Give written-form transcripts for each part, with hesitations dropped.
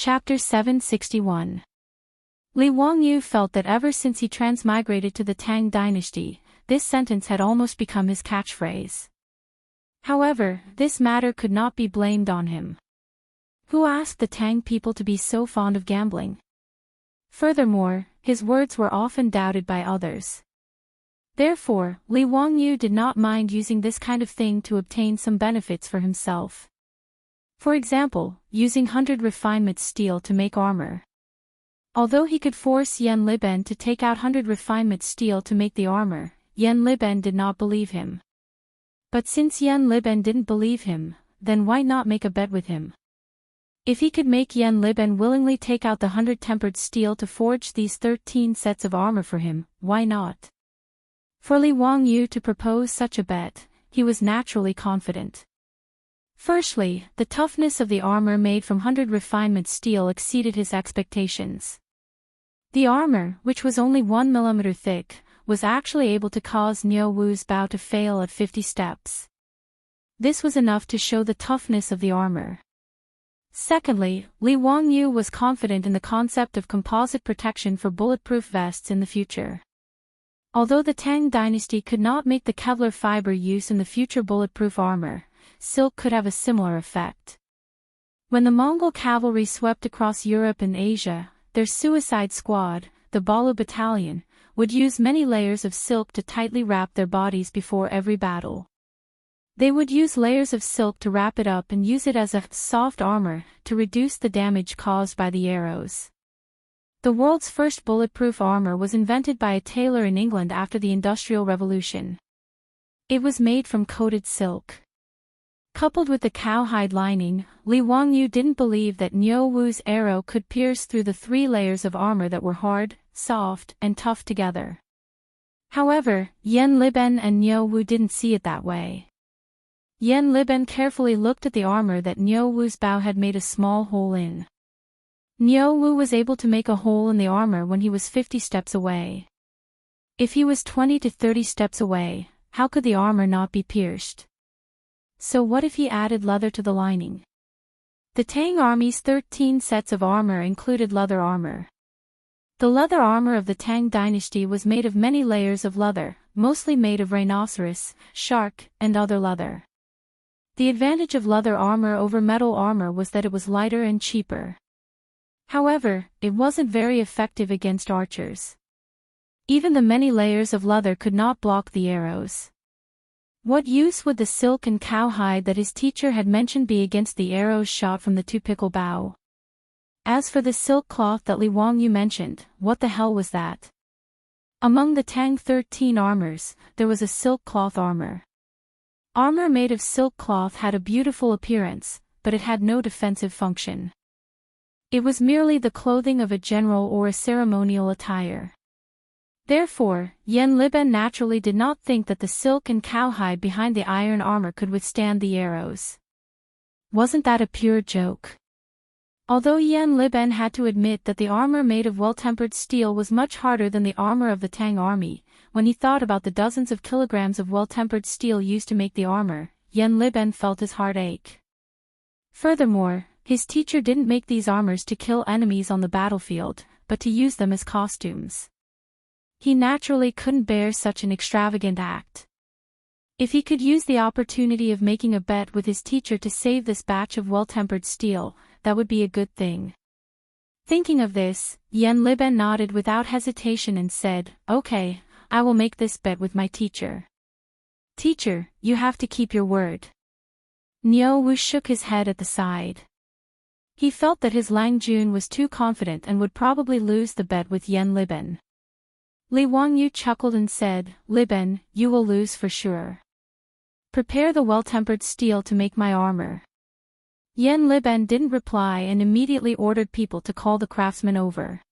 Chapter 761. Li Wangyu felt that ever since he transmigrated to the Tang dynasty, this sentence had almost become his catchphrase. However, this matter could not be blamed on him. Who asked the Tang people to be so fond of gambling? Furthermore, his words were often doubted by others. Therefore, Li Wangyu did not mind using this kind of thing to obtain some benefits for himself. For example, using 100 refinement steel to make armor. Although he could force Yan Liben to take out 100 refinement steel to make the armor, Yan Liben did not believe him. But since Yan Liben didn't believe him, then why not make a bet with him? If he could make Yan Liben willingly take out the 100 tempered steel to forge these 13 sets of armor for him, why not? For Li Wangyu to propose such a bet, he was naturally confident. Firstly, the toughness of the armor made from 100 refinement steel exceeded his expectations. The armor, which was only 1 mm thick, was actually able to cause Niu Wu's bow to fail at 50 steps. This was enough to show the toughness of the armor. Secondly, Li Wangyu was confident in the concept of composite protection for bulletproof vests in the future. Although the Tang dynasty could not make the Kevlar fiber used in the future bulletproof armor, silk could have a similar effect. When the Mongol cavalry swept across Europe and Asia, their suicide squad, the Balu battalion, would use many layers of silk to tightly wrap their bodies before every battle. They would use layers of silk to wrap it up and use it as a soft armor to reduce the damage caused by the arrows. The world's first bulletproof armor was invented by a tailor in England after the Industrial Revolution. It was made from coated silk. Coupled with the cowhide lining, Li Wangyu didn't believe that Niu Wu's arrow could pierce through the 3 layers of armor that were hard, soft, and tough together. However, Yan Liben and Niu Wu didn't see it that way. Yan Liben carefully looked at the armor that Niu Wu's bow had made a small hole in. Niu Wu was able to make a hole in the armor when he was 50 steps away. If he was 20 to 30 steps away, how could the armor not be pierced? So what if he added leather to the lining? The Tang army's 13 sets of armor included leather armor. The leather armor of the Tang dynasty was made of many layers of leather, mostly made of rhinoceros, shark, and other leather. The advantage of leather armor over metal armor was that it was lighter and cheaper. However, it wasn't very effective against archers. Even the many layers of leather could not block the arrows. What use would the silk and cowhide that his teacher had mentioned be against the arrows shot from the two-pickle bow? As for the silk cloth that Li Wangyu mentioned, what the hell was that? Among the Tang 13 armors, there was a silk cloth armor. Armor made of silk cloth had a beautiful appearance, but it had no defensive function. It was merely the clothing of a general or a ceremonial attire. Therefore, Yan Liben naturally did not think that the silk and cowhide behind the iron armor could withstand the arrows. Wasn't that a pure joke? Although Yan Liben had to admit that the armor made of well-tempered steel was much harder than the armor of the Tang army, when he thought about the dozens of kilograms of well-tempered steel used to make the armor, Yan Liben felt his heart ache. Furthermore, his teacher didn't make these armors to kill enemies on the battlefield, but to use them as costumes. He naturally couldn't bear such an extravagant act. If he could use the opportunity of making a bet with his teacher to save this batch of well-tempered steel, that would be a good thing. Thinking of this, Yan Liben nodded without hesitation and said, "Okay, I will make this bet with my teacher." "Teacher, you have to keep your word." Niu Wu shook his head at the side. He felt that his Lang Jun was too confident and would probably lose the bet with Yan Liben. Li Wangyu chuckled and said, "Liben, you will lose for sure. Prepare the well-tempered steel to make my armor." Yan Liben didn't reply and immediately ordered people to call the craftsmen over.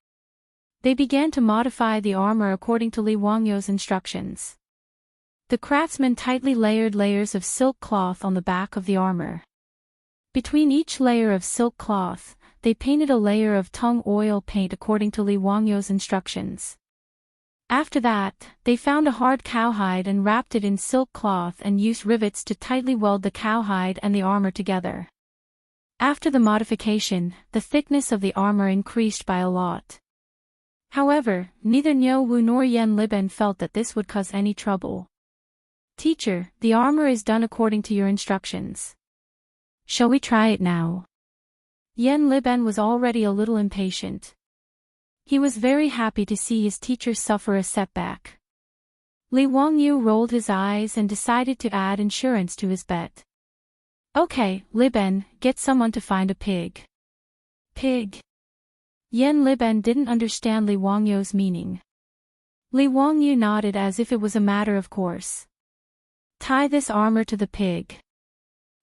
They began to modify the armor according to Li Wangyu's instructions. The craftsmen tightly layered layers of silk cloth on the back of the armor. Between each layer of silk cloth, they painted a layer of tung oil paint according to Li Wangyu's instructions. After that, they found a hard cowhide and wrapped it in silk cloth and used rivets to tightly weld the cowhide and the armor together. After the modification, the thickness of the armor increased by a lot. However, neither Niu Wu nor Yen Liben felt that this would cause any trouble. "Teacher, the armor is done according to your instructions. Shall we try it now?" Yen Liben was already a little impatient. He was very happy to see his teacher suffer a setback. Li Wangyu rolled his eyes and decided to add insurance to his bet. "Okay, Liben, get someone to find a pig." "Pig?" Yen Liben didn't understand Li Wangyu's meaning. Li Wangyu nodded as if it was a matter of course. "Tie this armor to the pig.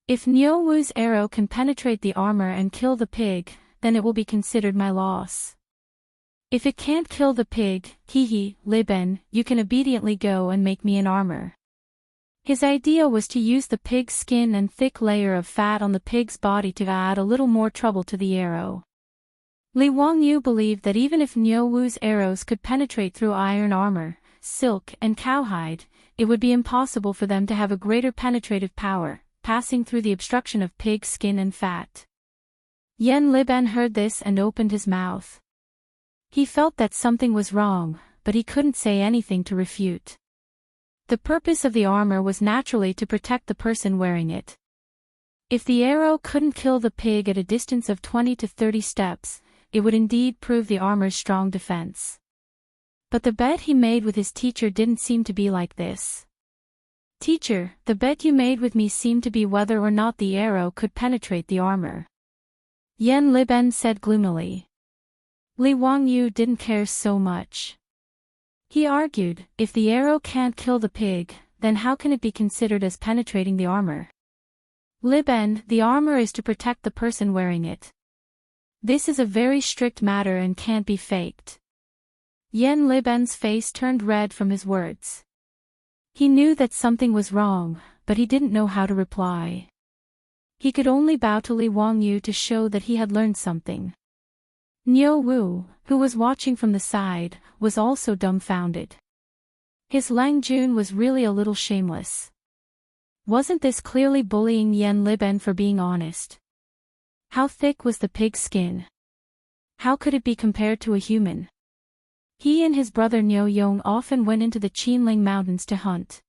If Niu Wu's arrow can penetrate the armor and kill the pig, then it will be considered my loss. If it can't kill the pig, Liben, you can obediently go and make me an armor." His idea was to use the pig's skin and thick layer of fat on the pig's body to add a little more trouble to the arrow. Li Wangyu believed that even if Niu Wu's arrows could penetrate through iron armor, silk, and cowhide, it would be impossible for them to have a greater penetrative power, passing through the obstruction of pig skin and fat. Yen Liben heard this and opened his mouth. He felt that something was wrong, but he couldn't say anything to refute. The purpose of the armor was naturally to protect the person wearing it. If the arrow couldn't kill the pig at a distance of 20 to 30 steps, it would indeed prove the armor's strong defense. But the bet he made with his teacher didn't seem to be like this. "Teacher, the bet you made with me seemed to be whether or not the arrow could penetrate the armor," Yen Liben said gloomily. Li Wangyu didn't care so much. He argued, if the arrow can't kill the pig, then how can it be considered as penetrating the armor? "Liben, the armor is to protect the person wearing it. This is a very strict matter and can't be faked." Yen Liben's face turned red from his words. He knew that something was wrong, but he didn't know how to reply. He could only bow to Li Wangyu to show that he had learned something. Niu Wu, who was watching from the side, was also dumbfounded. His Lang Jun was really a little shameless. Wasn't this clearly bullying Yen Liben for being honest? How thick was the pig's skin? How could it be compared to a human? He and his brother Niu Yong often went into the Qinling Mountains to hunt.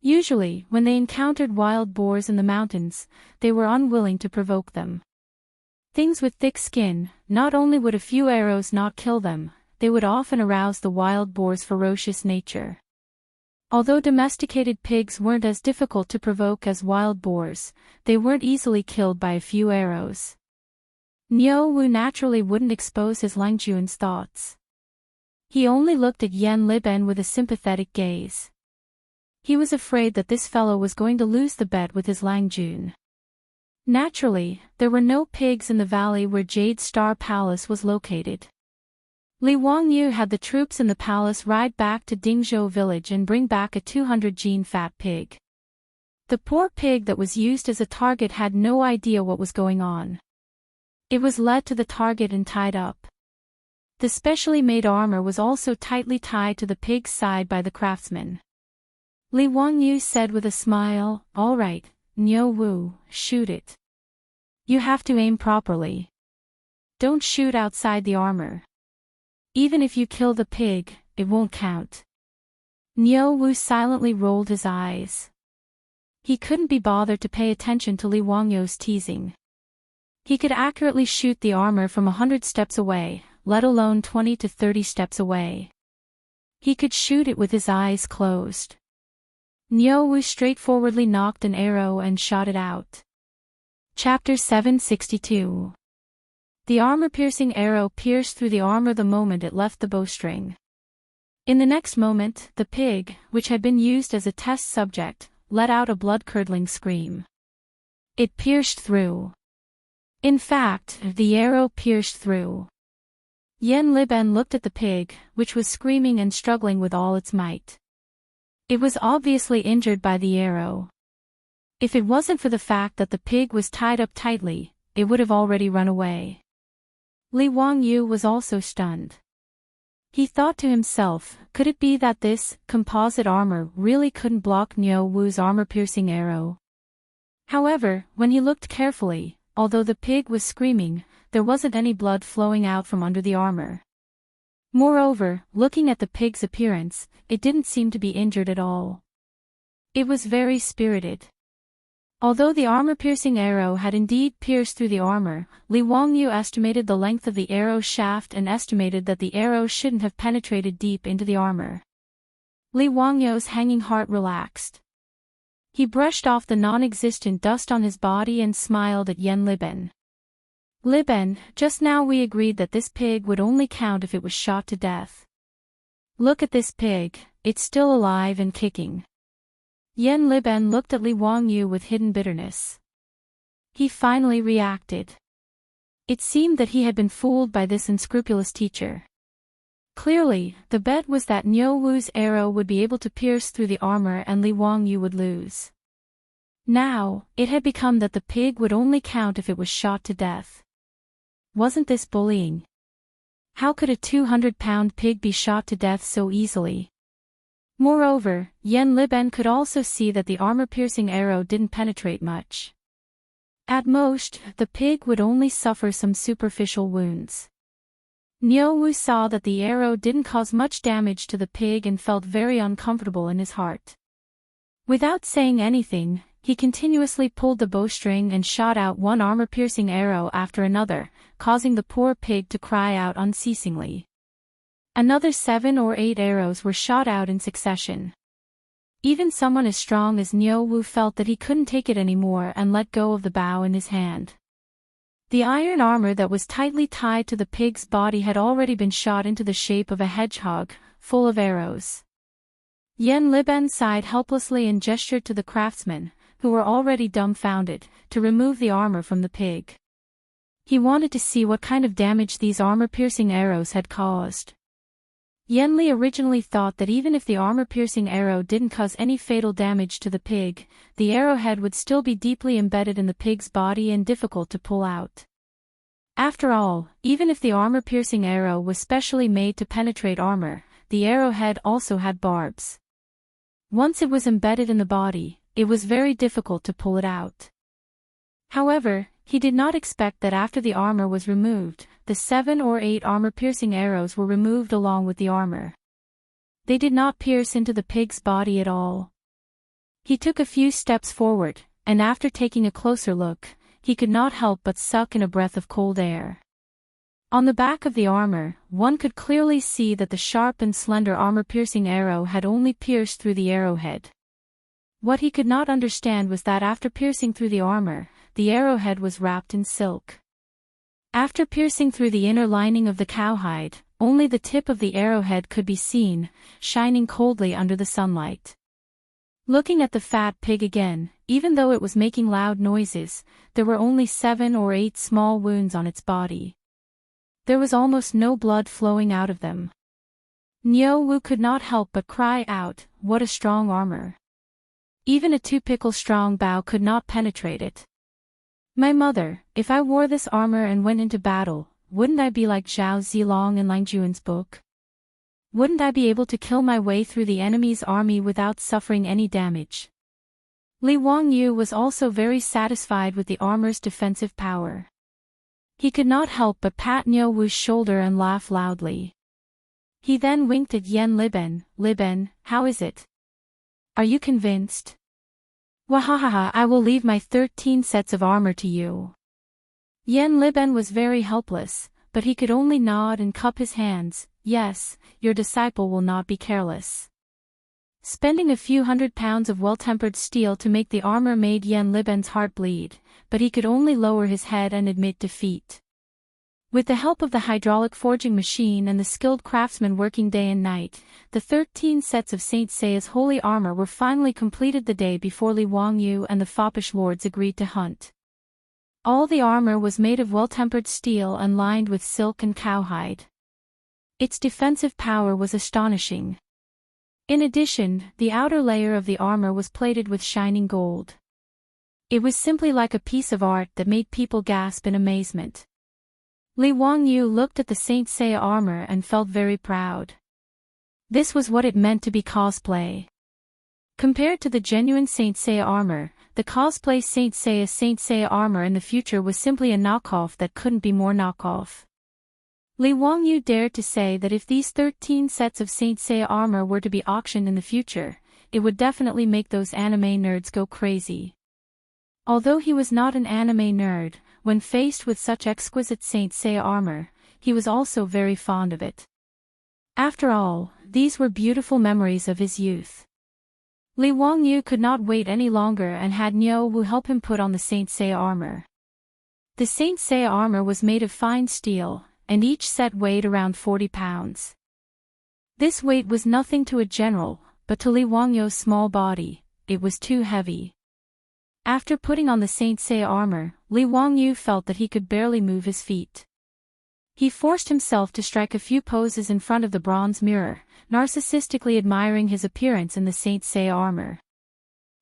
Usually, when they encountered wild boars in the mountains, they were unwilling to provoke them. Things with thick skin, not only would a few arrows not kill them, they would often arouse the wild boar's ferocious nature. Although domesticated pigs weren't as difficult to provoke as wild boars, they weren't easily killed by a few arrows. Niu Wu naturally wouldn't expose his Langjun's thoughts. He only looked at Yen Liben with a sympathetic gaze. He was afraid that this fellow was going to lose the bet with his Langjun. Naturally, there were no pigs in the valley where Jade Star Palace was located. Li Wangyu had the troops in the palace ride back to Dingzhou village and bring back a 200-gene fat pig. The poor pig that was used as a target had no idea what was going on. It was led to the target and tied up. The specially made armor was also tightly tied to the pig's side by the craftsman. Li Wangyu said with a smile, "All right, Niu Wu, shoot it. You have to aim properly. Don't shoot outside the armor. Even if you kill the pig, it won't count." Niu Wu silently rolled his eyes. He couldn't be bothered to pay attention to Li Wangyu's teasing. He could accurately shoot the armor from 100 steps away, let alone 20 to 30 steps away. He could shoot it with his eyes closed. Niu Wu straightforwardly nocked an arrow and shot it out. Chapter 762. The armor-piercing arrow pierced through the armor the moment it left the bowstring. In the next moment, the pig, which had been used as a test subject, let out a blood-curdling scream. It pierced through. In fact, the arrow pierced through. Yen Liben looked at the pig, which was screaming and struggling with all its might. It was obviously injured by the arrow. If it wasn't for the fact that the pig was tied up tightly, it would have already run away. Li Wangyu was also stunned. He thought to himself, could it be that this composite armor really couldn't block Niu Wu's armor-piercing arrow? However, when he looked carefully, although the pig was screaming, there wasn't any blood flowing out from under the armor. Moreover, looking at the pig's appearance, it didn't seem to be injured at all. It was very spirited. Although the armor-piercing arrow had indeed pierced through the armor, Li Wangyu estimated the length of the arrow shaft and estimated that the arrow shouldn't have penetrated deep into the armor. Li Wangyu's hanging heart relaxed. He brushed off the non-existent dust on his body and smiled at Yan Liben. Liben, just now we agreed that this pig would only count if it was shot to death. Look at this pig, it's still alive and kicking. Yan Liben looked at Li Wangyu with hidden bitterness. He finally reacted. It seemed that he had been fooled by this unscrupulous teacher. Clearly, the bet was that Niu Wu's arrow would be able to pierce through the armor and Li Wangyu would lose. Now, it had become that the pig would only count if it was shot to death. Wasn't this bullying? How could a 200-pound pig be shot to death so easily? Moreover, Yan Liben could also see that the armor-piercing arrow didn't penetrate much. At most, the pig would only suffer some superficial wounds. Niu Wu saw that the arrow didn't cause much damage to the pig and felt very uncomfortable in his heart. Without saying anything, he continuously pulled the bowstring and shot out one armor-piercing arrow after another, causing the poor pig to cry out unceasingly. Another 7 or 8 arrows were shot out in succession. Even someone as strong as Niu Wu felt that he couldn't take it anymore and let go of the bow in his hand. The iron armor that was tightly tied to the pig's body had already been shot into the shape of a hedgehog, full of arrows. Yan Liben sighed helplessly and gestured to the craftsmen, who were already dumbfounded, to remove the armor from the pig. He wanted to see what kind of damage these armor-piercing arrows had caused. Yan Li originally thought that even if the armor-piercing arrow didn't cause any fatal damage to the pig, the arrowhead would still be deeply embedded in the pig's body and difficult to pull out. After all, even if the armor-piercing arrow was specially made to penetrate armor, the arrowhead also had barbs. Once it was embedded in the body, it was very difficult to pull it out. However, he did not expect that after the armor was removed, the 7 or 8 armor-piercing arrows were removed along with the armor. They did not pierce into the pig's body at all. He took a few steps forward, and after taking a closer look, he could not help but suck in a breath of cold air. On the back of the armor, one could clearly see that the sharp and slender armor-piercing arrow had only pierced through the arrowhead. What he could not understand was that after piercing through the armor, the arrowhead was wrapped in silk. After piercing through the inner lining of the cowhide, only the tip of the arrowhead could be seen, shining coldly under the sunlight. Looking at the fat pig again, even though it was making loud noises, there were only 7 or 8 small wounds on its body. There was almost no blood flowing out of them. Niu Wu could not help but cry out, "What a strong armor! Even a 2-pickle strong bow could not penetrate it. My mother, if I wore this armor and went into battle, wouldn't I be like Zhao Zilong in Lang Juan's book? Wouldn't I be able to kill my way through the enemy's army without suffering any damage?" Li Wangyu was also very satisfied with the armor's defensive power. He could not help but pat Niu Wu's shoulder and laugh loudly. He then winked at Yan Liben. "Liben, how is it? Are you convinced? Wahahaha, I will leave my 13 sets of armor to you." Yan Liben was very helpless, but he could only nod and cup his hands. "Yes, your disciple will not be careless." Spending a few £100 of well-tempered steel to make the armor made Yan Liben's heart bleed, but he could only lower his head and admit defeat. With the help of the hydraulic forging machine and the skilled craftsmen working day and night, the 13 sets of Saint Seiya's holy armor were finally completed the day before Li Wangyu and the foppish lords agreed to hunt. All the armor was made of well-tempered steel and lined with silk and cowhide. Its defensive power was astonishing. In addition, the outer layer of the armor was plated with shining gold. It was simply like a piece of art that made people gasp in amazement. Li Wangyu looked at the Saint Seiya armor and felt very proud. This was what it meant to be cosplay. Compared to the genuine Saint Seiya armor, the cosplay Saint Seiya armor in the future was simply a knockoff that couldn't be more knockoff. Li Wangyu dared to say that if these 13 sets of Saint Seiya armor were to be auctioned in the future, it would definitely make those anime nerds go crazy. Although he was not an anime nerd, when faced with such exquisite Saint Seiya armor, he was also very fond of it. After all, these were beautiful memories of his youth. Li Wangyu could not wait any longer and had Niu Wu help him put on the Saint Seiya armor. The Saint Seiya armor was made of fine steel, and each set weighed around 40 pounds. This weight was nothing to a general, but to Li Wangyu's small body, it was too heavy. After putting on the Saint Seiya armor, Li Wangyu felt that he could barely move his feet. He forced himself to strike a few poses in front of the bronze mirror, narcissistically admiring his appearance in the Saint Seiya armor.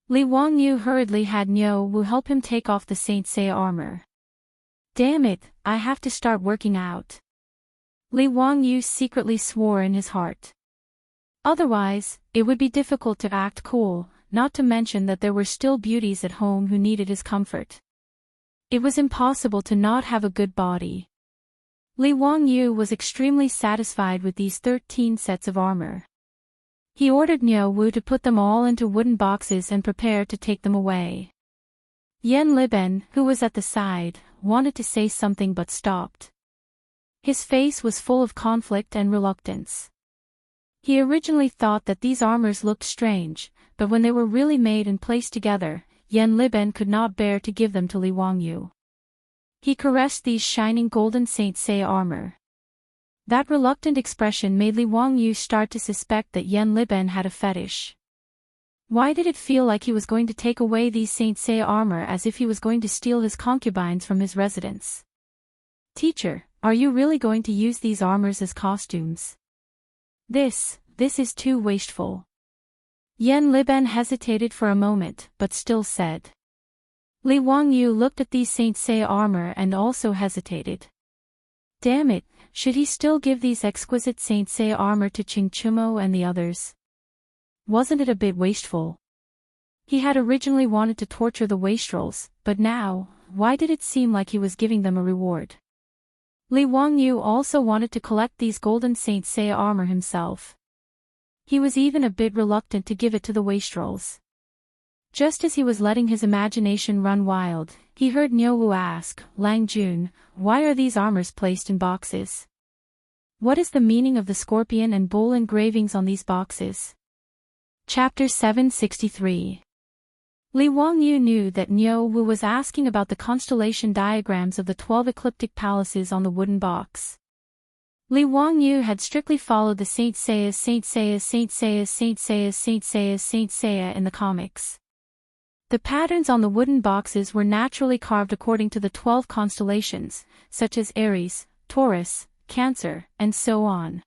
Li Wangyu hurriedly had Niu Wu help him take off the Saint Seiya armor. Damn it, I have to start working out. Li Wangyu secretly swore in his heart. Otherwise, it would be difficult to act cool, not to mention that there were still beauties at home who needed his comfort. It was impossible to not have a good body. Li Wangyu was extremely satisfied with these 13 sets of armor. He ordered Niu Wu to put them all into wooden boxes and prepare to take them away. Yan Liben, who was at the side, wanted to say something but stopped. His face was full of conflict and reluctance. He originally thought that these armors looked strange, but when they were really made and placed together, Yan Liben could not bear to give them to Li Wangyu. He caressed these shining golden Saint Seiya armor. That reluctant expression made Li Wangyu start to suspect that Yan Liben had a fetish. Why did it feel like he was going to take away these Saint Seiya armor as if he was going to steal his concubines from his residence? Teacher, are you really going to use these armors as costumes? This is too wasteful. Yan Liben hesitated for a moment but still said. Li Wangyu looked at these Saint Seiya armor and also hesitated. Damn it, should he still give these exquisite Saint Seiya armor to Chingchumo and the others? Wasn't it a bit wasteful? He had originally wanted to torture the wastrels, but now, why did it seem like he was giving them a reward? Li Wangyu also wanted to collect these golden Saint Seiya armor himself. He was even a bit reluctant to give it to the wastrels. Just as he was letting his imagination run wild, he heard Niu Wu ask, Lang Jun, why are these armors placed in boxes? What is the meaning of the scorpion and bull engravings on these boxes? Chapter 763. Li Wangyu knew that Niu Wu was asking about the constellation diagrams of the 12 ecliptic palaces on the wooden box. Li Wangyu had strictly followed the Saint Seiya in the comics. The patterns on the wooden boxes were naturally carved according to the 12 constellations, such as Aries, Taurus, Cancer, and so on.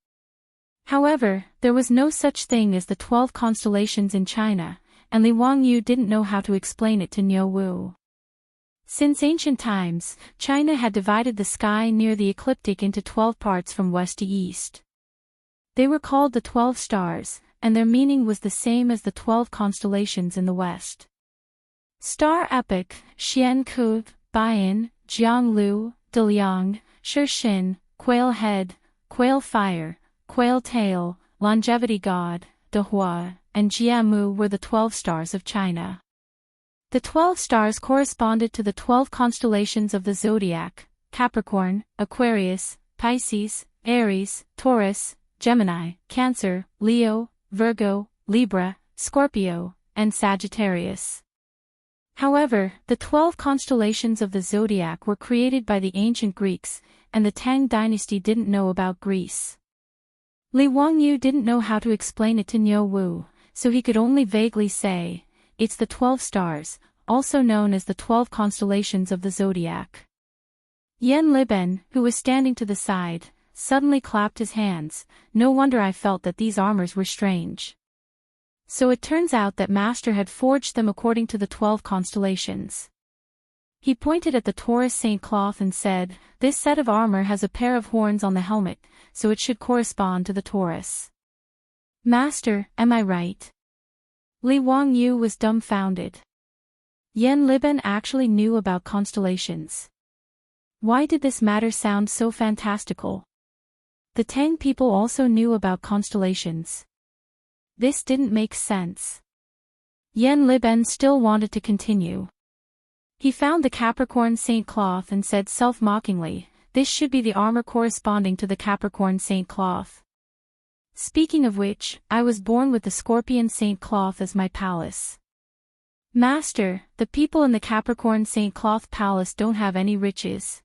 However, there was no such thing as the 12 constellations in China, and Li Wangyu didn't know how to explain it to Niu Wu. Since ancient times, China had divided the sky near the ecliptic into 12 parts from west to east. They were called the 12 stars, and their meaning was the same as the 12 constellations in the west. Star Epoch, Xian Ku, Baiyan, Jianglu, Daliang, Shixin, Quail Head, Quail Fire, Quail Tail, Longevity God, Dehua, and Jiamu were the 12 stars of China. The 12 stars corresponded to the 12 constellations of the zodiac: Capricorn, Aquarius, Pisces, Aries, Taurus, Gemini, Cancer, Leo, Virgo, Libra, Scorpio, and Sagittarius. However, the 12 constellations of the zodiac were created by the ancient Greeks, and the Tang dynasty didn't know about Greece. Li Wangyu didn't know how to explain it to Niu Wu, so he could only vaguely say, it's the 12 stars, also known as the 12 constellations of the zodiac. Yan Liben, who was standing to the side, suddenly clapped his hands. No wonder I felt that these armors were strange. So it turns out that Master had forged them according to the 12 constellations. He pointed at the Taurus Saint cloth and said, this set of armor has a pair of horns on the helmet, so it should correspond to the Taurus. Master, am I right? Li Wangyu was dumbfounded. Yen Liben actually knew about constellations. Why did this matter sound so fantastical? The Tang people also knew about constellations. This didn't make sense. Yen Liben still wanted to continue. He found the Capricorn saint cloth and said self-mockingly, "This should be the armor corresponding to the Capricorn saint cloth. Speaking of which, I was born with the Scorpion saint cloth as my palace." "Master, the people in the Capricorn saint cloth palace don't have any riches.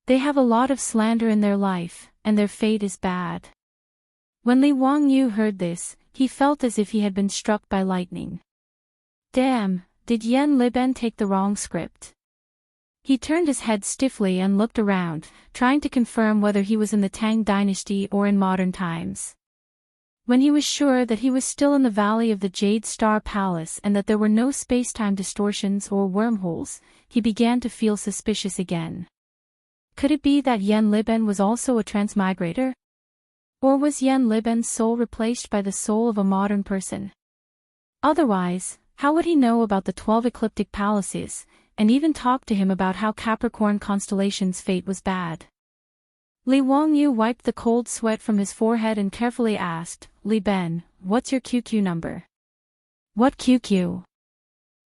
They have a lot of slander in their life, and their fate is bad." When Li Wangyu heard this, he felt as if he had been struck by lightning. Damn, did Yen Liben take the wrong script? He turned his head stiffly and looked around, trying to confirm whether he was in the Tang dynasty or in modern times. When he was sure that he was still in the Valley of the Jade Star Palace and that there were no space-time distortions or wormholes, he began to feel suspicious again. Could it be that Yen Liben was also a transmigrator? Or was Yen Liben's soul replaced by the soul of a modern person? Otherwise, how would he know about the 12 ecliptic palaces, and even talk to him about how Capricorn constellation's fate was bad? Li Wangyu wiped the cold sweat from his forehead and carefully asked, "Li Ben, what's your QQ number?" "What QQ?"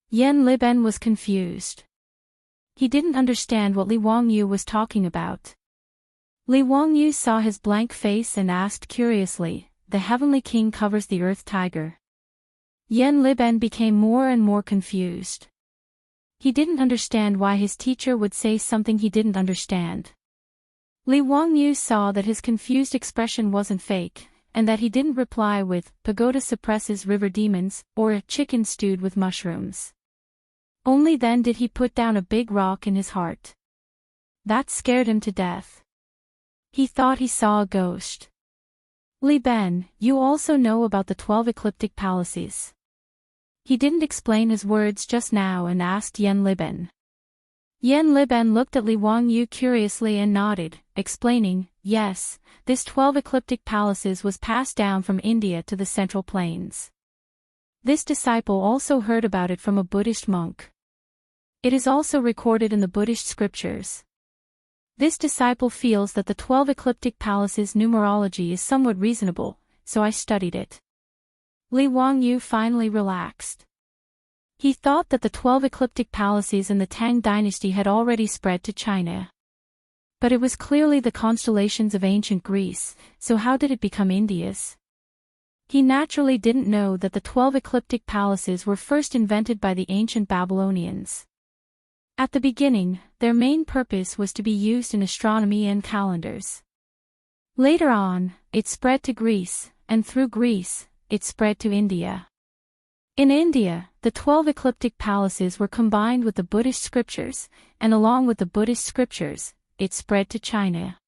Yen Liben was confused. He didn't understand what Li Wangyu was talking about. Li Wangyu saw his blank face and asked curiously, "The Heavenly King covers the Earth Tiger." Yen Liben became more and more confused. He didn't understand why his teacher would say something he didn't understand. Li Wangyu saw that his confused expression wasn't fake, and that he didn't reply with, "Pagoda suppresses river demons," or "a chicken stewed with mushrooms." Only then did he put down a big rock in his heart. That scared him to death. He thought he saw a ghost. "Li Ben, you also know about the 12 ecliptic palaces." He didn't explain his words just now and asked Yen Liben. Yen Liben looked at Li Wangyu curiously and nodded, explaining, "Yes, this 12 ecliptic palaces was passed down from India to the Central Plains. This disciple also heard about it from a Buddhist monk. It is also recorded in the Buddhist scriptures. This disciple feels that the 12 ecliptic palaces' numerology is somewhat reasonable, so I studied it." Li Wangyu finally relaxed. He thought that the 12 ecliptic palaces in the Tang dynasty had already spread to China. But it was clearly the constellations of ancient Greece, so how did it become India's? He naturally didn't know that the 12 ecliptic palaces were first invented by the ancient Babylonians. At the beginning, their main purpose was to be used in astronomy and calendars. Later on, it spread to Greece, and through Greece, it spread to India. In India, the 12 ecliptic palaces were combined with the Buddhist scriptures, and along with the Buddhist scriptures, it spread to China.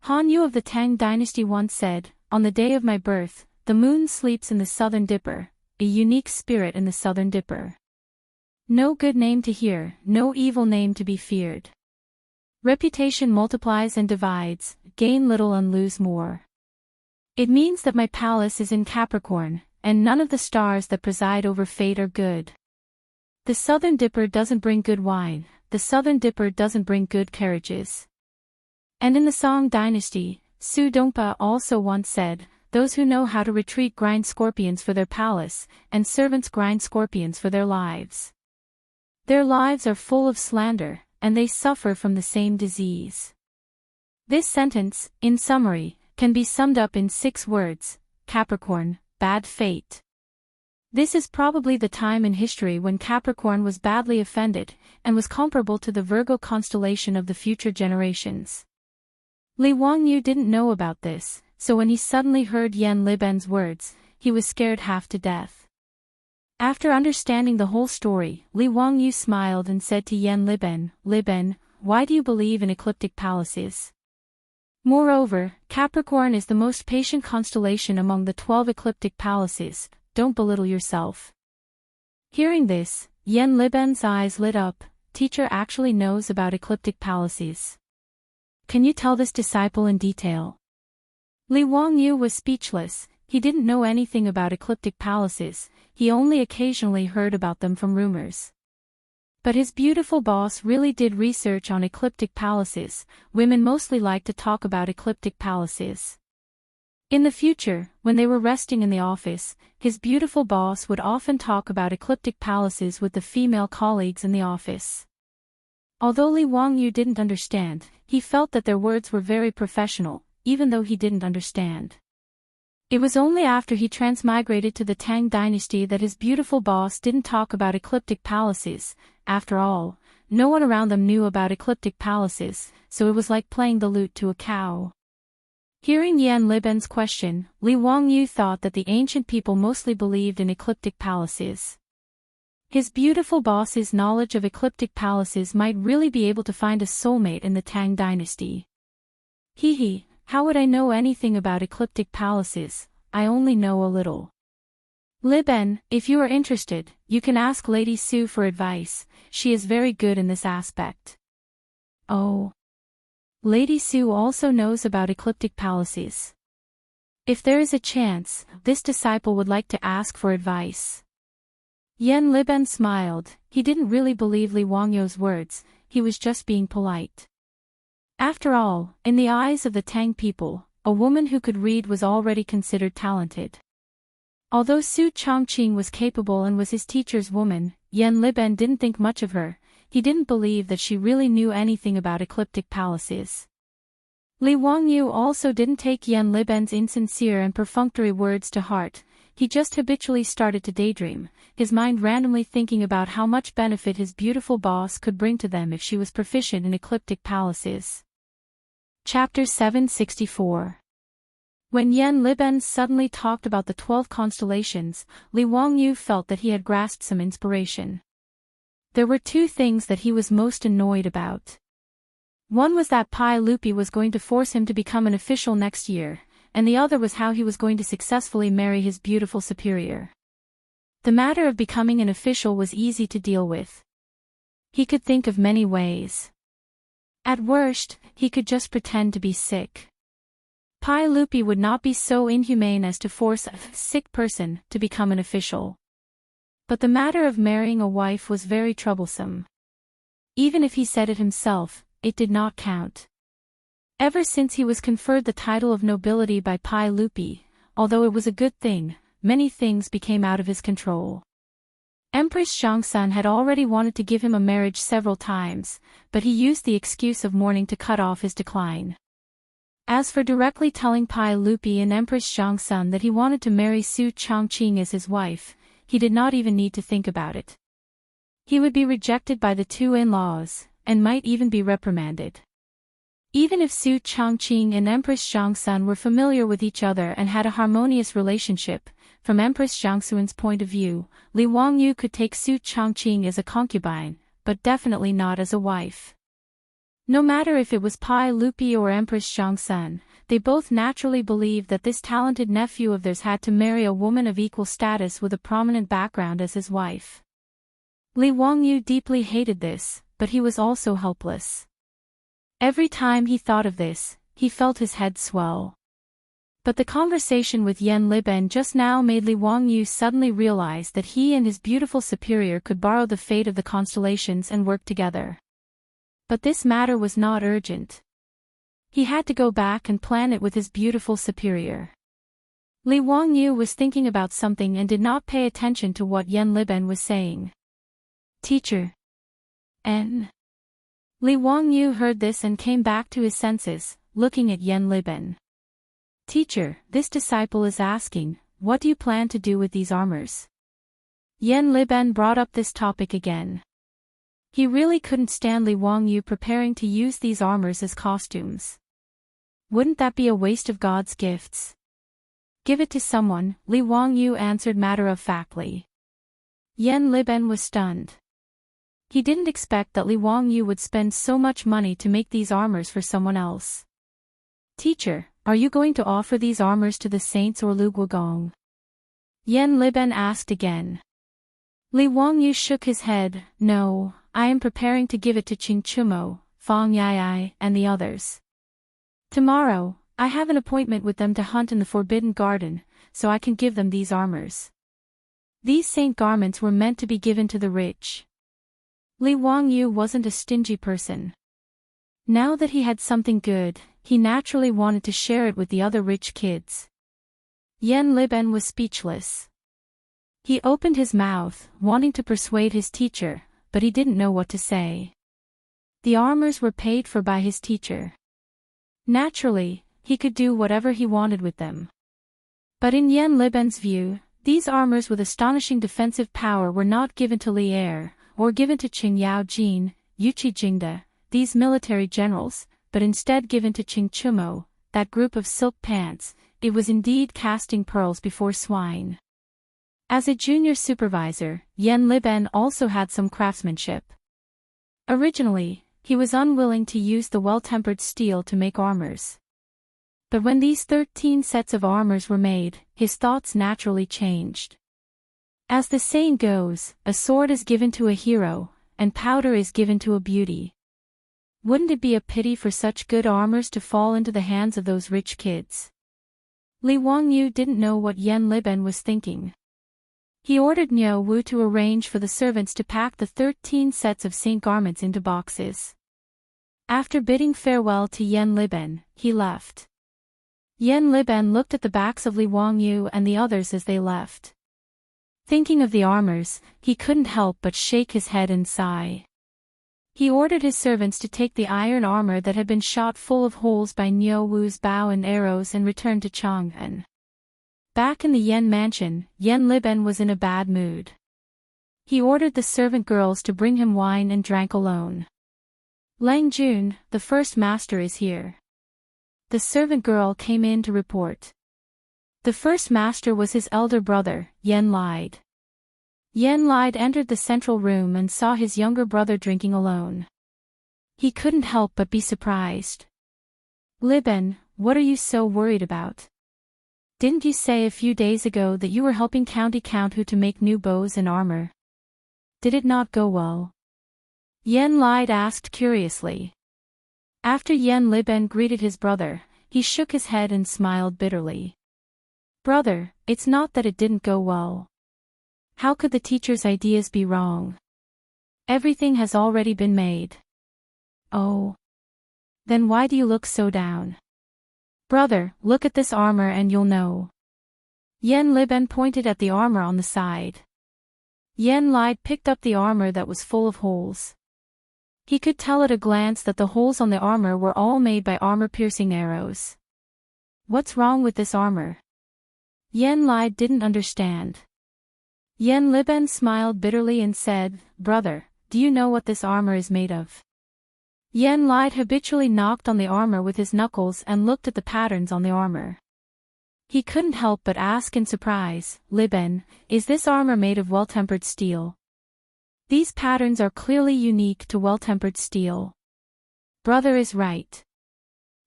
Han Yu of the Tang dynasty once said, "On the day of my birth, the moon sleeps in the Southern Dipper, a unique spirit in the Southern Dipper. No good name to hear, no evil name to be feared. Reputation multiplies and divides, gain little and lose more. It means that my palace is in Capricorn, and none of the stars that preside over fate are good. The Southern Dipper doesn't bring good wine, the Southern Dipper doesn't bring good carriages." And in the Song dynasty, Su Dongpa also once said, "Those who know how to retreat grind scorpions for their palace, and servants grind scorpions for their lives. Their lives are full of slander, and they suffer from the same disease." This sentence, in summary, can be summed up in 6 words: Capricorn, bad fate. This is probably the time in history when Capricorn was badly offended, and was comparable to the Virgo constellation of the future generations. Li Wangyu didn't know about this, so when he suddenly heard Yen Liben's words, he was scared half to death. After understanding the whole story, Li Wangyu smiled and said to Yen Liben, "Liben, why do you believe in ecliptic palaces? Moreover, Capricorn is the most patient constellation among the 12 ecliptic palaces, don't belittle yourself." Hearing this, Yen Liben's eyes lit up. Teacher actually knows about ecliptic palaces. Can you tell this disciple in detail? Li Wangyu was speechless. He didn't know anything about ecliptic palaces, he only occasionally heard about them from rumors. But his beautiful boss really did research on ecliptic palaces. Women mostly like to talk about ecliptic palaces. In the future, when they were resting in the office, his beautiful boss would often talk about ecliptic palaces with the female colleagues in the office. Although Li Wangyu didn't understand, he felt that their words were very professional, even though he didn't understand. It was only after he transmigrated to the Tang dynasty that his beautiful boss didn't talk about ecliptic palaces. After all, no one around them knew about ecliptic palaces, so it was like playing the lute to a cow. Hearing Yan Liben's question, Li Wangyu thought that the ancient people mostly believed in ecliptic palaces. His beautiful boss's knowledge of ecliptic palaces might really be able to find a soulmate in the Tang dynasty. Hee, how would I know anything about ecliptic palaces? I only know a little. Liben, if you are interested, you can ask Lady Su for advice. She is very good in this aspect. Oh. Lady Su also knows about ecliptic palaces. If there is a chance, this disciple would like to ask for advice. Yan Liben smiled. He didn't really believe Li Wangyu's words, he was just being polite. After all, in the eyes of the Tang people, a woman who could read was already considered talented. Although Su Chongqing was capable and was his teacher's woman, Yan Liben didn't think much of her. He didn't believe that she really knew anything about ecliptic palaces. Li Wangyu also didn't take Yan Liben's insincere and perfunctory words to heart. He just habitually started to daydream, his mind randomly thinking about how much benefit his beautiful boss could bring to them if she was proficient in ecliptic palaces. Chapter 764. When Yan Liben suddenly talked about the 12 constellations, Li Wangyu felt that he had grasped some inspiration. There were two things that he was most annoyed about. One was that Pai Lupi was going to force him to become an official next year, and the other was how he was going to successfully marry his beautiful superior. The matter of becoming an official was easy to deal with. He could think of many ways. At worst, he could just pretend to be sick. Pai Lupi would not be so inhumane as to force a sick person to become an official. But the matter of marrying a wife was very troublesome. Even if he said it himself, it did not count. Ever since he was conferred the title of nobility by Pai Lupi, although it was a good thing, many things became out of his control. Empress Chang'an had already wanted to give him a marriage several times, but he used the excuse of mourning to cut off his decline. As for directly telling Pai Lupi and Empress Chang'an that he wanted to marry Su Chongqing as his wife, he did not even need to think about it. He would be rejected by the two in-laws, and might even be reprimanded. Even if Su Chongqing and Empress Chang'an were familiar with each other and had a harmonious relationship, from Empress Chang'an's point of view, Li Wangyu could take Su Chongqing as a concubine, but definitely not as a wife. No matter if it was Pai Lupi or Empress Chang'an, they both naturally believed that this talented nephew of theirs had to marry a woman of equal status with a prominent background as his wife. Li Wangyu deeply hated this, but he was also helpless. Every time he thought of this, he felt his head swell. But the conversation with Yan Liben just now made Li Wangyu suddenly realize that he and his beautiful superior could borrow the fate of the constellations and work together. But this matter was not urgent. He had to go back and plan it with his beautiful superior. Li Wangyu was thinking about something and did not pay attention to what Yan Liben was saying. Teacher. N. Li Wangyu heard this and came back to his senses, looking at Yan Liben. Teacher, this disciple is asking, what do you plan to do with these armors? Yan Liben brought up this topic again. He really couldn't stand Li Wangyu preparing to use these armors as costumes. Wouldn't that be a waste of God's gifts? Give it to someone, Li Wangyu answered matter-of-factly. Yan Liben was stunned. He didn't expect that Li Wangyu would spend so much money to make these armors for someone else. Teacher, are you going to offer these armors to the saints or Lu Guogong? Yan Liben asked again. Li Wangyu shook his head. No, I am preparing to give it to Qing Chumo, Fang Yai, and the others. Tomorrow, I have an appointment with them to hunt in the Forbidden Garden, so I can give them these armors. These saint garments were meant to be given to the rich. Li Wangyu wasn't a stingy person. Now that he had something good, he naturally wanted to share it with the other rich kids. Yan Liben was speechless. He opened his mouth, wanting to persuade his teacher, but he didn't know what to say. The armors were paid for by his teacher. Naturally, he could do whatever he wanted with them. But in Yan Liben's view, these armors with astonishing defensive power were not given to Li Er, or given to Qing Yaojin, Yuqi Jingde, these military generals, but instead given to Qing Chumo, that group of silk pants. It was indeed casting pearls before swine. As a junior supervisor, Yan Liben also had some craftsmanship. Originally, he was unwilling to use the well-tempered steel to make armors. But when these 13 sets of armors were made, his thoughts naturally changed. As the saying goes, a sword is given to a hero, and powder is given to a beauty. Wouldn't it be a pity for such good armors to fall into the hands of those rich kids? Li Wangyu didn't know what Yan Liben was thinking. He ordered Niu Wu to arrange for the servants to pack the 13 sets of Saint garments into boxes. After bidding farewell to Yan Liben, he left. Yan Liben looked at the backs of Li Wangyu and the others as they left. Thinking of the armors, he couldn't help but shake his head and sigh. He ordered his servants to take the iron armor that had been shot full of holes by Niu Wu's bow and arrows and return to Chang'an. Back in the Yan mansion, Yan Liben was in a bad mood. He ordered the servant girls to bring him wine and drank alone. Lang Jun, the first master is here. The servant girl came in to report. The first master was his elder brother, Yan Lide. Yan Lide entered the central room and saw his younger brother drinking alone. He couldn't help but be surprised. Liben, what are you so worried about? Didn't you say a few days ago that you were helping Count Hu to make new bows and armor? Did it not go well? Yan Lide asked curiously. After Yan Liben greeted his brother, he shook his head and smiled bitterly. Brother, it's not that it didn't go well. How could the teacher's ideas be wrong? Everything has already been made. Oh. Then why do you look so down? Brother, look at this armor and you'll know. Yan Liben pointed at the armor on the side. Yan Lide picked up the armor that was full of holes. He could tell at a glance that the holes on the armor were all made by armor-piercing arrows. What's wrong with this armor? Yan Lide didn't understand. Yan Liben smiled bitterly and said, Brother, do you know what this armor is made of? Yan Lide habitually knocked on the armor with his knuckles and looked at the patterns on the armor. He couldn't help but ask in surprise, Liben, is this armor made of well-tempered steel? These patterns are clearly unique to well-tempered steel. Brother is right.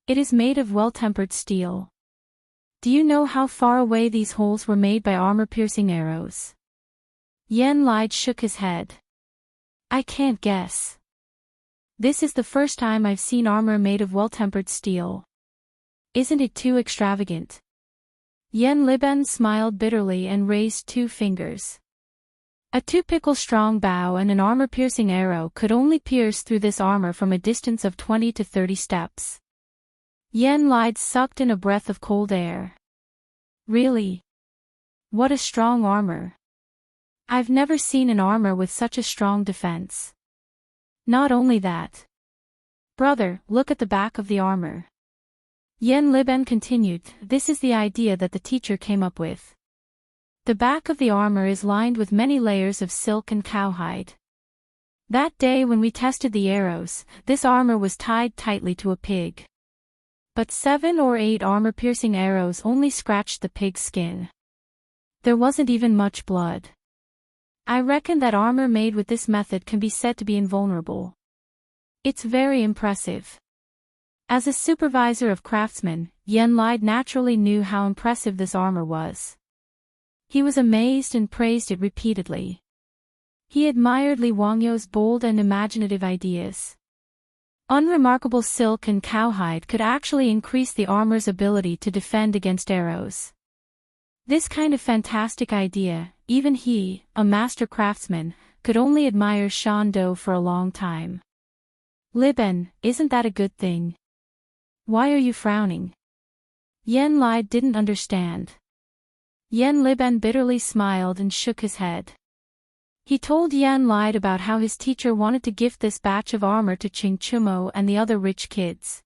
It is made of well-tempered steel. Do you know how far away these holes were made by armor-piercing arrows? Yan Lide shook his head. I can't guess. This is the first time I've seen armor made of well-tempered steel. Isn't it too extravagant? Yan Liben smiled bitterly and raised 2 fingers. A typical strong bow and an armor-piercing arrow could only pierce through this armor from a distance of 20 to 30 steps. Yan Lide sucked in a breath of cold air. Really? What a strong armor. I've never seen an armor with such a strong defense. Not only that. Brother, look at the back of the armor. Yan Liben continued, this is the idea that the teacher came up with. The back of the armor is lined with many layers of silk and cowhide. That day when we tested the arrows, this armor was tied tightly to a pig. But 7 or 8 armor-piercing arrows only scratched the pig's skin. There wasn't even much blood. I reckon that armor made with this method can be said to be invulnerable. It's very impressive. As a supervisor of craftsmen, Yan Lide naturally knew how impressive this armor was. He was amazed and praised it repeatedly. He admired Li Wangyu's bold and imaginative ideas. Unremarkable silk and cowhide could actually increase the armor's ability to defend against arrows. This kind of fantastic idea, even he, a master craftsman, could only admire Shan Do for a long time. Li Ben, isn't that a good thing? Why are you frowning? Yan Li didn't understand. Yan Li Ben bitterly smiled and shook his head. He told Yan Li about how his teacher wanted to gift this batch of armor to Ching Chumo and the other rich kids.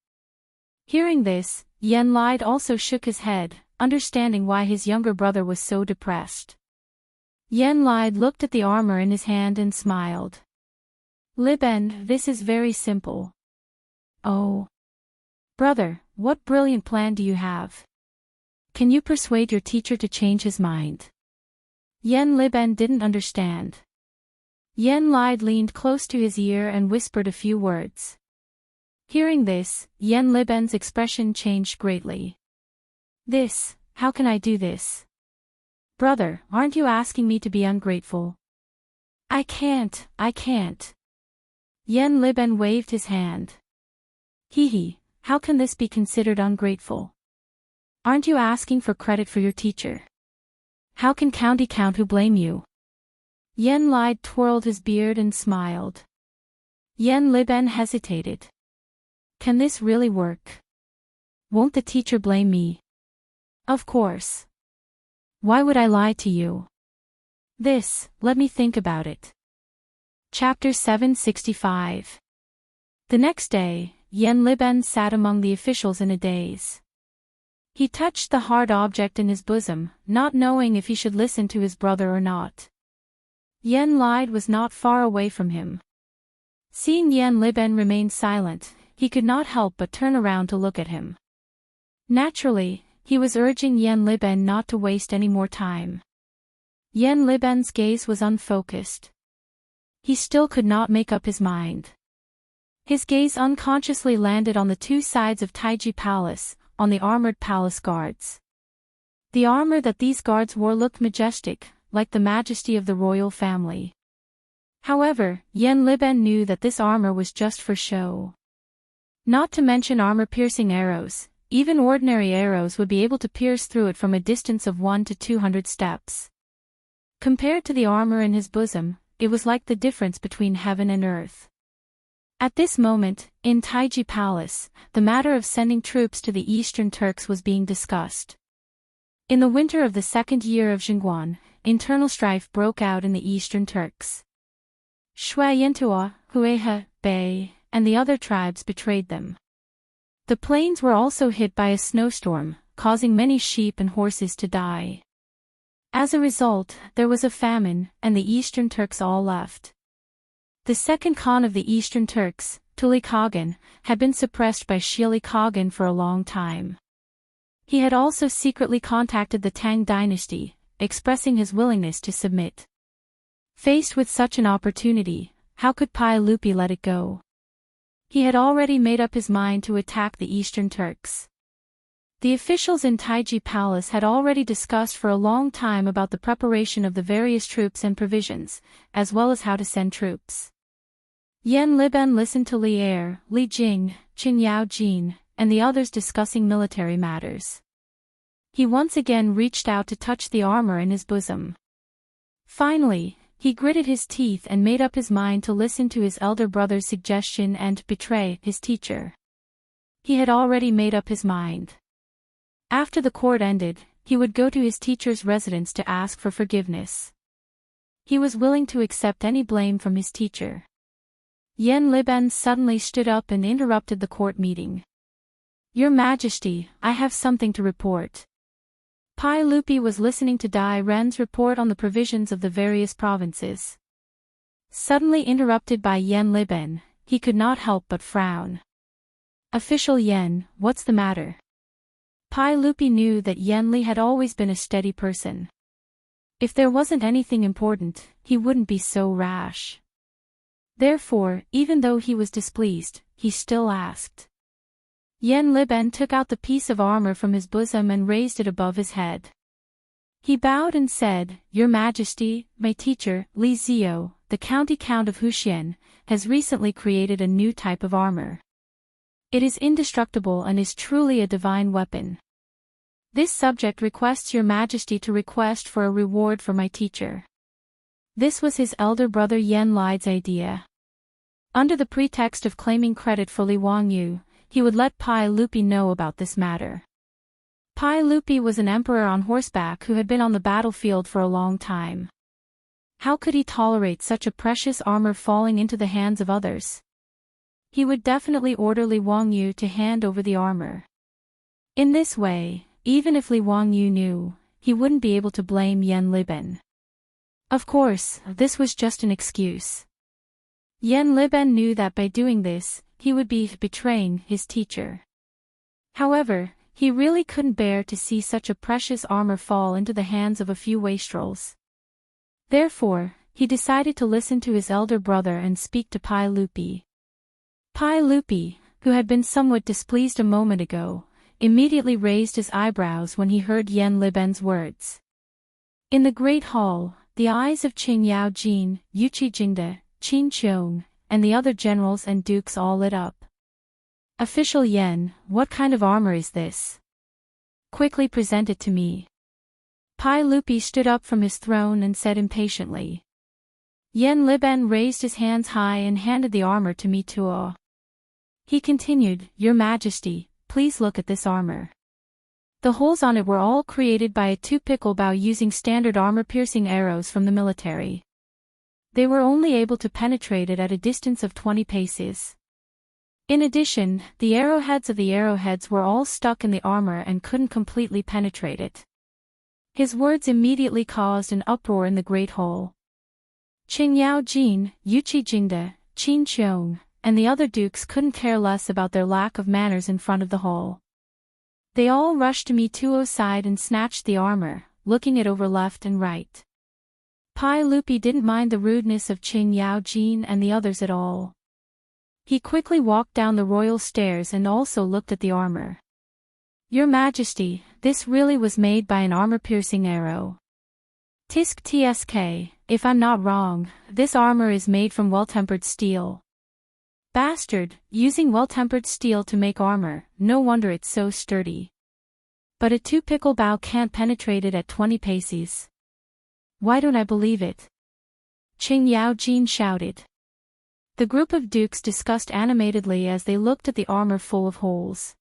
Hearing this, Yan Li also shook his head, understanding why his younger brother was so depressed. Yan Li looked at the armor in his hand and smiled. Li Ben, this is very simple. Oh. Brother, what brilliant plan do you have? Can you persuade your teacher to change his mind? Yan Li Ben didn't understand. Yan Li leaned close to his ear and whispered a few words. Hearing this, Yan Li Ben's expression changed greatly. How can I do this? Brother, aren't you asking me to be ungrateful? I can't. Yan Li Ben waved his hand. How can this be considered ungrateful? Aren't you asking for credit for your teacher? How can County Count who blame you? Yan Li twirled his beard and smiled. Yan Li Ben hesitated. Can this really work? Won't the teacher blame me? Of course. Why would I lie to you? Let me think about it. Chapter 765. The next day, Yan Li Ben sat among the officials in a daze. He touched the hard object in his bosom, not knowing if he should listen to his brother or not. Yan Li was not far away from him. Seeing Yan Li Ben remain silent, he could not help but turn around to look at him. Naturally, he was urging Yan Li Ben not to waste any more time. Yan Li Ben's gaze was unfocused. He still could not make up his mind. His gaze unconsciously landed on the two sides of Taiji Palace, on the armored palace guards. The armor that these guards wore looked majestic, like the majesty of the royal family. However, Yan Li Ben knew that this armor was just for show. Not to mention armor-piercing arrows, even ordinary arrows would be able to pierce through it from a distance of 1 to 200 steps. Compared to the armor in his bosom, it was like the difference between heaven and earth. At this moment, in Taiji Palace, the matter of sending troops to the Eastern Turks was being discussed. In the winter of the second year of Chang'an, internal strife broke out in the Eastern Turks. Shui Yentua, Huehe, Bei, and the other tribes betrayed them. The plains were also hit by a snowstorm, causing many sheep and horses to die. As a result, there was a famine, and the Eastern Turks all left. The second Khan of the Eastern Turks, Tuli Khagan, had been suppressed by Shili Khagan for a long time. He had also secretly contacted the Tang dynasty, expressing his willingness to submit. Faced with such an opportunity, how could Pai Lupi let it go? He had already made up his mind to attack the Eastern Turks. The officials in Taiji Palace had already discussed for a long time about the preparation of the various troops and provisions, as well as how to send troops. Yan Li Ben listened to Li Er, Li Jing, Qin Yao Jin, and the others discussing military matters. He once again reached out to touch the armor in his bosom. Finally, he gritted his teeth and made up his mind to listen to his elder brother's suggestion and betray his teacher. He had already made up his mind. After the court ended, he would go to his teacher's residence to ask for forgiveness. He was willing to accept any blame from his teacher. Yan Li Ben suddenly stood up and interrupted the court meeting. Your Majesty, I have something to report. Pai Lupi was listening to Dai Ren's report on the provisions of the various provinces. Suddenly interrupted by Yan Li Ben, he could not help but frown. Official Yan, what's the matter? Pai Lupi knew that Yan Li had always been a steady person. If there wasn't anything important, he wouldn't be so rash. Therefore, even though he was displeased, he still asked. Yan Li Ben took out the piece of armor from his bosom and raised it above his head. He bowed and said, Your Majesty, my teacher, Li Zio, the county count of Huxian, has recently created a new type of armor. It is indestructible and is truly a divine weapon. This subject requests Your Majesty to request for a reward for my teacher. This was his elder brother Yen Li's idea. Under the pretext of claiming credit for Li Wangyu, he would let Pai Lupi know about this matter. Pai Lupi was an emperor on horseback who had been on the battlefield for a long time. How could he tolerate such a precious armor falling into the hands of others? He would definitely order Li Wangyu to hand over the armor. In this way, even if Li Wangyu knew, he wouldn't be able to blame Yen Liben. Of course, this was just an excuse. Yen Liben knew that by doing this, he would be betraying his teacher. However, he really couldn't bear to see such a precious armor fall into the hands of a few wastrels. Therefore, he decided to listen to his elder brother and speak to Pai Lupi. Pai Lupi, who had been somewhat displeased a moment ago, immediately raised his eyebrows when he heard Yen Liben's words. In the great hall, the eyes of Qing Yao Jin, Yuqi Jingde, Qin Qiong, and the other generals and dukes all lit up. Official Yen, what kind of armor is this? Quickly present it to me. Pai Lupi stood up from his throne and said impatiently. Yen Liben raised his hands high and handed the armor to Mi Tuo. He continued, Your Majesty, please look at this armor. The holes on it were all created by a two-pickle bow using standard armor-piercing arrows from the military. They were only able to penetrate it at a distance of 20 paces. In addition, the arrowheads were all stuck in the armor and couldn't completely penetrate it. His words immediately caused an uproar in the Great Hall. Qing Yao Jin, Yuqi Jingde, Qin Qiong, and the other dukes couldn't care less about their lack of manners in front of the hall. They all rushed to Mi Tuo's side and snatched the armor, looking it over left and right. Pai Lupi didn't mind the rudeness of Qing Yao Jin and the others at all. He quickly walked down the royal stairs and also looked at the armor. Your Majesty, this really was made by an armor-piercing arrow. Tisk tsk, if I'm not wrong, this armor is made from well-tempered steel. Bastard, using well-tempered steel to make armor, no wonder it's so sturdy. But a two-pickle bow can't penetrate it at 20 paces. Why don't I believe it? Qing Yao Jin shouted. The group of dukes discussed animatedly as they looked at the armor full of holes.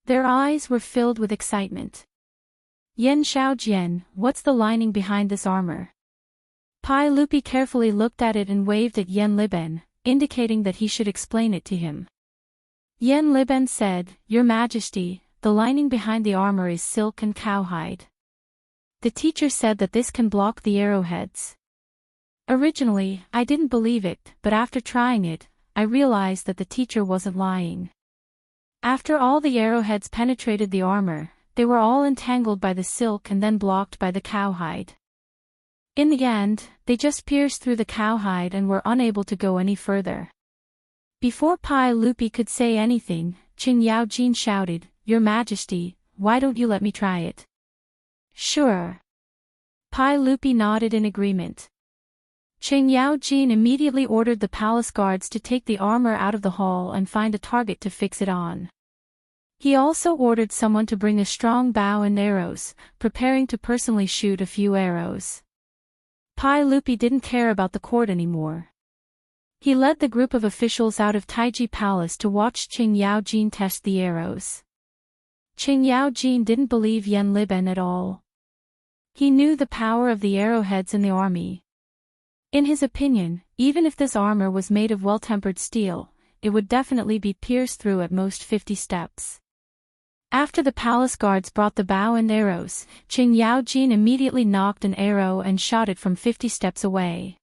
Their eyes were filled with excitement. Yen Xiaojian, what's the lining behind this armor? Pai Lupi carefully looked at it and waved at Yen Liben, indicating that he should explain it to him. Yen Liben said, Your Majesty, the lining behind the armor is silk and cowhide. The teacher said that this can block the arrowheads. Originally, I didn't believe it, but after trying it, I realized that the teacher wasn't lying. After all the arrowheads penetrated the armor, they were all entangled by the silk and then blocked by the cowhide. In the end, they just pierced through the cowhide and were unable to go any further. Before Pai Lupi could say anything, Qing Yao Jin shouted, Your Majesty, why don't you let me try it? Sure. Pai Lupi nodded in agreement. Qing Yao Jin immediately ordered the palace guards to take the armor out of the hall and find a target to fix it on. He also ordered someone to bring a strong bow and arrows, preparing to personally shoot a few arrows. Pai Lupi didn't care about the court anymore. He led the group of officials out of Taiji Palace to watch Qing Yao Jin test the arrows. Qing Yao Jin didn't believe Yen Liben at all. He knew the power of the arrowheads in the army. In his opinion, even if this armor was made of well-tempered steel, it would definitely be pierced through at most 50 steps. After the palace guards brought the bow and arrows, Qing Yao Jin immediately knocked an arrow and shot it from 50 steps away.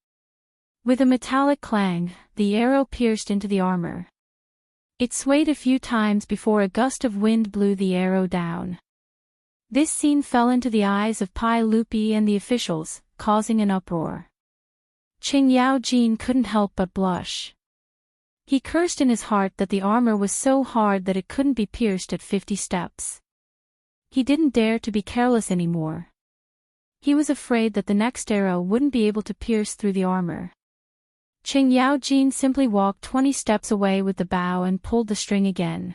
With a metallic clang, the arrow pierced into the armor. It swayed a few times before a gust of wind blew the arrow down. This scene fell into the eyes of Pai Lupi and the officials, causing an uproar. Qing Yao Jin couldn't help but blush. He cursed in his heart that the armor was so hard that it couldn't be pierced at 50 steps. He didn't dare to be careless anymore. He was afraid that the next arrow wouldn't be able to pierce through the armor. Qing Yao Jin simply walked 20 steps away with the bow and pulled the string again.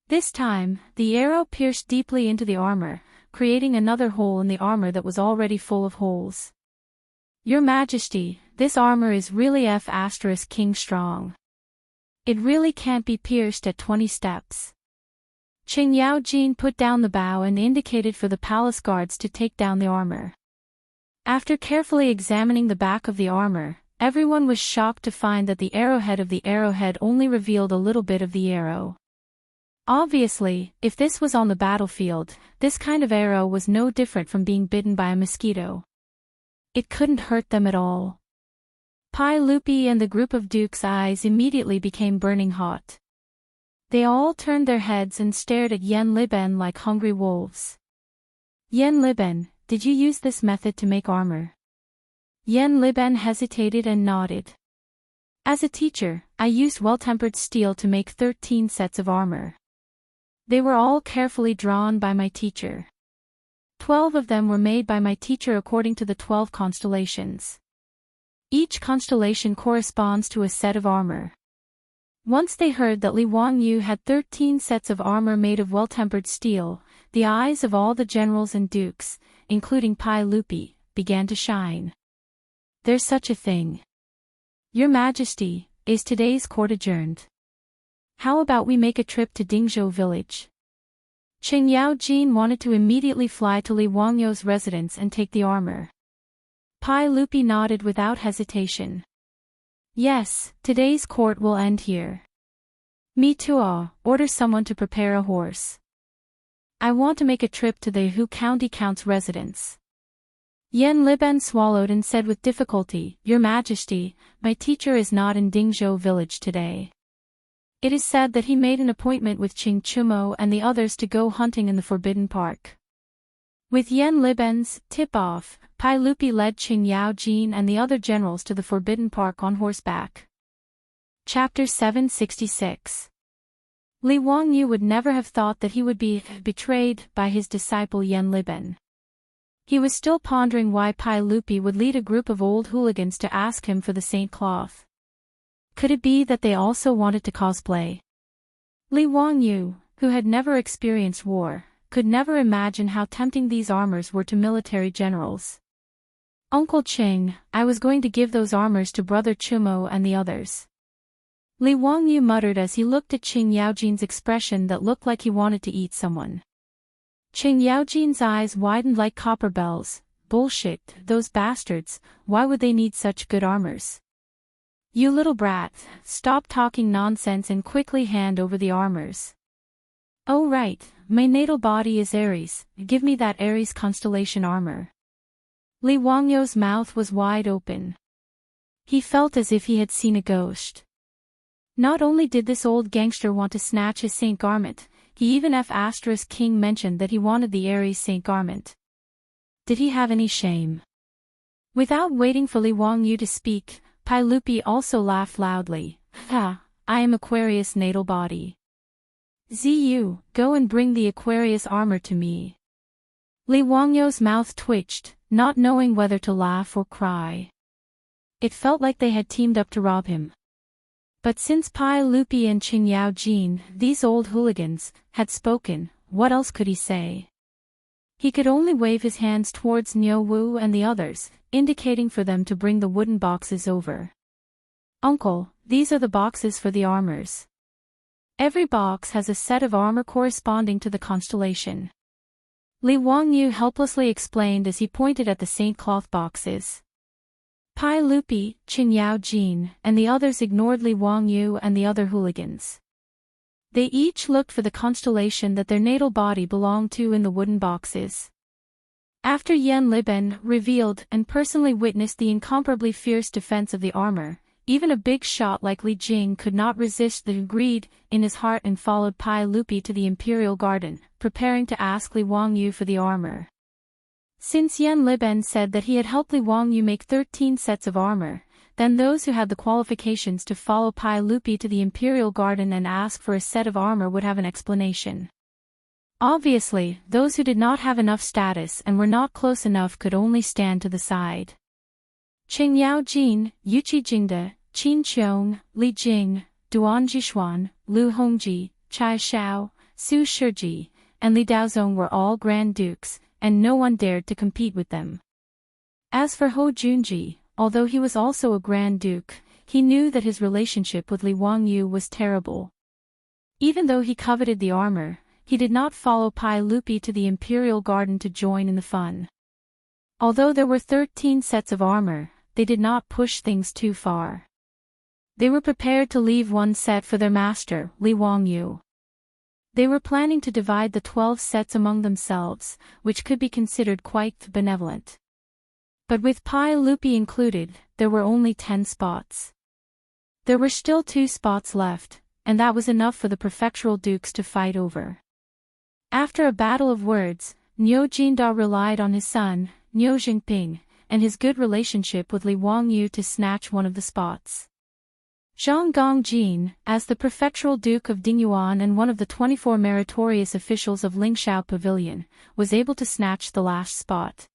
This time, the arrow pierced deeply into the armor, creating another hole in the armor that was already full of holes. Your Majesty, this armor is really F***king strong. It really can't be pierced at 20 steps. Chang'an put down the bow and indicated for the palace guards to take down the armor. After carefully examining the back of the armor, everyone was shocked to find that the arrowhead only revealed a little bit of the arrow. Obviously, if this was on the battlefield, this kind of arrow was no different from being bitten by a mosquito. It couldn't hurt them at all. Pai Lupi and the group of dukes' eyes immediately became burning hot. They all turned their heads and stared at Yen Liben like hungry wolves. Yen Liben, did you use this method to make armor? Yen Liben hesitated and nodded. As a teacher, I used well-tempered steel to make 13 sets of armor. They were all carefully drawn by my teacher. 12 of them were made by my teacher according to the 12 constellations. Each constellation corresponds to a set of armor. Once they heard that Li Wangyu had 13 sets of armor made of well-tempered steel, the eyes of all the generals and dukes, including Pai Lupi, began to shine. There's such a thing. Your Majesty, is today's court adjourned? How about we make a trip to Dingzhou village? Chang'an wanted to immediately fly to Li Wangyu's residence and take the armor. Pai Lupi nodded without hesitation. Yes, today's court will end here. Me too. Order someone to prepare a horse. I want to make a trip to the Hu County Count's residence. Yen Liben swallowed and said with difficulty, Your Majesty, my teacher is not in Dingzhou village today. It is said that he made an appointment with Qing Chumo and the others to go hunting in the Forbidden Park. With Yen Liben's tip-off, Pai Lupi led Chang'an and the other generals to the Forbidden Park on horseback. Chapter 766. Li Wangyu would never have thought that he would be betrayed by his disciple Yen Liben. He was still pondering why Pai Lupi would lead a group of old hooligans to ask him for the saint cloth. Could it be that they also wanted to cosplay? Li Wangyu, who had never experienced war, could never imagine how tempting these armors were to military generals. Uncle Ching, I was going to give those armors to Brother Chumo and the others. Li Wangyu muttered as he looked at Chang'an's expression that looked like he wanted to eat someone. Chang'an's eyes widened like copper bells. Bullshit, those bastards, why would they need such good armors? You little brat, stop talking nonsense and quickly hand over the armors. Oh right, my natal body is Aries, give me that Aries constellation armor. Li Wangyu's mouth was wide open. He felt as if he had seen a ghost. Not only did this old gangster want to snatch his saint garment, he even King mentioned that he wanted the Aries saint garment. Did he have any shame? Without waiting for Li Wangyu to speak, Pai Lupi also laughed loudly. Ha, I am Aquarius natal body. Ziyu, go and bring the Aquarius armor to me. Li Wangyu's mouth twitched, not knowing whether to laugh or cry. It felt like they had teamed up to rob him. But since Pai Lupi and Chang'an, these old hooligans, had spoken, what else could he say? He could only wave his hands towards Niu Wu and the others, indicating for them to bring the wooden boxes over. Uncle, these are the boxes for the armors. Every box has a set of armor corresponding to the constellation. Li Wangyu helplessly explained as he pointed at the saint cloth boxes. Pai Lupi, Chang'an, and the others ignored Li Wangyu and the other hooligans. They each looked for the constellation that their natal body belonged to in the wooden boxes. After Yen Liben revealed and personally witnessed the incomparably fierce defense of the armor, even a big shot like Li Jing could not resist the greed in his heart and followed Pai Lupi to the Imperial Garden, preparing to ask Li Wangyu for the armor. Since Yen Liben said that he had helped Li Wangyu make 13 sets of armor, then those who had the qualifications to follow Pai Lupi to the Imperial Garden and ask for a set of armor would have an explanation. Obviously, those who did not have enough status and were not close enough could only stand to the side. Chang'an, Yuqi Jingde, Qin Qiong, Li Jing, Duan Jishuan, Lu Hongji, Chai Shao, Su Shiji, and Li Daozong were all Grand Dukes, and no one dared to compete with them. As for Ho Junji, although he was also a Grand Duke, he knew that his relationship with Li Wangyu was terrible. Even though he coveted the armor, he did not follow Pai Lupi to the Imperial Garden to join in the fun. Although there were 13 sets of armor, they did not push things too far. They were prepared to leave one set for their master, Li Wangyu. They were planning to divide the 12 sets among themselves, which could be considered quite benevolent. But with Pai Lupi included, there were only 10 spots. There were still 2 spots left, and that was enough for the prefectural dukes to fight over. After a battle of words, Niu Jinda relied on his son, Niu Jingping, and his good relationship with Li Wangyu to snatch one of the spots. Zhang Gongjin, as the prefectural duke of Dingyuan and one of the 24 meritorious officials of Lingshao Pavilion, was able to snatch the last spot.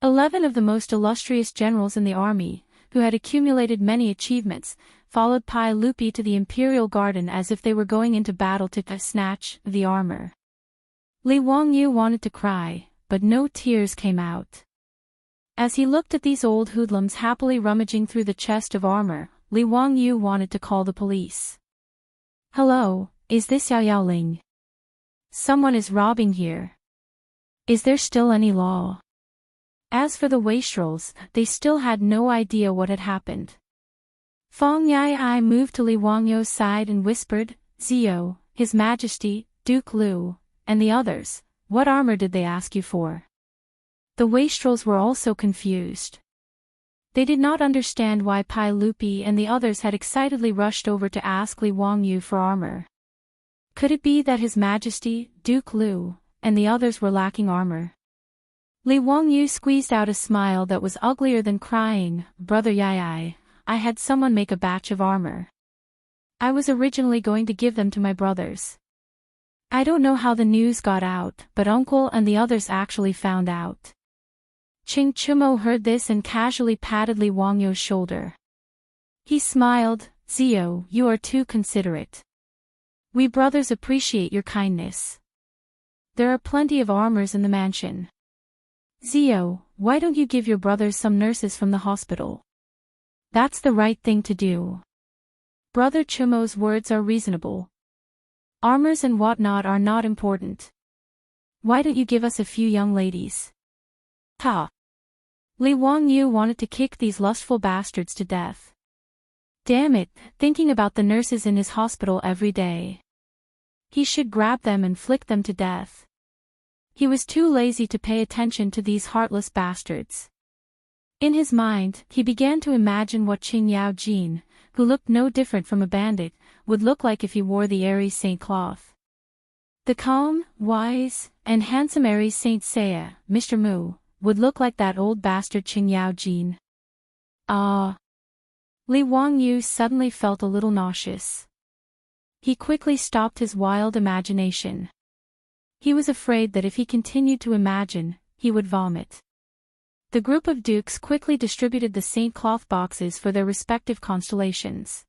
11 of the most illustrious generals in the army, who had accumulated many achievements, followed Pai Lupi to the Imperial Garden as if they were going into battle to snatch the armor. Li Wangyu wanted to cry, but no tears came out. As he looked at these old hoodlums happily rummaging through the chest of armor, Li Wangyu wanted to call the police. "Hello, is this Yao Yaoling? Someone is robbing here. Is there still any law?" As for the wastrels, they still had no idea what had happened. Feng Yai moved to Li Wangyu's side and whispered, "Zio, His Majesty, Duke Lu, and the others, what armor did they ask you for?" The wastrels were also confused. They did not understand why Pai Lupi and the others had excitedly rushed over to ask Li Wangyu for armor. Could it be that His Majesty, Duke Lu, and the others were lacking armor? Li Wangyu squeezed out a smile that was uglier than crying. "Brother Yai, I had someone make a batch of armor. I was originally going to give them to my brothers. I don't know how the news got out, but Uncle and the others actually found out." Ching Chumo heard this and casually patted Li Wangyu's shoulder. He smiled, "Zio, you are too considerate. We brothers appreciate your kindness. There are plenty of armors in the mansion. Zio, why don't you give your brothers some nurses from the hospital? That's the right thing to do. Brother Chumo's words are reasonable. Armors and whatnot are not important. Why don't you give us a few young ladies?" Ha! Li Wangyu wanted to kick these lustful bastards to death. Damn it, thinking about the nurses in his hospital every day. He should grab them and flick them to death. He was too lazy to pay attention to these heartless bastards. In his mind, he began to imagine what Qing Yao Jin, who looked no different from a bandit, would look like if he wore the Aries Saint cloth. The calm, wise, and handsome Aries Saint Seiya, Mr. Mu, would look like that old bastard Qing Yao Jin. Ah! Li Wangyu suddenly felt a little nauseous. He quickly stopped his wild imagination. He was afraid that if he continued to imagine, he would vomit. The group of dukes quickly distributed the saint cloth boxes for their respective constellations.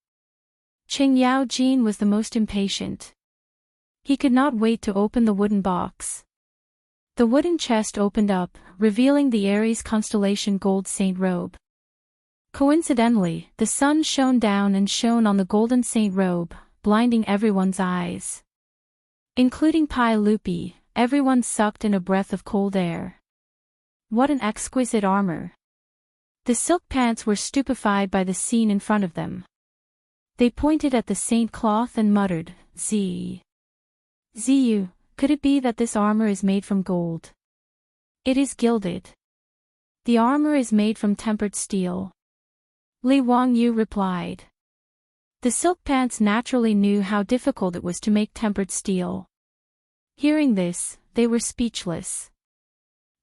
Qing Yao Jin was the most impatient. He could not wait to open the wooden box. The wooden chest opened up, revealing the Aries constellation gold saint robe. Coincidentally, the sun shone down and shone on the golden saint robe, blinding everyone's eyes. Including Pai Lupi, everyone sucked in a breath of cold air. What an exquisite armor! The silk pants were stupefied by the scene in front of them. They pointed at the saint cloth and muttered, Ziyu, could it be that this armor is made from gold? It is gilded. The armor is made from tempered steel. Li Wangyu replied. The silk pants naturally knew how difficult it was to make tempered steel. Hearing this, they were speechless.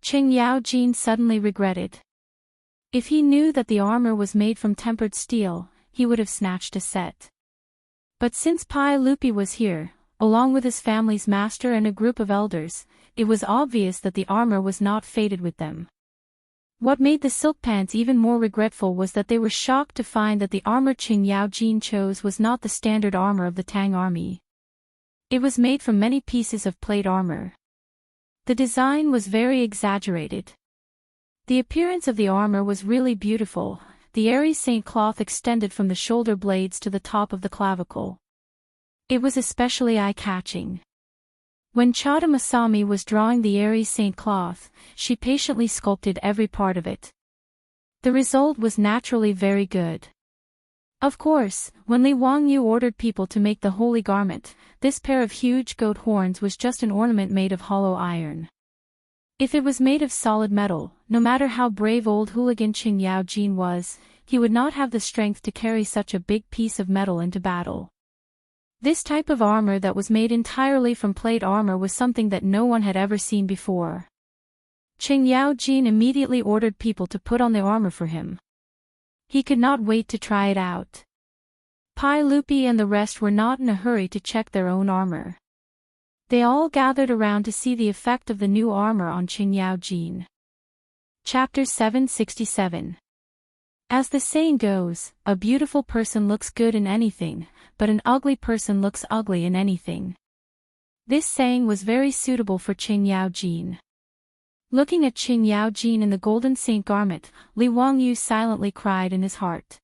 Qing Yao Jin suddenly regretted. If he knew that the armor was made from tempered steel, he would have snatched a set. But since Pai Lupi was here, along with his family's master and a group of elders, it was obvious that the armor was not fated with them. What made the silk pants even more regretful was that they were shocked to find that the armor Qing Yao Jin chose was not the standard armor of the Tang army. It was made from many pieces of plate armor. The design was very exaggerated. The appearance of the armor was really beautiful. The airy saint cloth extended from the shoulder blades to the top of the clavicle. It was especially eye-catching. When Chada Masami was drawing the airy saint cloth, she patiently sculpted every part of it. The result was naturally very good. Of course, when Li Wangyu ordered people to make the holy garment, this pair of huge goat horns was just an ornament made of hollow iron. If it was made of solid metal, no matter how brave old hooligan Qing Yaojin was, he would not have the strength to carry such a big piece of metal into battle. This type of armor that was made entirely from plate armor was something that no one had ever seen before. Qing Yaojin immediately ordered people to put on the armor for him. He could not wait to try it out. Pai Lupi and the rest were not in a hurry to check their own armor. They all gathered around to see the effect of the new armor on Qing Yaojin. Chapter 767. As the saying goes, a beautiful person looks good in anything, but an ugly person looks ugly in anything. This saying was very suitable for Qing Yaojin. Looking at Qing Yaojin in the golden saint garment, Li Wangyu silently cried in his heart.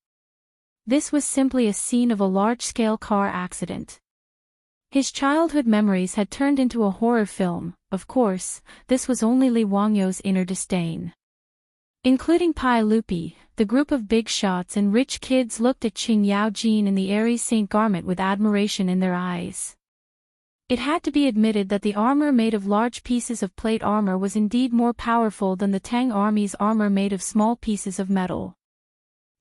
This was simply a scene of a large-scale car accident. His childhood memories had turned into a horror film. Of course, this was only Li Wangyu's inner disdain. Including Pai Lupi, the group of big shots and rich kids looked at Qing Yaojin in the airy saint garment with admiration in their eyes. It had to be admitted that the armor made of large pieces of plate armor was indeed more powerful than the Tang army's armor made of small pieces of metal.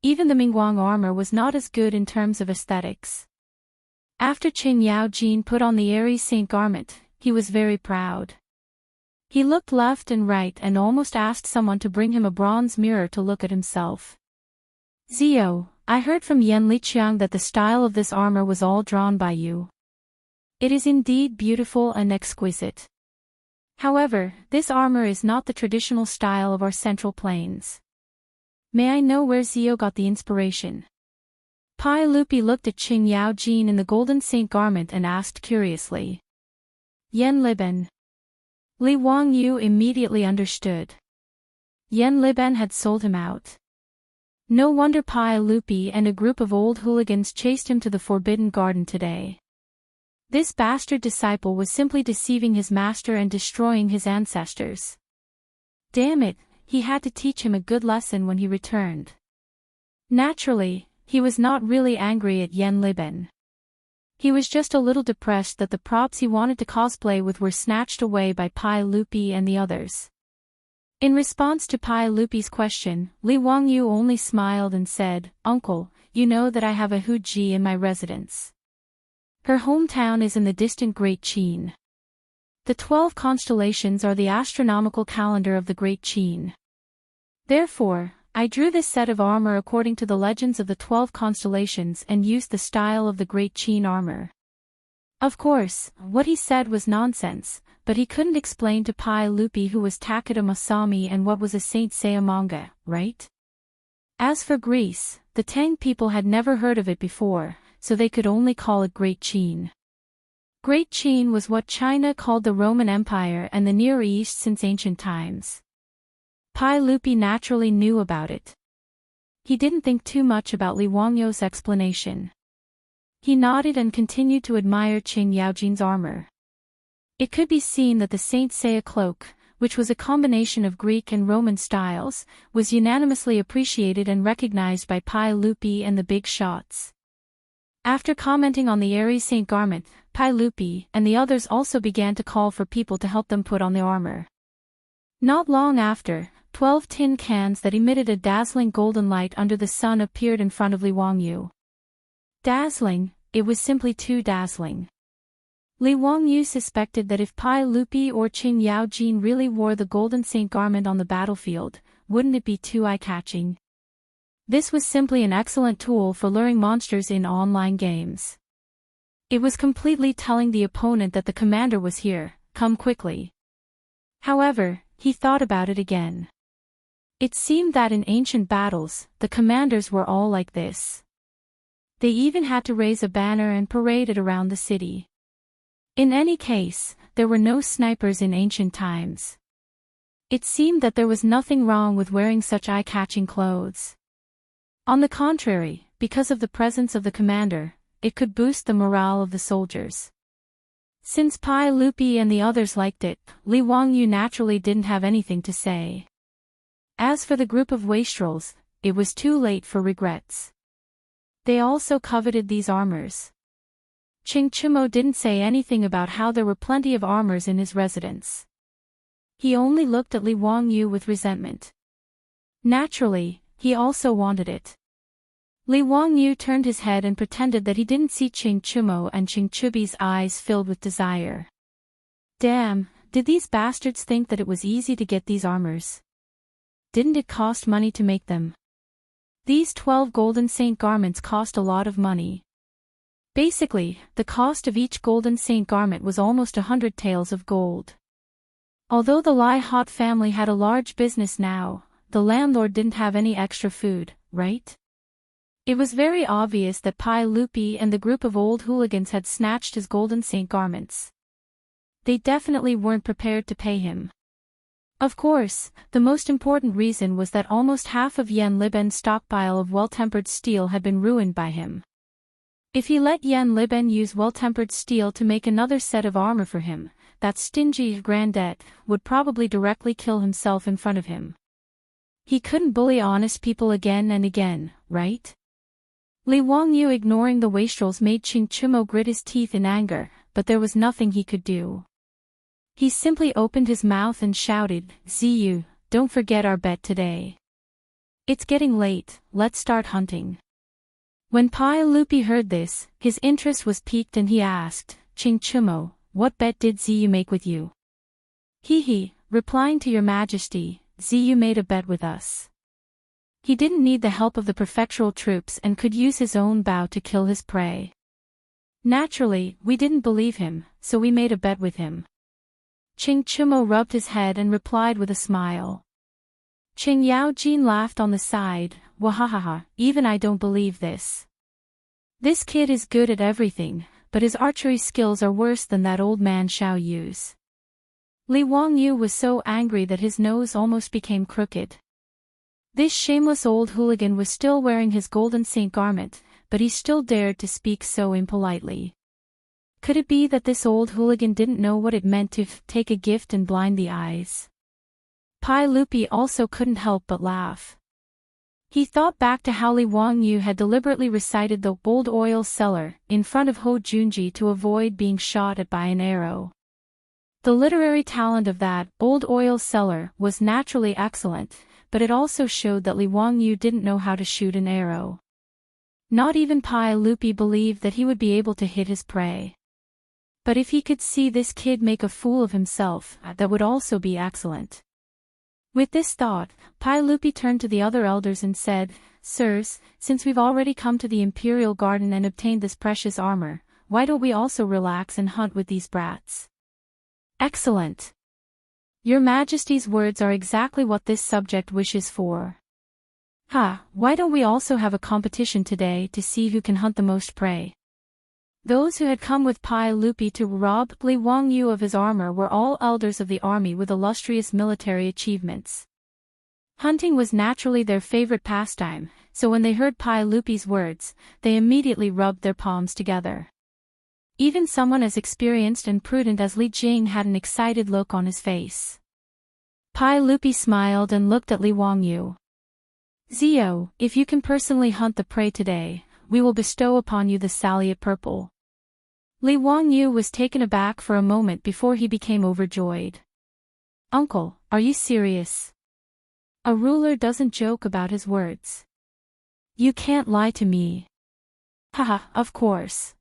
Even the Mingguang armor was not as good in terms of aesthetics. After Qing Yaojin put on the airy saint garment, he was very proud. He looked left and right and almost asked someone to bring him a bronze mirror to look at himself. Zio, I heard from Yan Liqiang that the style of this armor was all drawn by you. It is indeed beautiful and exquisite. However, this armor is not the traditional style of our Central Plains. May I know where Zio got the inspiration? Pai Lupi looked at Qing Yaojin in the golden saint garment and asked curiously. Yan Liben. Li Wangyu immediately understood. Yan Liben had sold him out. No wonder Pai Lupi and a group of old hooligans chased him to the Forbidden Garden today. This bastard disciple was simply deceiving his master and destroying his ancestors. Damn it, he had to teach him a good lesson when he returned. Naturally, he was not really angry at Yan Liben. He was just a little depressed that the props he wanted to cosplay with were snatched away by Pai Lupi and the others. In response to Pai Lupi's question, Li Wangyu only smiled and said, "Uncle, you know that I have a Huji in my residence. Her hometown is in the distant Great Qin. The 12 constellations are the astronomical calendar of the Great Qin. Therefore, I drew this set of armor according to the legends of the 12 constellations and used the style of the Great Qin armor." Of course, what he said was nonsense, but he couldn't explain to Pai Lupi who was Takeda Masami and what was a Saint Seiya manga, right? As for Greece, the Tang people had never heard of it before, so they could only call it Great Qin. Great Qin was what China called the Roman Empire and the Near East since ancient times. Pai Lupi naturally knew about it. He didn't think too much about Li Wangyu's explanation. He nodded and continued to admire Qing Yaojin's armor. It could be seen that the Saint Seiya cloak, which was a combination of Greek and Roman styles, was unanimously appreciated and recognized by Pai Lupi and the big shots. After commenting on the airy saint garment, Pai Lupi and the others also began to call for people to help them put on the armor. Not long after, 12 tin cans that emitted a dazzling golden light under the sun appeared in front of Li Wangyu. Dazzling, it was simply too dazzling. Li Wangyu suspected that if Pai Lupi or Qing Yaojin really wore the golden saint garment on the battlefield, wouldn't it be too eye-catching? This was simply an excellent tool for luring monsters in online games. It was completely telling the opponent that the commander was here, come quickly. However, he thought about it again. It seemed that in ancient battles, the commanders were all like this. They even had to raise a banner and parade it around the city. In any case, there were no snipers in ancient times. It seemed that there was nothing wrong with wearing such eye-catching clothes. On the contrary, because of the presence of the commander, it could boost the morale of the soldiers. Since Pai Lupi and the others liked it, Li Wangyu naturally didn't have anything to say. As for the group of wastrels, it was too late for regrets. They also coveted these armors. Chingchumo didn't say anything about how there were plenty of armors in his residence. He only looked at Li Wangyu with resentment. Naturally, he also wanted it. Li Wangyu turned his head and pretended that he didn't see Chingchumo, and Chingchubi's eyes filled with desire. Damn, did these bastards think that it was easy to get these armors? Didn't it cost money to make them? These 12 golden saint garments cost a lot of money. Basically, the cost of each golden saint garment was almost 100 taels of gold. Although the Lai Hot family had a large business now, the landlord didn't have any extra food, right? It was very obvious that Pai Lupi and the group of old hooligans had snatched his golden saint garments. They definitely weren't prepared to pay him. Of course, the most important reason was that almost half of Yen Liben's stockpile of well-tempered steel had been ruined by him. If he let Yen Liben use well-tempered steel to make another set of armor for him, that stingy granddette would probably directly kill himself in front of him. He couldn't bully honest people again and again, right? Li Wangyu ignoring the wastrels made Chingchumo grit his teeth in anger, but there was nothing he could do. He simply opened his mouth and shouted, "Ziyu, don't forget our bet today. It's getting late, let's start hunting." When Pai Lupi heard this, his interest was piqued and he asked, "Chingchumo, what bet did Ziyu make with you?" "He, replying to your majesty, Ziyu made a bet with us. He didn't need the help of the prefectural troops and could use his own bow to kill his prey. Naturally, we didn't believe him, so we made a bet with him." Chingchumo rubbed his head and replied with a smile. Ching Yaojin laughed on the side, "Wahahaha, even I don't believe this. This kid is good at everything, but his archery skills are worse than that old man Xiao Yu's." Li Wangyu was so angry that his nose almost became crooked. This shameless old hooligan was still wearing his golden saint garment, but he still dared to speak so impolitely. Could it be that this old hooligan didn't know what it meant to take a gift and blind the eyes? Pai Lupi also couldn't help but laugh. He thought back to how Li Wangyu had deliberately recited the old oil cellar in front of Ho Junji to avoid being shot at by an arrow. The literary talent of that old oil cellar was naturally excellent, but it also showed that Li Wangyu didn't know how to shoot an arrow. Not even Pai Lupi believed that he would be able to hit his prey. But if he could see this kid make a fool of himself, that would also be excellent. With this thought, Pai Lupi turned to the other elders and said, "Sirs, since we've already come to the Imperial Garden and obtained this precious armor, why don't we also relax and hunt with these brats?" "Excellent. Your Majesty's words are exactly what this subject wishes for. Why don't we also have a competition today to see who can hunt the most prey?" Those who had come with Pai Lupi to rob Li Wangyu of his armor were all elders of the army with illustrious military achievements. Hunting was naturally their favorite pastime, so when they heard Pai Lupi's words, they immediately rubbed their palms together. Even someone as experienced and prudent as Li Jing had an excited look on his face. Pai Lupi smiled and looked at Li Wangyu. "Zio, if you can personally hunt the prey today, we will bestow upon you the salliot purple." Li Wangyu was taken aback for a moment before he became overjoyed. "Uncle, are you serious? A ruler doesn't joke about his words. You can't lie to me." Of course.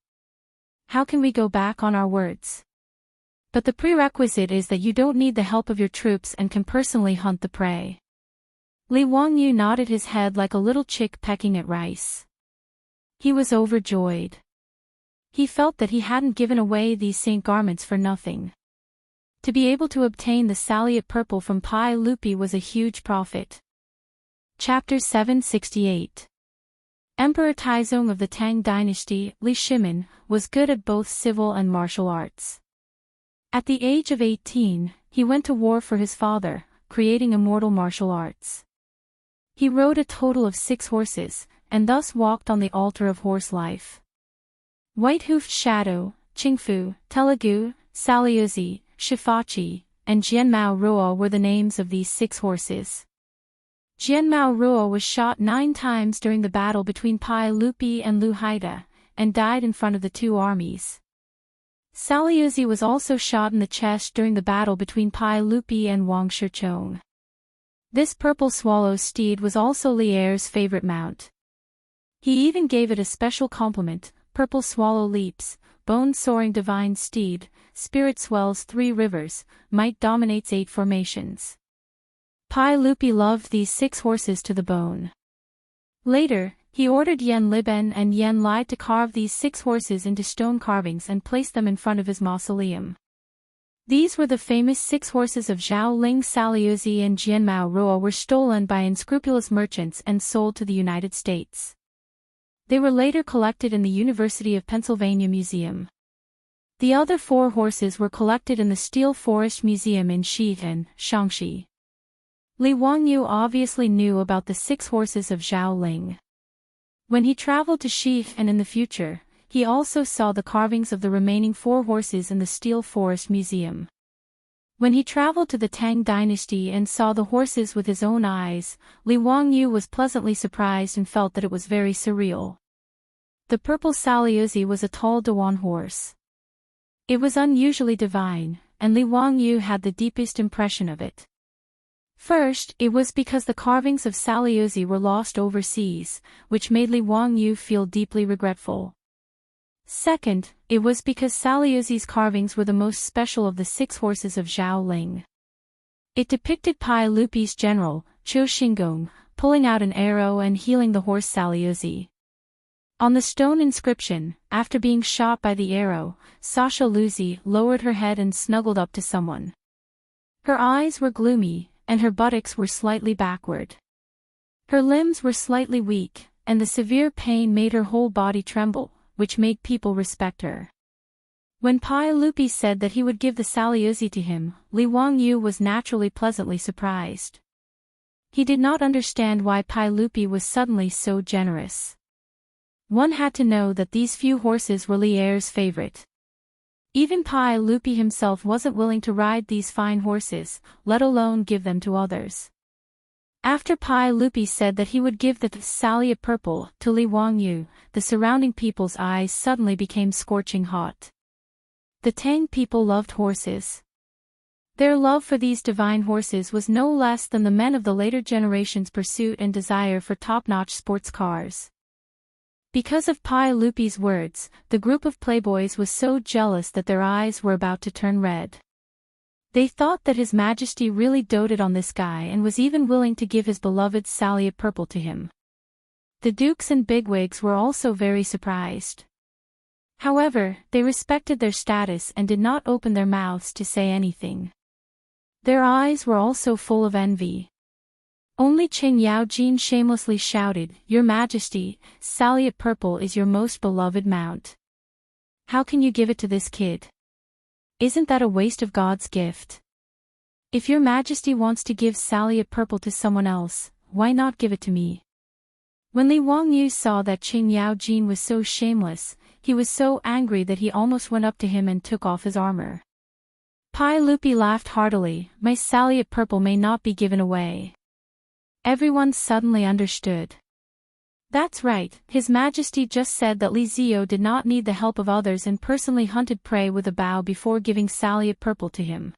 How can we go back on our words? But the prerequisite is that you don't need the help of your troops and can personally hunt the prey. Li Wangyu nodded his head like a little chick pecking at rice. He was overjoyed. He felt that he hadn't given away these saint garments for nothing. To be able to obtain the salliot purple from Pai Lupi was a huge profit. Chapter 768. Emperor Taizong of the Tang dynasty, Li Shimin, was good at both civil and martial arts. At the age of 18, he went to war for his father, creating immortal martial arts. He rode a total of 6 horses, and thus walked on the altar of horse life. White-hoofed Shadow, Qingfu, Telugu, Saliuzi, Shifachi, and Jianmao Ruo were the names of these 6 horses. Jianmao Ruo was shot 9 times during the battle between Pai Lupi and Lu Haida, and died in front of the 2 armies. Saliuzi was also shot in the chest during the battle between Pai Lupi and Wang Shichong. This purple swallow steed was also Li Er's favorite mount. He even gave it a special compliment: "Purple swallow leaps, bone-soaring divine steed, spirit swells 3 rivers, might dominates 8 formations." Pai Lupi loved these 6 horses to the bone. Later, he ordered Yan Liben and Yan Lai to carve these 6 horses into stone carvings and place them in front of his mausoleum. These were the famous 6 horses of Zhao Ling. Saliuzi and Jianmao Ruo were stolen by unscrupulous merchants and sold to the United States. They were later collected in the University of Pennsylvania Museum. The other 4 horses were collected in the Steel Forest Museum in Xi'an, Shaanxi. Li Wangyu obviously knew about the 6 horses of Zhao Ling. When he traveled to Xi'an in the future, he also saw the carvings of the remaining 4 horses in the Steel Forest Museum. When he traveled to the Tang dynasty and saw the horses with his own eyes, Li Wangyu was pleasantly surprised and felt that it was very surreal. The purple Saliuzi was a tall Dewan horse. It was unusually divine, and Li Wangyu had the deepest impression of it. First, it was because the carvings of Saliuzi were lost overseas, which made Li Wangyu feel deeply regretful. Second, it was because Saliuzi's carvings were the most special of the 6 horses of Zhao Ling. It depicted Pai Lupi's general, Qiu Xingong, pulling out an arrow and healing the horse Saliuzi. On the stone inscription, after being shot by the arrow, Sasha Luzi lowered her head and snuggled up to someone. Her eyes were gloomy, and her buttocks were slightly backward. Her limbs were slightly weak, and the severe pain made her whole body tremble, which made people respect her. When Pai Lupi said that he would give the Saliuzi to him, Li Wangyu was naturally pleasantly surprised. He did not understand why Pai Lupi was suddenly so generous. One had to know that these few horses were Li Er's favorite. Even Pai Lupi himself wasn't willing to ride these fine horses, let alone give them to others. After Pai Lupi said that he would give the Salia purple to Li Wangyu, the surrounding people's eyes suddenly became scorching hot. The Tang people loved horses. Their love for these divine horses was no less than the men of the later generation's pursuit and desire for top-notch sports cars. Because of Pai Lupi's words, the group of playboys was so jealous that their eyes were about to turn red. They thought that His Majesty really doted on this guy and was even willing to give his beloved Salia purple to him. The dukes and bigwigs were also very surprised. However, they respected their status and did not open their mouths to say anything. Their eyes were also full of envy. Only Qing Yaojin shamelessly shouted, "Your Majesty, Salia purple is your most beloved mount. How can you give it to this kid? Isn't that a waste of God's gift? If your Majesty wants to give Salia purple to someone else, why not give it to me?" When Li Wangyu saw that Qing Yaojin was so shameless, he was so angry that he almost went up to him and took off his armor. Pai Lupi laughed heartily, "My Salia purple may not be given away." Everyone suddenly understood. That's right, His Majesty just said that Li Ziyo did not need the help of others and personally hunted prey with a bow before giving Salia purple to him.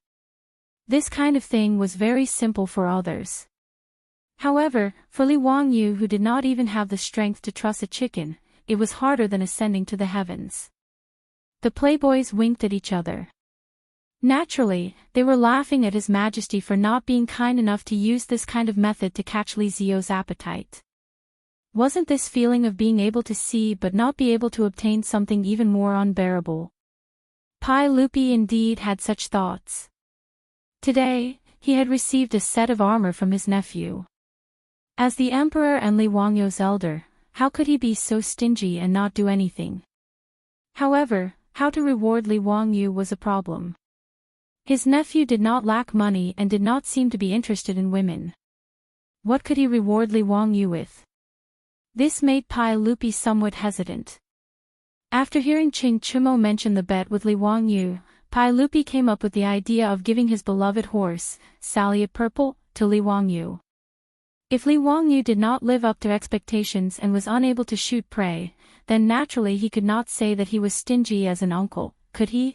This kind of thing was very simple for others. However, for Li Wangyu, who did not even have the strength to truss a chicken, it was harder than ascending to the heavens. The playboys winked at each other. Naturally, they were laughing at His Majesty for not being kind enough to use this kind of method to catch Li Ziyo's appetite. Wasn't this feeling of being able to see but not be able to obtain something even more unbearable? Pai Lupi indeed had such thoughts. Today, he had received a set of armor from his nephew. As the emperor and Li Wangyu's elder, how could he be so stingy and not do anything? However, how to reward Li Wangyu was a problem. His nephew did not lack money and did not seem to be interested in women. What could he reward Li Wangyu with? This made Pai Lupi somewhat hesitant. After hearing Ching Chumo mention the bet with Li Wangyu, Pai Lupi came up with the idea of giving his beloved horse, Sally Purple, to Li Wangyu. If Li Wangyu did not live up to expectations and was unable to shoot prey, then naturally he could not say that he was stingy as an uncle, could he?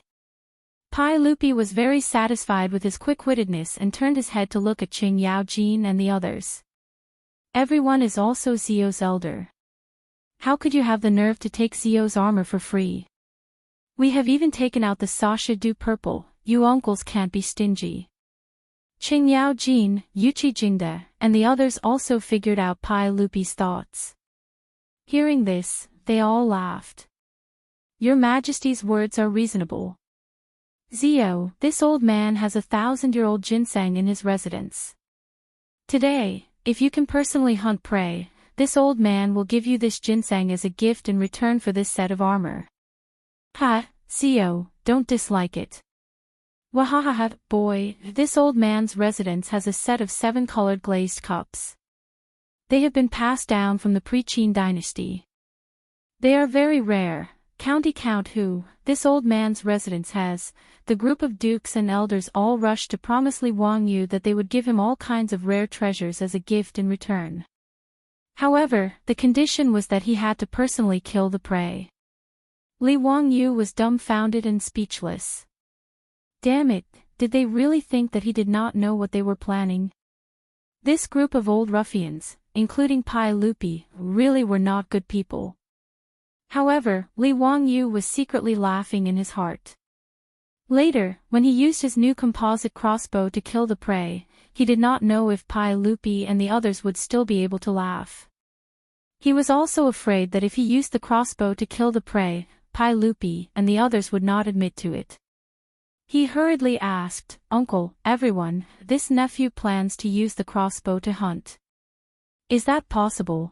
Pai Lupi was very satisfied with his quick-wittedness and turned his head to look at Qing Yaojin and the others. Everyone is also Zio's elder. How could you have the nerve to take Zio's armor for free? We have even taken out the Sasha Du Purple, you uncles can't be stingy. Qing Yaojin, Yuqi Jingde, and the others also figured out Pai Lupi's thoughts. Hearing this, they all laughed. Your Majesty's words are reasonable. Zio, this old man has 1,000-year-old ginseng in his residence. Today, if you can personally hunt prey, this old man will give you this ginseng as a gift in return for this set of armor. Ha, Zio, don't dislike it. Wahahaha, boy, this old man's residence has a set of 7 colored glazed cups. They have been passed down from the pre-Qin dynasty. They are very rare. Count who, this old man's residence has. The group of dukes and elders all rushed to promise Li Wangyu that they would give him all kinds of rare treasures as a gift in return. However, the condition was that he had to personally kill the prey. Li Wangyu was dumbfounded and speechless. Damn it, did they really think that he did not know what they were planning? This group of old ruffians, including Pai Lupi, really were not good people. However, Li Wangyu was secretly laughing in his heart. Later, when he used his new composite crossbow to kill the prey, he did not know if Pai Lupi and the others would still be able to laugh. He was also afraid that if he used the crossbow to kill the prey, Pai Lupi and the others would not admit to it. He hurriedly asked, Uncle, everyone, this nephew plans to use the crossbow to hunt. Is that possible?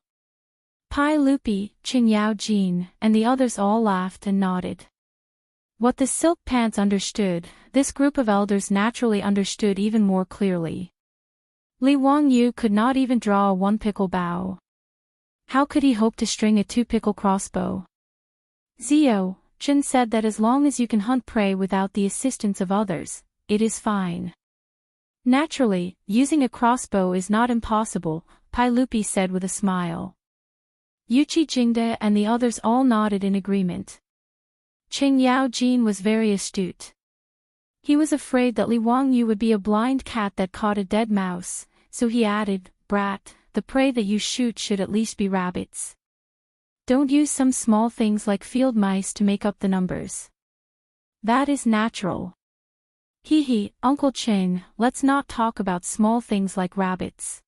Pai Lupi, Qing Yaojin, and the others all laughed and nodded. What the silk pants understood, this group of elders naturally understood even more clearly. Li Wangyu could not even draw a 1-pickle bow. How could he hope to string a 2-pickle crossbow? Zio, Chen said that as long as you can hunt prey without the assistance of others, it is fine. Naturally, using a crossbow is not impossible, Pai Lupi said with a smile. Yuqi Jingde and the others all nodded in agreement. Qing Yaojin was very astute. He was afraid that Li Wangyu would be a blind cat that caught a dead mouse, so he added, Brat, the prey that you shoot should at least be rabbits. Don't use some small things like field mice to make up the numbers. That is natural. Hee, Uncle Qing, let's not talk about small things like rabbits.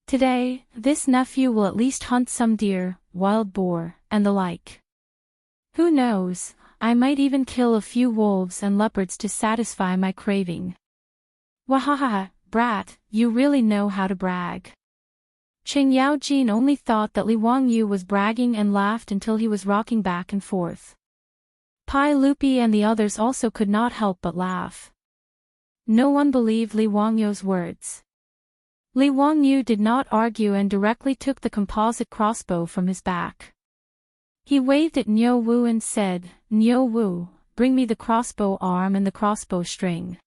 Today, this nephew will at least hunt some deer, wild boar, and the like. Who knows, I might even kill a few wolves and leopards to satisfy my craving. Wahaha, brat, you really know how to brag. Qing Yaojin only thought that Li Wangyu was bragging and laughed until he was rocking back and forth. Pai Lupi and the others also could not help but laugh. No one believed Li Wangyu's words. Li Wangyu did not argue and directly took the composite crossbow from his back. He waved at Niu Wu and said, Niu Wu, bring me the crossbow arm and the crossbow string.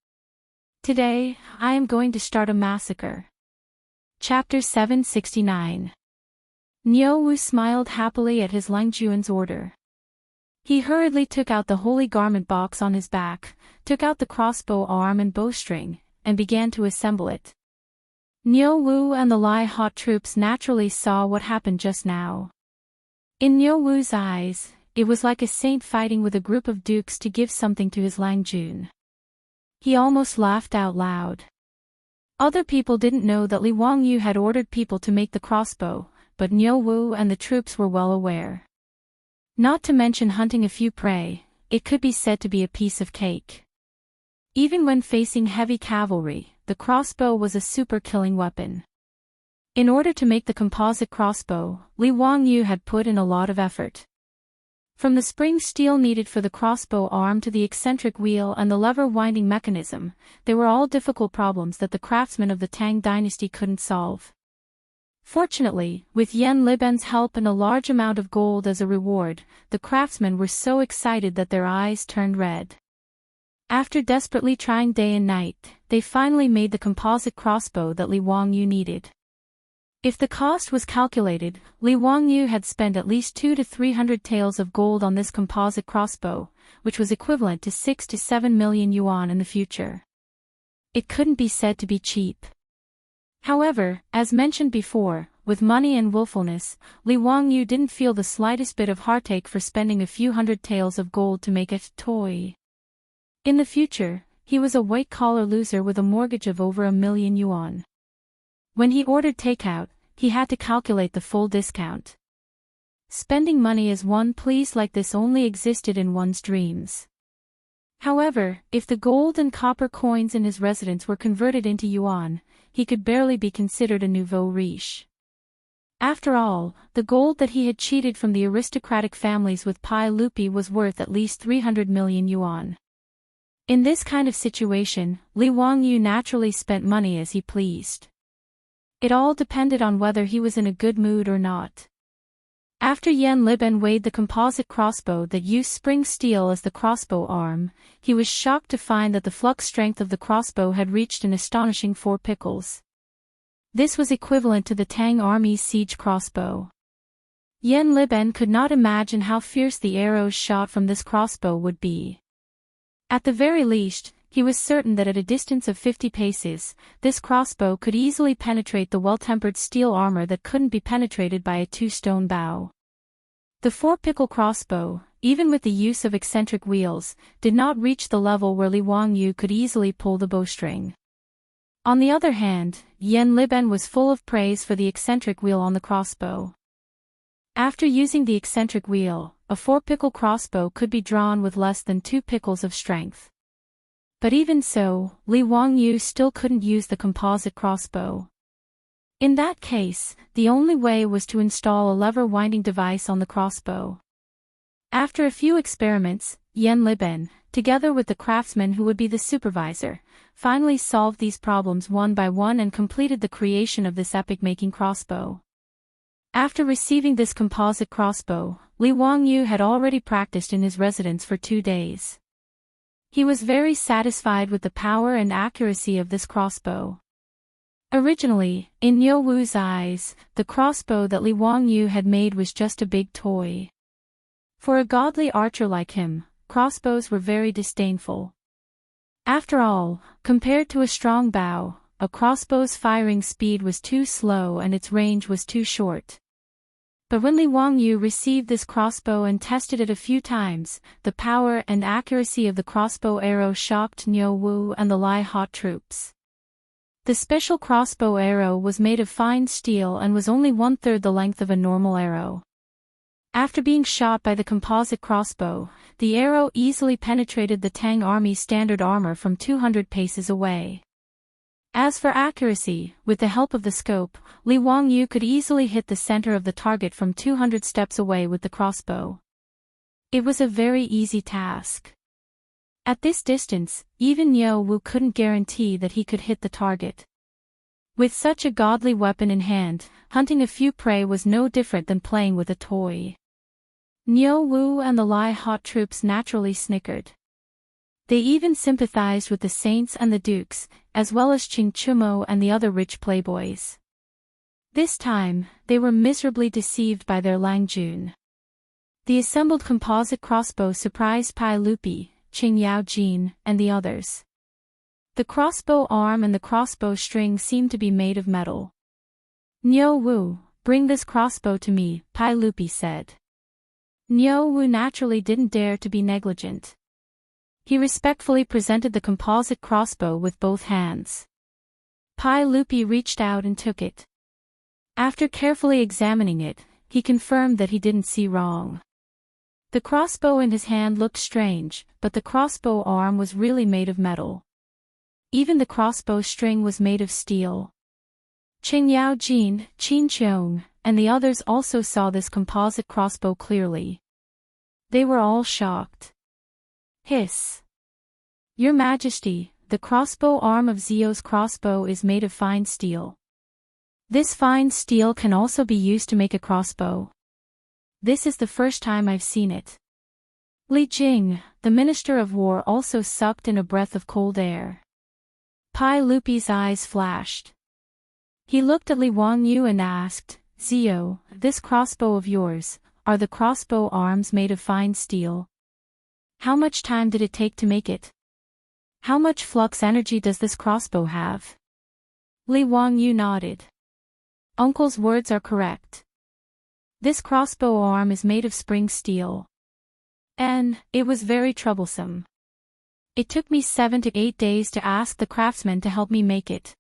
Today, I am going to start a massacre. Chapter 769. Niu Wu smiled happily at his Langjuan's order. He hurriedly took out the holy garment box on his back, took out the crossbow arm and bowstring, and began to assemble it. Niu Wu and the Lai Hot troops naturally saw what happened just now. In Niu Wu's eyes, it was like a saint fighting with a group of dukes to give something to his Langjun. He almost laughed out loud. Other people didn't know that Li Wangyu had ordered people to make the crossbow, but Niu Wu and the troops were well aware. Not to mention hunting a few prey, it could be said to be a piece of cake. Even when facing heavy cavalry, the crossbow was a super killing weapon. In order to make the composite crossbow, Li Wangyu had put in a lot of effort. From the spring steel needed for the crossbow arm to the eccentric wheel and the lever-winding mechanism, they were all difficult problems that the craftsmen of the Tang dynasty couldn't solve. Fortunately, with Yan Liben's help and a large amount of gold as a reward, the craftsmen were so excited that their eyes turned red. After desperately trying day and night, they finally made the composite crossbow that Li Wangyu needed. If the cost was calculated, Li Wangyu had spent at least 200 to 300 taels of gold on this composite crossbow, which was equivalent to 6 to 7 million yuan in the future. It couldn't be said to be cheap. However, as mentioned before, with money and willfulness, Li Wangyu didn't feel the slightest bit of heartache for spending a few hundred taels of gold to make a toy. In the future, he was a white-collar loser with a mortgage of over 1 million yuan. When he ordered takeout, he had to calculate the full discount. Spending money as one pleased like this only existed in one's dreams. However, if the gold and copper coins in his residence were converted into yuan, he could barely be considered a nouveau riche. After all, the gold that he had cheated from the aristocratic families with Pai Lupi was worth at least 300 million yuan. In this kind of situation, Li Wangyu naturally spent money as he pleased. It all depended on whether he was in a good mood or not. After Yan Liben weighed the composite crossbow that used spring steel as the crossbow arm, he was shocked to find that the flux strength of the crossbow had reached an astonishing 4 pickles. This was equivalent to the Tang army's siege crossbow. Yan Liben could not imagine how fierce the arrows shot from this crossbow would be. At the very least, he was certain that at a distance of 50 paces, this crossbow could easily penetrate the well-tempered steel armor that couldn't be penetrated by a 2-stone bow. The 4-pickle crossbow, even with the use of eccentric wheels, did not reach the level where Li Wangyu could easily pull the bowstring. On the other hand, Yan Liben was full of praise for the eccentric wheel on the crossbow. After using the eccentric wheel, a 4-pickle crossbow could be drawn with less than 2 pickles of strength. But even so, Li Wangyu still couldn't use the composite crossbow. In that case, the only way was to install a lever-winding device on the crossbow. After a few experiments, Yan Liben, together with the craftsman who would be the supervisor, finally solved these problems one by one and completed the creation of this epic-making crossbow. After receiving this composite crossbow, Li Wangyu had already practiced in his residence for 2 days. He was very satisfied with the power and accuracy of this crossbow. Originally, in Niu Wu's eyes, the crossbow that Li Wangyu had made was just a big toy. For a godly archer like him, crossbows were very disdainful. After all, compared to a strong bow, a crossbow's firing speed was too slow and its range was too short. But when Li Wangyu received this crossbow and tested it a few times, the power and accuracy of the crossbow arrow shocked Niu Wu and the Lai hot troops. The special crossbow arrow was made of fine steel and was only 1/3 the length of a normal arrow. After being shot by the composite crossbow, the arrow easily penetrated the Tang army's standard armor from 200 paces away. As for accuracy, with the help of the scope, Li Wangyu could easily hit the center of the target from 200 steps away with the crossbow. It was a very easy task. At this distance, even Niu Wu couldn't guarantee that he could hit the target. With such a godly weapon in hand, hunting a few prey was no different than playing with a toy. Niu Wu and the Lai hot troops naturally snickered. They even sympathized with the saints and the dukes, as well as Qing Chumo and the other rich playboys. This time, they were miserably deceived by their Lang Jun. The assembled composite crossbow surprised Pai Lupi, Qing Yaojin, and the others. The crossbow arm and the crossbow string seemed to be made of metal. Niu Wu, bring this crossbow to me, Pai Lupi said. Niu Wu naturally didn't dare to be negligent. He respectfully presented the composite crossbow with both hands. Pai Lupi reached out and took it. After carefully examining it, he confirmed that he didn't see wrong. The crossbow in his hand looked strange, but the crossbow arm was really made of metal. Even the crossbow string was made of steel. Qing Yaojin, Qin Qiong, and the others also saw this composite crossbow clearly. They were all shocked. Hiss. Your Majesty, the crossbow arm of Zio's crossbow is made of fine steel. This fine steel can also be used to make a crossbow. This is the first time I've seen it. Li Jing, the Minister of War, also sucked in a breath of cold air. Pai Lupi's eyes flashed. He looked at Li Wangyu and asked, Zio, this crossbow of yours, are the crossbow arms made of fine steel? How much time did it take to make it? How much flux energy does this crossbow have? Li Wangyu nodded. Uncle's words are correct. This crossbow arm is made of spring steel. And it was very troublesome. It took me 7 to 8 days to ask the craftsman to help me make it.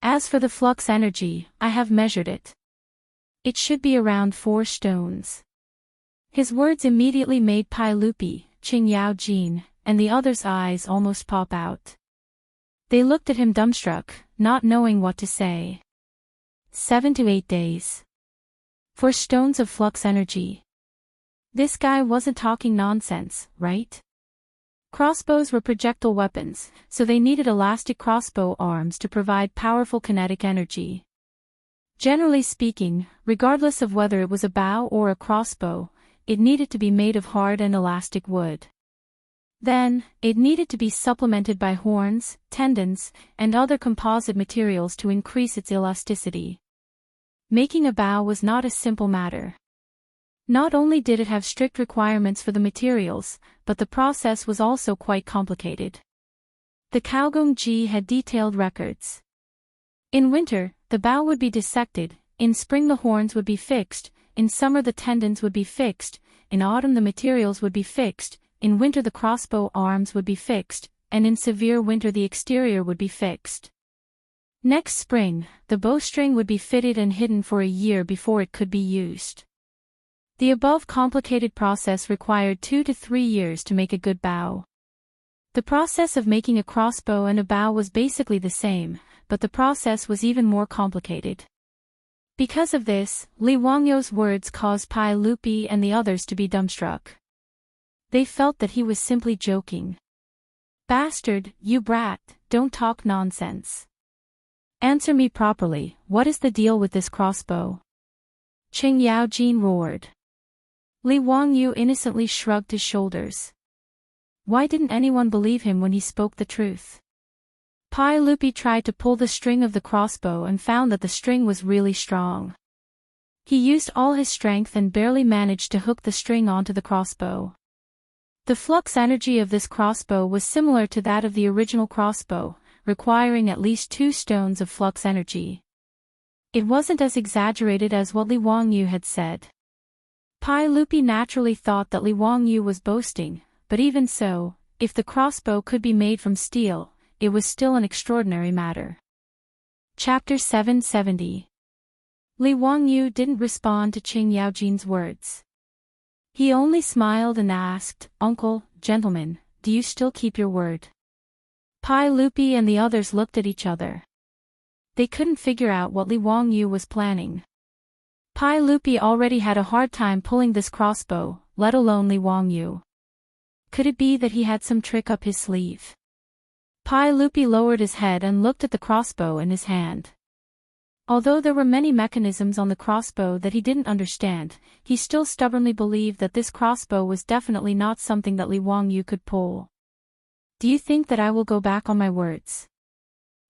As for the flux energy, I have measured it. It should be around 4 stones. His words immediately made Pai Lupi, Qing Yao Jin, and the others' eyes almost pop out. They looked at him dumbstruck, not knowing what to say. 7 to 8 days. 4 stones of flux energy. This guy wasn't talking nonsense, right? Crossbows were projectile weapons, so they needed elastic crossbow arms to provide powerful kinetic energy. Generally speaking, regardless of whether it was a bow or a crossbow, it needed to be made of hard and elastic wood. Then, it needed to be supplemented by horns, tendons, and other composite materials to increase its elasticity. Making a bow was not a simple matter. Not only did it have strict requirements for the materials, but the process was also quite complicated. The Kaogong Ji had detailed records. In winter, the bow would be dissected, in spring the horns would be fixed, in summer the tendons would be fixed, in autumn the materials would be fixed, in winter the crossbow arms would be fixed, and in severe winter the exterior would be fixed. Next spring, the bowstring would be fitted and hidden for a year before it could be used. The above complicated process required 2 to 3 years to make a good bow. The process of making a crossbow and a bow was basically the same, but the process was even more complicated. Because of this, Li Wangyu's words caused Pai Lupi and the others to be dumbstruck. They felt that he was simply joking. Bastard, you brat, don't talk nonsense. Answer me properly, what is the deal with this crossbow? Qing Yaojin roared. Li Wangyu innocently shrugged his shoulders. Why didn't anyone believe him when he spoke the truth? Pai Lupi tried to pull the string of the crossbow and found that the string was really strong. He used all his strength and barely managed to hook the string onto the crossbow. The flux energy of this crossbow was similar to that of the original crossbow, requiring at least 2 stones of flux energy. It wasn't as exaggerated as what Li Wangyu had said. Pai Lupi naturally thought that Li Wangyu was boasting, but even so, if the crossbow could be made from steel, it was still an extraordinary matter. Chapter 770. Li Wangyu didn't respond to Qing Yaojin's words. He only smiled and asked, Uncle, gentlemen, do you still keep your word? Pai Lupi and the others looked at each other. They couldn't figure out what Li Wangyu was planning. Pai Lupi already had a hard time pulling this crossbow, let alone Li Wangyu. Could it be that he had some trick up his sleeve? Pai Lupi lowered his head and looked at the crossbow in his hand. Although there were many mechanisms on the crossbow that he didn't understand, he still stubbornly believed that this crossbow was definitely not something that Li Wangyu could pull. Do you think that I will go back on my words?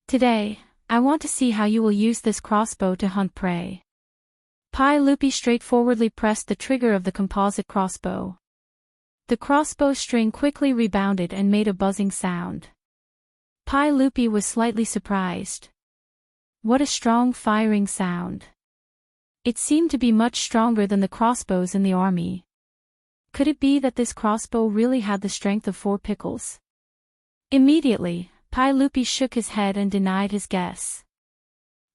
Today, I want to see how you will use this crossbow to hunt prey. Pai Lupi straightforwardly pressed the trigger of the composite crossbow. The crossbow string quickly rebounded and made a buzzing sound. Pai Lupi was slightly surprised. What a strong firing sound. It seemed to be much stronger than the crossbows in the army. Could it be that this crossbow really had the strength of 4 pickles? Immediately, Pai Lupi shook his head and denied his guess.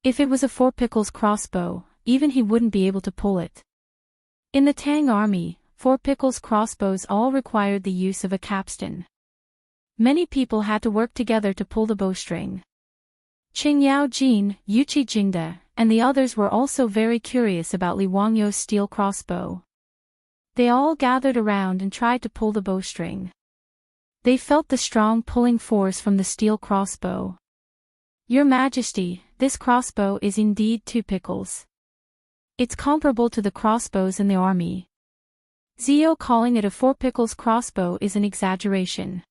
If it was a 4 pickles crossbow, even he wouldn't be able to pull it. In the Tang army, 4 pickles crossbows all required the use of a capstan. Many people had to work together to pull the bowstring. Qing Yaojin, Yuqi Jingde, and the others were also very curious about Li Wangyu's steel crossbow. They all gathered around and tried to pull the bowstring. They felt the strong pulling force from the steel crossbow. "Your Majesty, this crossbow is indeed 2 pickles. It's comparable to the crossbows in the army. Zio calling it a 4 pickles crossbow is an exaggeration."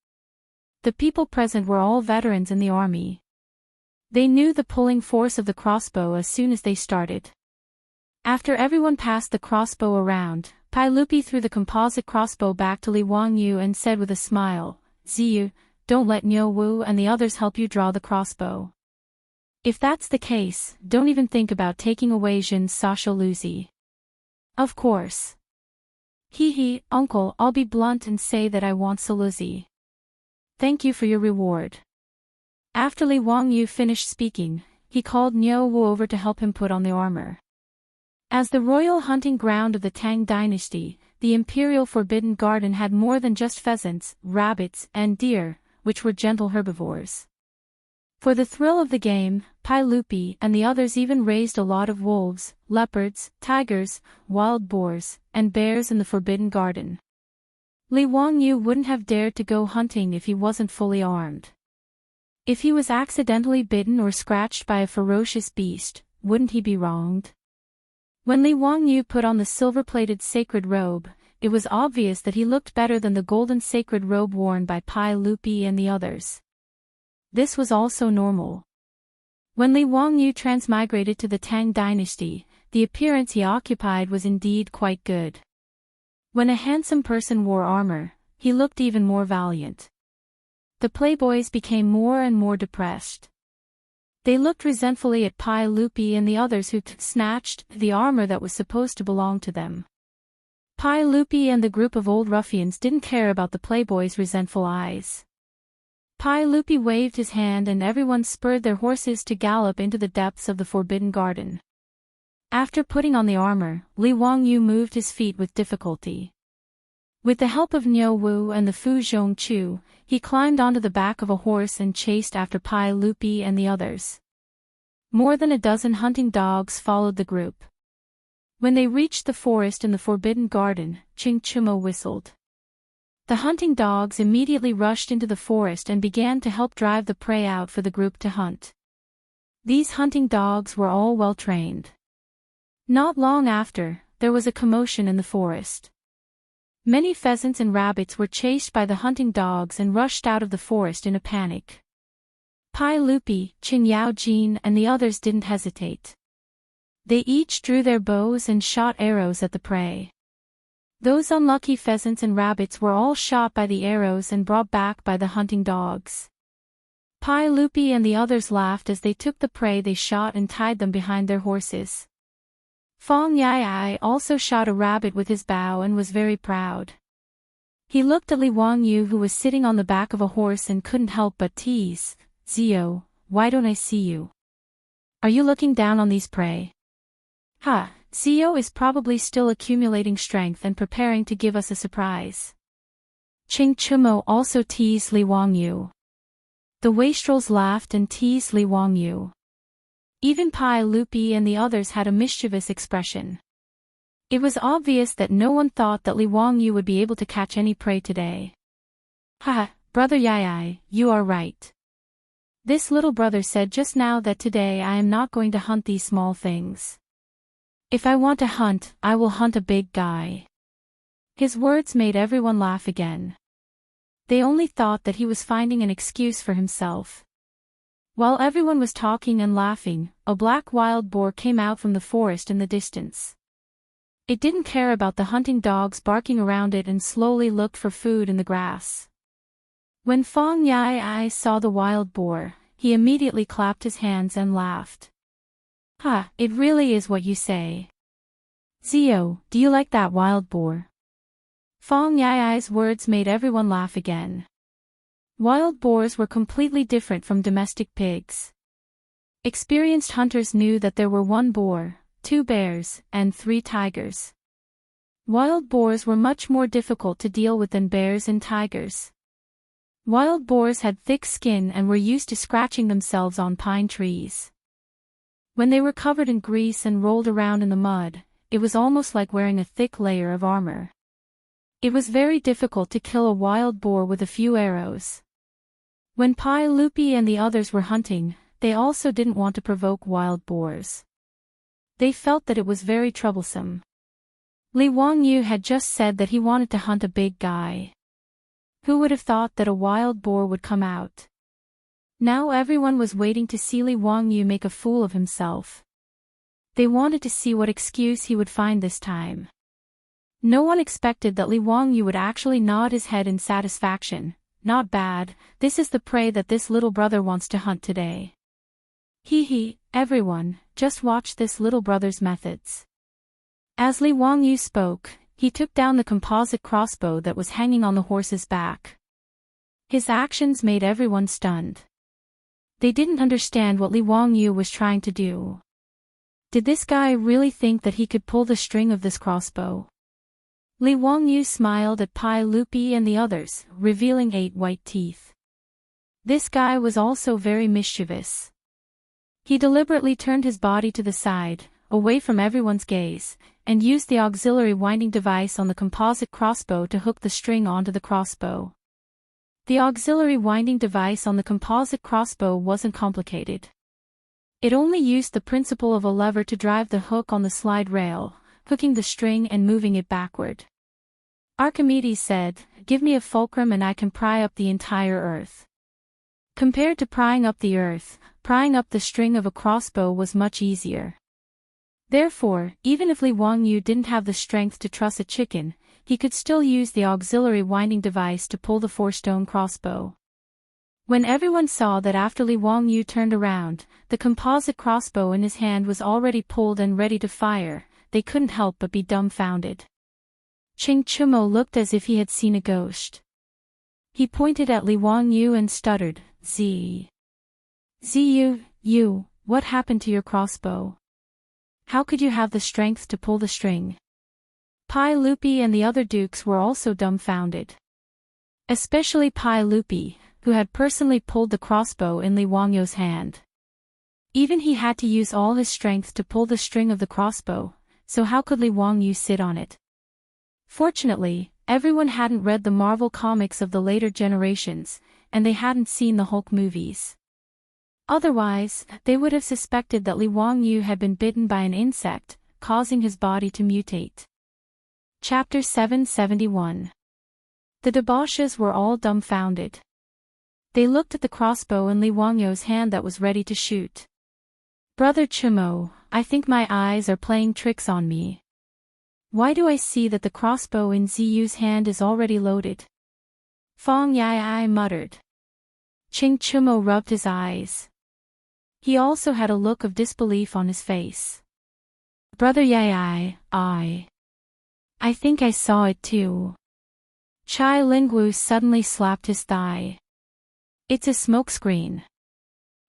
The people present were all veterans in the army. They knew the pulling force of the crossbow as soon as they started. After everyone passed the crossbow around, Pai Lupi threw the composite crossbow back to Li Wangyu and said with a smile, "Ziyu, don't let Niu Wu and the others help you draw the crossbow. If that's the case, don't even think about taking away Jin's Sasha Luzi." "Of course. Hee, uncle, I'll be blunt and say that I want Saluzi. Thank you for your reward." After Li Wangyu finished speaking, he called Niu Wu over to help him put on the armor. As the royal hunting ground of the Tang dynasty, the imperial Forbidden Garden had more than just pheasants, rabbits, and deer, which were gentle herbivores. For the thrill of the game, Pai Lupi and the others even raised a lot of wolves, leopards, tigers, wild boars, and bears in the Forbidden Garden. Li Wangyu wouldn't have dared to go hunting if he wasn't fully armed. If he was accidentally bitten or scratched by a ferocious beast, wouldn't he be wronged? When Li Wangyu put on the silver-plated sacred robe, it was obvious that he looked better than the golden sacred robe worn by Pai Lupi and the others. This was also normal. When Li Wangyu transmigrated to the Tang dynasty, the appearance he occupied was indeed quite good. When a handsome person wore armor, he looked even more valiant. The playboys became more and more depressed. They looked resentfully at Pai Lupi and the others who snatched the armor that was supposed to belong to them. Pai Lupi and the group of old ruffians didn't care about the playboys' resentful eyes. Pai Lupi waved his hand and everyone spurred their horses to gallop into the depths of the Forbidden Garden. After putting on the armor, Li Wangyu moved his feet with difficulty. With the help of Niu Wu and the Fu Zhongchu, he climbed onto the back of a horse and chased after Pai Lupi and the others. More than a dozen hunting dogs followed the group. When they reached the forest in the Forbidden Garden, Chingchumo whistled. The hunting dogs immediately rushed into the forest and began to help drive the prey out for the group to hunt. These hunting dogs were all well trained. Not long after, there was a commotion in the forest. Many pheasants and rabbits were chased by the hunting dogs and rushed out of the forest in a panic. Pai Lupi, Qing Yaojin and the others didn't hesitate. They each drew their bows and shot arrows at the prey. Those unlucky pheasants and rabbits were all shot by the arrows and brought back by the hunting dogs. Pai Lupi and the others laughed as they took the prey they shot and tied them behind their horses. Fong Yai also shot a rabbit with his bow and was very proud. He looked at Li Wangyu who was sitting on the back of a horse and couldn't help but tease, "Zio, why don't I see you? Are you looking down on these prey?" "Ha, Zio is probably still accumulating strength and preparing to give us a surprise." Ching Chumo also teased Li Wangyu. The wastrels laughed and teased Li Wangyu. Even Pai Lupi and the others had a mischievous expression. It was obvious that no one thought that Li Wangyu would be able to catch any prey today. "Ha, brother Yai, you are right. This little brother said just now that today I am not going to hunt these small things. If I want to hunt, I will hunt a big guy." His words made everyone laugh again. They only thought that he was finding an excuse for himself. While everyone was talking and laughing, a black wild boar came out from the forest in the distance. It didn't care about the hunting dogs barking around it and slowly looked for food in the grass. When Fong Yai saw the wild boar, he immediately clapped his hands and laughed. "Ha, it really is what you say. Zio, do you like that wild boar?" Fong Yai's words made everyone laugh again. Wild boars were completely different from domestic pigs. Experienced hunters knew that there were 1 boar, 2 bears, and 3 tigers. Wild boars were much more difficult to deal with than bears and tigers. Wild boars had thick skin and were used to scratching themselves on pine trees. When they were covered in grease and rolled around in the mud, it was almost like wearing a thick layer of armor. It was very difficult to kill a wild boar with a few arrows. When Pai Lupi and the others were hunting, they also didn't want to provoke wild boars. They felt that it was very troublesome. Li Wangyu had just said that he wanted to hunt a big guy. Who would have thought that a wild boar would come out? Now everyone was waiting to see Li Wangyu make a fool of himself. They wanted to see what excuse he would find this time. No one expected that Li Wangyu would actually nod his head in satisfaction. Not bad, this is the prey that this little brother wants to hunt today. Hee, everyone, just watch this little brother's methods. As Li Wangyu spoke, he took down the composite crossbow that was hanging on the horse's back. His actions made everyone stunned. They didn't understand what Li Wangyu was trying to do. Did this guy really think that he could pull the string of this crossbow? Li Wangyu smiled at Pai Lupi and the others, revealing 8 white teeth. This guy was also very mischievous. He deliberately turned his body to the side, away from everyone's gaze, and used the auxiliary winding device on the composite crossbow to hook the string onto the crossbow. The auxiliary winding device on the composite crossbow wasn't complicated. It only used the principle of a lever to drive the hook on the slide rail, hooking the string and moving it backward. Archimedes said, "Give me a fulcrum and I can pry up the entire earth." Compared to prying up the earth, prying up the string of a crossbow was much easier. Therefore, even if Li Wangyu didn't have the strength to truss a chicken, he could still use the auxiliary winding device to pull the 4-stone crossbow. When everyone saw that after Li Wangyu turned around, the composite crossbow in his hand was already pulled and ready to fire, they couldn't help but be dumbfounded. Chang'an looked as if he had seen a ghost. He pointed at Li Wangyu and stuttered, You, what happened to your crossbow? How could you have the strength to pull the string? Pai Lupi and the other dukes were also dumbfounded. Especially Pai Lupi, who had personally pulled the crossbow in Li Wangyu's hand. Even he had to use all his strength to pull the string of the crossbow, so how could Li Wangyu sit on it? Fortunately, everyone hadn't read the Marvel comics of the later generations, and they hadn't seen the Hulk movies. Otherwise, they would have suspected that Li Wangyu had been bitten by an insect, causing his body to mutate. Chapter 771. The debauches were all dumbfounded. They looked at the crossbow in Li Wangyu's hand that was ready to shoot. Brother Chumo, I think my eyes are playing tricks on me. Why do I see that the crossbow in Ziyu's hand is already loaded? Fong Yai muttered. Chang'an rubbed his eyes. He also had a look of disbelief on his face. Brother Yai, I think I saw it too. Chai Lingwu suddenly slapped his thigh. It's a smokescreen.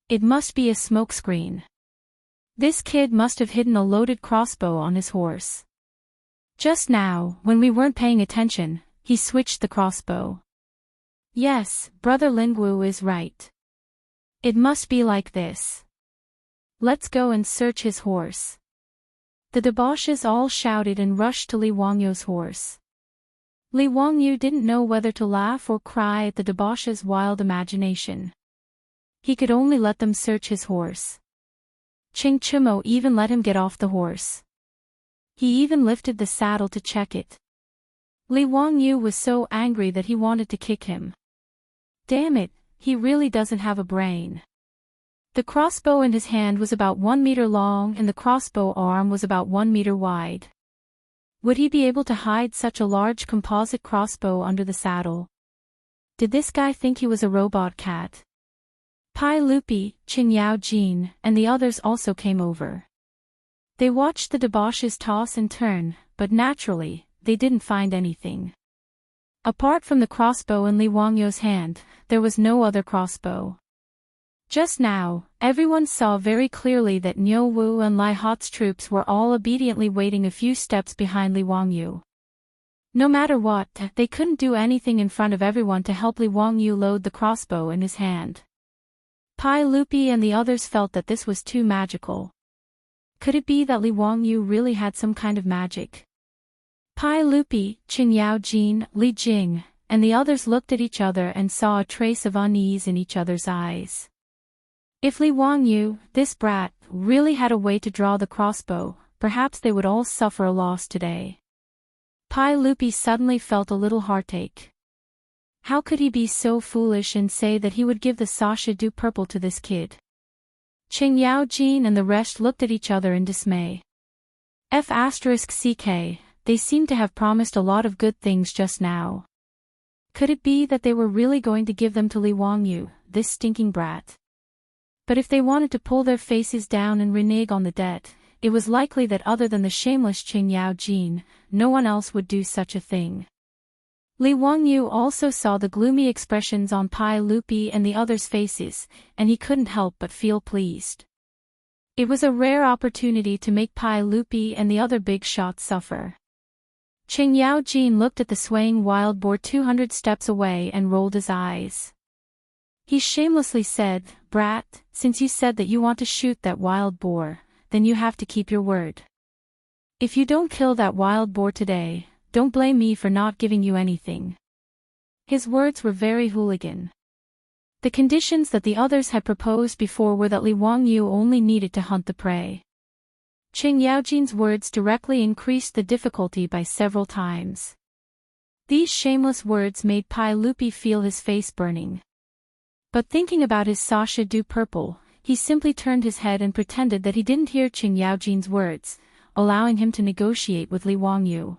It must be a smokescreen. This kid must have hidden a loaded crossbow on his horse. Just now, when we weren't paying attention, he switched the crossbow. Yes, Brother Lingwu is right. It must be like this. Let's go and search his horse. The debauches all shouted and rushed to Li Wangyu's horse. Li Wangyu didn't know whether to laugh or cry at the debauches' wild imagination. He could only let them search his horse. Chang'an even let him get off the horse. He even lifted the saddle to check it. Li Wangyu was so angry that he wanted to kick him. Damn it, he really doesn't have a brain. The crossbow in his hand was about 1 meter long and the crossbow arm was about 1 meter wide. Would he be able to hide such a large composite crossbow under the saddle? Did this guy think he was a robot cat? Pai Lupi, Qing Yao Jin, and the others also came over. They watched the debauches toss and turn, but naturally, they didn't find anything. Apart from the crossbow in Li Wangyu's hand, there was no other crossbow. Just now, everyone saw very clearly that Niu Wu and Lai Hot's troops were all obediently waiting a few steps behind Li Wangyu. No matter what, they couldn't do anything in front of everyone to help Li Wangyu load the crossbow in his hand. Pai Lupi and the others felt that this was too magical. Could it be that Li Wangyu really had some kind of magic? Pai Lupi, Qingyao, Li Jing, and the others looked at each other and saw a trace of unease in each other's eyes. If Li Wangyu, this brat, really had a way to draw the crossbow, perhaps they would all suffer a loss today. Pai Lupi suddenly felt a little heartache. How could he be so foolish and say that he would give the Sasha du Purple to this kid? Qingyao and the rest looked at each other in dismay. F***ck, they seemed to have promised a lot of good things just now. Could it be that they were really going to give them to Li Wangyu, this stinking brat? But if they wanted to pull their faces down and renege on the debt, it was likely that other than the shameless Qingyao, no one else would do such a thing. Li Wangyu also saw the gloomy expressions on Pai Lupi and the others' faces, and he couldn't help but feel pleased. It was a rare opportunity to make Pai Lupi and the other big shots suffer. Qingyao looked at the swaying wild boar 200 steps away and rolled his eyes. He shamelessly said, "Brat, since you said that you want to shoot that wild boar, then you have to keep your word. If you don't kill that wild boar today, don't blame me for not giving you anything." His words were very hooligan. The conditions that the others had proposed before were that Li Wangyu only needed to hunt the prey. Qingyao words directly increased the difficulty by several times. These shameless words made Pai Lupi feel his face burning. But thinking about his Sasha du Purple, he simply turned his head and pretended that he didn't hear Qingyao words, allowing him to negotiate with Li Wangyu.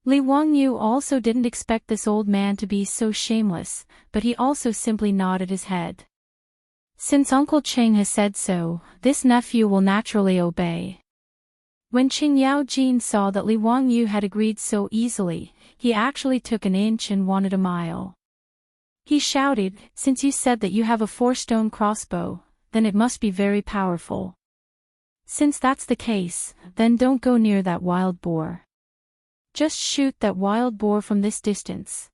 Li Wangyu also didn't expect this old man to be so shameless, but he also simply nodded his head. Since Uncle Cheng has said so, this nephew will naturally obey. When Qingyao saw that Li Wangyu had agreed so easily, he actually took an inch and wanted a mile. He shouted, "Since you said that you have a 4-stone crossbow, then it must be very powerful. Since that's the case, then don't go near that wild boar. Just shoot that wild boar from this distance.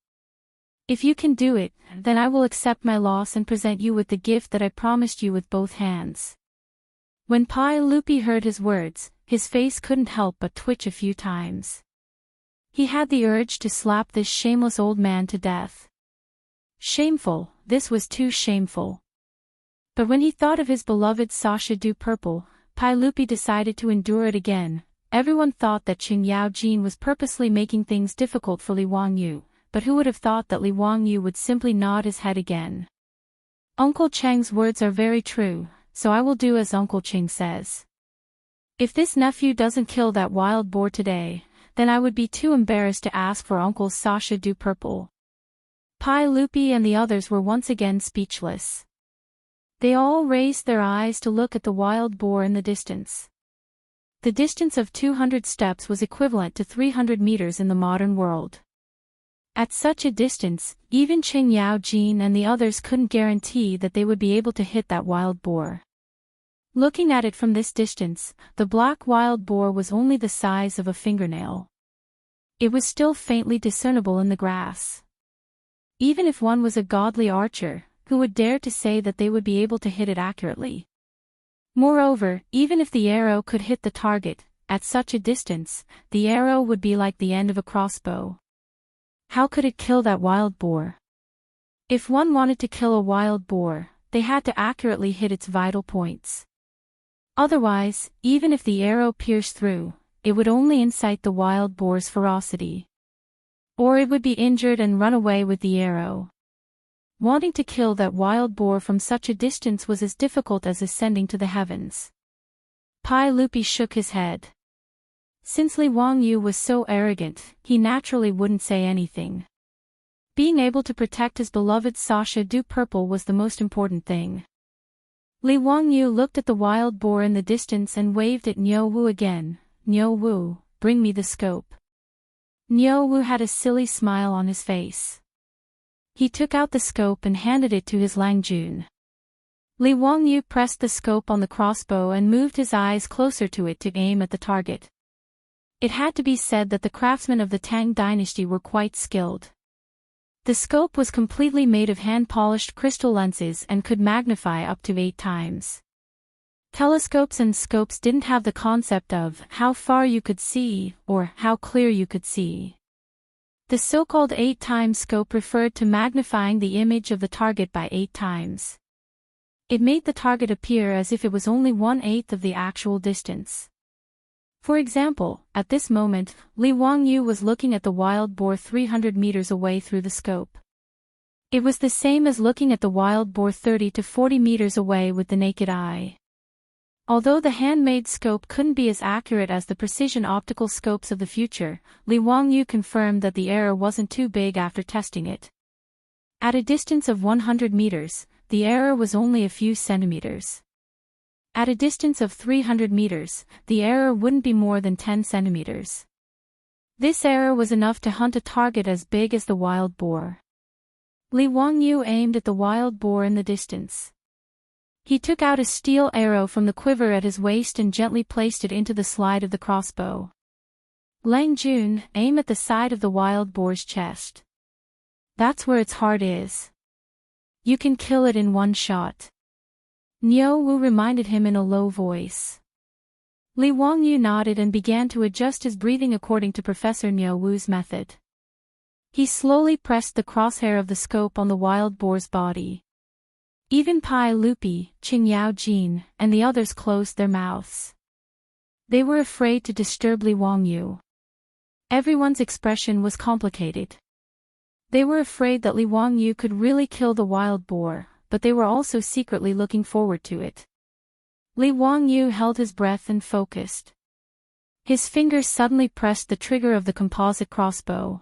If you can do it, then I will accept my loss and present you with the gift that I promised you with both hands." When Pai Lupi heard his words, his face couldn't help but twitch a few times. He had the urge to slap this shameless old man to death. Shameful, this was too shameful. But when he thought of his beloved Sasha du Purple, Pai Lupi decided to endure it again. Everyone thought that Qingyao was purposely making things difficult for Li Wangyu, but who would have thought that Li Wangyu would simply nod his head again? Uncle Cheng's words are very true, so I will do as Uncle Cheng says. If this nephew doesn't kill that wild boar today, then I would be too embarrassed to ask for Uncle's Sasha du Purple. Pai Lupi and the others were once again speechless. They all raised their eyes to look at the wild boar in the distance. The distance of 200 steps was equivalent to 300 meters in the modern world. At such a distance, even Qingyao and the others couldn't guarantee that they would be able to hit that wild boar. Looking at it from this distance, the black wild boar was only the size of a fingernail. It was still faintly discernible in the grass. Even if one was a godly archer, who would dare to say that they would be able to hit it accurately? Moreover, even if the arrow could hit the target, at such a distance, the arrow would be like the end of a crossbow. How could it kill that wild boar? If one wanted to kill a wild boar, they had to accurately hit its vital points. Otherwise, even if the arrow pierced through, it would only incite the wild boar's ferocity. Or it would be injured and run away with the arrow. Wanting to kill that wild boar from such a distance was as difficult as ascending to the heavens. Pai Lupi shook his head. Since Li Wangyu was so arrogant, he naturally wouldn't say anything. Being able to protect his beloved Sasha du Purple was the most important thing. Li Wangyu looked at the wild boar in the distance and waved at Niu Wu again. "Niu Wu, bring me the scope." Niu Wu had a silly smile on his face. He took out the scope and handed it to his Langjun. Li Wangyu pressed the scope on the crossbow and moved his eyes closer to it to aim at the target. It had to be said that the craftsmen of the Tang dynasty were quite skilled. The scope was completely made of hand-polished crystal lenses and could magnify up to 8 times. Telescopes and scopes didn't have the concept of how far you could see or how clear you could see. The so-called 8x scope referred to magnifying the image of the target by 8 times. It made the target appear as if it was only 1/8 of the actual distance. For example, at this moment, Li Wangyu was looking at the wild boar 300 meters away through the scope. It was the same as looking at the wild boar 30 to 40 meters away with the naked eye. Although the handmade scope couldn't be as accurate as the precision optical scopes of the future, Li Wangyu confirmed that the error wasn't too big after testing it. At a distance of 100 meters, the error was only a few centimeters. At a distance of 300 meters, the error wouldn't be more than 10 centimeters. This error was enough to hunt a target as big as the wild boar. Li Wangyu aimed at the wild boar in the distance. He took out a steel arrow from the quiver at his waist and gently placed it into the slide of the crossbow. Lang Jun, aim at the side of the wild boar's chest. That's where its heart is. You can kill it in one shot. Niu Wu reminded him in a low voice. Li Wangyu nodded and began to adjust his breathing according to Professor Niu Wu's method. He slowly pressed the crosshair of the scope on the wild boar's body. Even Pai Lupi, Qing and the others closed their mouths. They were afraid to disturb Li Wangyu. Everyone's expression was complicated. They were afraid that Li Wangyu could really kill the wild boar, but they were also secretly looking forward to it. Li Wangyu held his breath and focused. His fingers suddenly pressed the trigger of the composite crossbow.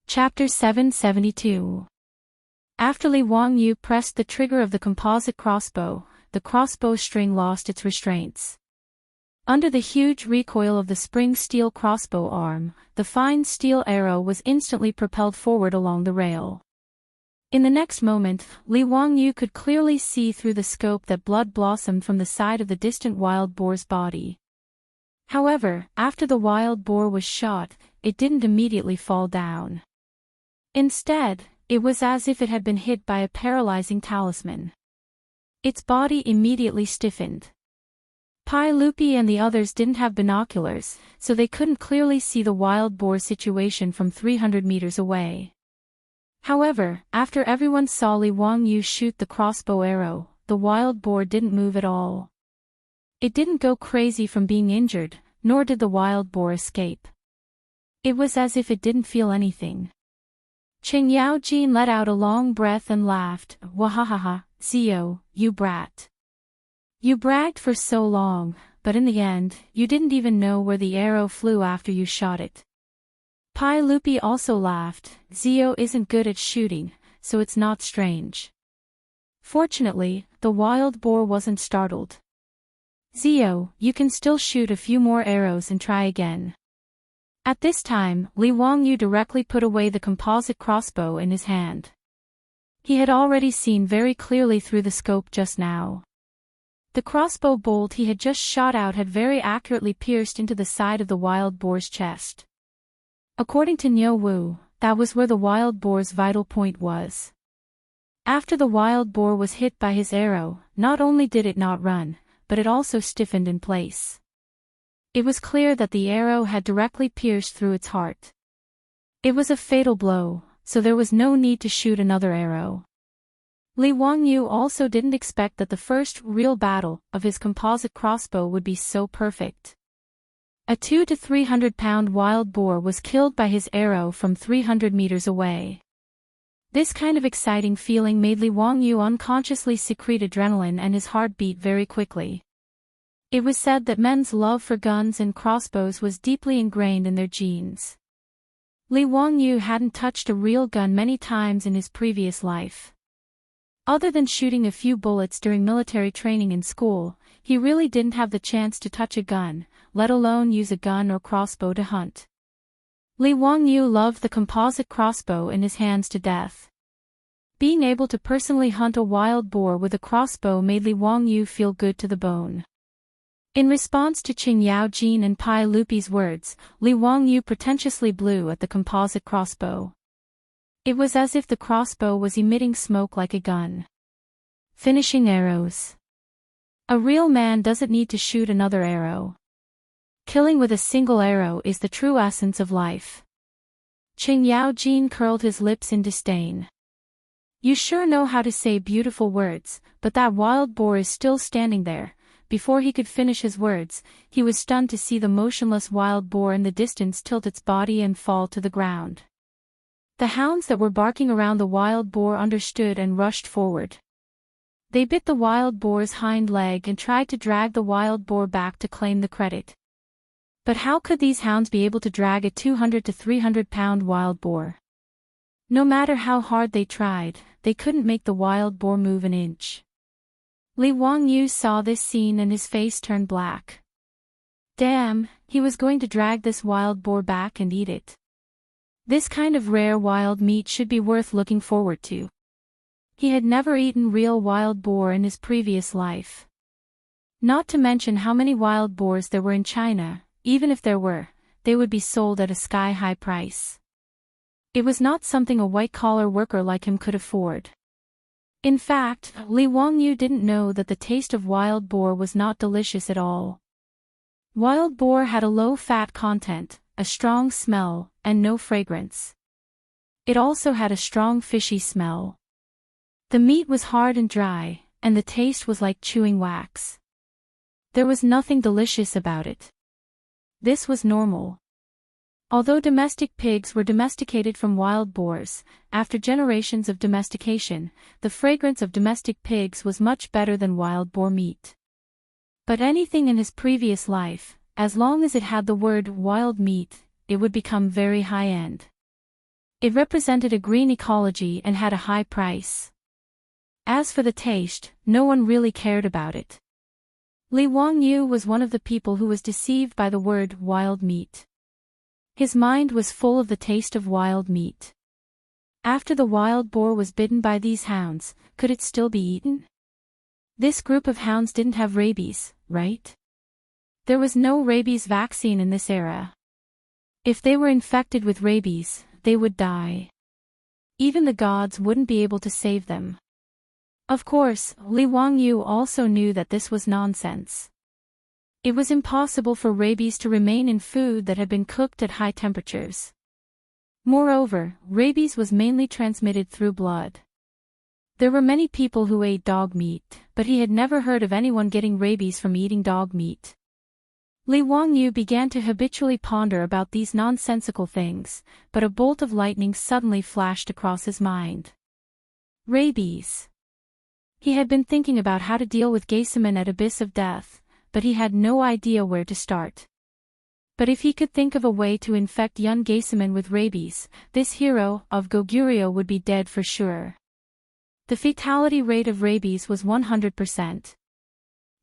Chapter 772. After Li Wangyu pressed the trigger of the composite crossbow, the crossbow string lost its restraints. Under the huge recoil of the spring steel crossbow arm, the fine steel arrow was instantly propelled forward along the rail. In the next moment, Li Wangyu could clearly see through the scope that blood blossomed from the side of the distant wild boar's body. However, after the wild boar was shot, it didn't immediately fall down. Instead, it was as if it had been hit by a paralyzing talisman. Its body immediately stiffened. Pai Lupi and the others didn't have binoculars, so they couldn't clearly see the wild boar situation from 300 meters away. However, after everyone saw Li Wangyu shoot the crossbow arrow, the wild boar didn't move at all. It didn't go crazy from being injured, nor did the wild boar escape. It was as if it didn't feel anything. Chang'an let out a long breath and laughed. Wahahaha, Zio, you brat. You bragged for so long, but in the end, you didn't even know where the arrow flew after you shot it. Pai Lupi also laughed. Zio isn't good at shooting, so it's not strange. Fortunately, the wild boar wasn't startled. Zio, you can still shoot a few more arrows and try again. At this time, Li Wangyu directly put away the composite crossbow in his hand. He had already seen very clearly through the scope just now. The crossbow bolt he had just shot out had very accurately pierced into the side of the wild boar's chest. According to Niu Wu, that was where the wild boar's vital point was. After the wild boar was hit by his arrow, not only did it not run, but it also stiffened in place. It was clear that the arrow had directly pierced through its heart. It was a fatal blow, so there was no need to shoot another arrow. Li Wangyu also didn't expect that the first real battle of his composite crossbow would be so perfect. A 200 to 300 pound wild boar was killed by his arrow from 300 meters away. This kind of exciting feeling made Li Wangyu unconsciously secrete adrenaline and his heart beat very quickly. It was said that men's love for guns and crossbows was deeply ingrained in their genes. Li Wangyu hadn't touched a real gun many times in his previous life. Other than shooting a few bullets during military training in school, he really didn't have the chance to touch a gun, let alone use a gun or crossbow to hunt. Li Wangyu loved the composite crossbow in his hands to death. Being able to personally hunt a wild boar with a crossbow made Li Wangyu feel good to the bone. In response to Qing and Pai Lupi's words, Li Wangyu pretentiously blew at the composite crossbow. It was as if the crossbow was emitting smoke like a gun. Finishing arrows. A real man doesn't need to shoot another arrow. Killing with a single arrow is the true essence of life. Chang'an curled his lips in disdain. You sure know how to say beautiful words, but that wild boar is still standing there. Before he could finish his words, he was stunned to see the motionless wild boar in the distance tilt its body and fall to the ground. The hounds that were barking around the wild boar understood and rushed forward. They bit the wild boar's hind leg and tried to drag the wild boar back to claim the credit. But how could these hounds be able to drag a 200 to 300-pound wild boar? No matter how hard they tried, they couldn't make the wild boar move an inch. Li Wangyu saw this scene and his face turned black. Damn, he was going to drag this wild boar back and eat it. This kind of rare wild meat should be worth looking forward to. He had never eaten real wild boar in his previous life. Not to mention how many wild boars there were in China. Even if there were, they would be sold at a sky-high price. It was not something a white-collar worker like him could afford. In fact, Li Wangyu didn't know that the taste of wild boar was not delicious at all. Wild boar had a low fat content, a strong smell, and no fragrance. It also had a strong fishy smell. The meat was hard and dry, and the taste was like chewing wax. There was nothing delicious about it. This was normal. Although domestic pigs were domesticated from wild boars, after generations of domestication, the fragrance of domestic pigs was much better than wild boar meat. But anything in his previous life, as long as it had the word wild meat, it would become very high-end. It represented a green ecology and had a high price. As for the taste, no one really cared about it. Li Wangyu was one of the people who was deceived by the word wild meat. His mind was full of the taste of wild meat. After the wild boar was bitten by these hounds, could it still be eaten? This group of hounds didn't have rabies, right? There was no rabies vaccine in this era. If they were infected with rabies, they would die. Even the gods wouldn't be able to save them. Of course, Li Wangyu also knew that this was nonsense. It was impossible for rabies to remain in food that had been cooked at high temperatures. Moreover, rabies was mainly transmitted through blood. There were many people who ate dog meat, but he had never heard of anyone getting rabies from eating dog meat. Li Wangyu began to habitually ponder about these nonsensical things, but a bolt of lightning suddenly flashed across his mind. Rabies. He had been thinking about how to deal with Geisaman at Abyss of Death, but he had no idea where to start. But if he could think of a way to infect young Geisaman with rabies, this hero of Goguryeo would be dead for sure. The fatality rate of rabies was 100%.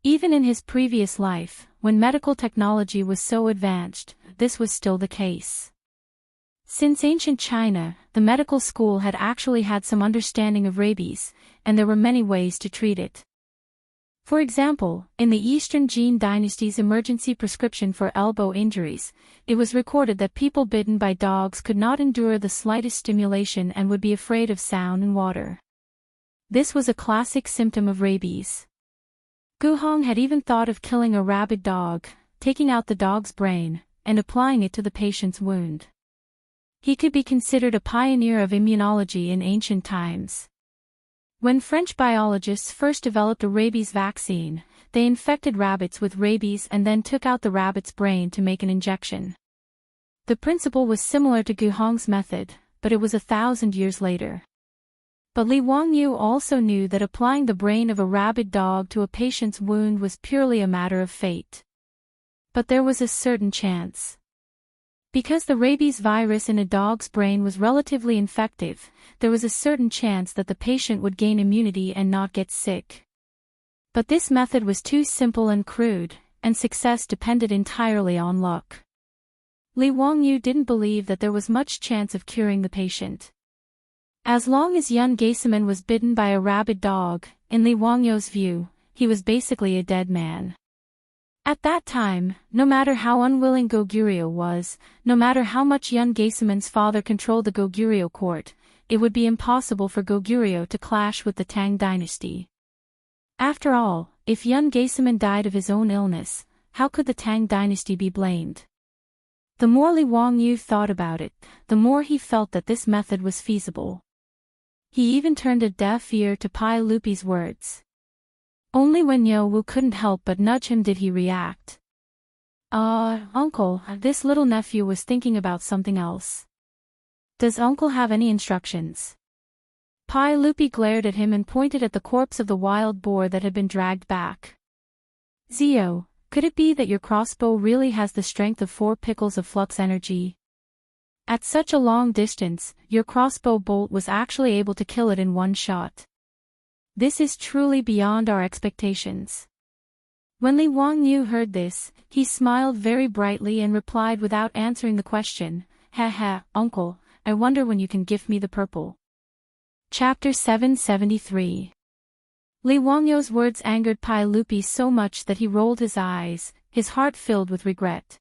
Even in his previous life, when medical technology was so advanced, this was still the case. Since ancient China, the medical school had actually had some understanding of rabies, and there were many ways to treat it. For example, in the Eastern Jin dynasty's emergency prescription for elbow injuries, it was recorded that people bitten by dogs could not endure the slightest stimulation and would be afraid of sound and water. This was a classic symptom of rabies. Guhong had even thought of killing a rabid dog, taking out the dog's brain, and applying it to the patient's wound. He could be considered a pioneer of immunology in ancient times. When French biologists first developed a rabies vaccine, they infected rabbits with rabies and then took out the rabbit's brain to make an injection. The principle was similar to Guhong's method, but it was 1,000 years later. But Li Wangyu also knew that applying the brain of a rabid dog to a patient's wound was purely a matter of fate. But there was a certain chance. Because the rabies virus in a dog's brain was relatively infective, there was a certain chance that the patient would gain immunity and not get sick. But this method was too simple and crude, and success depended entirely on luck. Li Wangyu didn't believe that there was much chance of curing the patient. As long as Yun Geisaman was bitten by a rabid dog, in Li Wangyu's view, he was basically a dead man. At that time, no matter how unwilling Goguryeo was, no matter how much Yun Geisaman's father controlled the Goguryeo court, it would be impossible for Goguryeo to clash with the Tang dynasty. After all, if Yun Gaesaman died of his own illness, how could the Tang dynasty be blamed? The more Li Wangyu thought about it, the more he felt that this method was feasible. He even turned a deaf ear to Pai Lupi's words. Only when Yo Wu couldn't help but nudge him did he react. Uncle, this little nephew was thinking about something else. Does Uncle have any instructions? Pai Lupi glared at him and pointed at the corpse of the wild boar that had been dragged back. Zio, could it be that your crossbow really has the strength of 4 pickles of flux energy? At such a long distance, your crossbow bolt was actually able to kill it in one shot. This is truly beyond our expectations. When Li Wangyu heard this, he smiled very brightly and replied without answering the question, "Haha, Uncle, I wonder when you can gift me the purple." Chapter 773. Li Wangyu's words angered Pai Lupi so much that he rolled his eyes, his heart filled with regret.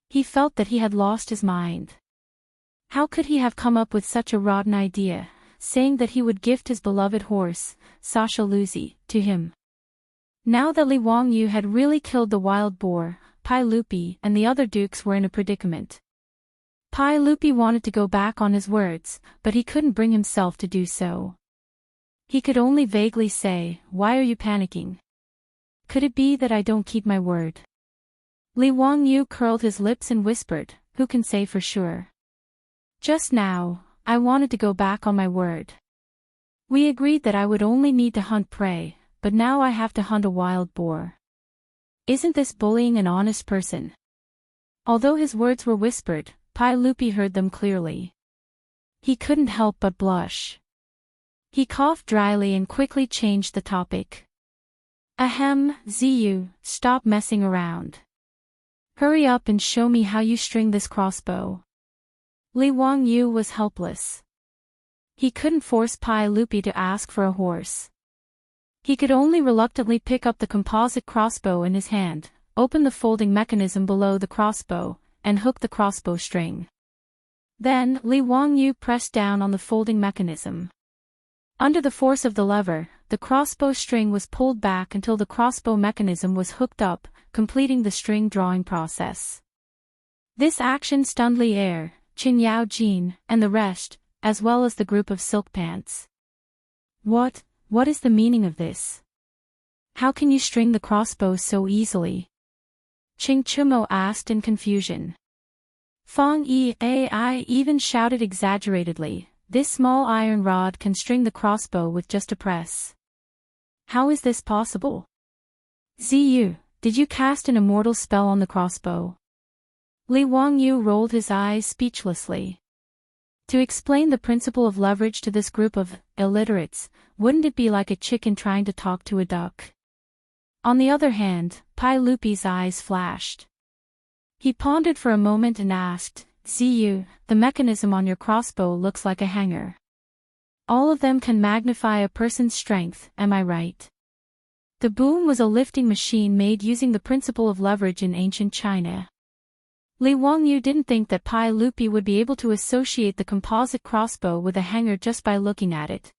He felt that he had lost his mind. How could he have come up with such a rotten idea, saying that he would gift his beloved horse, Sasha Luzi, to him? Now that Li Wangyu had really killed the wild boar, Pai Lupi and the other dukes were in a predicament. Pai Lupi wanted to go back on his words, but he couldn't bring himself to do so. He could only vaguely say, "Why are you panicking? Could it be that I don't keep my word?" Li Wangyu curled his lips and whispered, "Who can say for sure? Just now, I wanted to go back on my word. We agreed that I would only need to hunt prey, but now I have to hunt a wild boar. Isn't this bullying an honest person?" Although his words were whispered, Pai Lupi heard them clearly. He couldn't help but blush. He coughed dryly and quickly changed the topic. "Ahem, Ziyu, stop messing around. Hurry up and show me how you string this crossbow." Li Wangyu was helpless. He couldn't force Pai Lupi to ask for a horse. He could only reluctantly pick up the composite crossbow in his hand, open the folding mechanism below the crossbow, and hook the crossbow string. Then, Li Wangyu pressed down on the folding mechanism. Under the force of the lever, the crossbow string was pulled back until the crossbow mechanism was hooked up, completing the string drawing process. This action stunned Li Er, Qin Yao Jin, and the rest, as well as the group of silk pants. What is the meaning of this? How can you string the crossbow so easily?" Qing Chumo asked in confusion. Fong Yi-ai even shouted exaggeratedly, "This small iron rod can string the crossbow with just a press. How is this possible? Ziyu, did you cast an immortal spell on the crossbow?" Li Wangyu rolled his eyes speechlessly. To explain the principle of leverage to this group of illiterates, wouldn't it be like a chicken trying to talk to a duck? On the other hand, Pai Lupi's eyes flashed. He pondered for a moment and asked, "Ziyu, the mechanism on your crossbow looks like a hanger. All of them can magnify a person's strength, am I right?" The boom was a lifting machine made using the principle of leverage in ancient China. Li Wangyu didn't think that Pai Lupi would be able to associate the composite crossbow with a hanger just by looking at it.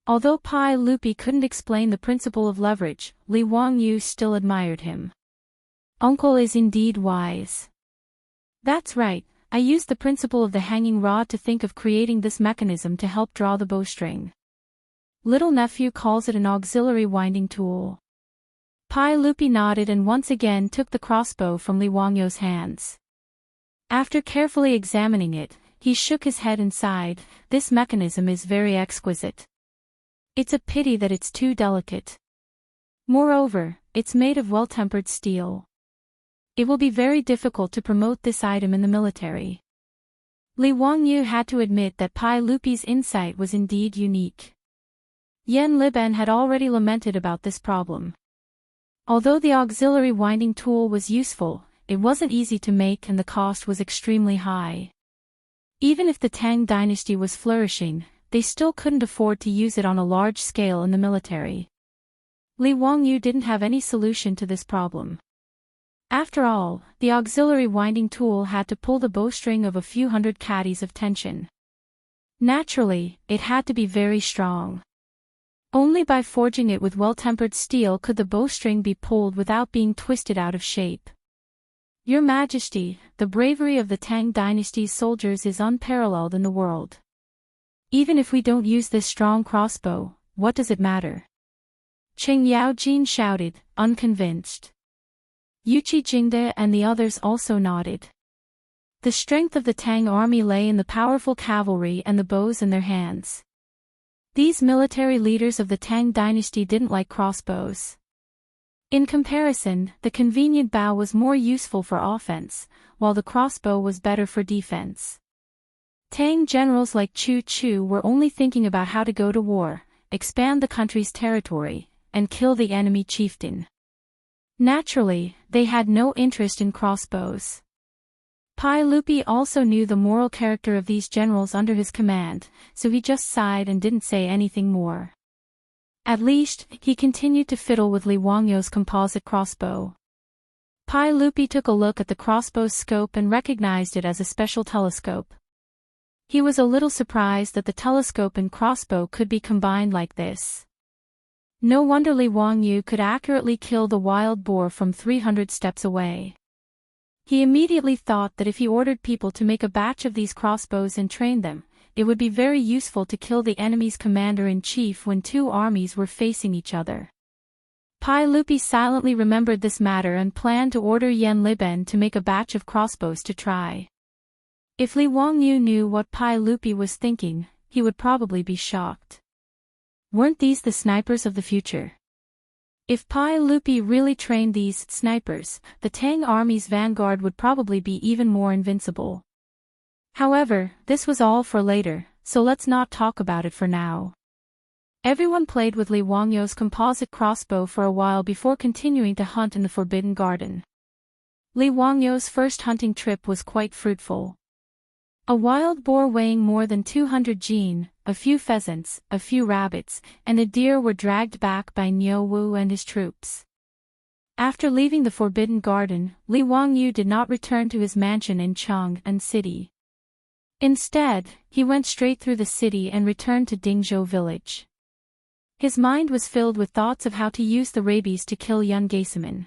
Although Pai Lupi couldn't explain the principle of leverage, Li Wangyu still admired him. "Uncle is indeed wise." "That's right, I used the principle of the hanging rod to think of creating this mechanism to help draw the bowstring. Little nephew calls it an auxiliary winding tool." Pai Lupi nodded and once again took the crossbow from Li Wangyu's hands. After carefully examining it, he shook his head and sighed, "This mechanism is very exquisite. It's a pity that it's too delicate. Moreover, it's made of well-tempered steel. It will be very difficult to promote this item in the military." Li Wangyu had to admit that Pai Lupi's insight was indeed unique. Yen Liben had already lamented about this problem. Although the auxiliary winding tool was useful, it wasn't easy to make and the cost was extremely high. Even if the Tang dynasty was flourishing, they still couldn't afford to use it on a large scale in the military. Li Wangyu didn't have any solution to this problem. After all, the auxiliary winding tool had to pull the bowstring of a few hundred caddies of tension. Naturally, it had to be very strong. Only by forging it with well-tempered steel could the bowstring be pulled without being twisted out of shape. Your Majesty, the bravery of the Tang dynasty's soldiers is unparalleled in the world. Even if we don't use this strong crossbow, what does it matter? Qing Yaojin shouted, unconvinced. Yuqi Jingde and the others also nodded. The strength of the Tang army lay in the powerful cavalry and the bows in their hands. These military leaders of the Tang dynasty didn't like crossbows. In comparison, the convenient bow was more useful for offense, while the crossbow was better for defense. Tang generals like Chu Chu were only thinking about how to go to war, expand the country's territory, and kill the enemy chieftain. Naturally, they had no interest in crossbows. Pai Lupi also knew the moral character of these generals under his command, so he just sighed and didn't say anything more. At least, he continued to fiddle with Li Wangyou's composite crossbow. Pai Lupi took a look at the crossbow's scope and recognized it as a special telescope. He was a little surprised that the telescope and crossbow could be combined like this. No wonder Li Wangyou could accurately kill the wild boar from 300 steps away. He immediately thought that if he ordered people to make a batch of these crossbows and train them, it would be very useful to kill the enemy's commander-in-chief when two armies were facing each other. Pai Lupi silently remembered this matter and planned to order Yan Liben to make a batch of crossbows to try. If Li Wangyou knew what Pai Lupi was thinking, he would probably be shocked. Weren't these the snipers of the future? If Pai Lupi really trained these snipers, the Tang army's vanguard would probably be even more invincible. However, this was all for later, so let's not talk about it for now. Everyone played with Li Wangyou's composite crossbow for a while before continuing to hunt in the Forbidden Garden. Li Wangyou's first hunting trip was quite fruitful. A wild boar weighing more than 200 jin, a few pheasants, a few rabbits, and a deer were dragged back by Niu Wu and his troops. After leaving the Forbidden Garden, Li Wangyou did not return to his mansion in Chang'an City. Instead, he went straight through the city and returned to Dingzhou village. His mind was filled with thoughts of how to use the rabies to kill Yun Geiseman.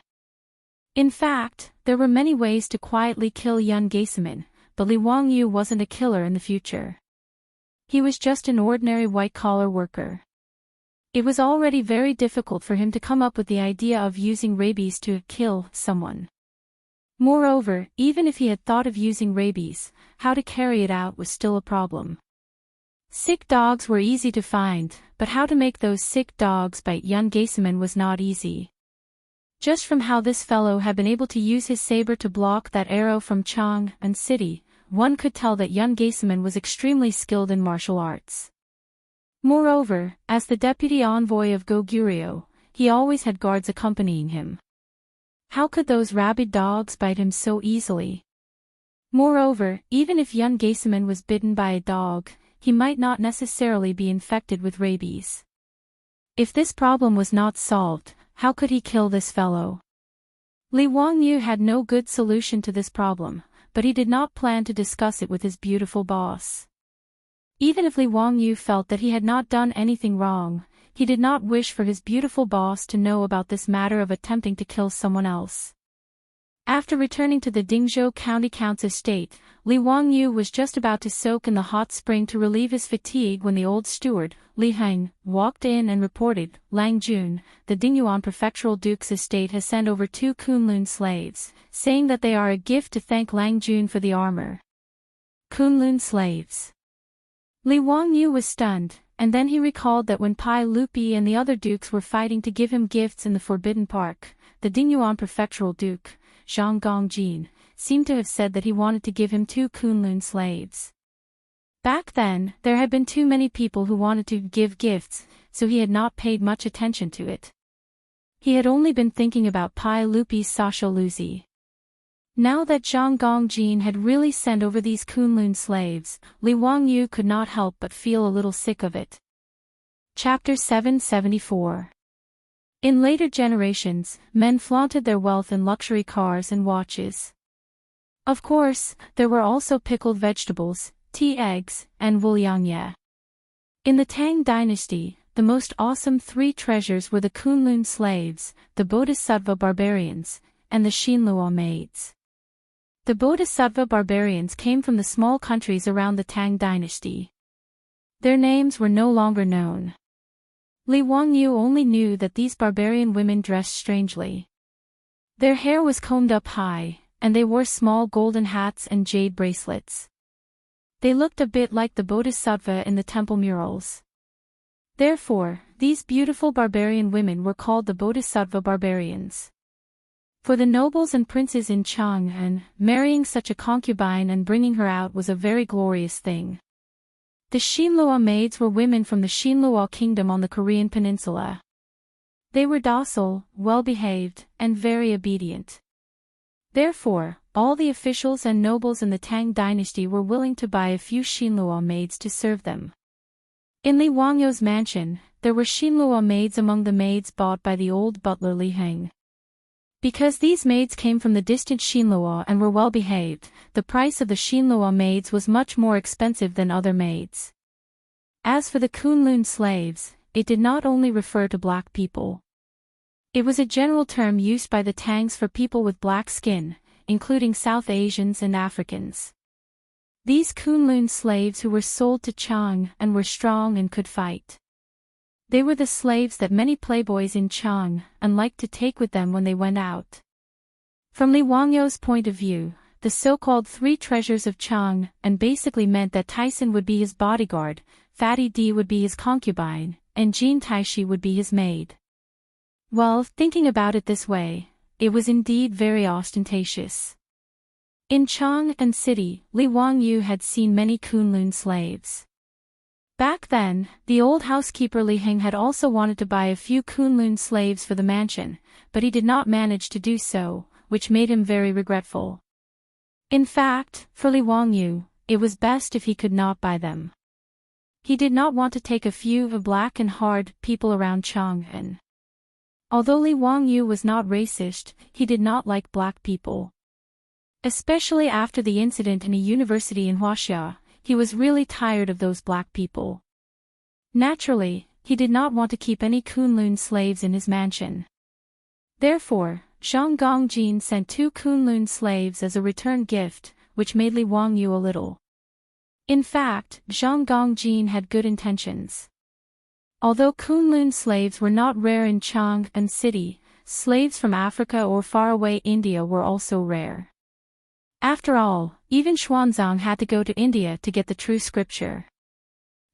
In fact, there were many ways to quietly kill Yun Geiseman, but Li Wangyou wasn't a killer in the future. He was just an ordinary white-collar worker. It was already very difficult for him to come up with the idea of using rabies to kill someone. Moreover, even if he had thought of using rabies, how to carry it out was still a problem. Sick dogs were easy to find, but how to make those sick dogs bite Yun Geiseman was not easy. Just from how this fellow had been able to use his saber to block that arrow from Chang'an City, one could tell that Yun Geiseman was extremely skilled in martial arts. Moreover, as the deputy envoy of Goguryeo, he always had guards accompanying him. How could those rabid dogs bite him so easily? Moreover, even if Yun Geiseman was bitten by a dog, he might not necessarily be infected with rabies. If this problem was not solved, how could he kill this fellow? Li Wangyou had no good solution to this problem, but he did not plan to discuss it with his beautiful boss. Even if Li Wangyou felt that he had not done anything wrong, he did not wish for his beautiful boss to know about this matter of attempting to kill someone else. After returning to the Dingzhou County Count's estate, Li Wangyou was just about to soak in the hot spring to relieve his fatigue when the old steward, Li Heng, walked in and reported, Lang Jun, the Dingyuan prefectural duke's estate has sent over 2 Kunlun slaves, saying that they are a gift to thank Lang Jun for the armor. Kunlun slaves. Li Wangyou was stunned, and then he recalled that when Pai Lupi and the other dukes were fighting to give him gifts in the Forbidden Park, the Dingyuan prefectural duke, Zhang Gongjin, seemed to have said that he wanted to give him 2 Kunlun slaves. Back then, there had been too many people who wanted to give gifts, so he had not paid much attention to it. He had only been thinking about Pai Lupi's Sasha Luzi. Now that Zhang Gongjin had really sent over these Kunlun slaves, Li Wangyou could not help but feel a little sick of it. Chapter 774. In later generations, men flaunted their wealth in luxury cars and watches. Of course, there were also pickled vegetables, tea eggs, and wuliangye. In the Tang dynasty, the most awesome three treasures were the Kunlun slaves, the Bodhisattva barbarians, and the Shinluo maids. The Bodhisattva barbarians came from the small countries around the Tang dynasty. Their names were no longer known. Li Wangyu only knew that these barbarian women dressed strangely. Their hair was combed up high, and they wore small golden hats and jade bracelets. They looked a bit like the Bodhisattva in the temple murals. Therefore, these beautiful barbarian women were called the Bodhisattva barbarians. For the nobles and princes in Chang'an, marrying such a concubine and bringing her out was a very glorious thing. The Shinluo maids were women from the Shinluo kingdom on the Korean peninsula. They were docile, well-behaved, and very obedient. Therefore, all the officials and nobles in the Tang dynasty were willing to buy a few Shinluo maids to serve them. In Li Wangyu's mansion, there were Shinluo maids among the maids bought by the old butler Li Heng. Because these maids came from the distant Shinluo and were well-behaved, the price of the Shinluo maids was much more expensive than other maids. As for the Kunlun slaves, it did not only refer to black people. It was a general term used by the Tangs for people with black skin, including South Asians and Africans. These Kunlun slaves who were sold to Chang'an were strong and could fight. They were the slaves that many playboys in Chang'an liked to take with them when they went out. From Li Wangyu's point of view, the so-called three treasures of Chang'an basically meant that Tyson would be his bodyguard, Fatty D would be his concubine, and Jean Taishi would be his maid. Well, thinking about it this way, it was indeed very ostentatious. In Chang'an City, Li Wangyu had seen many Kunlun slaves. Back then, the old housekeeper Li Heng had also wanted to buy a few Kunlun slaves for the mansion, but he did not manage to do so, which made him very regretful. In fact, for Li Wangyu, it was best if he could not buy them. He did not want to take a few of the black and hard people around Chang'an. Although Li Wangyu was not racist, he did not like black people. Especially after the incident in a university in Huaxia, he was really tired of those black people. Naturally, he did not want to keep any Kunlun slaves in his mansion. Therefore, Zhang Gongjin sent 2 Kunlun slaves as a return gift, which made Li Wangyu a little. In fact, Zhang Gongjin had good intentions. Although Kunlun slaves were not rare in Chang'an City, slaves from Africa or faraway India were also rare. After all, even Xuanzang had to go to India to get the true scripture.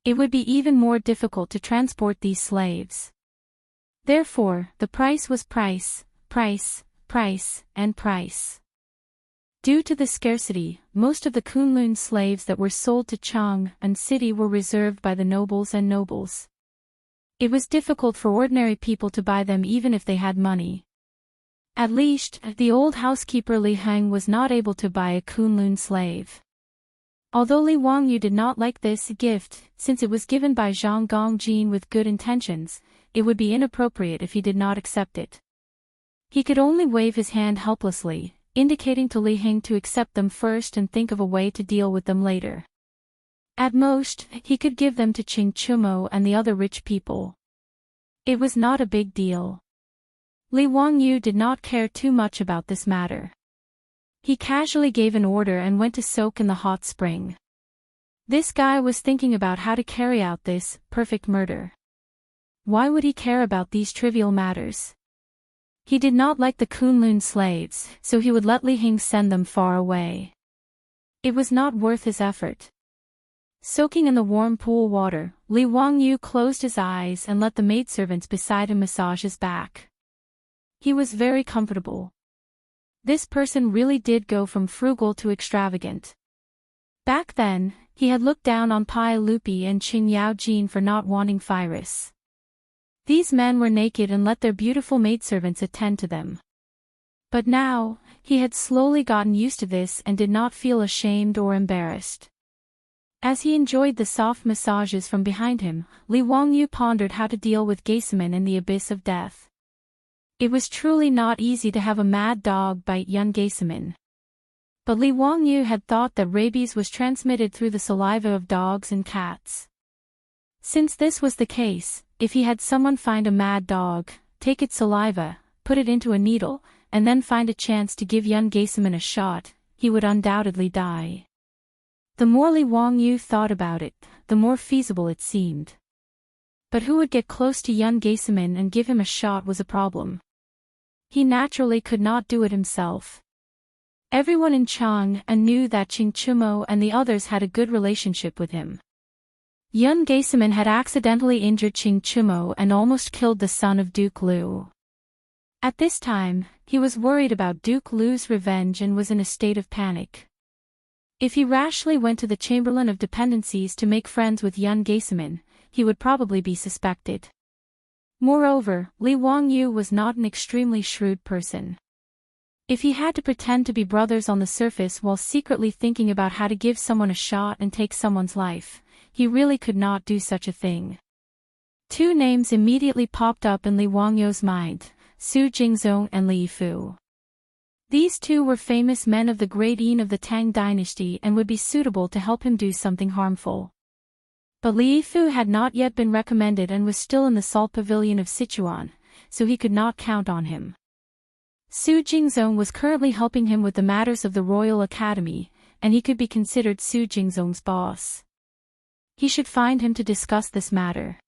It would be even more difficult to transport these slaves. Therefore, the price was price, and price. Due to the scarcity, most of the Kunlun slaves that were sold to Chang'an City were reserved by the nobles and nobles. It was difficult for ordinary people to buy them even if they had money. At least, the old housekeeper Li Heng was not able to buy a Kunlun slave. Although Li Wangyu did not like this gift, since it was given by Zhang Gongjin with good intentions, it would be inappropriate if he did not accept it. He could only wave his hand helplessly, indicating to Li Heng to accept them first and think of a way to deal with them later. At most, he could give them to Qing Chumo and the other rich people. It was not a big deal. Li Wangyu did not care too much about this matter. He casually gave an order and went to soak in the hot spring. This guy was thinking about how to carry out this perfect murder. Why would he care about these trivial matters? He did not like the Kunlun slaves, so he would let Li Heng send them far away. It was not worth his effort. Soaking in the warm pool water, Li Wangyu closed his eyes and let the maidservants beside him massage his back. He was very comfortable. This person really did go from frugal to extravagant. Back then, he had looked down on Pai Lupi and Qing Yaojin for not wanting Phyrus. These men were naked and let their beautiful maidservants attend to them. But now, he had slowly gotten used to this and did not feel ashamed or embarrassed. As he enjoyed the soft massages from behind him, Li Wangyu pondered how to deal with Geisaman in the abyss of death. It was truly not easy to have a mad dog bite young Geisaman. But Li Wangyu had thought that rabies was transmitted through the saliva of dogs and cats. Since this was the case, if he had someone find a mad dog, take its saliva, put it into a needle, and then find a chance to give young Geiseman a shot, he would undoubtedly die. The more Li Wangyu thought about it, the more feasible it seemed. But who would get close to young Geiseman and give him a shot was a problem. He naturally could not do it himself. Everyone in Chang'an knew that Qing Chumo and the others had a good relationship with him. Young Geiseman had accidentally injured Qing Chumo and almost killed the son of Duke Liu. At this time, he was worried about Duke Liu's revenge and was in a state of panic. If he rashly went to the Chamberlain of Dependencies to make friends with young Geiseman, he would probably be suspected. Moreover, Li Wangyu was not an extremely shrewd person. If he had to pretend to be brothers on the surface while secretly thinking about how to give someone a shot and take someone's life, he really could not do such a thing. Two names immediately popped up in Li Wangyu's mind, Su Jingzong and Li Fu. These two were famous men of the great Yin of the Tang dynasty and would be suitable to help him do something harmful. But Li Fu had not yet been recommended and was still in the Salt Pavilion of Sichuan, so he could not count on him. Su Jingzong was currently helping him with the matters of the Royal Academy, and he could be considered Su Jingzong's boss. He should find him to discuss this matter.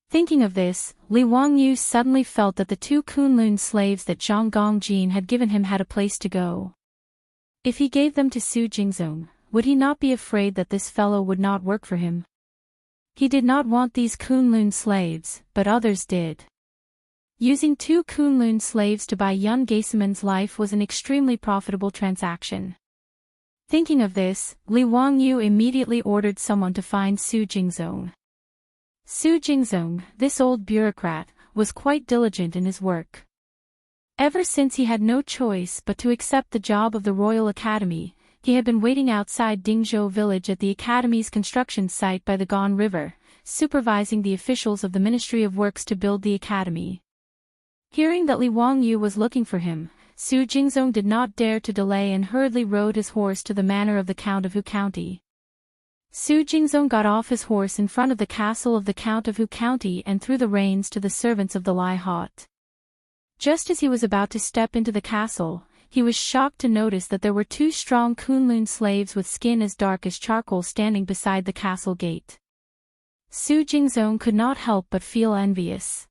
Thinking of this, Li Wangyu suddenly felt that the two Kunlun slaves that Zhang Gongjin had given him had a place to go. If he gave them to Su Jingzong, would he not be afraid that this fellow would not work for him? He did not want these Kunlun slaves, but others did. Using two Kunlun slaves to buy young Geiseman's life was an extremely profitable transaction. Thinking of this, Li Wangyu immediately ordered someone to find Su Jingzong. Su Jingzong, this old bureaucrat, was quite diligent in his work. Ever since he had no choice but to accept the job of the Royal Academy, he had been waiting outside Dingzhou village at the Academy's construction site by the Gan River, supervising the officials of the Ministry of Works to build the Academy. Hearing that Li Wangyu was looking for him, Su Jingzong did not dare to delay and hurriedly rode his horse to the manor of the Count of Hu County. Su Jingzong got off his horse in front of the castle of the Count of Hu County and threw the reins to the servants of the Lai Hot. Just as he was about to step into the castle, he was shocked to notice that there were two strong Kunlun slaves with skin as dark as charcoal standing beside the castle gate. Su Jingzong could not help but feel envious.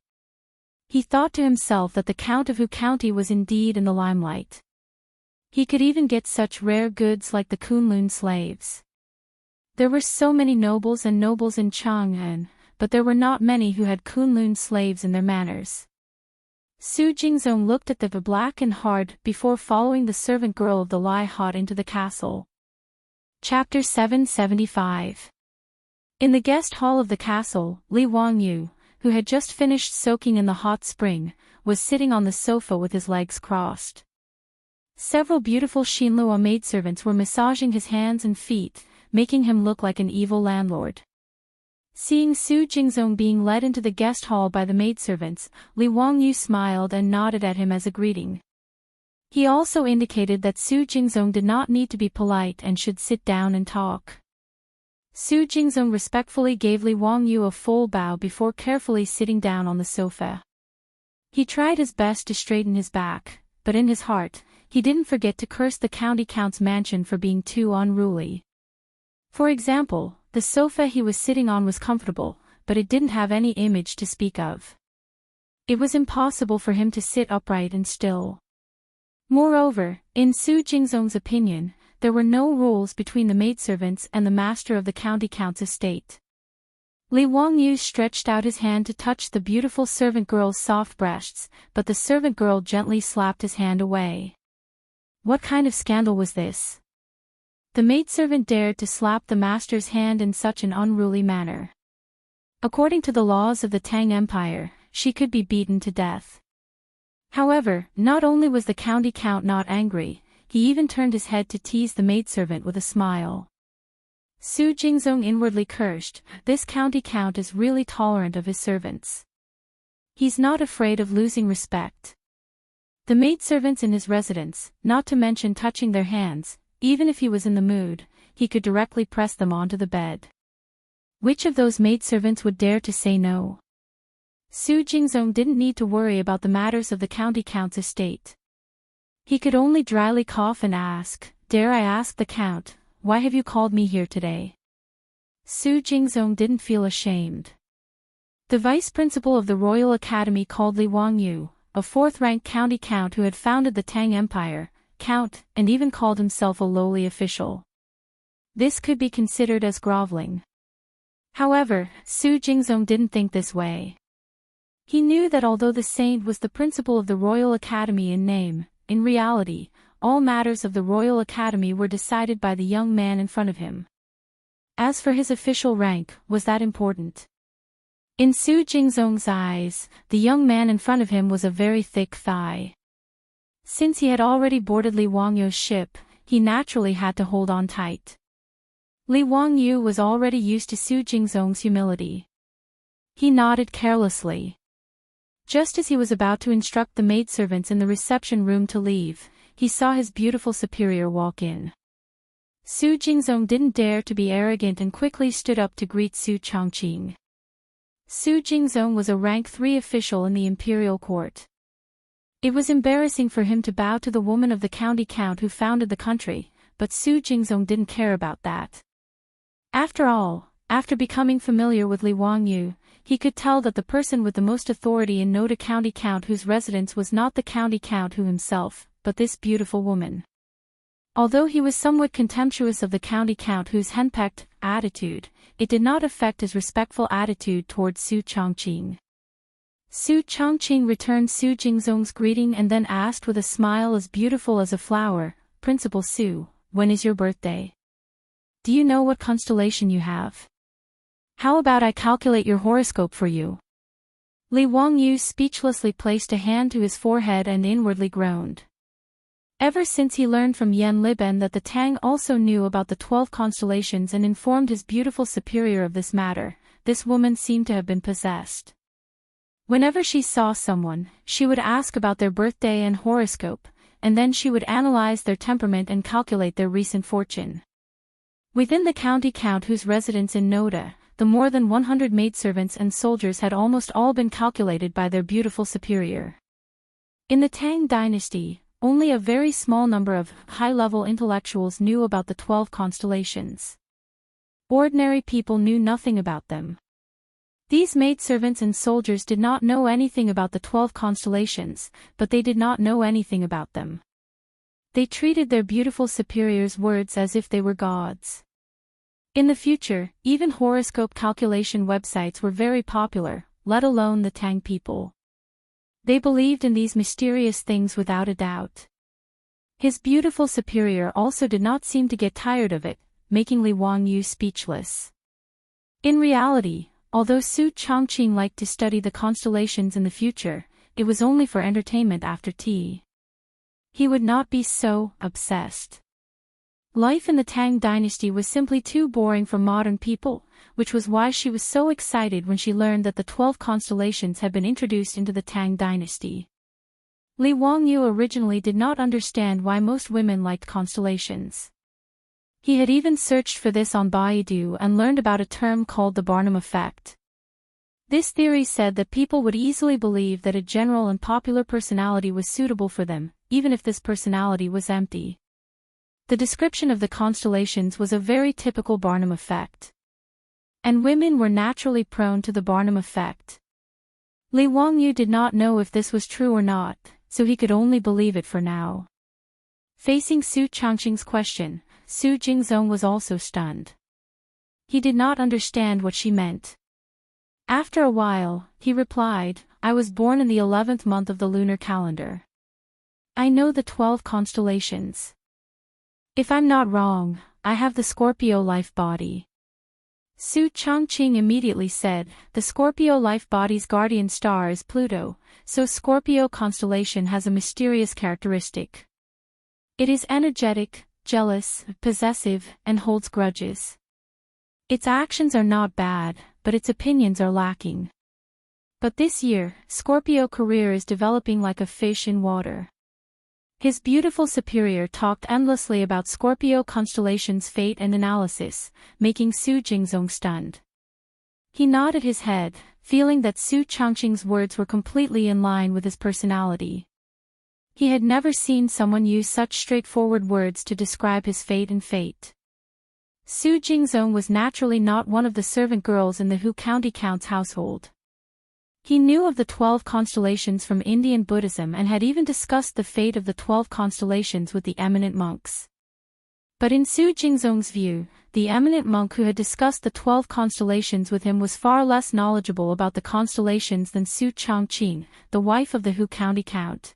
He thought to himself that the Count of Hu County was indeed in the limelight. He could even get such rare goods like the Kunlun slaves. There were so many nobles in Chang'an, but there were not many who had Kunlun slaves in their manors. Su Jingzong looked at the black and hard before following the servant girl of the Lai Hot into the castle. Chapter 775. In the guest hall of the castle, Li Wangyu, who had just finished soaking in the hot spring, was sitting on the sofa with his legs crossed. Several beautiful Xinlua maidservants were massaging his hands and feet, making him look like an evil landlord. Seeing Su Jingzong being led into the guest hall by the maidservants, Li Wangyu smiled and nodded at him as a greeting. He also indicated that Su Jingzong did not need to be polite and should sit down and talk. Su Jingzong respectfully gave Li Wangyu a full bow before carefully sitting down on the sofa. He tried his best to straighten his back, but in his heart, he didn't forget to curse the county count's mansion for being too unruly. For example, the sofa he was sitting on was comfortable, but it didn't have any image to speak of. It was impossible for him to sit upright and still. Moreover, in Su Jingzong's opinion, there were no rules between the maidservants and the master of the county count's estate. Li Wangyu stretched out his hand to touch the beautiful servant girl's soft breasts, but the servant girl gently slapped his hand away. What kind of scandal was this? The maidservant dared to slap the master's hand in such an unruly manner. According to the laws of the Tang Empire, she could be beaten to death. However, not only was the county count not angry, he even turned his head to tease the maidservant with a smile. Su Jingzong inwardly cursed, this county count is really tolerant of his servants. He's not afraid of losing respect. The maidservants in his residence, not to mention touching their hands, even if he was in the mood, he could directly press them onto the bed. Which of those maidservants would dare to say no? Su Jingzong didn't need to worry about the matters of the county count's estate. He could only dryly cough and ask, "Dare I ask the count, why have you called me here today?" Su Jingzong didn't feel ashamed. The vice principal of the Royal Academy called Li Wangyu, a fourth-rank county count who had founded the Tang Empire, count, and even called himself a lowly official. This could be considered as groveling. However, Su Jingzong didn't think this way. He knew that although the saint was the principal of the Royal Academy in name, in reality, all matters of the Royal Academy were decided by the young man in front of him. As for his official rank, was that important? In Su Jingzong's eyes, the young man in front of him was a very thick thigh. Since he had already boarded Li Wangyu's ship, he naturally had to hold on tight. Li Wangyu was already used to Su Jingzong's humility. He nodded carelessly. Just as he was about to instruct the maidservants in the reception room to leave, he saw his beautiful superior walk in. Su Jingzong didn't dare to be arrogant and quickly stood up to greet Su Changqing. Su Jingzong was a rank 3 official in the imperial court. It was embarrassing for him to bow to the woman of the county count who founded the country, but Su Jingzong didn't care about that. After all, after becoming familiar with Li Wangyu, he could tell that the person with the most authority in Noda County Count whose residence was not the county count who himself, but this beautiful woman. Although he was somewhat contemptuous of the county count whose henpecked attitude, it did not affect his respectful attitude towards Su Changqing. Su Changqing returned Su Jingzong's greeting and then asked with a smile as beautiful as a flower, "Principal Su, when is your birthday? Do you know what constellation you have? How about I calculate your horoscope for you?" Li Wangyu speechlessly placed a hand to his forehead and inwardly groaned. Ever since he learned from Yan Liben that the Tang also knew about the 12 constellations and informed his beautiful superior of this matter, this woman seemed to have been possessed. Whenever she saw someone, she would ask about their birthday and horoscope, and then she would analyze their temperament and calculate their recent fortune. Within the county count whose residence in Noda, the more than 100 maidservants and soldiers had almost all been calculated by their beautiful superior. In the Tang dynasty, only a very small number of high-level intellectuals knew about the 12 constellations. Ordinary people knew nothing about them. These maidservants and soldiers did not know anything about the 12 constellations, but they did not know anything about them. They treated their beautiful superior's words as if they were gods. In the future, even horoscope calculation websites were very popular, let alone the Tang people. They believed in these mysterious things without a doubt. His beautiful superior also did not seem to get tired of it, making Li Wangyu speechless. In reality, although Su Changqing liked to study the constellations in the future, it was only for entertainment after tea. He would not be so obsessed. Life in the Tang dynasty was simply too boring for modern people, which was why she was so excited when she learned that the 12 constellations had been introduced into the Tang dynasty. Li Wangyu originally did not understand why most women liked constellations. He had even searched for this on Baidu and learned about a term called the Barnum effect. This theory said that people would easily believe that a general and popular personality was suitable for them, even if this personality was empty. The description of the constellations was a very typical Barnum effect. And women were naturally prone to the Barnum effect. Li Wangyu did not know if this was true or not, so he could only believe it for now. Facing Su Changqing's question, Su Jingzong was also stunned. He did not understand what she meant. After a while, he replied, "I was born in the 11th month of the lunar calendar. I know the 12 constellations. If I'm not wrong, I have the Scorpio life body." Su Changqing immediately said, "The Scorpio life body's guardian star is Pluto, so Scorpio constellation has a mysterious characteristic. It is energetic, jealous, possessive, and holds grudges. Its actions are not bad, but its opinions are lacking. But this year, Scorpio career is developing like a fish in water." His beautiful superior talked endlessly about Scorpio constellation's fate and analysis, making Su Jingzong stunned. He nodded his head, feeling that Su Changqing's words were completely in line with his personality. He had never seen someone use such straightforward words to describe his fate and fate. Su Jingzong was naturally not one of the servant girls in the Hu County Count's household. He knew of the 12 constellations from Indian Buddhism and had even discussed the fate of the 12 constellations with the eminent monks. But in Su Jingzong's view, the eminent monk who had discussed the 12 constellations with him was far less knowledgeable about the constellations than Su Changqing, the wife of the Hu County Count.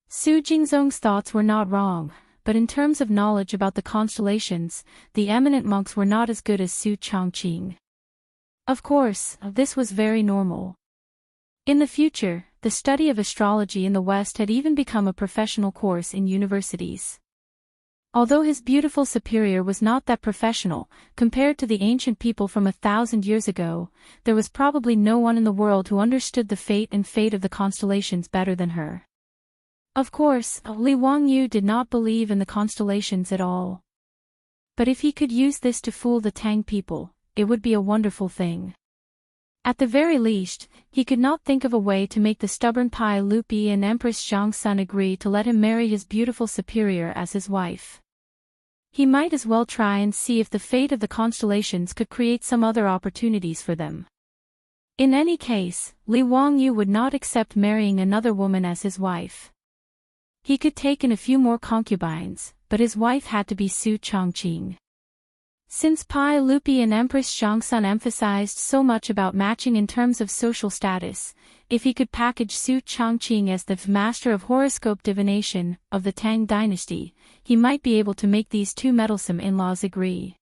Su Jingzong's thoughts were not wrong, but in terms of knowledge about the constellations, the eminent monks were not as good as Su Changqing. Of course, this was very normal. In the future, the study of astrology in the West had even become a professional course in universities. Although his beautiful superior was not that professional, compared to the ancient people from 1,000 years ago, there was probably no one in the world who understood the fate of the constellations better than her. Of course, Li Wangyu did not believe in the constellations at all. But if he could use this to fool the Tang people, it would be a wonderful thing. At the very least, he could not think of a way to make the stubborn Pai Lupi and Empress Zhangsun agree to let him marry his beautiful superior as his wife. He might as well try and see if the fate of the constellations could create some other opportunities for them. In any case, Li Wangyu would not accept marrying another woman as his wife. He could take in a few more concubines, but his wife had to be Su Changqing. Since Pai Lupi and Empress Zhangsun emphasized so much about matching in terms of social status, if he could package Su Changqing as the master of horoscope divination of the Tang dynasty, he might be able to make these two meddlesome in-laws agree.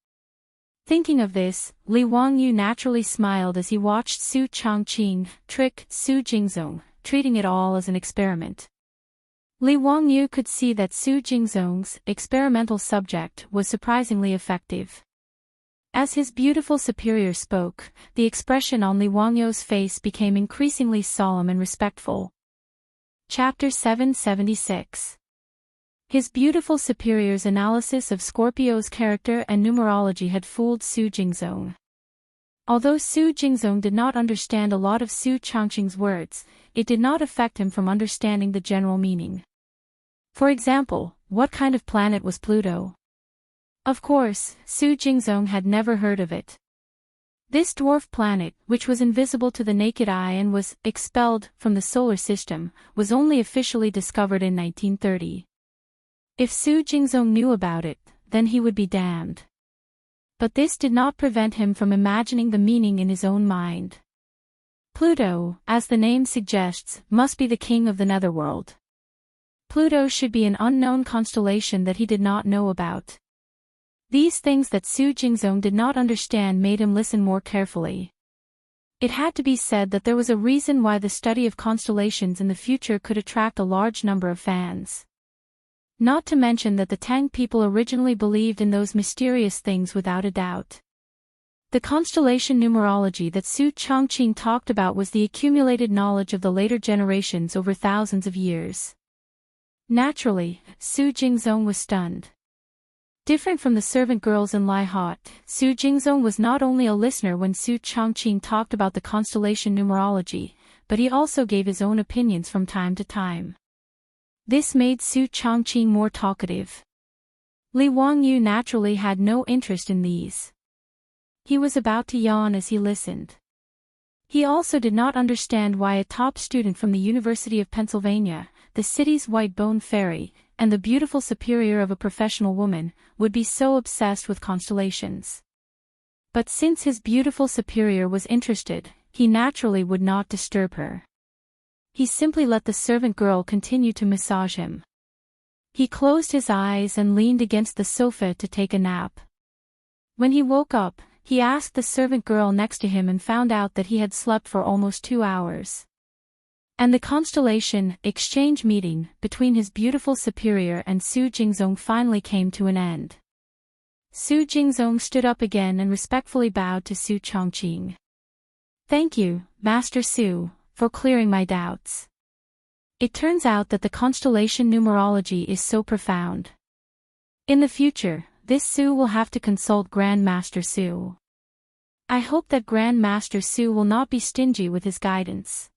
Thinking of this, Li Wangyu naturally smiled as he watched Su Changqing trick Su Jingzong, treating it all as an experiment. Li Wangyu could see that Su Jingzong's experimental subject was surprisingly effective. As his beautiful superior spoke, the expression on Li Wangyu's face became increasingly solemn and respectful. Chapter 776. His beautiful superior's analysis of Scorpio's character and numerology had fooled Su Jingzong. Although Su Jingzong did not understand a lot of Su Changqing's words, it did not affect him from understanding the general meaning. For example, what kind of planet was Pluto? Of course, Su Jingzong had never heard of it. This dwarf planet, which was invisible to the naked eye and was expelled from the solar system, was only officially discovered in 1930. If Su Jingzong knew about it, then he would be damned. But this did not prevent him from imagining the meaning in his own mind. Pluto, as the name suggests, must be the king of the netherworld. Pluto should be an unknown constellation that he did not know about. These things that Su Jingzong did not understand made him listen more carefully. It had to be said that there was a reason why the study of constellations in the future could attract a large number of fans. Not to mention that the Tang people originally believed in those mysterious things without a doubt. The constellation numerology that Su Changqing talked about was the accumulated knowledge of the later generations over thousands of years. Naturally, Su Jingzong was stunned. Different from the servant girls in Lai Hot, Su Jingzong was not only a listener when Su Changqing talked about the constellation numerology, but he also gave his own opinions from time to time. This made Su Changqing more talkative. Li Wangyu naturally had no interest in these. He was about to yawn as he listened. He also did not understand why a top student from the University of Pennsylvania, the city's white-bone fairy, and the beautiful superior of a professional woman, would be so obsessed with constellations. But since his beautiful superior was interested, he naturally would not disturb her. He simply let the servant girl continue to massage him. He closed his eyes and leaned against the sofa to take a nap. When he woke up, he asked the servant girl next to him and found out that he had slept for almost 2 hours. And the constellation exchange meeting between his beautiful superior and Su Jingzong finally came to an end. Su Jingzong stood up again and respectfully bowed to Su Changqing. "Thank you, Master Su, for clearing my doubts. It turns out that the constellation numerology is so profound. In the future, this Su will have to consult Grand Master Su. I hope that Grand Master Su will not be stingy with his guidance.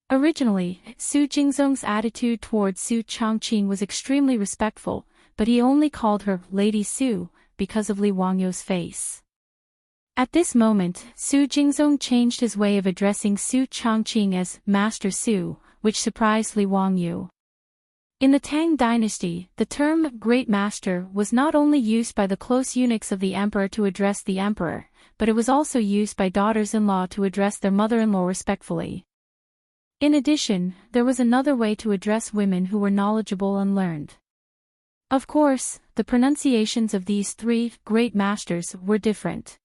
Originally, Su Jingzong's attitude towards Su Changqing was extremely respectful, but he only called her Lady Su because of Li Wangyu's face. At this moment, Su Jingzong changed his way of addressing Su Changqing as Master Su, which surprised Li Wangyu. In the Tang dynasty, the term Great Master was not only used by the close eunuchs of the emperor to address the emperor, but it was also used by daughters-in-law to address their mother-in-law respectfully. In addition, there was another way to address women who were knowledgeable and learned. Of course, the pronunciations of these three great masters were different.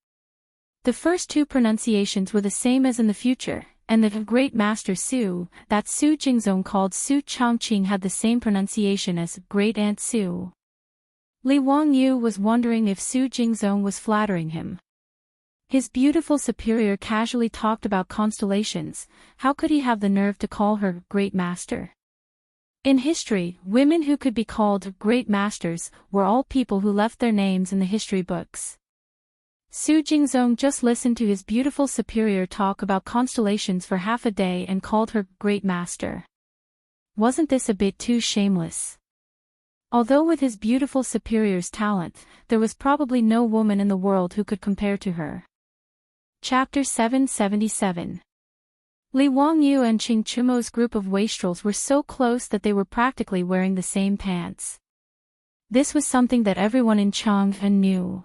The first two pronunciations were the same as in the future, and the Great Master Su, that Su Jingzong called Su Changqing, had the same pronunciation as Great Aunt Su. Li Wangyu was wondering if Su Jingzong was flattering him. His beautiful superior casually talked about constellations. How could he have the nerve to call her Great Master? In history, women who could be called Great Masters were all people who left their names in the history books. Su Jingzong just listened to his beautiful superior talk about constellations for half a day and called her Great Master. Wasn't this a bit too shameless? Although with his beautiful superior's talent, there was probably no woman in the world who could compare to her. Chapter 777. Li Wangyu and Qing Chumo's group of wastrels were so close that they were practically wearing the same pants. This was something that everyone in Chang'an knew.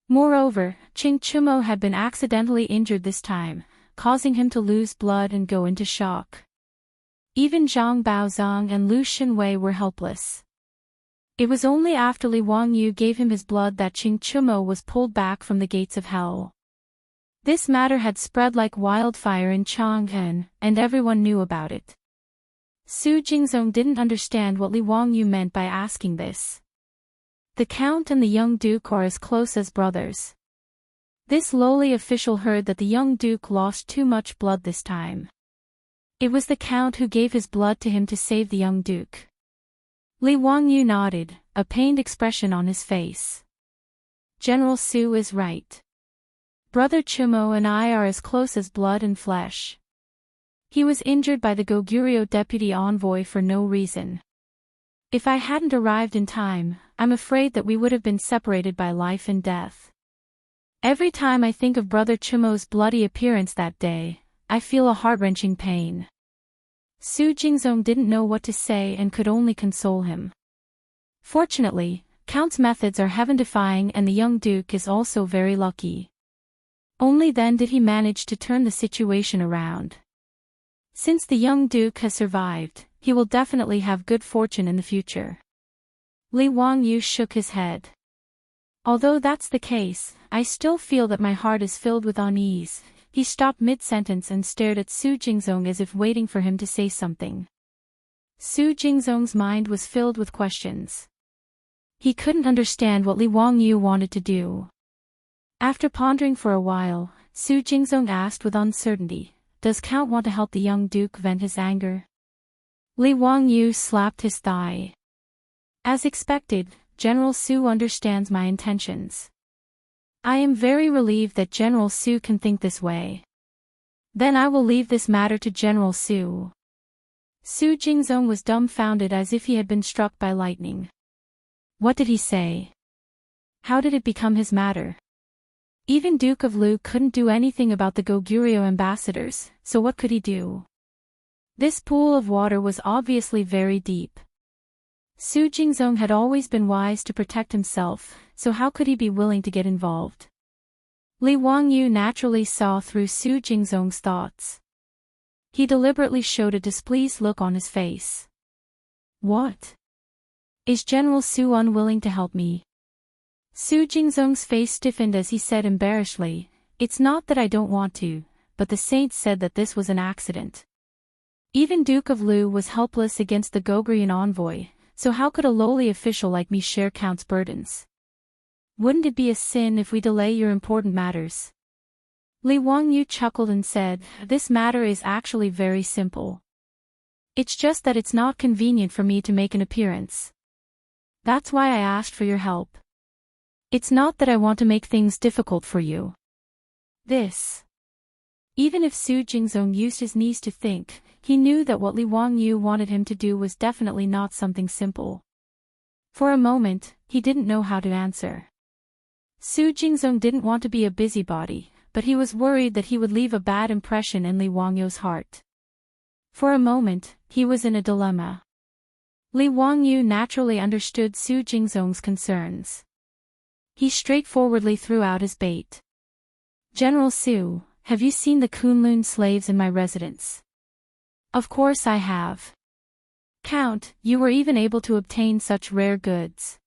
Moreover, Qing Chumo had been accidentally injured this time, causing him to lose blood and go into shock. Even Zhang Baozong and Lu Xinwei were helpless. It was only after Li Wangyu gave him his blood that Qing Chumo was pulled back from the gates of hell. This matter had spread like wildfire in Chang'an, and everyone knew about it. Su Jingzong didn't understand what Li Wangyu meant by asking this. The Count and the young Duke are as close as brothers. This lowly official heard that the young Duke lost too much blood this time. It was the Count who gave his blood to him to save the young Duke. Li Wangyu nodded, a pained expression on his face. General Su is right. Brother Chumo and I are as close as blood and flesh. He was injured by the Goguryeo deputy envoy for no reason. If I hadn't arrived in time, I'm afraid that we would have been separated by life and death. Every time I think of Brother Chumo's bloody appearance that day, I feel a heart-wrenching pain. Su Jingzong didn't know what to say and could only console him. Fortunately, Count's methods are heaven-defying and the young Duke is also very lucky. Only then did he manage to turn the situation around. Since the young Duke has survived, he will definitely have good fortune in the future. Li Wangyu shook his head. Although that's the case, I still feel that my heart is filled with unease. He stopped mid-sentence and stared at Su Jingzong as if waiting for him to say something. Su Jingzong's mind was filled with questions. He couldn't understand what Li Wangyu wanted to do. After pondering for a while, Su Jingzong asked with uncertainty, "Does Count want to help the young Duke vent his anger?" Li Wangyu slapped his thigh. As expected, General Su understands my intentions. I am very relieved that General Su can think this way. Then I will leave this matter to General Su. Su Jingzong was dumbfounded as if he had been struck by lightning. What did he say? How did it become his matter? Even Duke of Lu couldn't do anything about the Goguryeo ambassadors, so what could he do? This pool of water was obviously very deep. Su Jingzong had always been wise to protect himself, so how could he be willing to get involved? Li Wangyu naturally saw through Su Jingzong's thoughts. He deliberately showed a displeased look on his face. What? Is General Su unwilling to help me? Su Jingzong's face stiffened as he said embarrassedly, "It's not that I don't want to, but the saints said that this was an accident." Even Duke of Lu was helpless against the Goguryeo envoy, so how could a lowly official like me share Count's burdens? Wouldn't it be a sin if we delay your important matters? Li Wangyu chuckled and said, "This matter is actually very simple. It's just that it's not convenient for me to make an appearance. That's why I asked for your help. It's not that I want to make things difficult for you. This. Even if Su Jingzong used his knees to think, he knew that what Li Wangyu wanted him to do was definitely not something simple. For a moment, he didn't know how to answer. Su Jingzong didn't want to be a busybody, but he was worried that he would leave a bad impression in Li Wangyu's heart. For a moment, he was in a dilemma. Li Wangyu naturally understood Su Jingzong's concerns. He straightforwardly threw out his bait. "General Su, have you seen the Kunlun slaves in my residence?" "Of course I have. Count, you were even able to obtain such rare goods.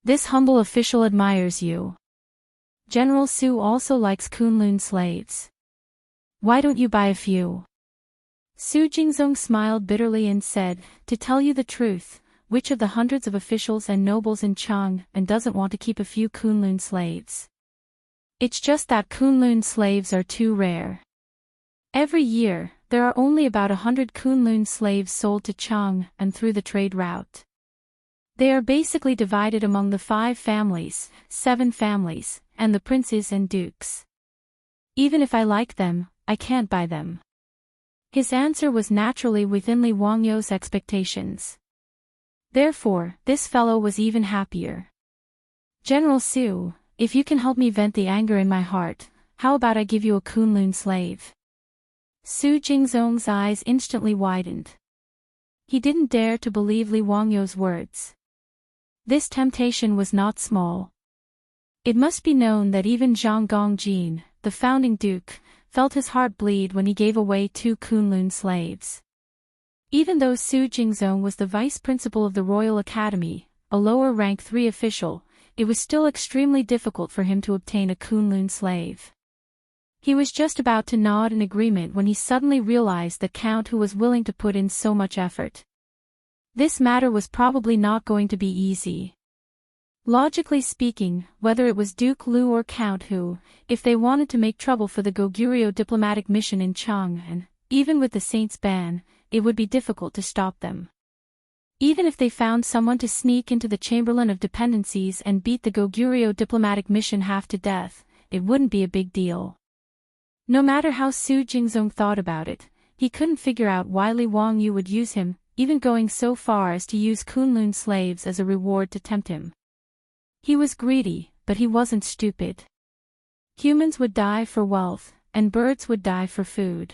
This humble official admires you. General Su also likes Kunlun slaves. Why don't you buy a few?" Su Jingzong smiled bitterly and said, "To tell you the truth, which of the hundreds of officials and nobles in Chang'an doesn't want to keep a few Kunlun slaves? It's just that Kunlun slaves are too rare. Every year, there are only about 100 Kunlun slaves sold to Chang'an through the trade route. They are basically divided among the 5 families, 7 families, and the princes and dukes. Even if I like them, I can't buy them." His answer was naturally within Li Wangyu's expectations. Therefore, this fellow was even happier. "General Su, if you can help me vent the anger in my heart, how about I give you a Kunlun slave?" Su Jingzong's eyes instantly widened. He didn't dare to believe Li Wangyu's words. This temptation was not small. It must be known that even Zhang Gongjin, the founding duke, felt his heart bleed when he gave away 2 Kunlun slaves. Even though Su Jingzong was the vice principal of the Royal Academy, a lower rank 3 official, it was still extremely difficult for him to obtain a Kunlun slave. He was just about to nod in agreement when he suddenly realized the Count who was willing to put in so much effort. This matter was probably not going to be easy. Logically speaking, whether it was Duke Lu or Count Hu, if they wanted to make trouble for the Goguryeo diplomatic mission in Chang'an, even with the Saint's ban, it would be difficult to stop them. Even if they found someone to sneak into the Chamberlain of Dependencies and beat the Goguryeo diplomatic mission half to death, it wouldn't be a big deal. No matter how Su Jingzong thought about it, he couldn't figure out why Li Wangyu would use him, even going so far as to use Kunlun slaves as a reward to tempt him. He was greedy, but he wasn't stupid. Humans would die for wealth, and birds would die for food.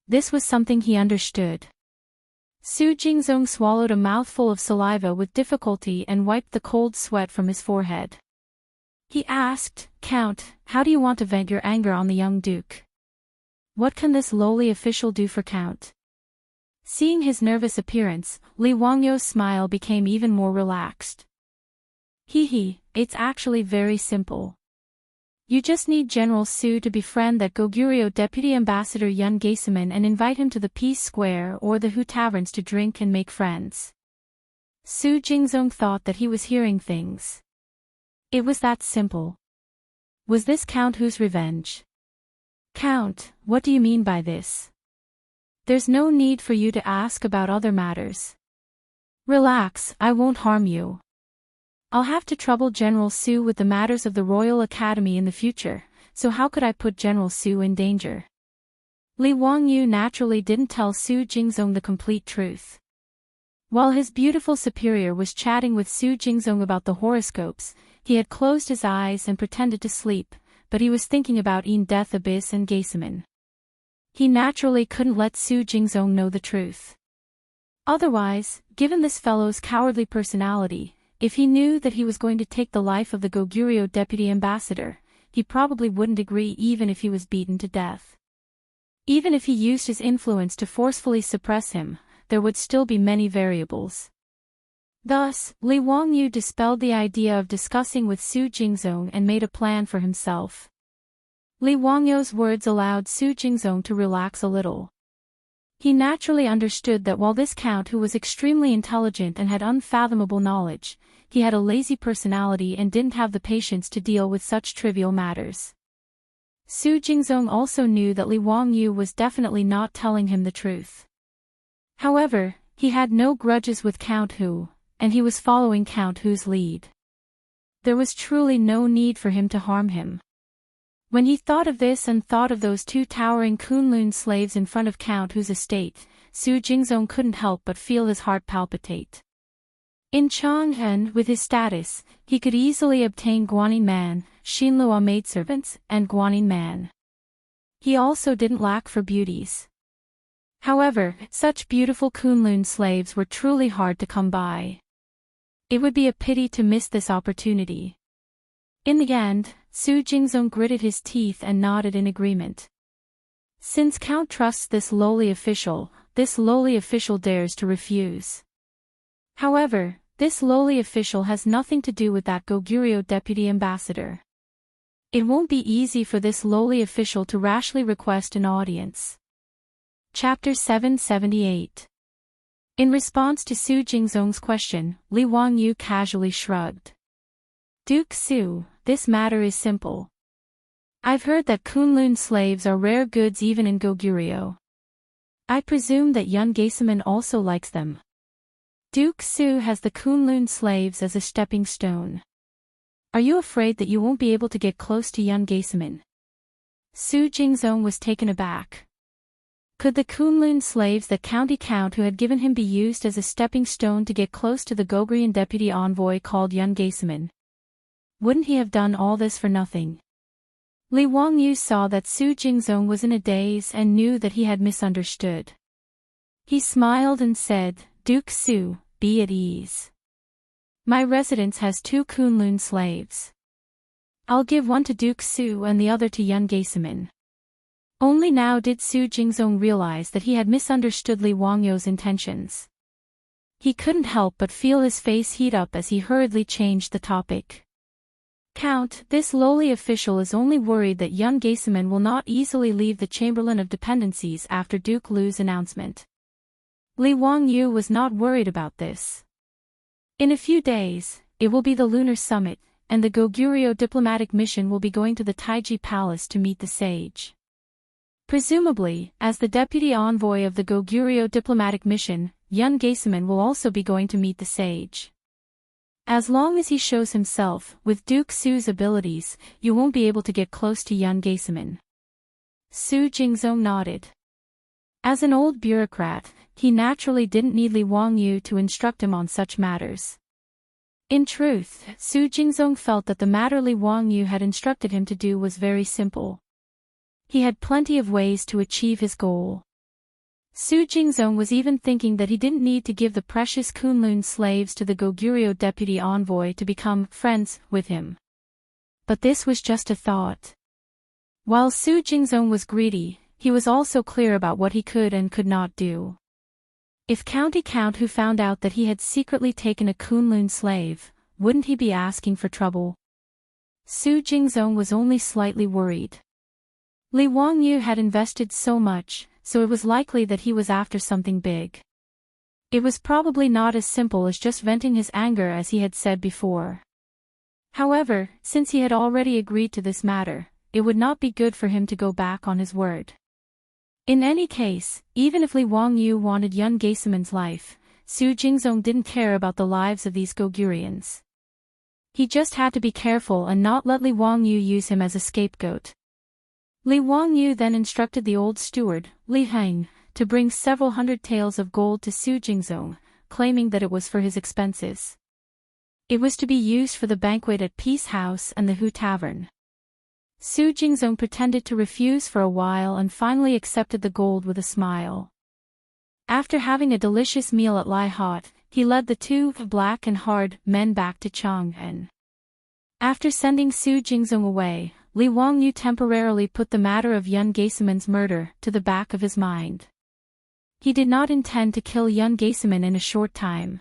This was something he understood. Su Jingzong swallowed a mouthful of saliva with difficulty and wiped the cold sweat from his forehead. He asked, "Count, how do you want to vent your anger on the young duke? What can this lowly official do for Count?" Seeing his nervous appearance, Li Wangyu's smile became even more relaxed. It's actually very simple. You just need General Su to befriend that Goguryeo Deputy Ambassador Yun Gaesaman and invite him to the Peace Square or the Hu Taverns to drink and make friends. Su Jingzong thought that he was hearing things. It was that simple. Was this Count Hu's revenge? "Count, what do you mean by this? There's no need for you to ask about other matters. Relax, I won't harm you. I'll have to trouble General Su with the matters of the Royal Academy in the future, so how could I put General Su in danger?" Li Wangyu naturally didn't tell Su Jingzong the complete truth. While his beautiful superior was chatting with Su Jingzong about the horoscopes, he had closed his eyes and pretended to sleep, but he was thinking about Death Abyss and Gaesaman. He naturally couldn't let Su Jingzong know the truth. Otherwise, given this fellow's cowardly personality, if he knew that he was going to take the life of the Goguryeo deputy ambassador, he probably wouldn't agree even if he was beaten to death. Even if he used his influence to forcefully suppress him, there would still be many variables. Thus, Li Wangyu dispelled the idea of discussing with Su Jingzong and made a plan for himself. Li Wangyu's words allowed Su Jingzong to relax a little. He naturally understood that while this count who was extremely intelligent and had unfathomable knowledge, he had a lazy personality and didn't have the patience to deal with such trivial matters. Su Jingzong also knew that Li Wangyu was definitely not telling him the truth. However, he had no grudges with Count Hu, and he was following Count Hu's lead. There was truly no need for him to harm him. When he thought of this and thought of those two towering Kunlun slaves in front of Count Hu's estate, Su Jingzong couldn't help but feel his heart palpitate. In Chang'an, with his status, he could easily obtain Guanyin man, Xinlua maidservants, and Guanyin man. He also didn't lack for beauties. However, such beautiful Kunlun slaves were truly hard to come by. It would be a pity to miss this opportunity. In the end, Su Jingzong gritted his teeth and nodded in agreement. Since Count trusts this lowly official dares to refuse. However, this lowly official has nothing to do with that Goguryeo deputy ambassador. It won't be easy for this lowly official to rashly request an audience. Chapter 778. In response to Su Jingzong's question, Li Wangyu casually shrugged. Duke Su, this matter is simple. I've heard that Kunlun slaves are rare goods even in Goguryeo. I presume that Yun Gaesaman also likes them. Duke Su has the Kunlun slaves as a stepping stone. Are you afraid that you won't be able to get close to Yun Gaesaman? Su Jingzong was taken aback. Could the Kunlun slaves that County Count who had given him be used as a stepping stone to get close to the Goguryeo deputy envoy called Yun Gaesaman? Wouldn't he have done all this for nothing? Li Wangyu saw that Su Jingzong was in a daze and knew that he had misunderstood. He smiled and said, Duke Su, be at ease. My residence has 2 Kunlun slaves. I'll give one to Duke Su and the other to Yun Gaesaman. Only now did Su Jingzong realize that he had misunderstood Li Wangyu's intentions. He couldn't help but feel his face heat up as he hurriedly changed the topic. Count, this lowly official is only worried that Yun Gaesaman will not easily leave the Chamberlain of Dependencies after Duke Lu's announcement. Li Wangyu was not worried about this. In a few days, it will be the Lunar Summit, and the Goguryeo diplomatic mission will be going to the Taiji Palace to meet the sage. Presumably, as the deputy envoy of the Goguryeo diplomatic mission, Yun Gaesaman will also be going to meet the sage. As long as he shows himself, with Duke Su's abilities, you won't be able to get close to Yun Gaesaman. Su Jingzong nodded. As an old bureaucrat, he naturally didn't need Li Wangyu to instruct him on such matters. In truth, Su Jingzong felt that the matter Li Wangyu had instructed him to do was very simple. He had plenty of ways to achieve his goal. Su Jingzong was even thinking that he didn't need to give the precious Kunlun slaves to the Goguryeo deputy envoy to become friends with him. But this was just a thought. While Su Jingzong was greedy, he was also clear about what he could and could not do. If County Count who found out that he had secretly taken a Kunlun slave, wouldn't he be asking for trouble? Su Jingzong was only slightly worried. Li Wangyu had invested so much, so it was likely that he was after something big. It was probably not as simple as just venting his anger as he had said before. However, since he had already agreed to this matter, it would not be good for him to go back on his word. In any case, even if Li Wangyu wanted Yun Gaesaman's life, Su Jingzong didn't care about the lives of these Goguryans. He just had to be careful and not let Li Wangyu use him as a scapegoat. Li Wangyu then instructed the old steward, Li Heng, to bring several hundred taels of gold to Su Jingzong, claiming that it was for his expenses. It was to be used for the banquet at Peace House and the Hu Tavern. Su Jingzong pretended to refuse for a while and finally accepted the gold with a smile. After having a delicious meal at Lai Hot, he led the 2 black and hard men back to Chang'an. After sending Su Jingzong away, Li Wangyu temporarily put the matter of Yun Gaesaman's murder to the back of his mind. He did not intend to kill Yun Gaesaman in a short time.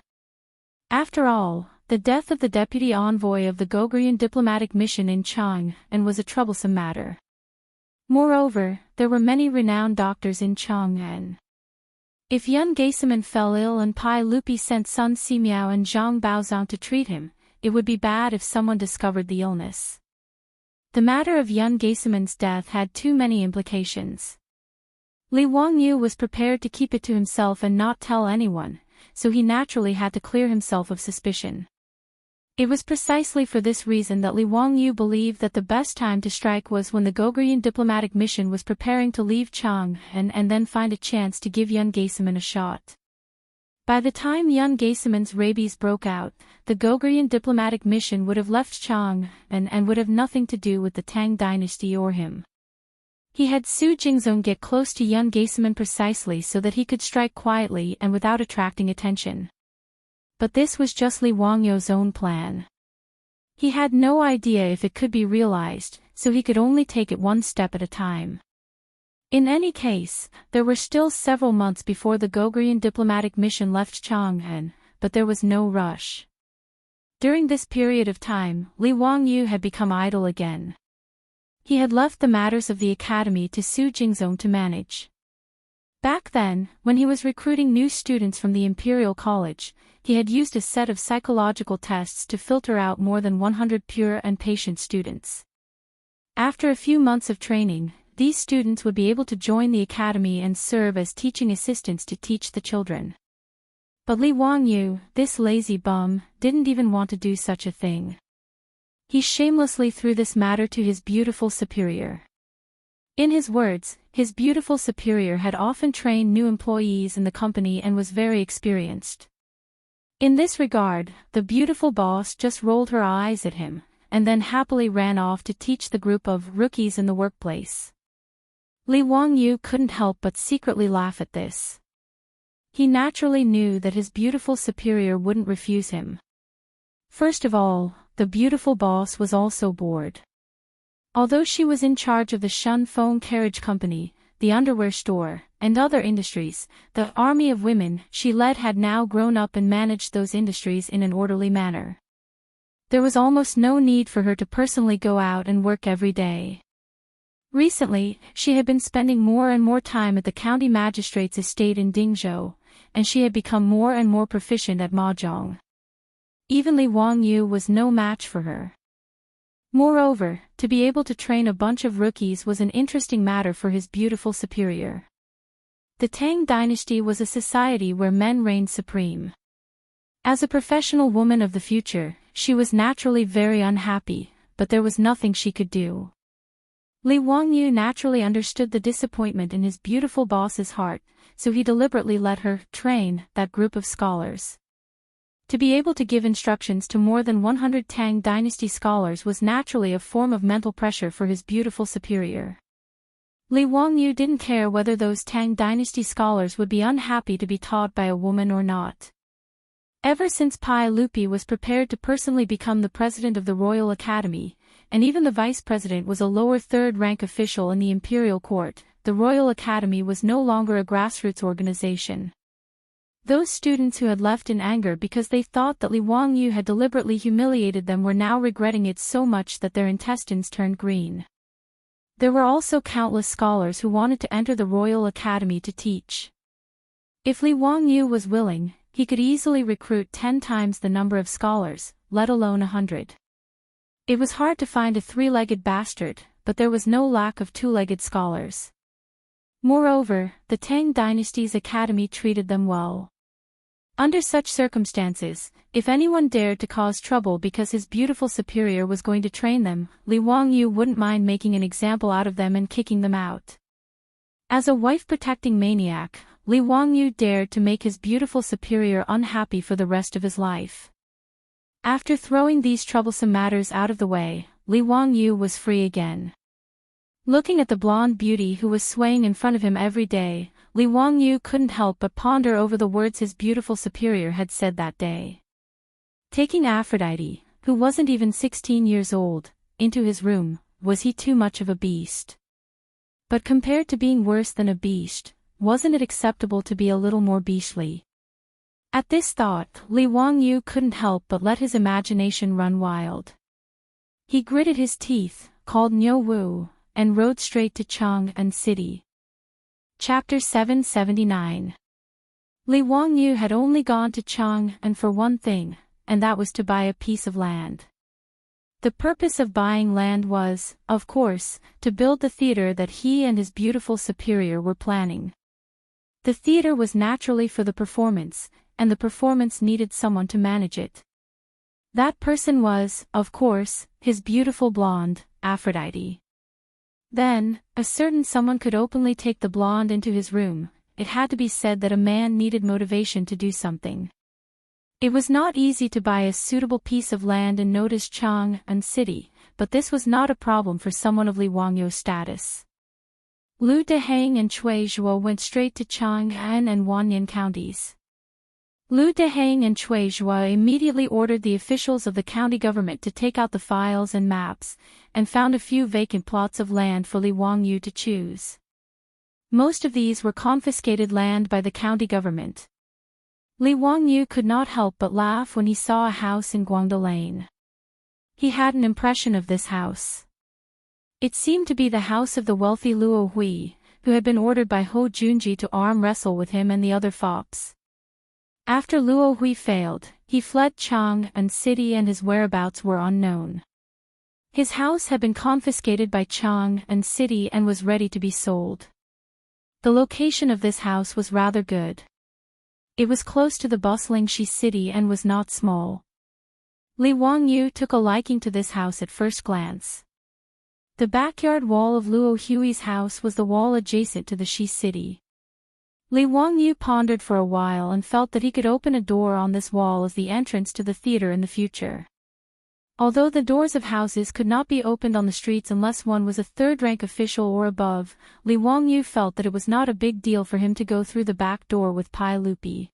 After all, the death of the deputy envoy of the Goguryeo diplomatic mission in Chang'an was a troublesome matter. Moreover, there were many renowned doctors in Chang'an. If Yun Gaesaman fell ill and Pai Lupi sent Sun Simiao and Zhang Baozong to treat him, it would be bad if someone discovered the illness. The matter of Yun Gaesaman's death had too many implications. Li Wangyu was prepared to keep it to himself and not tell anyone, so he naturally had to clear himself of suspicion. It was precisely for this reason that Li Wangyu believed that the best time to strike was when the Goguryeo diplomatic mission was preparing to leave Chang'an and then find a chance to give young Geiseman a shot. By the time young Geiseman's rabies broke out, the Goguryeo diplomatic mission would have left Chang'an and would have nothing to do with the Tang dynasty or him. He had Su Jingzong get close to young Geiseman precisely so that he could strike quietly and without attracting attention. But this was just Li Wangyu's own plan. He had no idea if it could be realized, so he could only take it one step at a time. In any case, there were still several months before the Goguryeo diplomatic mission left Chang'an, but there was no rush. During this period of time, Li Wangyu had become idle again. He had left the matters of the academy to Su Jingzong to manage. Back then, when he was recruiting new students from the Imperial College, he had used a set of psychological tests to filter out more than 100 pure and patient students. After a few months of training, these students would be able to join the academy and serve as teaching assistants to teach the children. But Li Wangyu, this lazy bum, didn't even want to do such a thing. He shamelessly threw this matter to his beautiful superior. In his words, his beautiful superior had often trained new employees in the company and was very experienced. In this regard, the beautiful boss just rolled her eyes at him, and then happily ran off to teach the group of rookies in the workplace. Li Wangyu couldn't help but secretly laugh at this. He naturally knew that his beautiful superior wouldn't refuse him. First of all, the beautiful boss was also bored. Although she was in charge of the Shun Phone Carriage Company, the underwear store, and other industries, the army of women she led had now grown up and managed those industries in an orderly manner. There was almost no need for her to personally go out and work every day. Recently, she had been spending more and more time at the county magistrate's estate in Dingzhou, and she had become more and more proficient at mahjong. Even Li Wangyu was no match for her. Moreover, to be able to train a bunch of rookies was an interesting matter for his beautiful superior. The Tang dynasty was a society where men reigned supreme. As a professional woman of the future, she was naturally very unhappy, but there was nothing she could do. Li Wangyu naturally understood the disappointment in his beautiful boss's heart, so he deliberately let her train that group of scholars. To be able to give instructions to more than 100 Tang dynasty scholars was naturally a form of mental pressure for his beautiful superior. Li Wangyu didn't care whether those Tang dynasty scholars would be unhappy to be taught by a woman or not. Ever since Pai Lupi was prepared to personally become the president of the Royal Academy, and even the vice president was a lower third-rank official in the imperial court, the Royal Academy was no longer a grassroots organization. Those students who had left in anger because they thought that Li Wangyu had deliberately humiliated them were now regretting it so much that their intestines turned green. There were also countless scholars who wanted to enter the Royal Academy to teach. If Li Wangyu was willing, he could easily recruit 10 times the number of scholars, let alone 100. It was hard to find a three-legged bastard, but there was no lack of two-legged scholars. Moreover, the Tang dynasty's academy treated them well. Under such circumstances, if anyone dared to cause trouble because his beautiful superior was going to train them, Li Wangyu wouldn't mind making an example out of them and kicking them out. As a wife-protecting maniac, Li Wangyu dared to make his beautiful superior unhappy for the rest of his life. After throwing these troublesome matters out of the way, Li Wangyu was free again. Looking at the blonde beauty who was swaying in front of him every day, Li Wangyu couldn't help but ponder over the words his beautiful superior had said that day. Taking Aphrodite, who wasn't even 16 years old, into his room, was he too much of a beast? But compared to being worse than a beast, wasn't it acceptable to be a little more beastly? At this thought, Li Wangyu couldn't help but let his imagination run wild. He gritted his teeth, called Niu Wu, and rode straight to Chang'an City. Chapter 779. Li Wangyu had only gone to Chang'an for one thing, and that was to buy a piece of land. The purpose of buying land was, of course, to build the theater that he and his beautiful superior were planning. The theater was naturally for the performance, and the performance needed someone to manage it. That person was, of course, his beautiful blonde, Aphrodite. Then, a certain someone could openly take the blonde into his room. It had to be said that a man needed motivation to do something. It was not easy to buy a suitable piece of land in noted Chang'an city, but this was not a problem for someone of Li Wangyou's status. Lu Dehang and Cui Zhuo went straight to Chang'an and Wanyan counties. Lu Dehang and Cui Zhuo immediately ordered the officials of the county government to take out the files and maps, and found a few vacant plots of land for Li Wangyou to choose. Most of these were confiscated land by the county government. Li Wangyou could not help but laugh when he saw a house in Guangde Lane. He had an impression of this house. It seemed to be the house of the wealthy Luo Hui, who had been ordered by Ho Junji to arm wrestle with him and the other fops. After Luo Hui failed, he fled Chang'an city and his whereabouts were unknown. His house had been confiscated by Chang'an city and was ready to be sold. The location of this house was rather good. It was close to the bustling Shi city and was not small. Li Wangyou took a liking to this house at first glance. The backyard wall of Luo Hui's house was the wall adjacent to the Shi city. Li Wangyou pondered for a while and felt that he could open a door on this wall as the entrance to the theater in the future. Although the doors of houses could not be opened on the streets unless one was a third-rank official or above, Li Wangyou felt that it was not a big deal for him to go through the back door with Pai Lupi.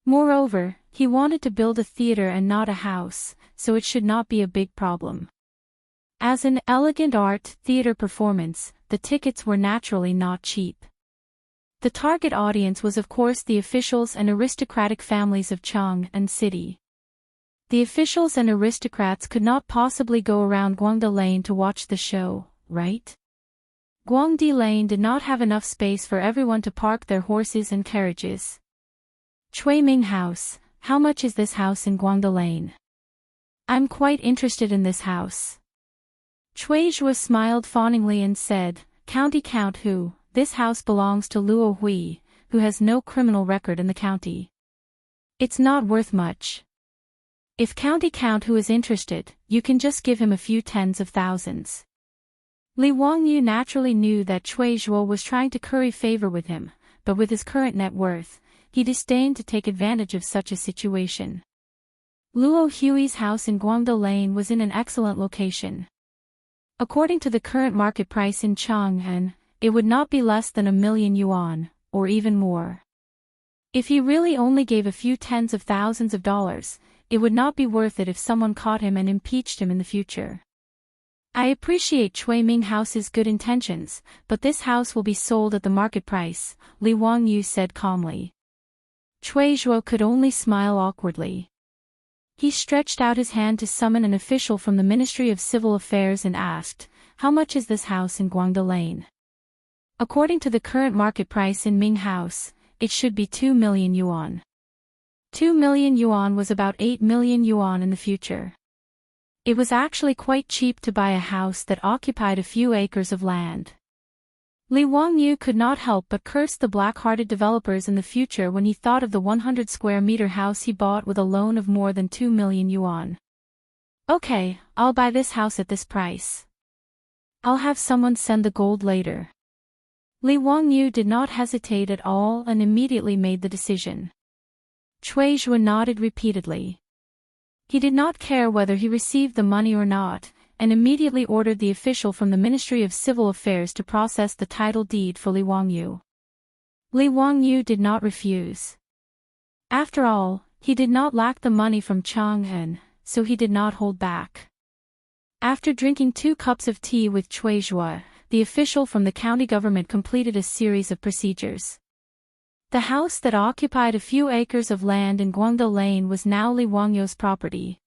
Moreover, he wanted to build a theater and not a house, so it should not be a big problem. As an elegant art theater performance, the tickets were naturally not cheap. The target audience was of course the officials and aristocratic families of Chang'an city. The officials and aristocrats could not possibly go around Guangde Lane to watch the show, right? Guangde Lane did not have enough space for everyone to park their horses and carriages. Cui Ming House, how much is this house in Guangde Lane? I'm quite interested in this house. Cui Zhuo smiled fawningly and said, County Count Hu, this house belongs to Luo Hui, who has no criminal record in the county. It's not worth much. If County Count Hu is interested, you can just give him a few tens of thousands. Li Wangyou naturally knew that Cui Zhuo was trying to curry favor with him, but with his current net worth, he disdained to take advantage of such a situation. Luo Hui's house in Guangde Lane was in an excellent location. According to the current market price in Chang'an, it would not be less than 1,000,000 yuan, or even more. If he really only gave a few tens of thousands of dollars, it would not be worth it if someone caught him and impeached him in the future. I appreciate Cui Ming House's good intentions, but this house will be sold at the market price, Li Wangyou said calmly. Cui Zhuo could only smile awkwardly. He stretched out his hand to summon an official from the Ministry of Civil Affairs and asked, How much is this house in Guangde Lane? According to the current market price in Ming House, it should be 2,000,000 yuan. 2,000,000 yuan was about 8,000,000 yuan in the future. It was actually quite cheap to buy a house that occupied a few acres of land. Li Wangyou could not help but curse the black-hearted developers in the future when he thought of the 100-square-meter house he bought with a loan of more than 2,000,000 yuan. Okay, I'll buy this house at this price. I'll have someone send the gold later. Li Wangyou did not hesitate at all and immediately made the decision. Cui Zhuo nodded repeatedly. He did not care whether he received the money or not, and immediately ordered the official from the Ministry of Civil Affairs to process the title deed for Li Wangyou. Li Wangyou did not refuse. After all, he did not lack the money from Chang'an, so he did not hold back. After drinking 2 cups of tea with Cui Zhuo, the official from the county government completed a series of procedures. The house that occupied a few acres of land in Guangde Lane was now Li Wangyou's property.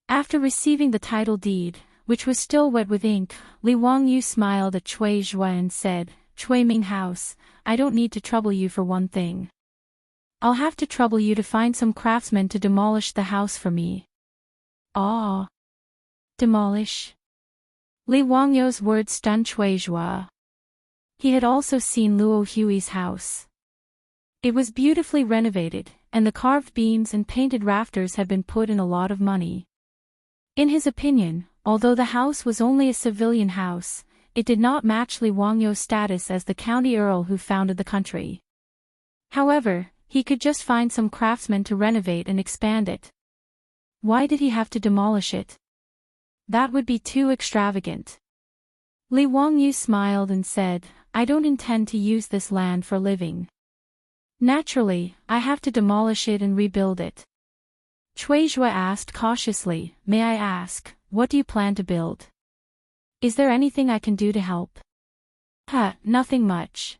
After receiving the title deed, which was still wet with ink, Li Wangyou smiled at Cui Zhuo and said, Cui Ming House, I don't need to trouble you for one thing. I'll have to trouble you to find some craftsmen to demolish the house for me. Ah. Demolish? Li Wangyou's words stunned Cui Zhuo. He had also seen Luo Hui's house. It was beautifully renovated, and the carved beams and painted rafters had been put in a lot of money. In his opinion, although the house was only a civilian house, it did not match Li Wangyu's status as the county earl who founded the country. However, he could just find some craftsmen to renovate and expand it. Why did he have to demolish it? That would be too extravagant. Li Wangyu smiled and said, I don't intend to use this land for living. Naturally, I have to demolish it and rebuild it. Cui Zhua asked cautiously, May I ask, what do you plan to build? Is there anything I can do to help? Nothing much.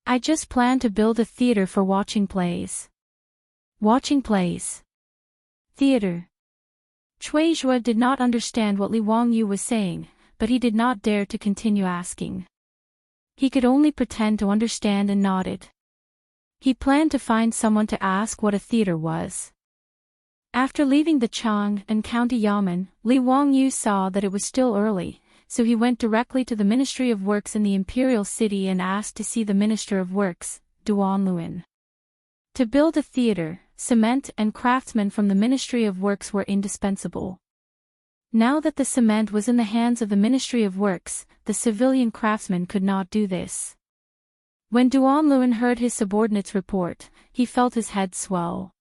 I just plan to build a theater for watching plays. Watching plays. Theater. Cui Zhua did not understand what Li Wangyu was saying, but he did not dare to continue asking. He could only pretend to understand and nodded. He planned to find someone to ask what a theater was. After leaving the Chang'an County Yamen, Li Wangyu saw that it was still early, so he went directly to the Ministry of Works in the Imperial City and asked to see the Minister of Works, Duan. To build a theater, cement and craftsmen from the Ministry of Works were indispensable. Now that the cement was in the hands of the Ministry of Works, the civilian craftsmen could not do this. When Duan heard his subordinate's report, he felt his head swell.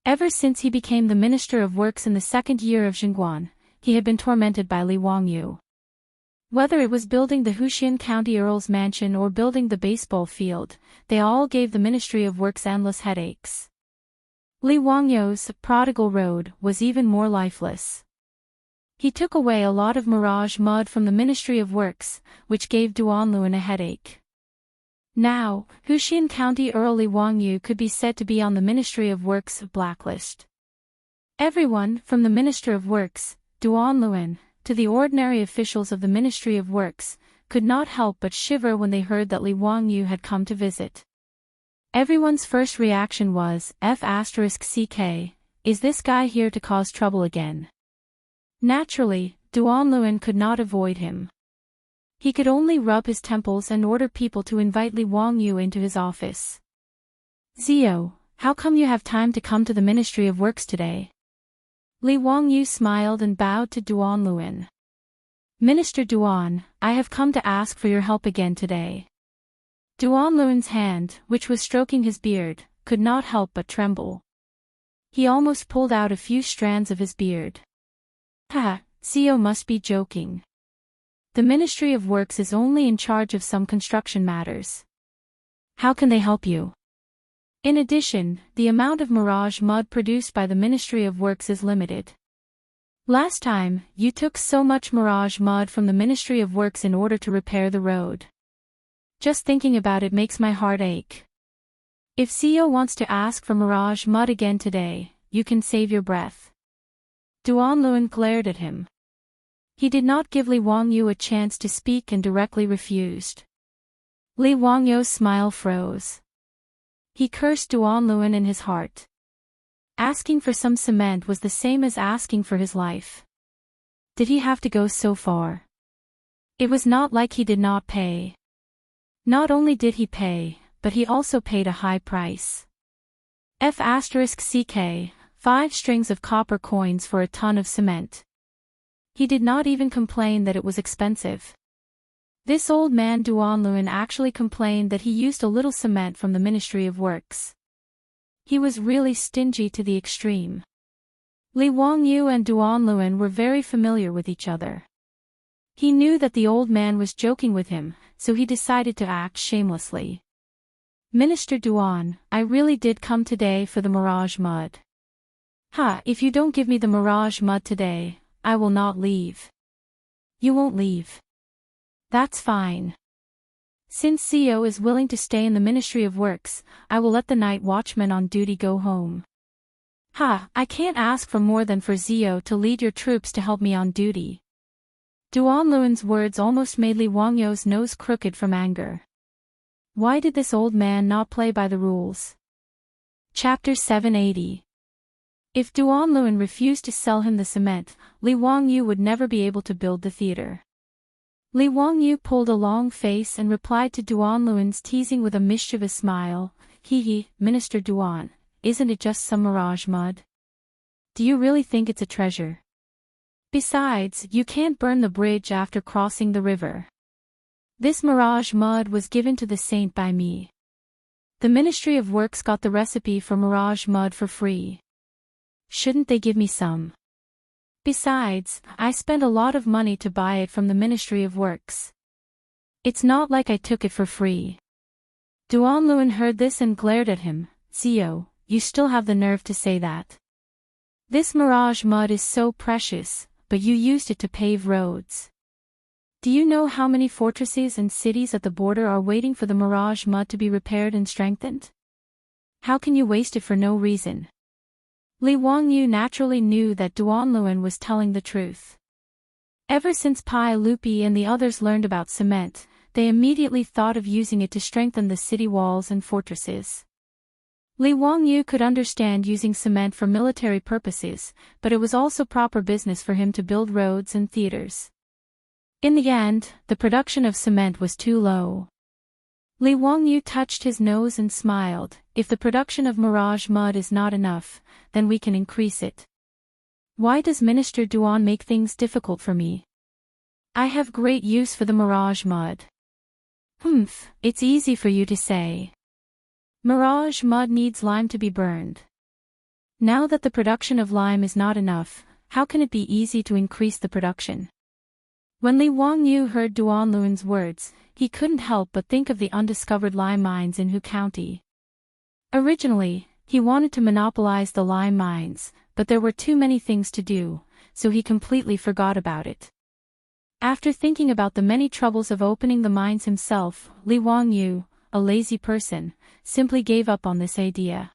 Ever since he became the Minister of Works in the second year of Chang'an, he had been tormented by Li Wangyu. Whether it was building the Huxian County Earl's mansion or building the baseball field, they all gave the Ministry of Works endless headaches. Li Wangyu's prodigal road was even more lifeless. He took away a lot of mirage mud from the Ministry of Works, which gave Duan a headache. Now, Huxian County Earl Li Wangyu could be said to be on the Ministry of Works blacklist. Everyone, from the Minister of Works, Duan, to the ordinary officials of the Ministry of Works, could not help but shiver when they heard that Li Wangyu had come to visit. Everyone's first reaction was, F***, is this guy here to cause trouble again? Naturally, Duan could not avoid him. He could only rub his temples and order people to invite Li Wangyu into his office. Zio, how come you have time to come to the Ministry of Works today? Li Wangyu smiled and bowed to Duan. Minister Duan, I have come to ask for your help again today. Duan's hand, which was stroking his beard, could not help but tremble. He almost pulled out a few strands of his beard. Zio must be joking. The Ministry of Works is only in charge of some construction matters. How can they help you? In addition, the amount of mirage mud produced by the Ministry of Works is limited. Last time, you took so much mirage mud from the Ministry of Works in order to repair the road. Just thinking about it makes my heart ache. If Zio wants to ask for mirage mud again today, you can save your breath. Duan glared at him. He did not give Li Wangyu a chance to speak and directly refused. Li Wangyu's smile froze. He cursed Duan in his heart. Asking for some cement was the same as asking for his life. Did he have to go so far? It was not like he did not pay. Not only did he pay, but he also paid a high price. F***, 5 strings of copper coins for a ton of cement. He did not even complain that it was expensive. This old man Duan actually complained that he used a little cement from the Ministry of Works. He was really stingy to the extreme. Li Wangyu and Duan were very familiar with each other. He knew that the old man was joking with him, so he decided to act shamelessly. Minister Duan, I really did come today for the mirage mud. If you don't give me the mirage mud today, I will not leave. You won't leave. That's fine. Since Zio is willing to stay in the Ministry of Works, I will let the night watchman on duty go home. I can't ask for more than for Zio to lead your troops to help me on duty. Duan's words almost made Li Wangyu's nose crooked from anger. Why did this old man not play by the rules? Chapter 780. If Duan refused to sell him the cement, Li Wangyu would never be able to build the theater. Li Wangyu pulled a long face and replied to Duan's teasing with a mischievous smile, Hee, Minister Duan, isn't it just some mirage mud? Do you really think it's a treasure? Besides, you can't burn the bridge after crossing the river. This mirage mud was given to the saint by me. The Ministry of Works got the recipe for mirage mud for free. Shouldn't they give me some? Besides, I spent a lot of money to buy it from the Ministry of Works. It's not like I took it for free. Duan Luan heard this and glared at him. Zio, you still have the nerve to say that. This mirage mud is so precious, but you used it to pave roads. Do you know how many fortresses and cities at the border are waiting for the mirage mud to be repaired and strengthened? How can you waste it for no reason? Li Wangyu naturally knew that Duan Luan was telling the truth. Ever since Pai Lupi and the others learned about cement, they immediately thought of using it to strengthen the city walls and fortresses. Li Wangyu could understand using cement for military purposes, but it was also proper business for him to build roads and theaters. In the end, the production of cement was too low. Li Wangyu touched his nose and smiled. If the production of mirage mud is not enough, then we can increase it. Why does Minister Duan make things difficult for me? I have great use for the mirage mud. It's easy for you to say. Mirage mud needs lime to be burned. Now that the production of lime is not enough, how can it be easy to increase the production? When Li Wangyu heard Duan Luan's words, he couldn't help but think of the undiscovered lime mines in Hu County. Originally, he wanted to monopolize the lime mines, but there were too many things to do, so he completely forgot about it. After thinking about the many troubles of opening the mines himself, Li Wangyu, a lazy person, simply gave up on this idea.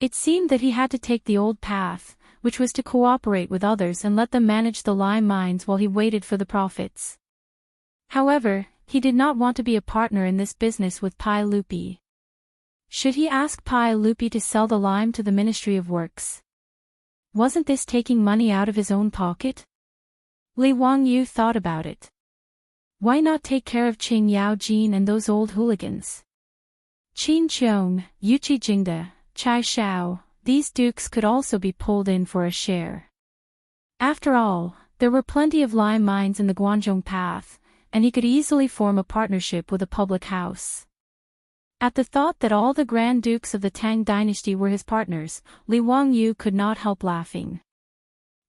It seemed that he had to take the old path, which was to cooperate with others and let them manage the lime mines while he waited for the profits. However, he did not want to be a partner in this business with Pai Lupi. Should he ask Pai Lupi to sell the lime to the Ministry of Works? Wasn't this taking money out of his own pocket? Li Wangyu thought about it. Why not take care of Qing Yaojin and those old hooligans? Qin Qiong, Yuqi Jingde, Chai Shao, these dukes could also be pulled in for a share. After all, there were plenty of lime mines in the Guanzhong Path, and he could easily form a partnership with a public house. At the thought that all the Grand Dukes of the Tang dynasty were his partners, Li Wangyu could not help laughing.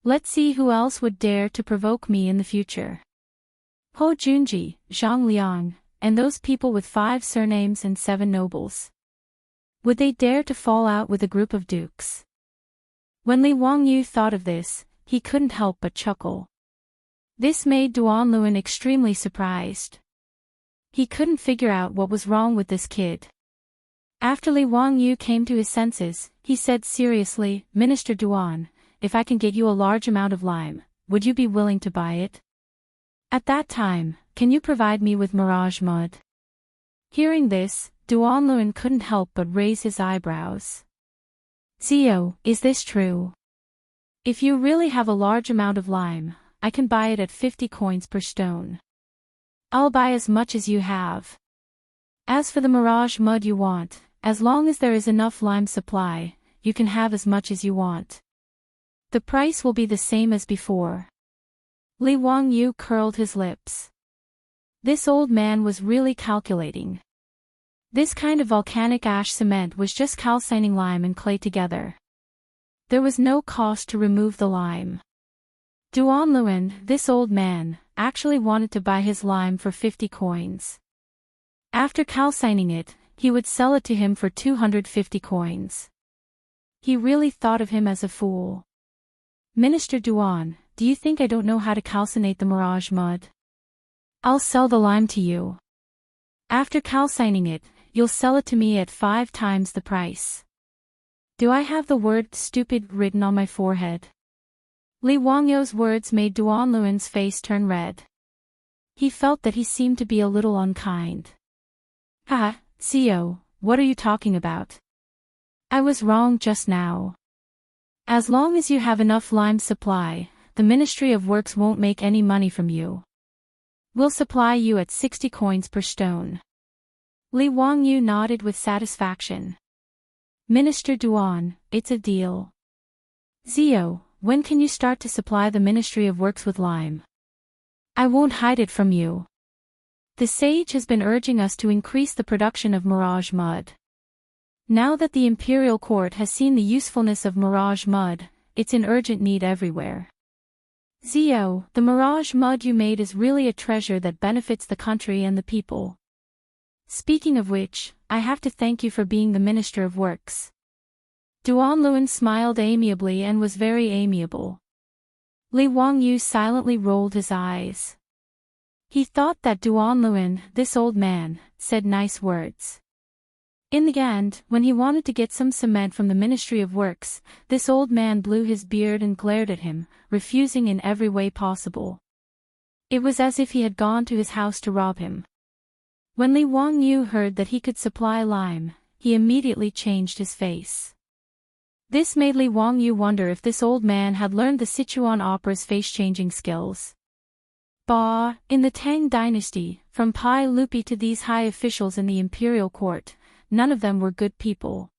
Let's see who else would dare to provoke me in the future. Ho Junji, Zhang Liang, and those people with 5 surnames and 7 nobles. Would they dare to fall out with a group of dukes? When Li Wangyu thought of this, he couldn't help but chuckle. This made Duan Luan extremely surprised. He couldn't figure out what was wrong with this kid. After Li Wangyu came to his senses, he said seriously, Minister Duan, if I can get you a large amount of lime, would you be willing to buy it? At that time, can you provide me with mirage mud? Hearing this, Duan Luan couldn't help but raise his eyebrows. Zio, is this true? If you really have a large amount of lime, I can buy it at 50 coins per stone. I'll buy as much as you have. As for the mirage mud you want, as long as there is enough lime supply, you can have as much as you want. The price will be the same as before. Li Wangyu curled his lips. This old man was really calculating. This kind of volcanic ash cement was just calcining lime and clay together. There was no cost to remove the lime. Duan Luan, this old man, actually wanted to buy his lime for 50 coins. After calcining it, he would sell it to him for 250 coins. He really thought of him as a fool. Minister Duan, do you think I don't know how to calcinate the mirage mud? I'll sell the lime to you. After calcining it, you'll sell it to me at 5 times the price. Do I have the word stupid written on my forehead? Li Wangyu's words made Duan Luan's face turn red. He felt that he seemed to be a little unkind. Ha, Zio, what are you talking about? I was wrong just now. As long as you have enough lime supply, the Ministry of Works won't make any money from you. We'll supply you at 60 coins per stone. Li Wangyu nodded with satisfaction. Minister Duan, it's a deal. Zio, when can you start to supply the Ministry of Works with lime? I won't hide it from you. The sage has been urging us to increase the production of mirage mud. Now that the imperial court has seen the usefulness of mirage mud, it's in urgent need everywhere. Zio, the mirage mud you made is really a treasure that benefits the country and the people. Speaking of which, I have to thank you for being the Minister of Works. Duanluan smiled amiably and was very amiable. Li Wangyu silently rolled his eyes. He thought that Duanluan, this old man, said nice words. In the end, when he wanted to get some cement from the Ministry of Works, this old man blew his beard and glared at him, refusing in every way possible. It was as if he had gone to his house to rob him. When Li Wangyu heard that he could supply lime, he immediately changed his face. This made Li Wangyu wonder if this old man had learned the Sichuan opera's face-changing skills. Bah, in the Tang dynasty, from Pai Lupi to these high officials in the imperial court, none of them were good people.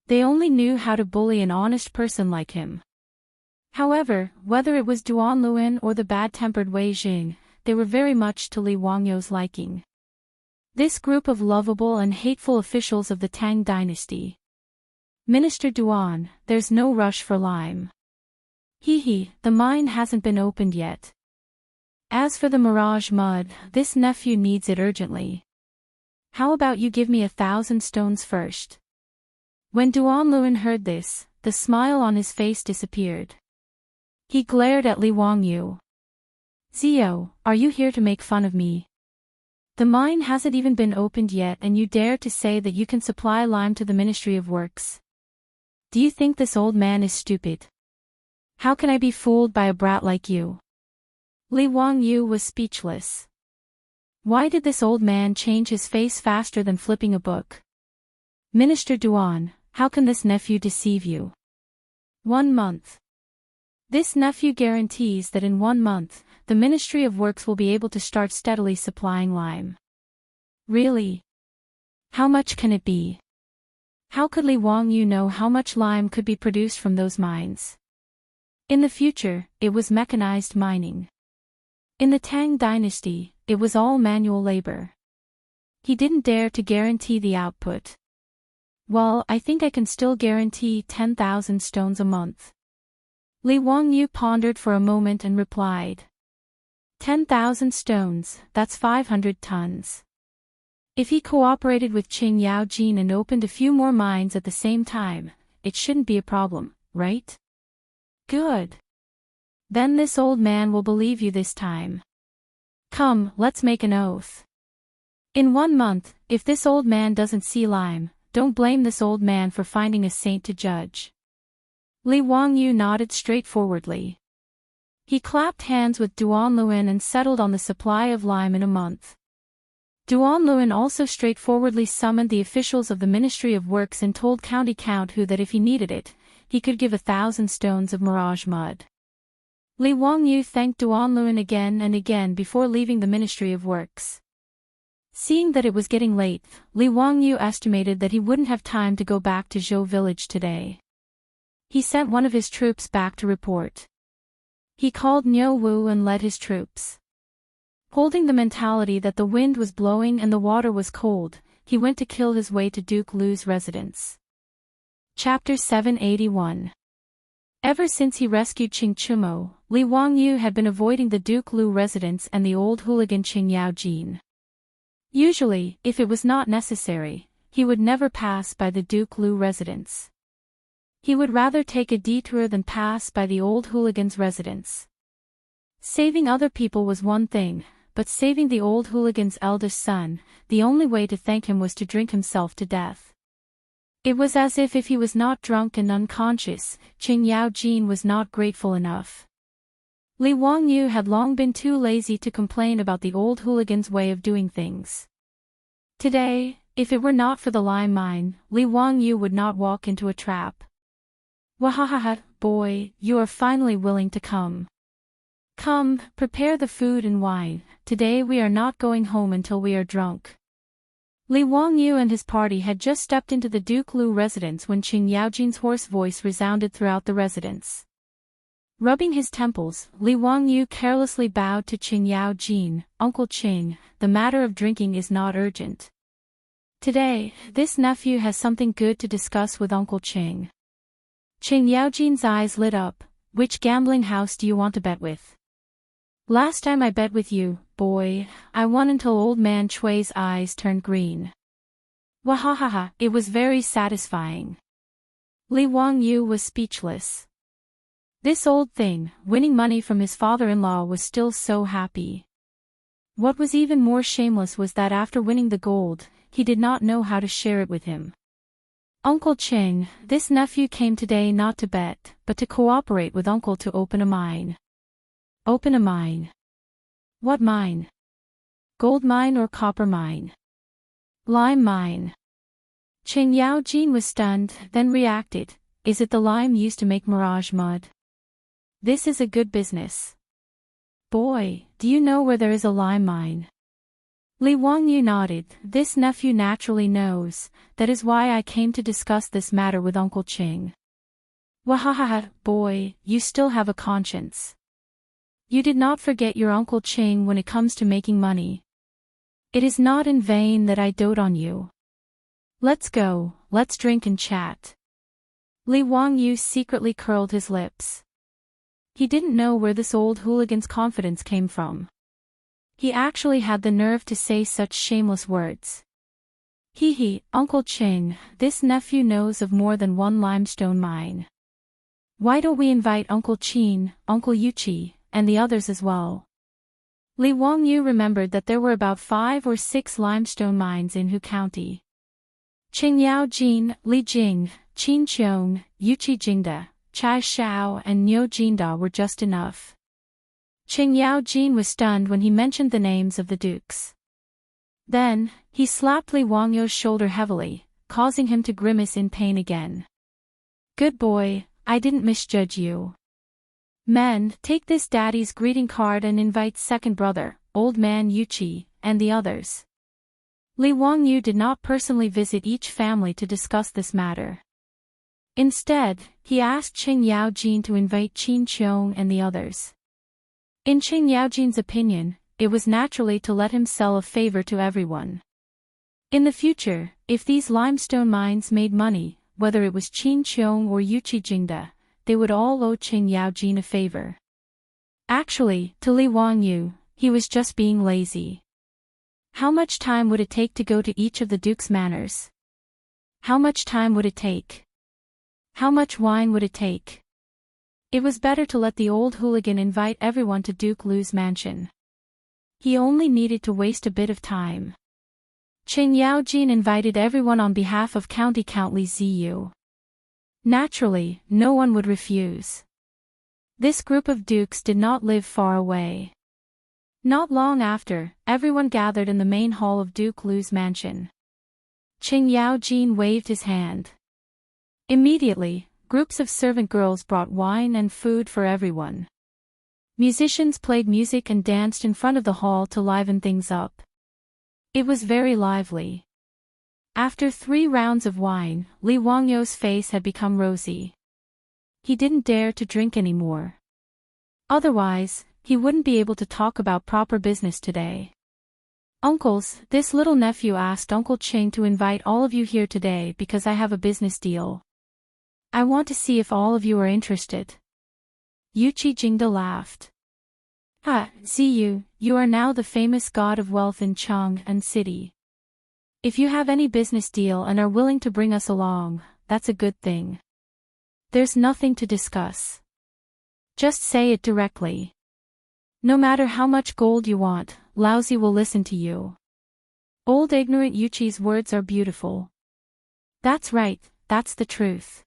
They only knew how to bully an honest person like him. However, whether it was Duanluan or the bad-tempered Wei Jing, they were very much to Li Wangyu's liking. This group of lovable and hateful officials of the Tang dynasty. Minister Duan, there's no rush for lime. Hee, the mine hasn't been opened yet. As for the mirage mud, this nephew needs it urgently. How about you give me 1,000 stones first? When Duanluan heard this, the smile on his face disappeared. He glared at Li Wangyu. Zio, are you here to make fun of me? The mine hasn't even been opened yet and you dare to say that you can supply lime to the Ministry of Works? Do you think this old man is stupid? How can I be fooled by a brat like you? Li Wangyu was speechless. Why did this old man change his face faster than flipping a book? Minister Duan, how can this nephew deceive you? 1 month. This nephew guarantees that in 1 month, the Ministry of Works will be able to start steadily supplying lime. Really? How much can it be? How could Li Wangyu know how much lime could be produced from those mines? In the future, it was mechanized mining. In the Tang dynasty, it was all manual labor. He didn't dare to guarantee the output. Well, I think I can still guarantee 10,000 stones a month. Li Wangyu pondered for a moment and replied. 10,000 stones, that's 500 tons. If he cooperated with Qing Yaojin and opened a few more mines at the same time, it shouldn't be a problem, right? Good. Then this old man will believe you this time. Come, let's make an oath. In 1 month, if this old man doesn't see lime, don't blame this old man for finding a saint to judge. Li Wangyu nodded straightforwardly. He clapped hands with Duanluan and settled on the supply of lime in a month. Duanluan also straightforwardly summoned the officials of the Ministry of Works and told County Count Hu that if he needed it, he could give 1,000 stones of mirage mud. Li Wangyu thanked Duanluan again and again before leaving the Ministry of Works. Seeing that it was getting late, Li Wangyu estimated that he wouldn't have time to go back to Zhou village today. He sent one of his troops back to report. He called Niu Wu and led his troops. Holding the mentality that the wind was blowing and the water was cold, he went to kill his way to Duke Lu's residence. Chapter 781. Ever since he rescued Qing Chumo, Li Wangyu had been avoiding the Duke Lu residence and the old hooligan Qing Yaojin. Usually, if it was not necessary, he would never pass by the Duke Lu residence. He would rather take a detour than pass by the old hooligan's residence. Saving other people was one thing, but saving the old hooligan's eldest son, the only way to thank him was to drink himself to death. It was as if he was not drunk and unconscious, Qing Yaojin was not grateful enough. Li Wangyu had long been too lazy to complain about the old hooligan's way of doing things. Today, if it were not for the lime mine, Li Wangyu would not walk into a trap. Wahahaha, boy, you are finally willing to come. Come, prepare the food and wine, today we are not going home until we are drunk. Li Wangyu and his party had just stepped into the Duke Lu residence when Qing Yaojin's hoarse voice resounded throughout the residence. Rubbing his temples, Li Wangyu carelessly bowed to Qing Yaojin. "Uncle Qing, the matter of drinking is not urgent. Today, this nephew has something good to discuss with Uncle Qing." Qing Yaojin's eyes lit up. "Which gambling house do you want to bet with?" "Last time I bet with you, boy, I won until old man Chui's eyes turned green." Wahahaha, it was very satisfying. Li Wangyu was speechless. This old thing, winning money from his father-in-law, was still so happy. What was even more shameless was that after winning the gold, he did not know how to share it with him. "Uncle Qing, this nephew came today not to bet, but to cooperate with uncle to open a mine." "Open a mine? What mine? Gold mine or copper mine?" "Lime mine." Qing Yaojin was stunned, then reacted. "Is it the lime used to make mirage mud? This is a good business. Boy, do you know where there is a lime mine?" Li Wangyu nodded. "This nephew naturally knows, that is why I came to discuss this matter with Uncle Qing." "Wahahaha, boy, you still have a conscience. You did not forget your Uncle Qing when it comes to making money. It is not in vain that I dote on you. Let's go, let's drink and chat." Li Wangyu secretly curled his lips. He didn't know where this old hooligan's confidence came from. He actually had the nerve to say such shameless words. Hee, Uncle Qing, this nephew knows of more than one limestone mine. Why don't we invite Uncle Qin, Uncle Yuqi, and the others as well? Li Wangyu remembered that there were about 5 or 6 limestone mines in Hu County. Qing Yaojin, Li Jing, Qin Qiong, Yuqi Jingda, Chai Shao and Niu Jinda were just enough. Qing Yaojin was stunned when he mentioned the names of the dukes. Then, he slapped Li Wangyu's shoulder heavily, causing him to grimace in pain again. "Good boy, I didn't misjudge you. Men, take this daddy's greeting card and invite second brother, old man Yuqi, and the others." Li Wangyu did not personally visit each family to discuss this matter. Instead, he asked Qing Yaojin to invite Qin Qiong and the others. In Qing Yaojin's opinion, it was naturally to let him sell a favor to everyone. In the future, if these limestone mines made money, whether it was Qin Qiong or Yuqi Jingda, they would all owe Qing Yaojin a favor. Actually, to Li Wangyu, he was just being lazy. How much time would it take to go to each of the Duke's manors? How much time would it take? How much wine would it take? It was better to let the old hooligan invite everyone to Duke Lu's mansion. He only needed to waste a bit of time. Qing Yaojin invited everyone on behalf of County Count Li Ziyu. Naturally, no one would refuse. This group of dukes did not live far away. Not long after, everyone gathered in the main hall of Duke Lu's mansion. Qing Yaojin waved his hand. Immediately, groups of servant girls brought wine and food for everyone. Musicians played music and danced in front of the hall to liven things up. It was very lively. After 3 rounds of wine, Li Wangyu's face had become rosy. He didn't dare to drink anymore. Otherwise, he wouldn't be able to talk about proper business today. "Uncles, this little nephew asked Uncle Qing to invite all of you here today because I have a business deal. I want to see if all of you are interested." Yuqi Jingda laughed. "Ha, Ziyu, you are now the famous god of wealth in Chang'an city. If you have any business deal and are willing to bring us along, that's a good thing. There's nothing to discuss. Just say it directly. No matter how much gold you want, Laozi will listen to you." Old ignorant Yuqi's words are beautiful. That's right, that's the truth.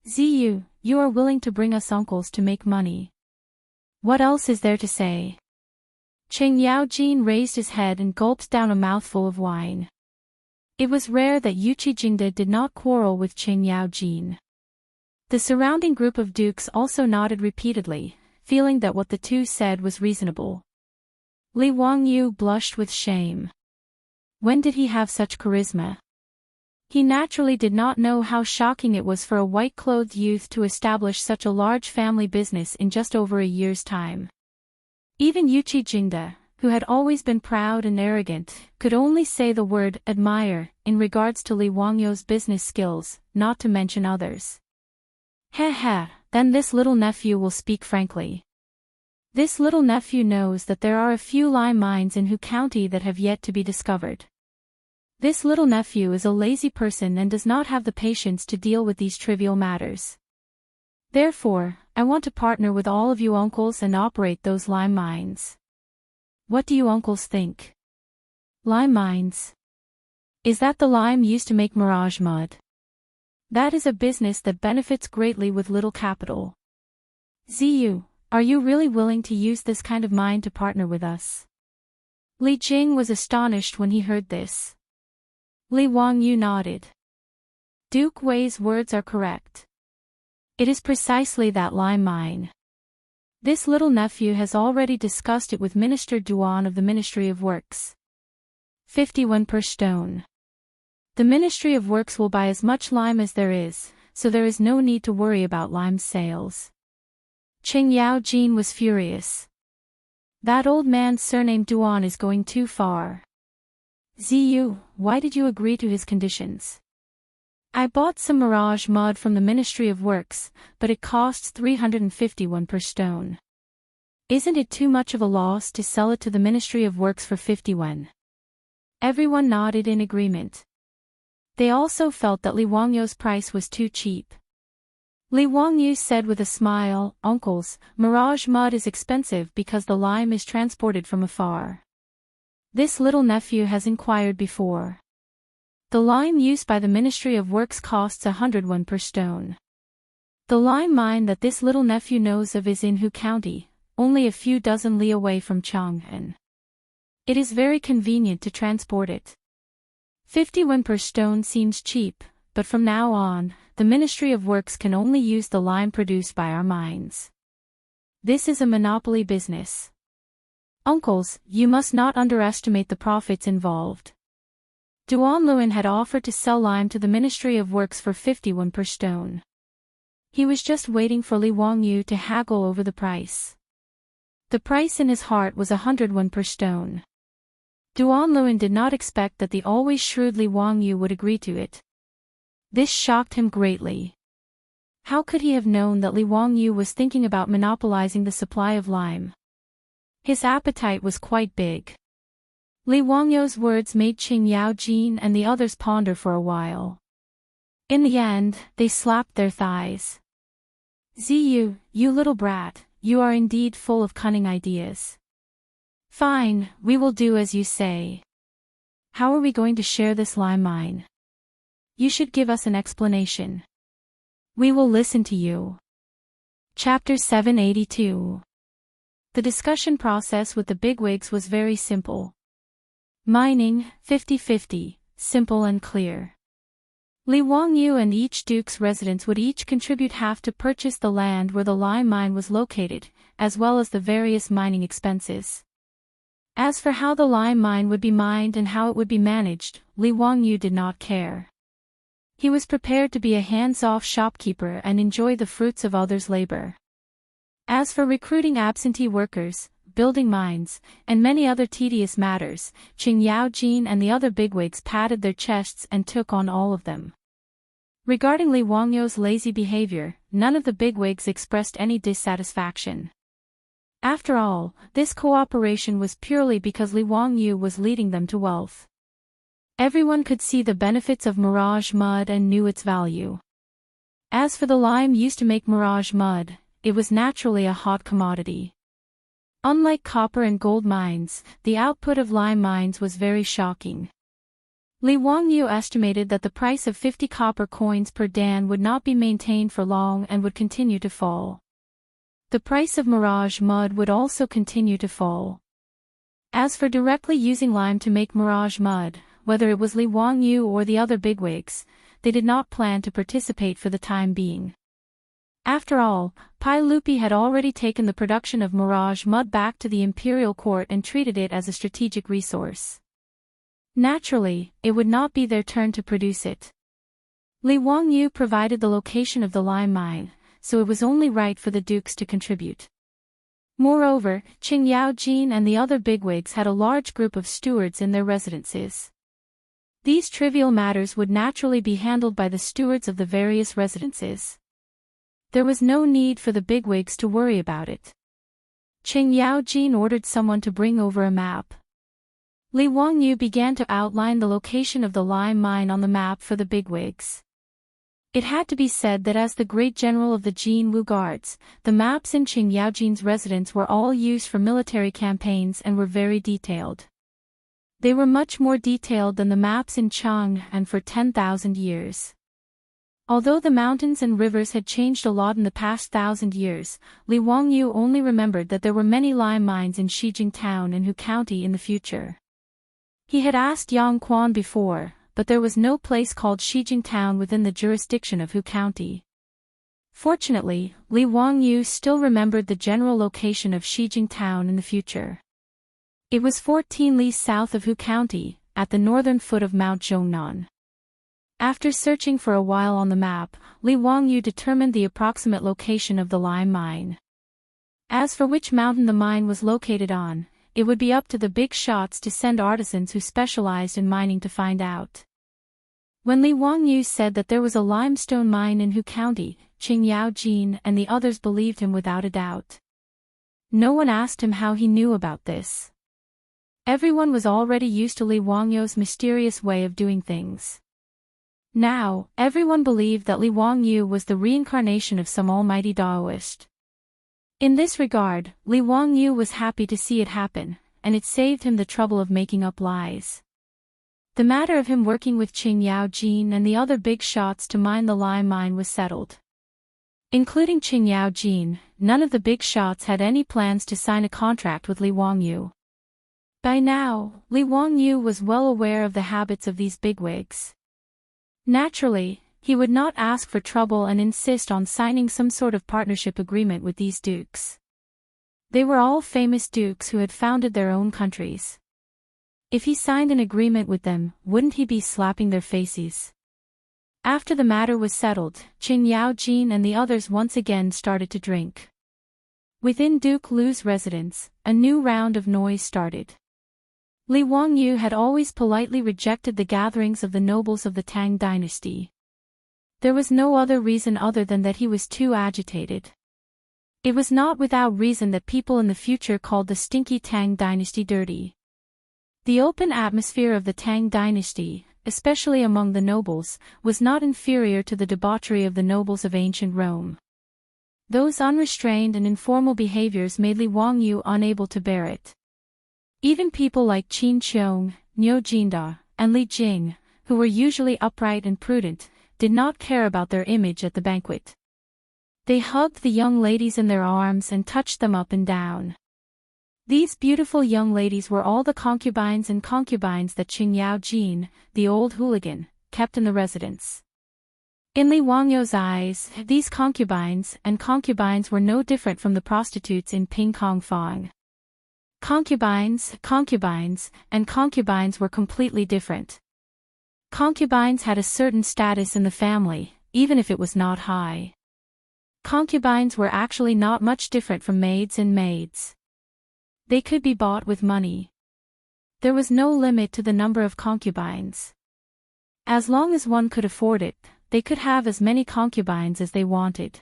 Ziyu, you are willing to bring us uncles to make money. What else is there to say? Qing Yaojin raised his head and gulped down a mouthful of wine. It was rare that Yuqi Jingda did not quarrel with Qing Yaojin. The surrounding group of dukes also nodded repeatedly, feeling that what the two said was reasonable. Li Wangyu blushed with shame. When did he have such charisma? He naturally did not know how shocking it was for a white-clothed youth to establish such a large family business in just over a year's time. Even Yuchi Jingda, who had always been proud and arrogant, could only say the word admire in regards to Li Wangyou's business skills, not to mention others. Heh, then this little nephew will speak frankly. This little nephew knows that there are a few lime mines in Hu County that have yet to be discovered. This little nephew is a lazy person and does not have the patience to deal with these trivial matters. Therefore, I want to partner with all of you uncles and operate those lime mines. What do you uncles think? Lime mines? Is that the lime used to make mirage mud? That is a business that benefits greatly with little capital. Ziyu, are you really willing to use this kind of mine to partner with us? Li Jing was astonished when he heard this. Li Wangyu nodded. Duke Wei's words are correct. It is precisely that lime mine. This little nephew has already discussed it with Minister Duan of the Ministry of Works. 51 per stone. The Ministry of Works will buy as much lime as there is, so there is no need to worry about lime sales. Cheng Yao Jin was furious. That old man's surname Duan is going too far. Ziyu, why did you agree to his conditions? I bought some mirage mud from the Ministry of Works, but it costs 351 per stone. Isn't it too much of a loss to sell it to the Ministry of Works for 51? Everyone nodded in agreement. They also felt that Li Wangyou's price was too cheap. Li Wangyu said with a smile, "Uncles, mirage mud is expensive because the lime is transported from afar. This little nephew has inquired before. The lime used by the Ministry of Works costs 101 per stone. The lime mine that this little nephew knows of is in Hu County, only a few dozen li away from Chang'an. It is very convenient to transport it. 51 per stone seems cheap, but from now on, the Ministry of Works can only use the lime produced by our mines. This is a monopoly business. Uncles, you must not underestimate the profits involved." Duan Luan had offered to sell lime to the Ministry of Works for 51 per stone. He was just waiting for Li Wangyu to haggle over the price. The price in his heart was 101 per stone. Duan Luan did not expect that the always shrewd Li Wangyu would agree to it. This shocked him greatly. How could he have known that Li Wangyu was thinking about monopolizing the supply of lime? His appetite was quite big. Li Wangyou's words made Qing Yao Jin and the others ponder for a while. In the end, they slapped their thighs. Ziyu, you little brat, you are indeed full of cunning ideas. Fine, we will do as you say. How are we going to share this lime mine? You should give us an explanation. We will listen to you. Chapter 782. The discussion process with the bigwigs was very simple. Mining, 50-50, simple and clear. Li Wangyu and each duke's residents would each contribute half to purchase the land where the lime mine was located, as well as the various mining expenses. As for how the lime mine would be mined and how it would be managed, Li Wangyu did not care. He was prepared to be a hands-off shopkeeper and enjoy the fruits of others' labor. As for recruiting absentee workers, building mines, and many other tedious matters, Qing Yao Jin and the other bigwigs patted their chests and took on all of them. Regarding Li Wangyou's lazy behavior, none of the bigwigs expressed any dissatisfaction. After all, this cooperation was purely because Li Wangyu was leading them to wealth. Everyone could see the benefits of mirage mud and knew its value. As for the lime used to make mirage mud, it was naturally a hot commodity. Unlike copper and gold mines, the output of lime mines was very shocking. Li Wangyu estimated that the price of 50 copper coins per dan would not be maintained for long and would continue to fall. The price of mirage mud would also continue to fall. As for directly using lime to make mirage mud, whether it was Li Wangyu or the other bigwigs, they did not plan to participate for the time being. After all, Pai Lupi had already taken the production of mirage mud back to the imperial court and treated it as a strategic resource. Naturally, it would not be their turn to produce it. Li Wangyu provided the location of the lime mine, so it was only right for the dukes to contribute. Moreover, Qing Yaojin and the other bigwigs had a large group of stewards in their residences. These trivial matters would naturally be handled by the stewards of the various residences. There was no need for the bigwigs to worry about it. Qing Yaojin ordered someone to bring over a map. Li Wangyu began to outline the location of the lime mine on the map for the bigwigs. It had to be said that as the great general of the Jin Wu Guards, the maps in Qing Yaojin's residence were all used for military campaigns and were very detailed. They were much more detailed than the maps in Chang'an for 10,000 years. Although the mountains and rivers had changed a lot in the past 1,000 years, Li Wangyu only remembered that there were many lime mines in Shijing Town and Hu County in the future. He had asked Yang Quan before, but there was no place called Shijing Town within the jurisdiction of Hu County. Fortunately, Li Wangyu still remembered the general location of Shijing Town in the future. It was 14 li south of Hu County, at the northern foot of Mount Zhongnan. After searching for a while on the map, Li Wangyu determined the approximate location of the lime mine. As for which mountain the mine was located on, it would be up to the big shots to send artisans who specialized in mining to find out. When Li Wangyu said that there was a limestone mine in Hu County, Qing Yaojin and the others believed him without a doubt. No one asked him how he knew about this. Everyone was already used to Li Wangyu's mysterious way of doing things. Now, everyone believed that Li Wangyu was the reincarnation of some almighty Taoist. In this regard, Li Wangyu was happy to see it happen, and it saved him the trouble of making up lies. The matter of him working with Qing Yaojin and the other big shots to mine the lime mine was settled. Including Qing Yaojin, none of the big shots had any plans to sign a contract with Li Wangyu. By now, Li Wangyu was well aware of the habits of these bigwigs. Naturally, he would not ask for trouble and insist on signing some sort of partnership agreement with these dukes. They were all famous dukes who had founded their own countries. If he signed an agreement with them, wouldn't he be slapping their faces? After the matter was settled, Qing Yaojin and the others once again started to drink. Within Duke Lu's residence, a new round of noise started. Li Wangyu had always politely rejected the gatherings of the nobles of the Tang dynasty. There was no other reason other than that he was too agitated. It was not without reason that people in the future called the stinky Tang dynasty dirty. The open atmosphere of the Tang dynasty, especially among the nobles, was not inferior to the debauchery of the nobles of ancient Rome. Those unrestrained and informal behaviors made Li Wangyu unable to bear it. Even people like Qin Qiong, Niu Jinda, and Li Jing, who were usually upright and prudent, did not care about their image at the banquet. They hugged the young ladies in their arms and touched them up and down. These beautiful young ladies were all the concubines and concubines that Qing Yaojin, the old hooligan, kept in the residence. In Li Wangyu's eyes, these concubines were no different from the prostitutes in Ping Kong Fong. Concubines were completely different. Concubines had a certain status in the family, even if it was not high. Concubines were actually not much different from maids and maids. They could be bought with money. There was no limit to the number of concubines. As long as one could afford it, they could have as many concubines as they wanted.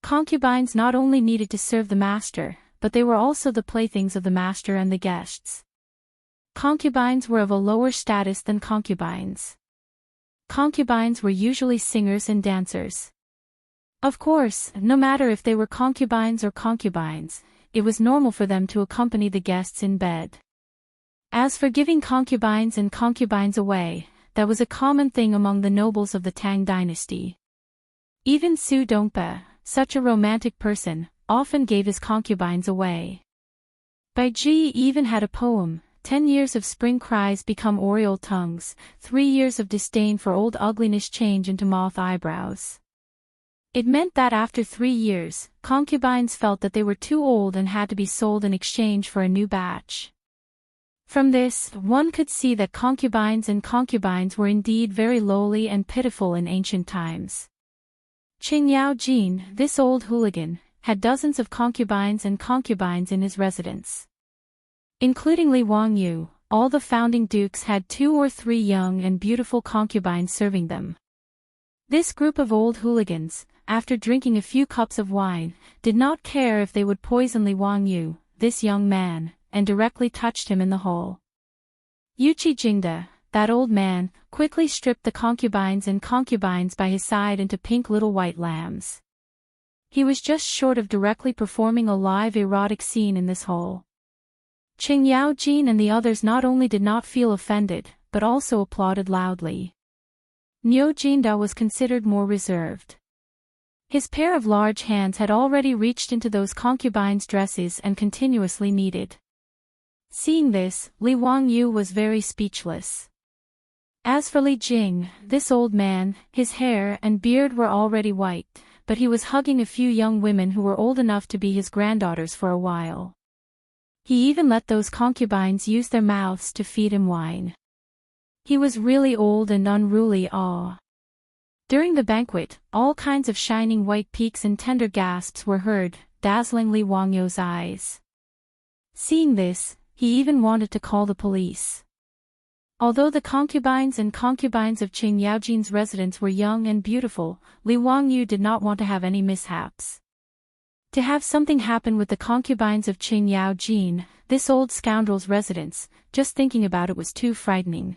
Concubines not only needed to serve the master, but they were also the playthings of the master and the guests. Concubines were of a lower status than concubines. Concubines were usually singers and dancers. Of course, no matter if they were concubines or concubines, it was normal for them to accompany the guests in bed. As for giving concubines and concubines away, that was a common thing among the nobles of the Tang dynasty. Even Su Dongpa, such a romantic person, often gave his concubines away. Bai Ji even had a poem, 10 years of spring cries become oriole tongues, 3 years of disdain for old ugliness change into moth eyebrows. It meant that after 3 years, concubines felt that they were too old and had to be sold in exchange for a new batch. From this, one could see that concubines were indeed very lowly and pitiful in ancient times. Chang'an, this old hooligan, had dozens of concubines in his residence. Including Li Wangyu, all the founding dukes had 2 or 3 young and beautiful concubines serving them. This group of old hooligans, after drinking a few cups of wine, did not care if they would poison Li Wangyu, this young man, and directly touched him in the hole. Yuqi Jingde, that old man, quickly stripped the concubines by his side into pink little white lambs. He was just short of directly performing a live erotic scene in this hole. Chang'an and the others not only did not feel offended, but also applauded loudly. Niu Jingde was considered more reserved. His pair of large hands had already reached into those concubines' dresses and continuously kneaded. Seeing this, Li Wangyu was very speechless. As for Li Jing, this old man, his hair and beard were already white, but he was hugging a few young women who were old enough to be his granddaughters for a while. He even let those concubines use their mouths to feed him wine. He was really old and unruly. During the banquet, all kinds of shining white peaks and tender gasps were heard, dazzling Li Wangyu's eyes. Seeing this, he even wanted to call the police. Although the concubines of Chang'an's residence were young and beautiful, Li Wangyu did not want to have any mishaps. To have something happen with the concubines of Chang'an, this old scoundrel's residence, just thinking about it was too frightening.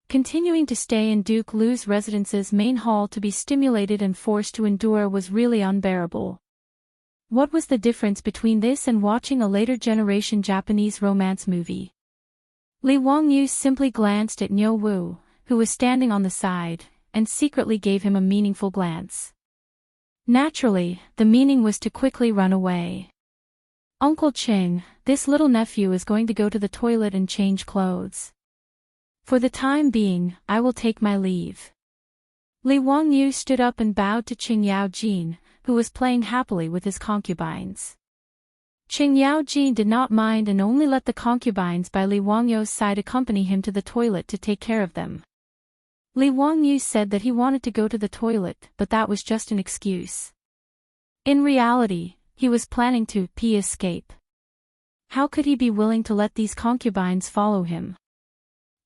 Continuing to stay in Duke Lu's residence's main hall to be stimulated and forced to endure was really unbearable. What was the difference between this and watching a later generation Japanese romance movie? Li Wangyu simply glanced at Niu Wu, who was standing on the side, and secretly gave him a meaningful glance. Naturally, the meaning was to quickly run away. Uncle Ching, this little nephew is going to go to the toilet and change clothes. For the time being, I will take my leave. Li Wangyu stood up and bowed to Chang'an, who was playing happily with his concubines. Chang'an did not mind and only let the concubines by Li Wangyu's side accompany him to the toilet to take care of them. Li Wangyu said that he wanted to go to the toilet, but that was just an excuse. In reality, he was planning to escape. How could he be willing to let these concubines follow him?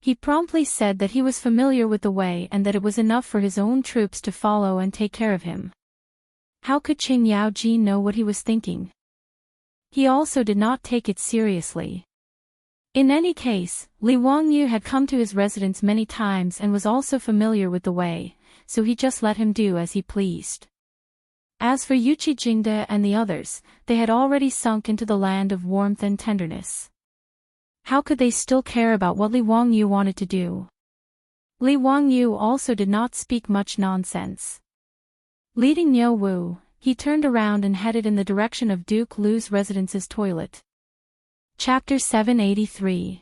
He promptly said that he was familiar with the way and that it was enough for his own troops to follow and take care of him. How could Chang'an know what he was thinking? He also did not take it seriously. In any case, Li Wangyu had come to his residence many times and was also familiar with the way, so he just let him do as he pleased. As for Yuqi Jingde and the others, they had already sunk into the land of warmth and tenderness. How could they still care about what Li Wangyu wanted to do? Li Wangyu also did not speak much nonsense. Leading Niu Wu, he turned around and headed in the direction of Duke Lu's residence's toilet. Chapter 783.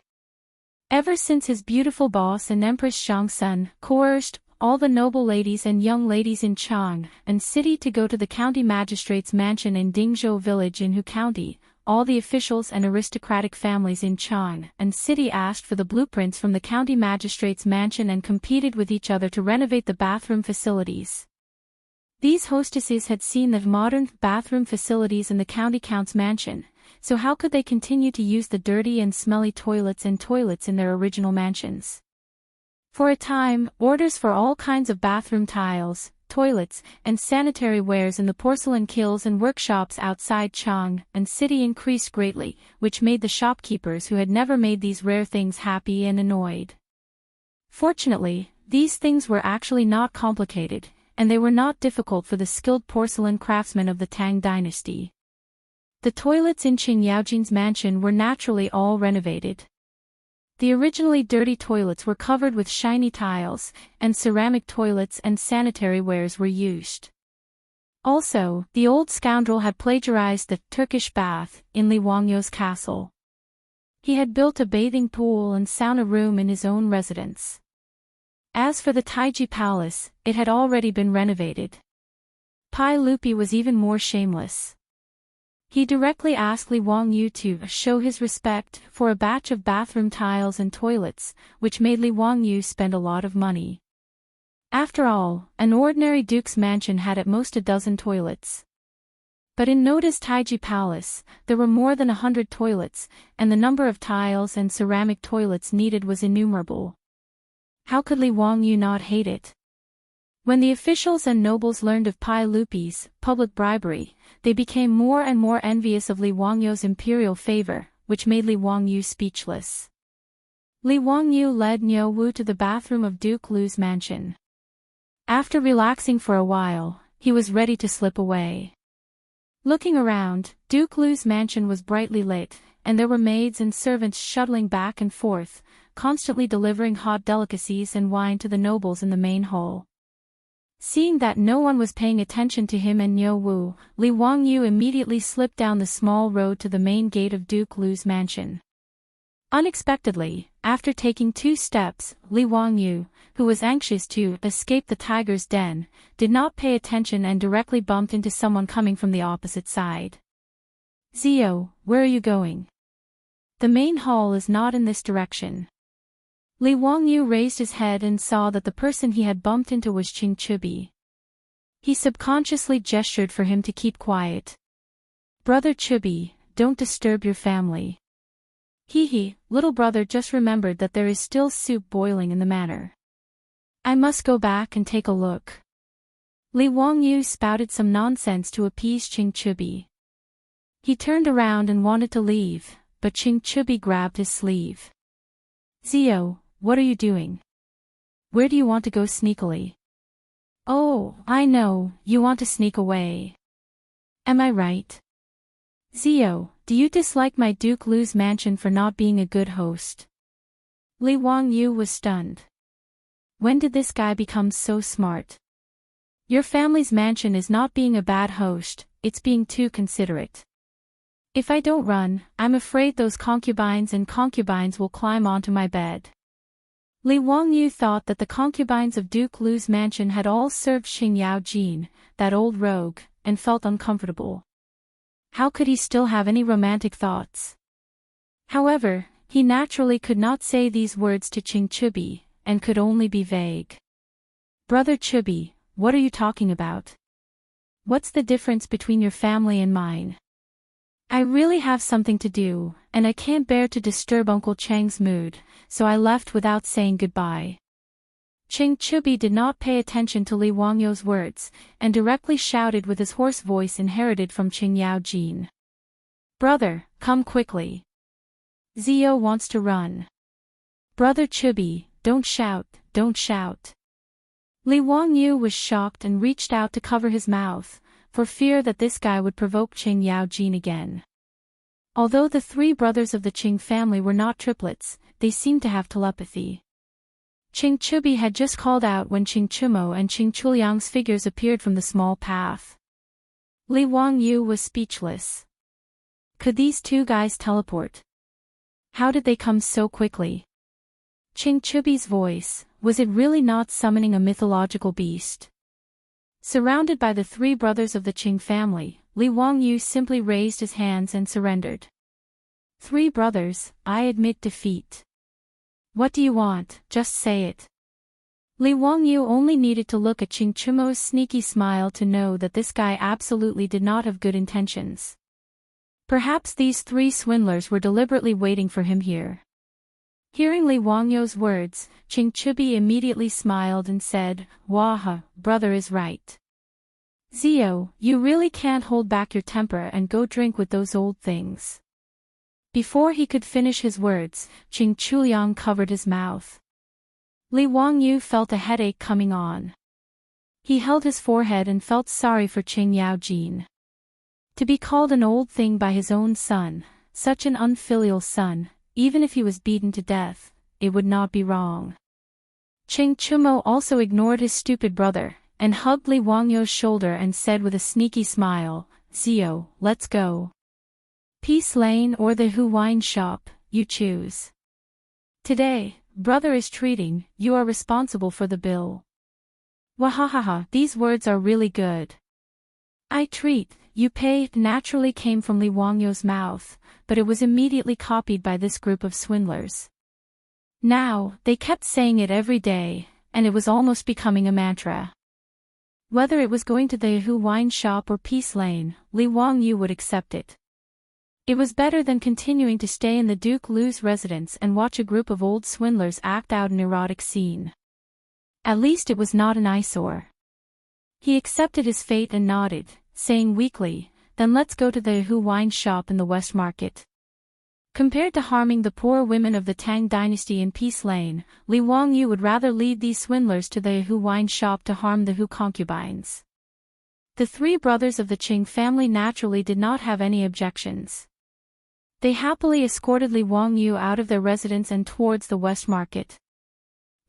Ever since his beautiful boss and Empress Shangsun coerced all the noble ladies and young ladies in Chang'an City to go to the county magistrate's mansion in Dingzhou village in Hu County, all the officials and aristocratic families in Chang'an City asked for the blueprints from the county magistrate's mansion and competed with each other to renovate the bathroom facilities. These hostesses had seen the modern bathroom facilities in the county count's mansion, so how could they continue to use the dirty and smelly toilets in their original mansions? For a time, orders for all kinds of bathroom tiles, toilets, and sanitary wares in the porcelain kilns and workshops outside Chang'an City increased greatly, which made the shopkeepers who had never made these rare things happy and annoyed. Fortunately, these things were actually not complicated, and they were not difficult for the skilled porcelain craftsmen of the Tang dynasty. The toilets in Chang'an's mansion were naturally all renovated. The originally dirty toilets were covered with shiny tiles, and ceramic toilets and sanitary wares were used. Also, the old scoundrel had plagiarized the Turkish bath in Li Wangyu's castle. He had built a bathing pool and sauna room in his own residence. As for the Taiji Palace, it had already been renovated. Pai Lupi was even more shameless. He directly asked Li Wangyu to show his respect for a batch of bathroom tiles and toilets, which made Li Wangyu spend a lot of money. After all, an ordinary duke's mansion had at most a dozen toilets. But in Noda's Taiji Palace, there were more than 100 toilets, and the number of tiles and ceramic toilets needed was innumerable. How could Li Wangyu not hate it? When the officials and nobles learned of Pai Lupi's public bribery, they became more and more envious of Li Wangyu's imperial favor, which made Li Wangyu speechless. Li Wangyu led Niu Wu to the bathroom of Duke Lu's mansion. After relaxing for a while, he was ready to slip away. Looking around, Duke Lu's mansion was brightly lit, and there were maids and servants shuttling back and forth, constantly delivering hot delicacies and wine to the nobles in the main hall. Seeing that no one was paying attention to him and Niu Wu, Li Wangyu immediately slipped down the small road to the main gate of Duke Lu's mansion. Unexpectedly, after taking 2 steps, Li Wangyu, who was anxious to escape the tiger's den, did not pay attention and directly bumped into someone coming from the opposite side. "Zio, where are you going? The main hall is not in this direction." Li Wangyu raised his head and saw that the person he had bumped into was Qing Chubi. He subconsciously gestured for him to keep quiet. "Brother Chubi, don't disturb your family." "Hee, little brother just remembered that there is still soup boiling in the manor. I must go back and take a look." Li Wangyu spouted some nonsense to appease Qing Chubi. He turned around and wanted to leave, but Qing Chubi grabbed his sleeve. "Zio, what are you doing? Where do you want to go sneakily?" "Oh, I know, you want to sneak away. Am I right? Zio, do you dislike my Duke Lu's mansion for not being a good host?" Li Wangyu was stunned. When did this guy become so smart? Your family's mansion is not being a bad host, it's being too considerate. If I don't run, I'm afraid those concubines will climb onto my bed. Li Wangyu thought that the concubines of Duke Lu's mansion had all served Xing Yaojin, that old rogue, and felt uncomfortable. How could he still have any romantic thoughts? However, he naturally could not say these words to Qing Chubi, and could only be vague. "Brother Chubi, what are you talking about? What's the difference between your family and mine? I really have something to do, and I can't bear to disturb Uncle Chang's mood, so I left without saying goodbye." Qing Chubi did not pay attention to Li Wangyu's words, and directly shouted with his hoarse voice inherited from Qing Yaojin. "Brother, come quickly. Zio wants to run." "Brother Chubi, don't shout, don't shout." Li Wangyu was shocked and reached out to cover his mouth, for fear that this guy would provoke Qing Yaojin again. Although the 3 brothers of the Qing family were not triplets, they seemed to have telepathy. Qing Chubi had just called out when Qing Chumo and Qing Chuliang's figures appeared from the small path. Li Wangyu was speechless. Could these 2 guys teleport? How did they come so quickly? Qing Chubi's voice, was it really not summoning a mythological beast? Surrounded by the 3 brothers of the Qing family, Li Wangyu simply raised his hands and surrendered. "3 brothers, I admit defeat. What do you want, just say it." Li Wangyu only needed to look at Qing Chumo's sneaky smile to know that this guy absolutely did not have good intentions. Perhaps these 3 swindlers were deliberately waiting for him here. Hearing Li Wangyu's words, Qing Chubi immediately smiled and said, "Waha, brother is right. Zio, you really can't hold back your temper and go drink with those old things." Before he could finish his words, Qing Chuliang covered his mouth. Li Wangyu felt a headache coming on. He held his forehead and felt sorry for Qing Yaojin. To be called an old thing by his own son, such an unfilial son, even if he was beaten to death, it would not be wrong. Qing Chumo also ignored his stupid brother, and hugged Li Wangyu's shoulder and said with a sneaky smile, "Zio, let's go. Peace Lane or the Hu Wine Shop, you choose. Today, brother is treating, you are responsible for the bill." Wahahaha, these words are really good. I treat, you pay naturally came from Li Wangyu's mouth, but it was immediately copied by this group of swindlers. Now, they kept saying it every day, and it was almost becoming a mantra. Whether it was going to the Hu wine shop or Peace Lane, Li Wangyu would accept it. It was better than continuing to stay in the Duke Lu's residence and watch a group of old swindlers act out an erotic scene. At least it was not an eyesore. He accepted his fate and nodded, saying weakly, "Then let's go to the Hu wine shop in the West Market." Compared to harming the poor women of the Tang dynasty in Peace Lane, Li Wangyu would rather lead these swindlers to the Hu wine shop to harm the Hu concubines. The three brothers of the Qing family naturally did not have any objections. They happily escorted Li Wangyu out of their residence and towards the West Market.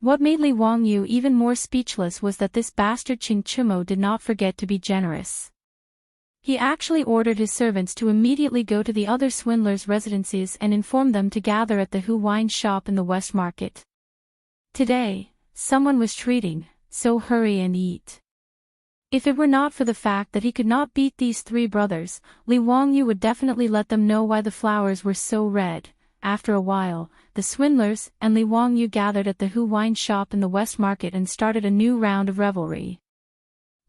What made Li Wangyu even more speechless was that this bastard Qing Chumo did not forget to be generous. He actually ordered his servants to immediately go to the other swindlers' residences and inform them to gather at the Hu wine shop in the West Market. Today, someone was treating, so hurry and eat. If it were not for the fact that he could not beat these three brothers, Li Wangyu would definitely let them know why the flowers were so red. After a while, the swindlers and Li Wangyu gathered at the Hu wine shop in the West Market and started a new round of revelry.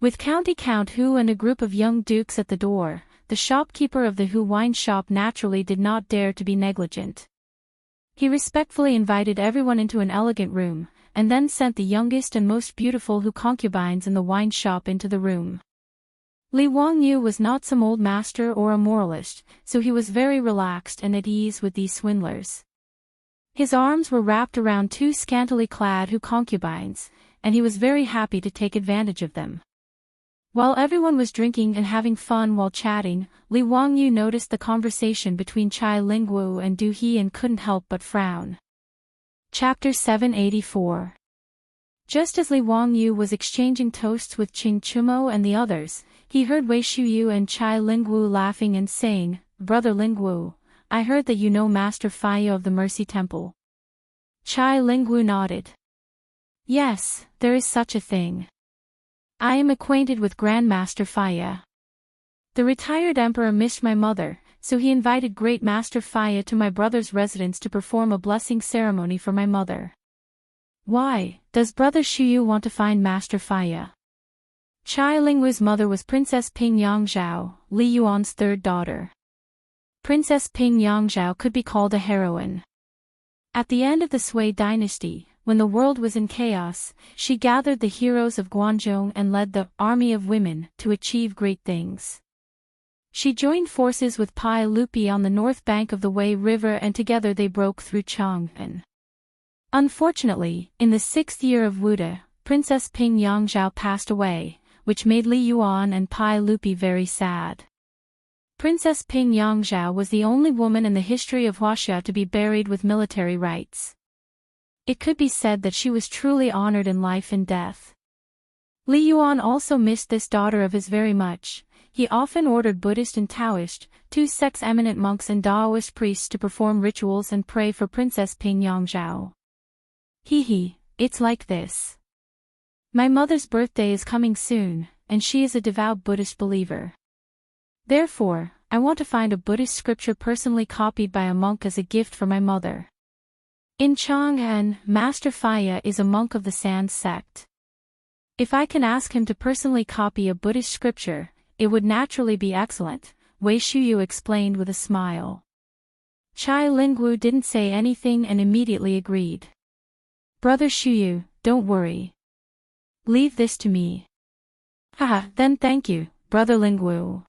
With County Count Hu and a group of young dukes at the door, the shopkeeper of the Hu wine shop naturally did not dare to be negligent. He respectfully invited everyone into an elegant room, and then sent the youngest and most beautiful Hu concubines in the wine shop into the room. Li Wangyu was not some old master or a moralist, so he was very relaxed and at ease with these swindlers. His arms were wrapped around two scantily clad Hu concubines, and he was very happy to take advantage of them. While everyone was drinking and having fun while chatting, Li Wangyu noticed the conversation between Chai Lingwu and Du He and couldn't help but frown. Chapter 784. Just as Li Wangyu was exchanging toasts with Qing Chumo and the others, he heard Wei Shuyu and Chai Lingwu laughing and saying, "Brother Lingwu, I heard that you know Master Faya of the Mercy Temple." Chai Lingwu nodded. "Yes, there is such a thing. I am acquainted with Grandmaster Faya. The retired emperor missed my mother, so he invited Great Master Faya to my brother's residence to perform a blessing ceremony for my mother." "Why, does Brother Shuyu want to find Master Faya?" Chai Lingwu's mother was Princess Ping Yangzhao, Li Yuan's third daughter. Princess Ping Yangzhao could be called a heroine. At the end of the Sui dynasty, when the world was in chaos, she gathered the heroes of Guangzhou and led the army of women to achieve great things. She joined forces with Pai Lupi on the north bank of the Wei River and together they broke through Chang'an. Unfortunately, in the 6th year of Wuda, Princess Ping Yangzhao passed away, which made Li Yuan and Pai Lupi very sad. Princess Ping Yangzhao was the only woman in the history of Huaxia to be buried with military rites. It could be said that she was truly honored in life and death. Li Yuan also missed this daughter of his very much. He often ordered Buddhist and Taoist, two sects eminent monks and Daoist priests to perform rituals and pray for Princess Ping Yangzhao. It's like this. My mother's birthday is coming soon, and she is a devout Buddhist believer. Therefore, I want to find a Buddhist scripture personally copied by a monk as a gift for my mother. In Chang'an, Master Faya is a monk of the San sect. If I can ask him to personally copy a Buddhist scripture, it would naturally be excellent, Wei Shuyu explained with a smile. Chai Lingwu didn't say anything and immediately agreed. Brother Shuyu, don't worry. Leave this to me. Haha, then thank you, Brother Lingwu.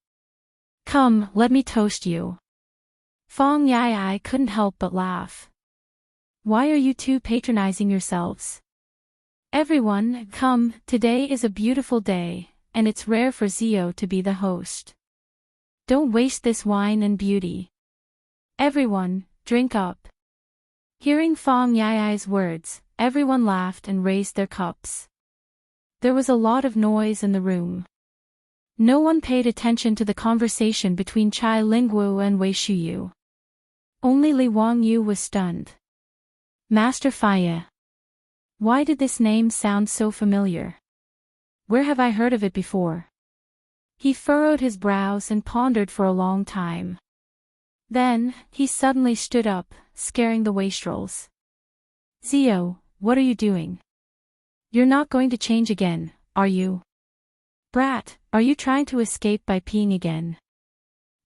Come, let me toast you. Fong Yai couldn't help but laugh. Why are you two patronizing yourselves? Everyone, come, today is a beautiful day, and it's rare for Zio to be the host. Don't waste this wine and beauty. Everyone, drink up. Hearing Fong Yai's words, everyone laughed and raised their cups. There was a lot of noise in the room. No one paid attention to the conversation between Chai Lingwu and Wei Shuyu. Only Li Wangyu was stunned. Master Faya. Why did this name sound so familiar? Where have I heard of it before? He furrowed his brows and pondered for a long time. Then, he suddenly stood up, scaring the wastrels. Zio, what are you doing? You're not going to change again, are you? Brat, are you trying to escape by peeing again?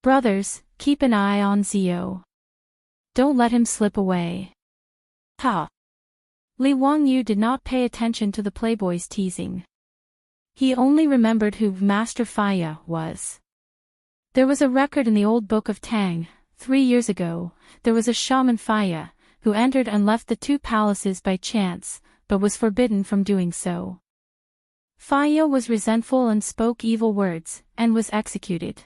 Brothers, keep an eye on Zio. Don't let him slip away. Ha! Li Wangyu did not pay attention to the playboy's teasing. He only remembered who Master Faya was. There was a record in the old book of Tang. 3 years ago, there was a shaman Faya, who entered and left the 2 palaces by chance, but was forbidden from doing so. Faya was resentful and spoke evil words, and was executed.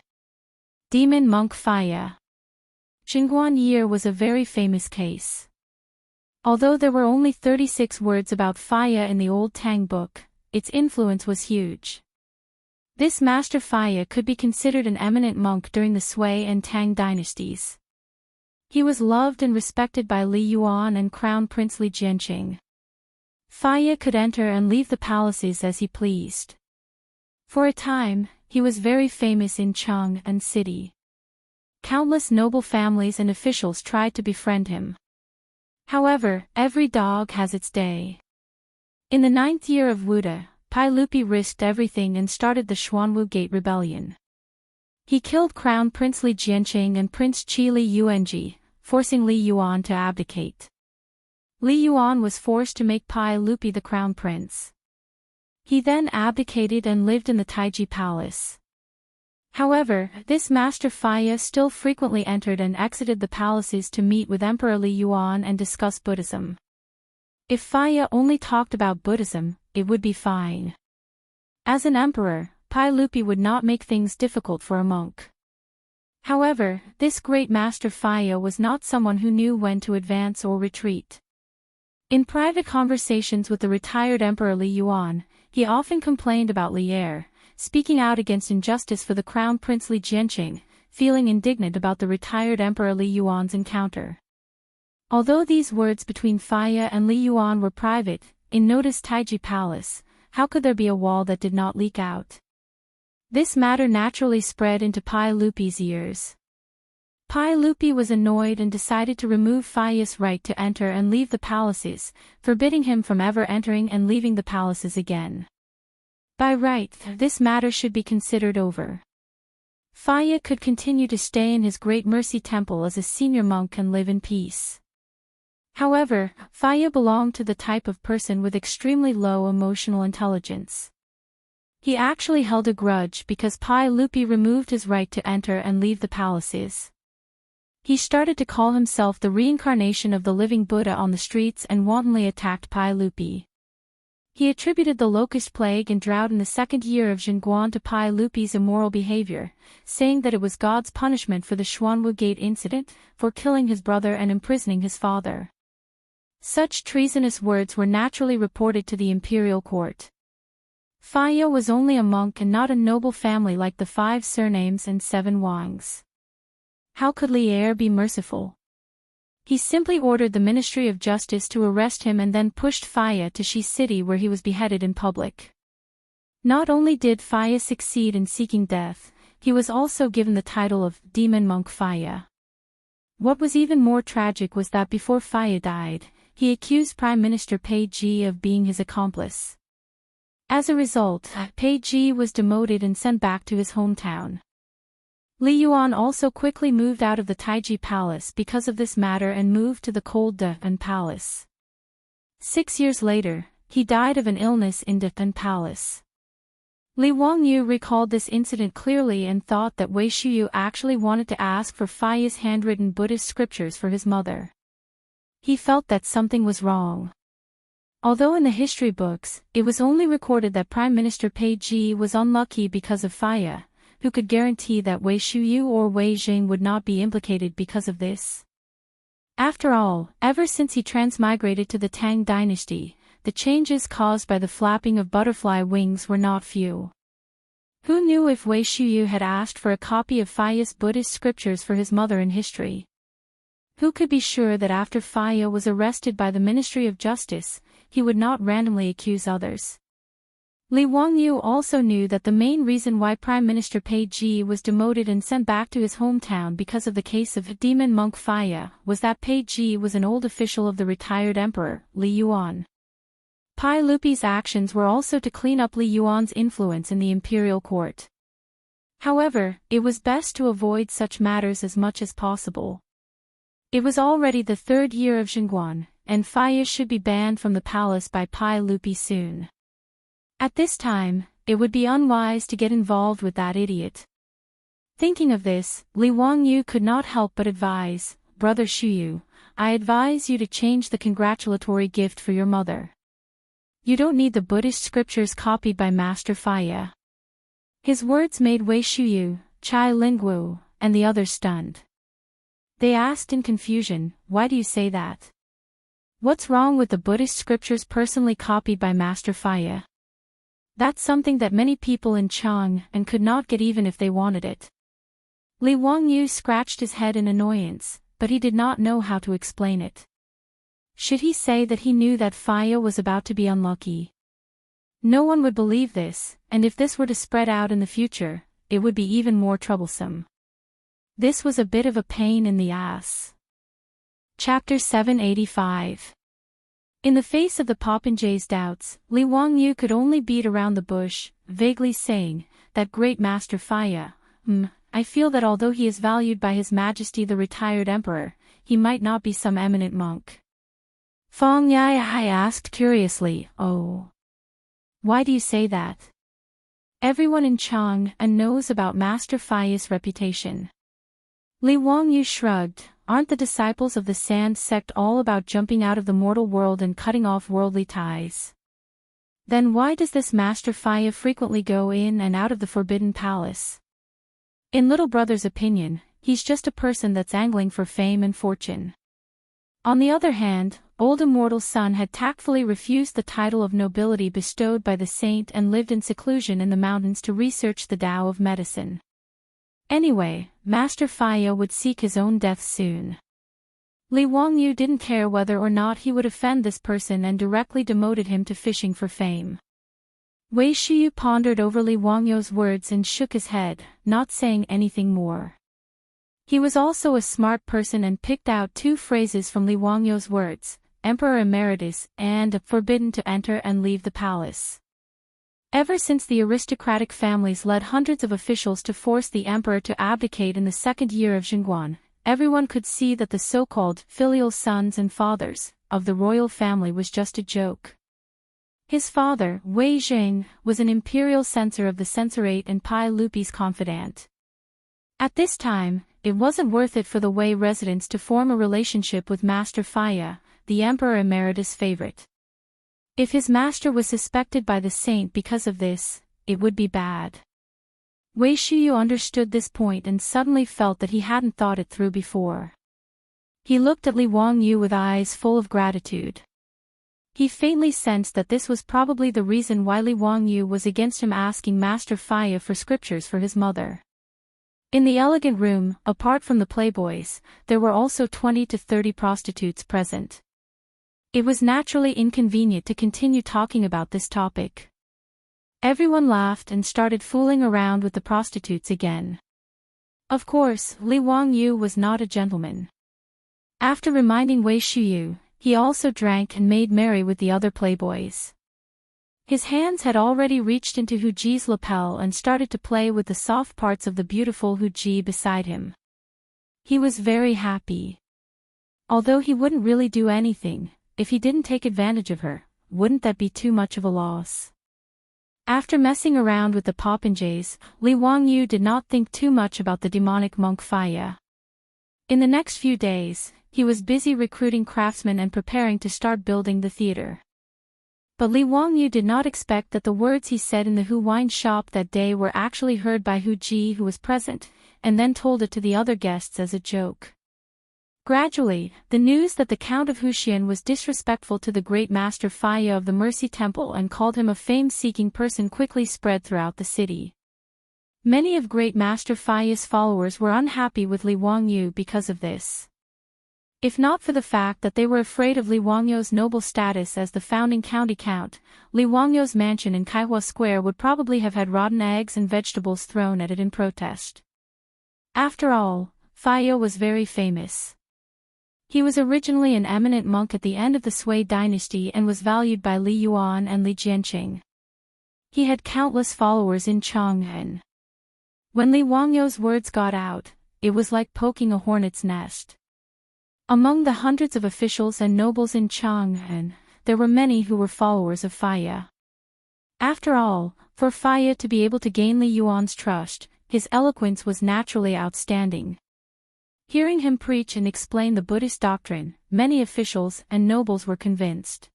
Demon Monk Faya. Chang'an year was a very famous case. Although there were only 36 words about Faya in the old Tang book, its influence was huge. This Master Faya could be considered an eminent monk during the Sui and Tang dynasties. He was loved and respected by Li Yuan and Crown Prince Li Jianqing. Faya could enter and leave the palaces as he pleased. For a time, he was very famous in Chang'an city. Countless noble families and officials tried to befriend him. However, every dog has its day. In the 9th year of Wuda, Pai Lupi risked everything and started the Xuanwu Gate Rebellion. He killed Crown Prince Li Jianqing and Prince Qi Li Yuanji, forcing Li Yuan to abdicate. Li Yuan was forced to make Pai Lupi the crown prince. He then abdicated and lived in the Taiji Palace. However, this Master Faya still frequently entered and exited the palaces to meet with Emperor Li Yuan and discuss Buddhism. If Faya only talked about Buddhism, it would be fine. As an emperor, Pai Lupi would not make things difficult for a monk. However, this great Master Faya was not someone who knew when to advance or retreat. In private conversations with the retired Emperor Li Yuan, he often complained about Li Er, speaking out against injustice for the Crown Prince Li Jianqing, feeling indignant about the retired Emperor Li Yuan's encounter. Although these words between Faya and Li Yuan were private, in Noda's Taiji Palace, how could there be a wall that did not leak out? This matter naturally spread into Pai Lupi's ears. Pai Lupi was annoyed and decided to remove Faya's right to enter and leave the palaces, forbidding him from ever entering and leaving the palaces again. By right, this matter should be considered over. Faya could continue to stay in his Great Mercy Temple as a senior monk and live in peace. However, Faya belonged to the type of person with extremely low emotional intelligence. He actually held a grudge because Pai Lupi removed his right to enter and leave the palaces. He started to call himself the reincarnation of the living Buddha on the streets and wantonly attacked Pai Lupi. He attributed the locust plague and drought in the 2nd year of Chang'an to Pai Lupi's immoral behavior, saying that it was God's punishment for the Xuanwu Gate incident, for killing his brother and imprisoning his father. Such treasonous words were naturally reported to the imperial court. Faya was only a monk and not a noble family like the 5 surnames and 7 Wangs. How could Li Er be merciful? He simply ordered the Ministry of Justice to arrest him and then pushed Faya to Shi City where he was beheaded in public. Not only did Faya succeed in seeking death, he was also given the title of Demon Monk Faya. What was even more tragic was that before Faya died, he accused Prime Minister Pei Ji of being his accomplice. As a result, Pei Ji was demoted and sent back to his hometown. Li Yuan also quickly moved out of the Taiji Palace because of this matter and moved to the cold De'an Palace. 6 years later, he died of an illness in De'an Palace. Li Wangyu recalled this incident clearly and thought that Wei Shuyu actually wanted to ask for Faya's handwritten Buddhist scriptures for his mother. He felt that something was wrong. Although in the history books, it was only recorded that Prime Minister Pei Ji was unlucky because of Faya, who could guarantee that Wei Shuyu or Wei Jing would not be implicated because of this? After all, ever since he transmigrated to the Tang dynasty, the changes caused by the flapping of butterfly wings were not few. Who knew if Wei Shuyu had asked for a copy of Faya's Buddhist scriptures for his mother in history? Who could be sure that after Faya was arrested by the Ministry of Justice, he would not randomly accuse others? Li Wangyu also knew that the main reason why Prime Minister Pei Ji was demoted and sent back to his hometown because of the case of demon monk Faya was that Pei Ji was an old official of the retired emperor, Li Yuan. Pai Lupi's actions were also to clean up Li Yuan's influence in the imperial court. However, it was best to avoid such matters as much as possible. It was already the third year of Chang'an, and Faya should be banned from the palace by Pai Lupi soon. At this time, it would be unwise to get involved with that idiot. Thinking of this, Li Wangyu could not help but advise, "Brother Shuyu, I advise you to change the congratulatory gift for your mother. You don't need the Buddhist scriptures copied by Master Faya." His words made Wei Shuyu, Chai Lingguo, and the others stunned. They asked in confusion, "Why do you say that? What's wrong with the Buddhist scriptures personally copied by Master Faya? That's something that many people in Chang'an could not get even if they wanted it." Li Wangyu scratched his head in annoyance, but he did not know how to explain it. Should he say that he knew that Faya was about to be unlucky? No one would believe this, and if this were to spread out in the future, it would be even more troublesome. This was a bit of a pain in the ass. Chapter 785. In the face of the popinjay's doubts, Li Wangyu could only beat around the bush, vaguely saying, "That great Master Faya, I feel that although he is valued by His Majesty the retired emperor, he might not be some eminent monk." Feng Yai asked curiously, "Oh. Why do you say that? Everyone in Chang'an knows about Master Faya's reputation." Li Wangyu shrugged, "Aren't the disciples of the Sand sect all about jumping out of the mortal world and cutting off worldly ties? Then why does this Master Faya frequently go in and out of the Forbidden Palace? In little brother's opinion, he's just a person that's angling for fame and fortune." On the other hand, old immortal Sun had tactfully refused the title of nobility bestowed by the saint and lived in seclusion in the mountains to research the Tao of medicine. Anyway, Master Faya would seek his own death soon. Li Wangyu didn't care whether or not he would offend this person and directly demoted him to fishing for fame. Wei Shuyu pondered over Li Wangyu's words and shook his head, not saying anything more. He was also a smart person and picked out two phrases from Li Wangyu's words, Emperor Emeritus and forbidden to enter and leave the palace. Ever since the aristocratic families led hundreds of officials to force the emperor to abdicate in the second year of Chang'an, everyone could see that the so-called filial sons and fathers of the royal family was just a joke. His father, Wei Zheng, was an imperial censor of the censorate and Pai Lupi's confidant. At this time, it wasn't worth it for the Wei residents to form a relationship with Master Faya, the Emperor Emeritus' favorite. If his master was suspected by the saint because of this, it would be bad. Wei Shuyu understood this point and suddenly felt that he hadn't thought it through before. He looked at Li Wangyu with eyes full of gratitude. He faintly sensed that this was probably the reason why Li Wangyu was against him asking Master Faya for scriptures for his mother. In the elegant room, apart from the playboys, there were also 20 to 30 prostitutes present. It was naturally inconvenient to continue talking about this topic. Everyone laughed and started fooling around with the prostitutes again. Of course, Li Wangyu was not a gentleman. After reminding Wei Shuyu, he also drank and made merry with the other playboys. His hands had already reached into Hu Ji's lapel and started to play with the soft parts of the beautiful Hu Ji beside him. He was very happy. Although he wouldn't really do anything, if he didn't take advantage of her, wouldn't that be too much of a loss? After messing around with the popinjays, Li Wangyu did not think too much about the demonic monk Faya. In the next few days, he was busy recruiting craftsmen and preparing to start building the theater. But Li Wangyu did not expect that the words he said in the Hu wine shop that day were actually heard by Hu Ji, who was present, and then told it to the other guests as a joke. Gradually, the news that the Count of Huxian was disrespectful to the great Master Faya of the Mercy Temple and called him a fame-seeking person quickly spread throughout the city. Many of great Master Faya's followers were unhappy with Li Wangyu because of this. If not for the fact that they were afraid of Li Wangyou's noble status as the founding county count, Li Wangyou's mansion in Kaihua Square would probably have had rotten eggs and vegetables thrown at it in protest. After all, Faiyao was very famous. He was originally an eminent monk at the end of the Sui dynasty and was valued by Li Yuan and Li Jianqing. He had countless followers in Chang'an. When Li Wangyou's words got out, it was like poking a hornet's nest. Among the hundreds of officials and nobles in Chang'an, there were many who were followers of Faiyao. After all, for Faiyao to be able to gain Li Yuan's trust, his eloquence was naturally outstanding. Hearing him preach and explain the Buddhist doctrine, many officials and nobles were convinced.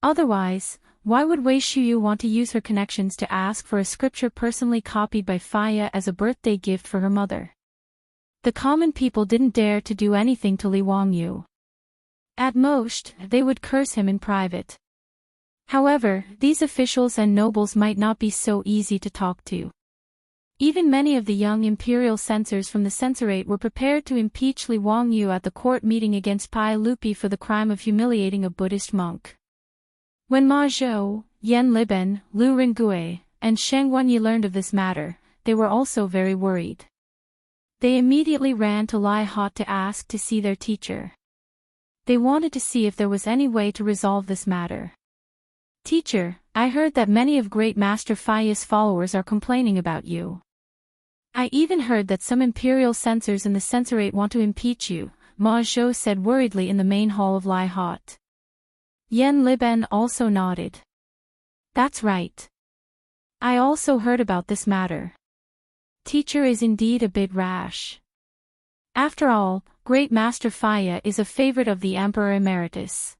Otherwise, why would Wei Shuyu want to use her connections to ask for a scripture personally copied by Faiyao as a birthday gift for her mother? The common people didn't dare to do anything to Li Wangyu. At most, they would curse him in private. However, these officials and nobles might not be so easy to talk to. Even many of the young imperial censors from the censorate were prepared to impeach Li Wangyu at the court meeting against Pai Lupi for the crime of humiliating a Buddhist monk. When Ma Zhou, Yan Liben, Lu Ringgui, and Sheng Wenyi learned of this matter, they were also very worried. They immediately ran to Lai Hot to ask to see their teacher. They wanted to see if there was any way to resolve this matter. "Teacher, I heard that many of Great Master Faiya's followers are complaining about you. I even heard that some imperial censors in the censorate want to impeach you," Ma Zhou said worriedly in the main hall of Lai Hot. Yan Liben also nodded. "That's right. I also heard about this matter. Teacher is indeed a bit rash. After all, Great Master Faiyao is a favorite of the Emperor Emeritus.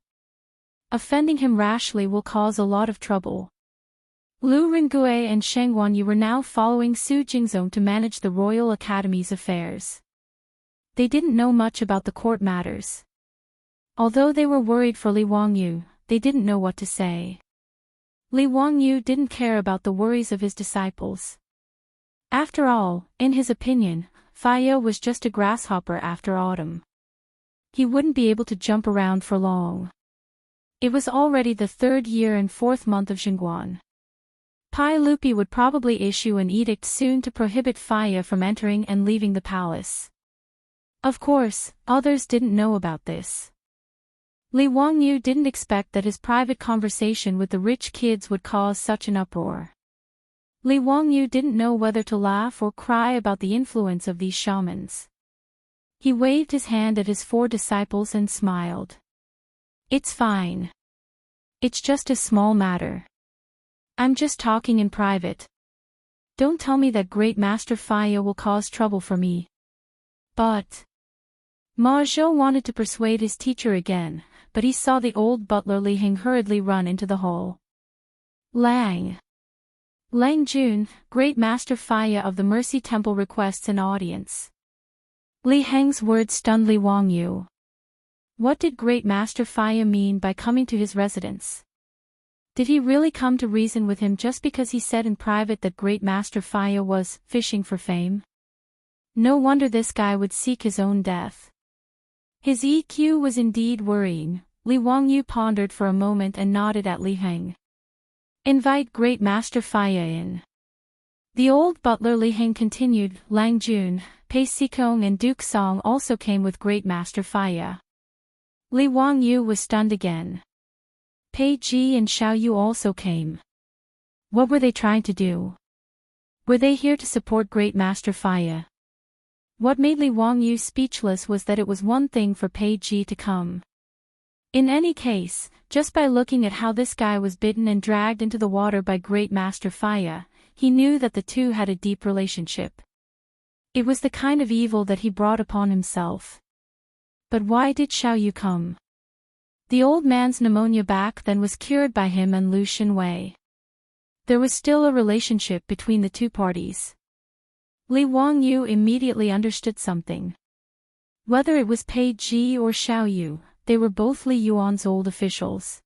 Offending him rashly will cause a lot of trouble." Lu Ringgui and Sheng Wenyi were now following Su Jingzong to manage the Royal Academy's affairs. They didn't know much about the court matters. Although they were worried for Li Wangyu, they didn't know what to say. Li Wangyu didn't care about the worries of his disciples. After all, in his opinion, Faiyao was just a grasshopper after autumn. He wouldn't be able to jump around for long. It was already the 3rd year and 4th month of Chang'an. Pai Lupi would probably issue an edict soon to prohibit Faiyao from entering and leaving the palace. Of course, others didn't know about this. Li Wangyu didn't expect that his private conversation with the rich kids would cause such an uproar. Li Wangyu didn't know whether to laugh or cry about the influence of these shamans. He waved his hand at his 4 disciples and smiled. "It's fine. It's just a small matter. I'm just talking in private. Don't tell me that Great Master Faiyao will cause trouble for me." But Ma Zhou wanted to persuade his teacher again, but he saw the old butler Li Heng hurriedly run into the hall. Lang Jun, Great Master Faiyao of the Mercy Temple requests an audience." Li Heng's words stunned Li Wangyu. What did Great Master Faiyao mean by coming to his residence? Did he really come to reason with him just because he said in private that Great Master Faiyao was fishing for fame? No wonder this guy would seek his own death. His EQ was indeed worrying. Li Wangyu pondered for a moment and nodded at Li Heng. "Invite Great Master Faiyao in." The old butler Li Heng continued. Lang Jun, Pei Sikong and Duke Song also came with Great Master Faiyao. Li Wangyu was stunned again. Pei Ji and Xiao Yu also came. What were they trying to do? Were they here to support Great Master Faiyao? What made Li Wangyu speechless was that it was one thing for Pei Ji to come. In any case, just by looking at how this guy was bitten and dragged into the water by Great Master Faiyao, he knew that the two had a deep relationship. It was the kind of evil that he brought upon himself. But why did Xiao Yu come? The old man's pneumonia back then was cured by him and Lu Xinwei. There was still a relationship between the two parties. Li Wangyu immediately understood something. Whether it was Pei Ji or Xiao Yu, they were both Li Yuan's old officials.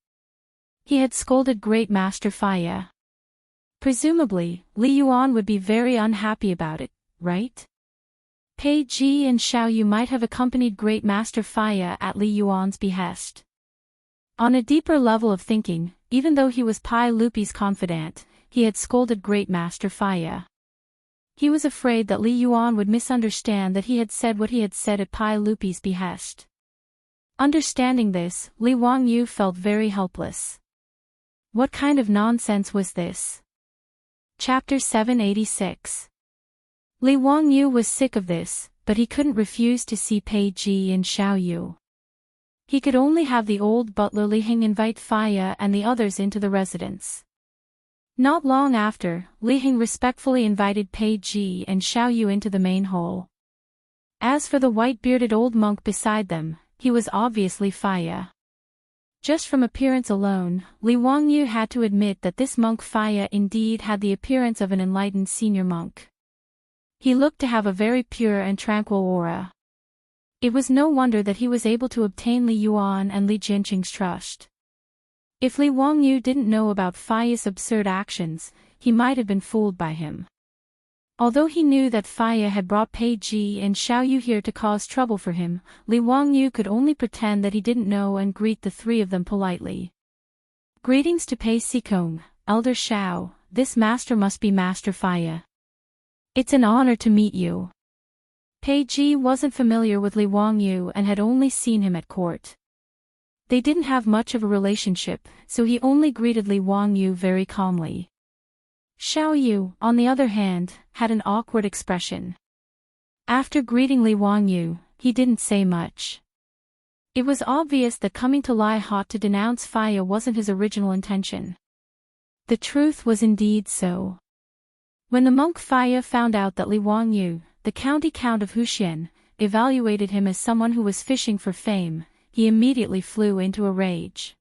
He had scolded Great Master Faiyao. Presumably, Li Yuan would be very unhappy about it, right? Pei Ji and Xiao Yu might have accompanied Great Master Faya at Li Yuan's behest. On a deeper level of thinking, even though he was Pai Lupi's confidant, he had scolded Great Master Faya. He was afraid that Li Yuan would misunderstand that he had said what he had said at Pai Lupi's behest. Understanding this, Li Wangyu felt very helpless. What kind of nonsense was this? Chapter 786. Li Wangyu was sick of this, but he couldn't refuse to see Pei Ji and Xiao Yu. He could only have the old butler Li Hing invite Faya and the others into the residence. Not long after, Li Hing respectfully invited Pei Ji and Xiao Yu into the main hall. As for the white-bearded old monk beside them, he was obviously Faya. Just from appearance alone, Li Wangyu had to admit that this monk Faya indeed had the appearance of an enlightened senior monk. He looked to have a very pure and tranquil aura. It was no wonder that he was able to obtain Li Yuan and Li Jinqing's trust. If Li Wangyu didn't know about Faya's absurd actions, he might have been fooled by him. Although he knew that Faya had brought Pei Ji and Xiao Yu here to cause trouble for him, Li Wangyu could only pretend that he didn't know and greet the three of them politely. Greetings to Pei Sikong, Elder Xiao, this master must be Master Faya. It's an honor to meet you. Pei Ji wasn't familiar with Li Wangyu and had only seen him at court. They didn't have much of a relationship, so he only greeted Li Wangyu very calmly. Xiao Yu, on the other hand, had an awkward expression. After greeting Li Wangyu, he didn't say much. It was obvious that coming to Lai Hot to denounce Faya wasn't his original intention. The truth was indeed so. When the monk Faya found out that Li Wangyu, the county count of Huxian, evaluated him as someone who was fishing for fame, he immediately flew into a rage.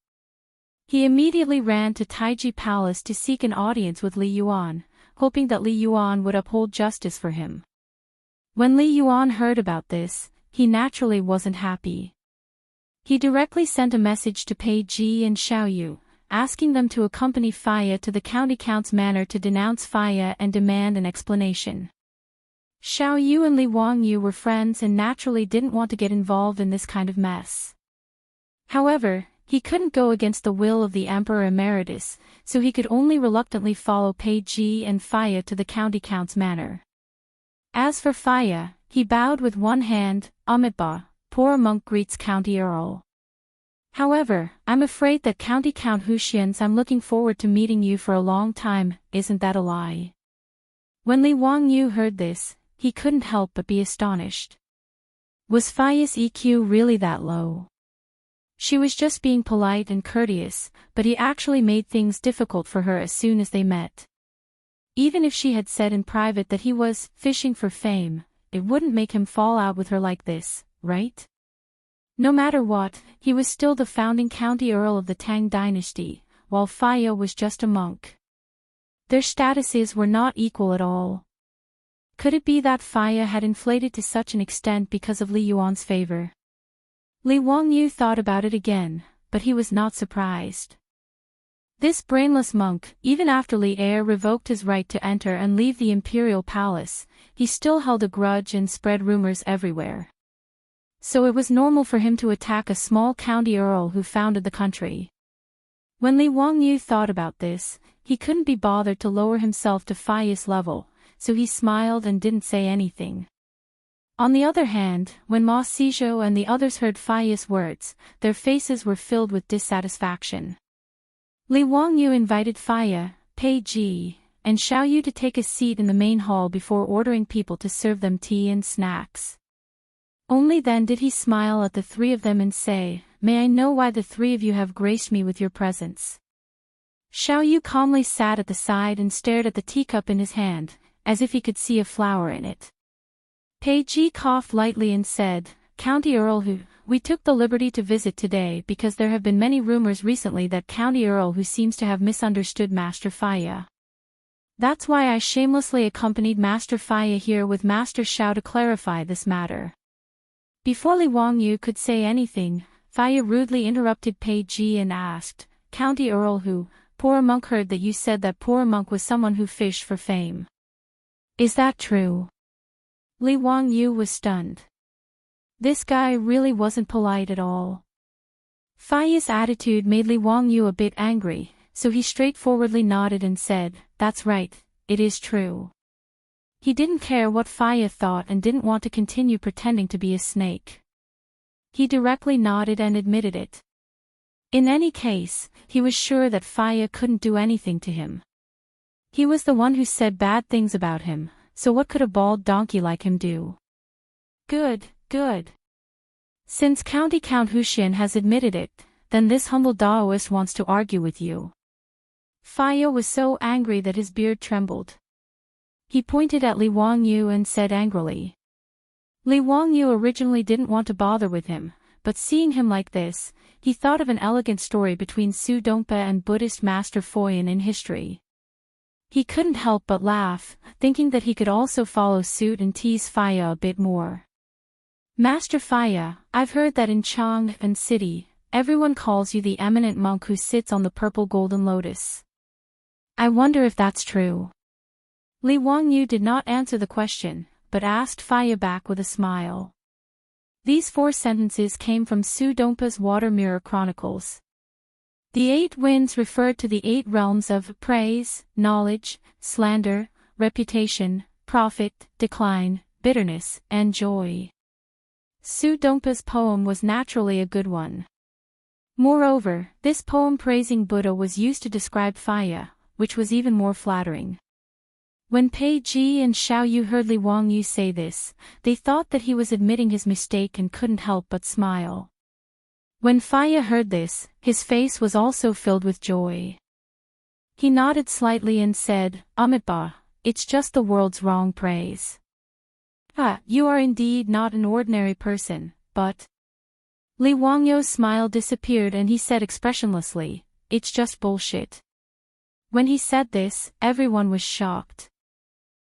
He immediately ran to Taiji Palace to seek an audience with Li Yuan, hoping that Li Yuan would uphold justice for him. When Li Yuan heard about this, he naturally wasn't happy. He directly sent a message to Pei Ji and Xiao Yu, asking them to accompany Faya to the county count's manor to denounce Faya and demand an explanation. Xiao Yu and Li Wangyu were friends and naturally didn't want to get involved in this kind of mess. However, he couldn't go against the will of the Emperor Emeritus, so he could only reluctantly follow Pei Ji and Faya to the county count's manor. As for Faya, he bowed with one hand. Amitabha, poor monk greets County Earl. However, I'm afraid that County Count Huxian's I'm looking forward to meeting you for a long time, isn't that a lie? When Li Wangyu heard this, he couldn't help but be astonished. Was Faya's EQ really that low? She was just being polite and courteous, but he actually made things difficult for her as soon as they met. Even if she had said in private that he was fishing for fame, it wouldn't make him fall out with her like this, right? No matter what, he was still the founding county earl of the Tang dynasty, while Faya was just a monk. Their statuses were not equal at all. Could it be that Faya had inflated to such an extent because of Li Yuan's favor? Li Wangyu thought about it again, but he was not surprised. This brainless monk, even after Li Er revoked his right to enter and leave the imperial palace, he still held a grudge and spread rumors everywhere. So it was normal for him to attack a small county earl who founded the country. When Li Wangyu thought about this, he couldn't be bothered to lower himself to Faya's level, so he smiled and didn't say anything. On the other hand, when Ma Sizhou and the others heard Faya's words, their faces were filled with dissatisfaction. Li Wangyu invited Faya, Pei Ji, and Xiao Yu to take a seat in the main hall before ordering people to serve them tea and snacks. Only then did he smile at the three of them and say, "May I know why the three of you have graced me with your presence?" Xiao Yu calmly sat at the side and stared at the teacup in his hand, as if he could see a flower in it. Pei Ji coughed lightly and said, "County Earl Hu, we took the liberty to visit today because there have been many rumors recently that County Earl Hu seems to have misunderstood Master Faya. That's why I shamelessly accompanied Master Faya here with Master Xiao to clarify this matter." Before Li Wangyu could say anything, Faya rudely interrupted Pei Ji and asked, "County Earl Hu, poor monk heard that you said that poor monk was someone who fished for fame. Is that true?" Li Wangyu was stunned. This guy really wasn't polite at all. Faya's attitude made Li Wangyu a bit angry, so he straightforwardly nodded and said, "That's right, it is true." He didn't care what Faya thought and didn't want to continue pretending to be a snake. He directly nodded and admitted it. In any case, he was sure that Faya couldn't do anything to him. He was the one who said bad things about him, so what could a bald donkey like him do? Good, good. Since County Count Huxian has admitted it, then this humble Daoist wants to argue with you. Faya was so angry that his beard trembled. He pointed at Li Wangyu and said angrily. Li Wangyu originally didn't want to bother with him, but seeing him like this, he thought of an elegant story between Su Dongpa and Buddhist Master Foyan in history. He couldn't help but laugh, thinking that he could also follow suit and tease Faya a bit more. Master Faya, I've heard that in Chang'an city, everyone calls you the eminent monk who sits on the purple golden lotus. I wonder if that's true. Li Wangyu did not answer the question, but asked Faya back with a smile. These 4 sentences came from Su Dongpa's Water Mirror Chronicles. The 8 winds referred to the 8 realms of praise, knowledge, slander, reputation, profit, decline, bitterness, and joy. Su Dongpa's poem was naturally a good one. Moreover, this poem praising Buddha was used to describe Faya, which was even more flattering. When Pei Ji and Xiao Yu heard Li Wangyu say this, they thought that he was admitting his mistake and couldn't help but smile. When Faya heard this, his face was also filled with joy. He nodded slightly and said, Amitabha, it's just the world's wrong praise. Ah, you are indeed not an ordinary person, but... Li Wangyu's smile disappeared and he said expressionlessly, it's just bullshit. When he said this, everyone was shocked.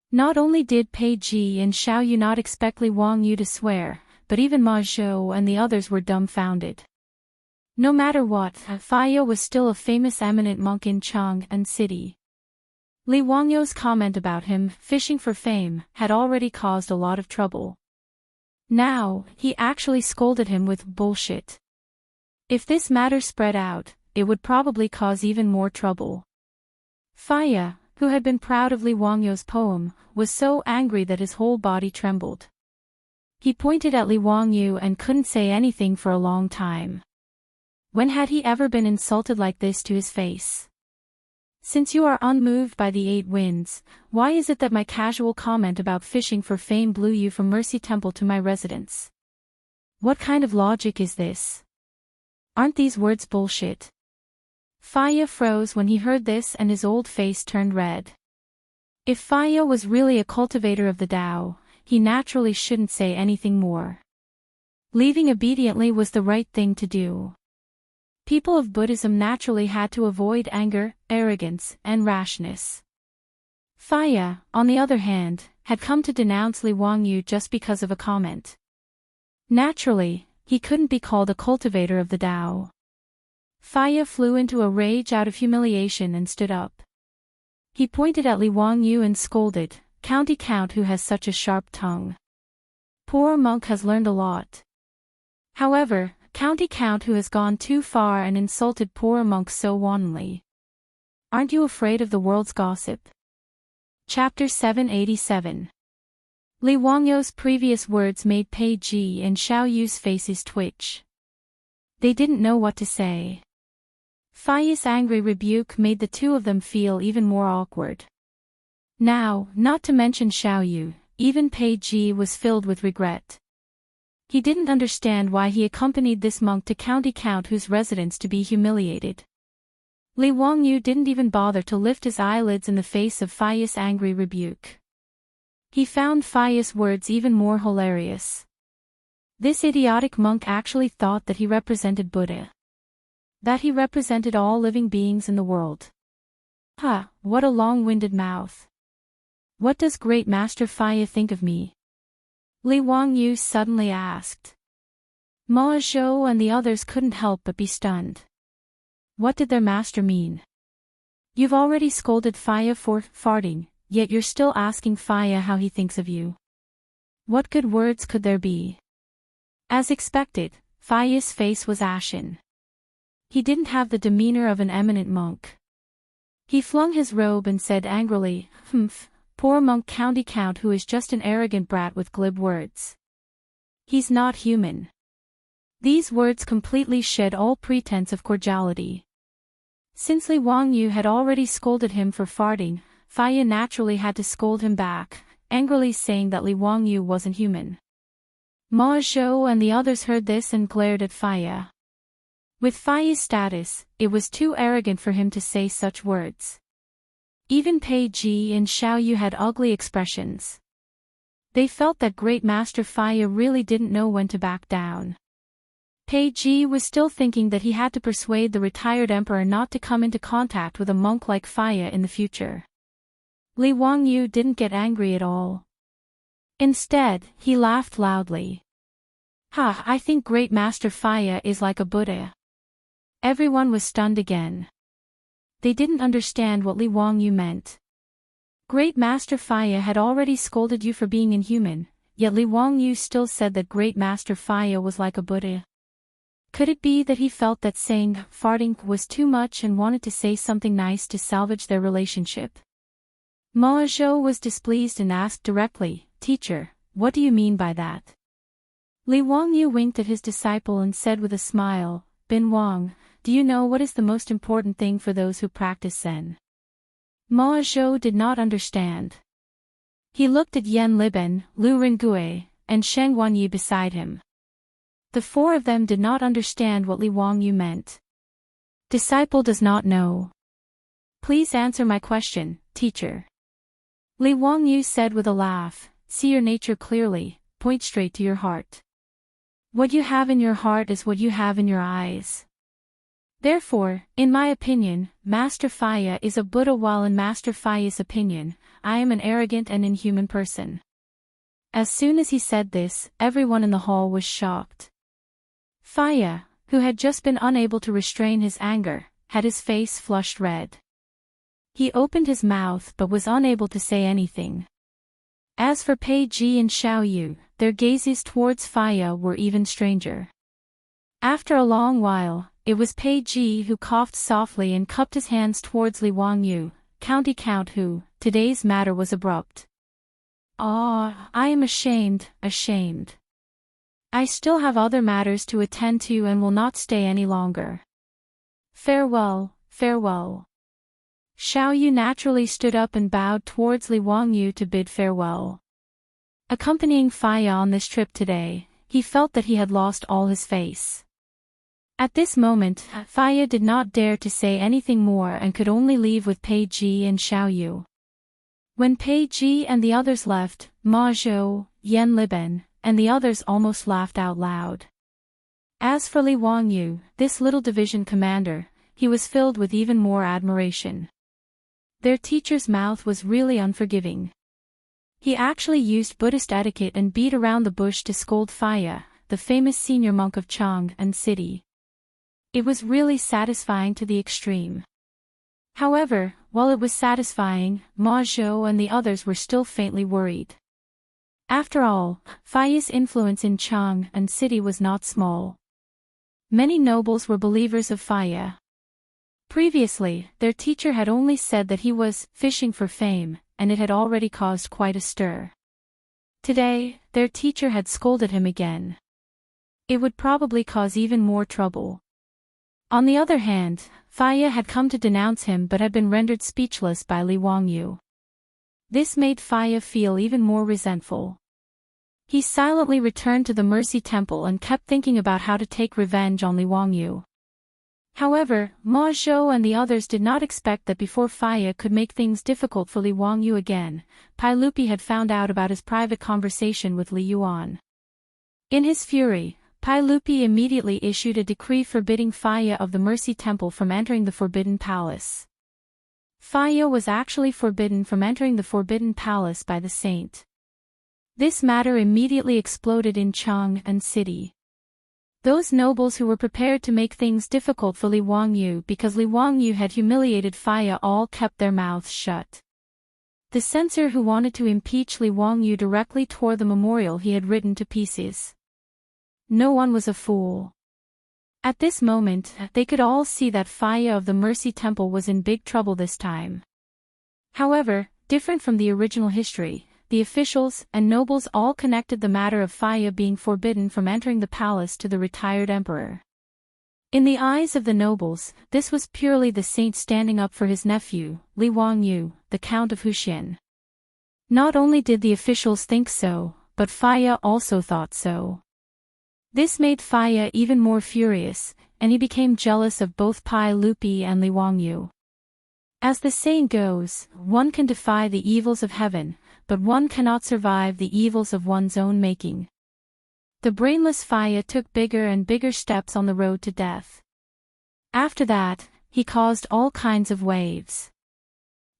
Not only did Pei Ji and Xiao Yu not expect Li Wangyu to swear, but even Ma Zhou and the others were dumbfounded. No matter what, Faya was still a famous eminent monk in Chang'an city. Li Wangyu's comment about him fishing for fame had already caused a lot of trouble. Now, he actually scolded him with bullshit. If this matter spread out, it would probably cause even more trouble. Faya, who had been proud of Li Wangyu's poem, was so angry that his whole body trembled. He pointed at Li Wangyu and couldn't say anything for a long time. When had he ever been insulted like this to his face? Since you are unmoved by the 8 winds, why is it that my casual comment about fishing for fame blew you from Mercy Temple to my residence? What kind of logic is this? Aren't these words bullshit? Faya froze when he heard this and his old face turned red. If Faya was really a cultivator of the Tao, he naturally shouldn't say anything more. Leaving obediently was the right thing to do. People of Buddhism naturally had to avoid anger, arrogance, and rashness. Faya, on the other hand, had come to denounce Li Wangyu just because of a comment. Naturally, he couldn't be called a cultivator of the Tao. Faya flew into a rage out of humiliation and stood up. He pointed at Li Wangyu and scolded, County Count who has such a sharp tongue. Poor monk has learned a lot. However, County Count who has gone too far and insulted poor monk so wantonly. Aren't you afraid of the world's gossip? Chapter 787. Li Wangyu's previous words made Pei Ji and Xiao Yu's faces twitch. They didn't know what to say. Faya's angry rebuke made the two of them feel even more awkward. Now, not to mention Xiao Yu, even Pei Ji was filled with regret. He didn't understand why he accompanied this monk to County Count whose residence to be humiliated. Li Wangyu didn't even bother to lift his eyelids in the face of Faya's angry rebuke. He found Faya's words even more hilarious. This idiotic monk actually thought that he represented Buddha. That he represented all living beings in the world. Ha, what a long-winded mouth. What does Great Master Faya think of me? Li Wangyu suddenly asked. Ma Zhou and the others couldn't help but be stunned. What did their master mean? You've already scolded Faya for farting, yet you're still asking Faya how he thinks of you. What good words could there be? As expected, Faya's face was ashen. He didn't have the demeanor of an eminent monk. He flung his robe and said angrily, "Humph, poor monk county count who is just an arrogant brat with glib words. He's not human." These words completely shed all pretense of cordiality. Since Li Wangyu had already scolded him for farting, Faya naturally had to scold him back, angrily saying that Li Wangyu wasn't human. Ma Zhou and the others heard this and glared at Faya. With Faya's status, it was too arrogant for him to say such words. Even Pei Ji and Xiao Yu had ugly expressions. They felt that Great Master Faya really didn't know when to back down. Pei Ji was still thinking that he had to persuade the retired emperor not to come into contact with a monk like Faya in the future. Li Wangyu didn't get angry at all. Instead, he laughed loudly. "Ha, I think Great Master Faya is like a Buddha." Everyone was stunned again. They didn't understand what Li Wangyu meant. Great Master Faya had already scolded you for being inhuman, yet Li Wangyu still said that Great Master Faya was like a Buddha. Could it be that he felt that saying farting was too much and wanted to say something nice to salvage their relationship? Ma Zhou was displeased and asked directly, "Teacher, what do you mean by that?" Li Wangyu winked at his disciple and said with a smile, "Bin Wang, do you know what is the most important thing for those who practice Zen?" Ma Zhou did not understand. He looked at Yan Liben, Lu Ringue, and Sheng Wanyi beside him. The four of them did not understand what Li Wangyu meant. "Disciple does not know. Please answer my question, teacher." Li Wangyu said with a laugh, "See your nature clearly, point straight to your heart. What you have in your heart is what you have in your eyes. Therefore, in my opinion, Master Faya is a Buddha, while in Master Faya's opinion, I am an arrogant and inhuman person." As soon as he said this, everyone in the hall was shocked. Faya, who had just been unable to restrain his anger, had his face flushed red. He opened his mouth but was unable to say anything. As for Pei Ji and Xiao Yu, their gazes towards Faya were even stranger. After a long while, it was Pei Ji who coughed softly and cupped his hands towards Li Wangyu, county count who, today's matter was abrupt. "Ah, I am ashamed. I still have other matters to attend to and will not stay any longer. Farewell." Xiao Yu naturally stood up and bowed towards Li Wangyu to bid farewell. Accompanying Faya on this trip today, he felt that he had lost all his face. At this moment, Faya did not dare to say anything more and could only leave with Pei Ji and Xiao Yu. When Pei Ji and the others left, Ma Zhou, Yan Liben, and the others almost laughed out loud. As for Li Wangyu, this little division commander, he was filled with even more admiration. Their teacher's mouth was really unforgiving. He actually used Buddhist etiquette and beat around the bush to scold Faya, the famous senior monk of Chang'an city. It was really satisfying to the extreme. However, while it was satisfying, Ma Zhou and the others were still faintly worried. After all, Faya's influence in Chang'an city was not small. Many nobles were believers of Faya. Previously, their teacher had only said that he was fishing for fame, and it had already caused quite a stir. Today, their teacher had scolded him again. It would probably cause even more trouble. On the other hand, Faya had come to denounce him but had been rendered speechless by Li Wangyu. This made Faya feel even more resentful. He silently returned to the Mercy Temple and kept thinking about how to take revenge on Li Wangyu. However, Ma Zhou and the others did not expect that before Faya could make things difficult for Li Wangyu again, Pai Lupi had found out about his private conversation with Li Yuan. In his fury, Pai Lupi immediately issued a decree forbidding Faya of the Mercy Temple from entering the Forbidden Palace. Faya was actually forbidden from entering the Forbidden Palace by the saint. This matter immediately exploded in Chang'an city. Those nobles who were prepared to make things difficult for Li Wangyu because Li Wangyu had humiliated Faya all kept their mouths shut. The censor who wanted to impeach Li Wangyu directly tore the memorial he had written to pieces. No one was a fool. At this moment, they could all see that Faya of the Mercy Temple was in big trouble this time. However, different from the original history, the officials and nobles all connected the matter of Faya being forbidden from entering the palace to the retired emperor. In the eyes of the nobles, this was purely the saint standing up for his nephew, Li Wangyu, the Count of Huxian. Not only did the officials think so, but Faya also thought so. This made Faya even more furious, and he became jealous of both Pai Lupi and Li Wangyu. As the saying goes, one can defy the evils of heaven, but one cannot survive the evils of one's own making. The brainless Faya took bigger and bigger steps on the road to death. After that, he caused all kinds of waves.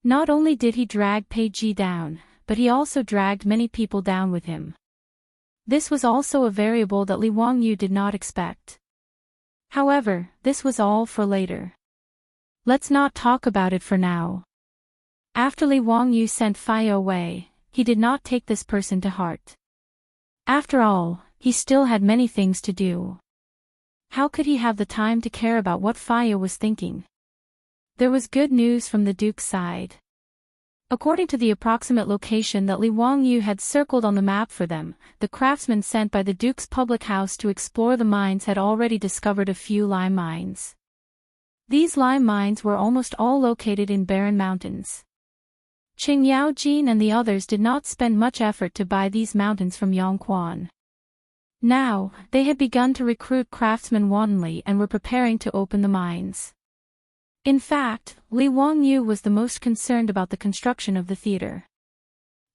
Not only did he drag Pei Ji down, but he also dragged many people down with him. This was also a variable that Li Wangyu did not expect. However, this was all for later. Let's not talk about it for now. After Li Wangyu sent Faya away, he did not take this person to heart. After all, he still had many things to do. How could he have the time to care about what Faya was thinking? There was good news from the Duke's side. According to the approximate location that Li Wangyu had circled on the map for them, the craftsmen sent by the Duke's public house to explore the mines had already discovered a few lime mines. These lime mines were almost all located in barren mountains. Qing Yaojin and the others did not spend much effort to buy these mountains from Yongquan. Now, they had begun to recruit craftsmen wantonly and were preparing to open the mines. In fact, Li Wangyu was the most concerned about the construction of the theater.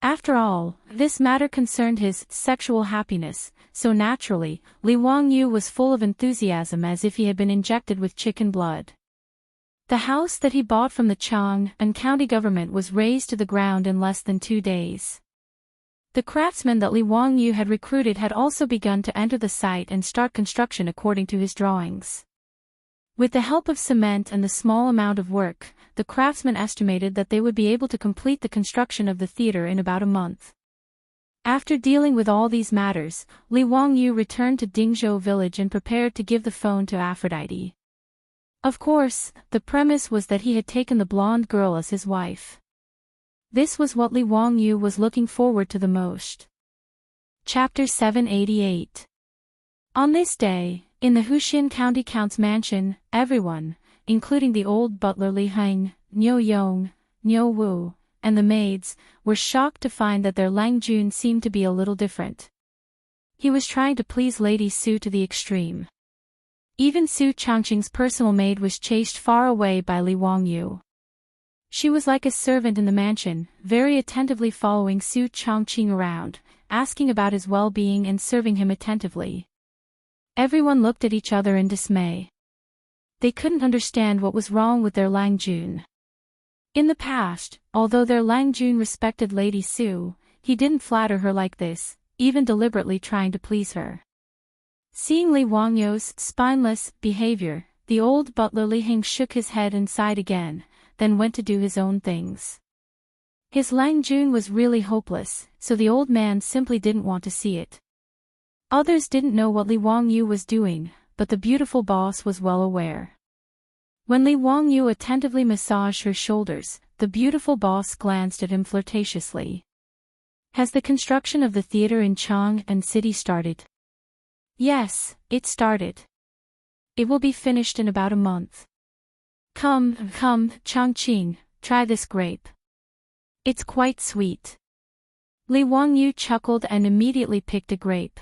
After all, this matter concerned his sexual happiness, so naturally, Li Wangyu was full of enthusiasm as if he had been injected with chicken blood. The house that he bought from the Chang'an county government was razed to the ground in less than 2 days. The craftsmen that Li Wangyu had recruited had also begun to enter the site and start construction according to his drawings. With the help of cement and the small amount of work, the craftsmen estimated that they would be able to complete the construction of the theater in about a month. After dealing with all these matters, Li Wangyu returned to Dingzhou village and prepared to give the phone to Aphrodite. Of course, the premise was that he had taken the blonde girl as his wife. This was what Li Wangyu was looking forward to the most. Chapter 788. On this day, in the Huxian County Count's mansion, everyone, including the old butler Li Heng, Niu Yong, Niu Wu, and the maids, were shocked to find that their Lang Jun seemed to be a little different. He was trying to please Lady Su to the extreme. Even Su Changqing's personal maid was chased far away by Li Wangyu. She was like a servant in the mansion, very attentively following Su Changqing around, asking about his well-being and serving him attentively. Everyone looked at each other in dismay. They couldn't understand what was wrong with their Lang Jun. In the past, although their Lang Jun respected Lady Su, he didn't flatter her like this, even deliberately trying to please her. Seeing Li Wangyu's spineless behavior, the old butler Li Heng shook his head and sighed again, then went to do his own things. His Lang Jun was really hopeless, so the old man simply didn't want to see it. Others didn't know what Li Wangyu was doing, but the beautiful boss was well aware. When Li Wangyu attentively massaged her shoulders, the beautiful boss glanced at him flirtatiously. Has the construction of the theater in Chang'an City started? Yes, it started. It will be finished in about a month. Come, Changqing, try this grape. It's quite sweet. Li Wangyu chuckled and immediately picked a grape.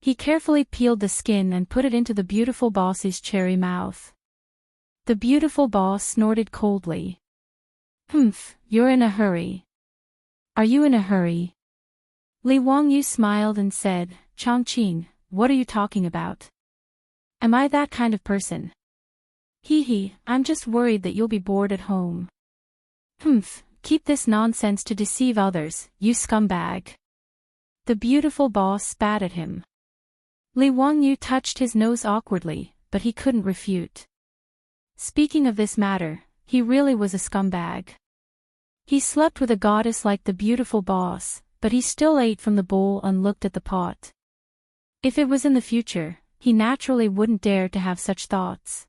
He carefully peeled the skin and put it into the beautiful boss's cherry mouth. The beautiful boss snorted coldly. Humph, you're in a hurry. Are you in a hurry? Li Wangyu smiled and said, Changqing, what are you talking about? Am I that kind of person? Hee, I'm just worried that you'll be bored at home. Humph, keep this nonsense to deceive others, you scumbag. The beautiful boss spat at him. Li Wangyu touched his nose awkwardly, but he couldn't refute. Speaking of this matter, he really was a scumbag. He slept with a goddess like the beautiful boss, but he still ate from the bowl and looked at the pot. If it was in the future, he naturally wouldn't dare to have such thoughts.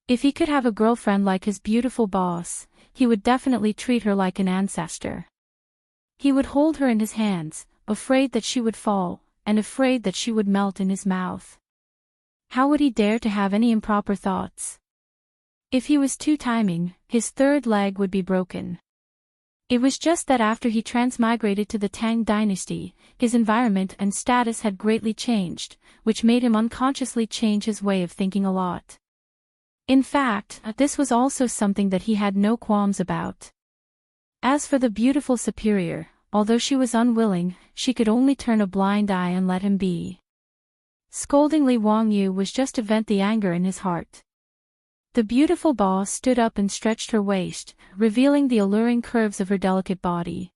If he could have a girlfriend like his beautiful boss, he would definitely treat her like an ancestor. He would hold her in his hands, afraid that she would fall, and afraid that she would melt in his mouth. How would he dare to have any improper thoughts? If he was too timing, his third leg would be broken. It was just that after he transmigrated to the Tang dynasty, his environment and status had greatly changed, which made him unconsciously change his way of thinking a lot. In fact, this was also something that he had no qualms about. As for the beautiful superior, although she was unwilling, she could only turn a blind eye and let him be. Scolding Li Wangyu was just to vent the anger in his heart. The beautiful boss stood up and stretched her waist, revealing the alluring curves of her delicate body.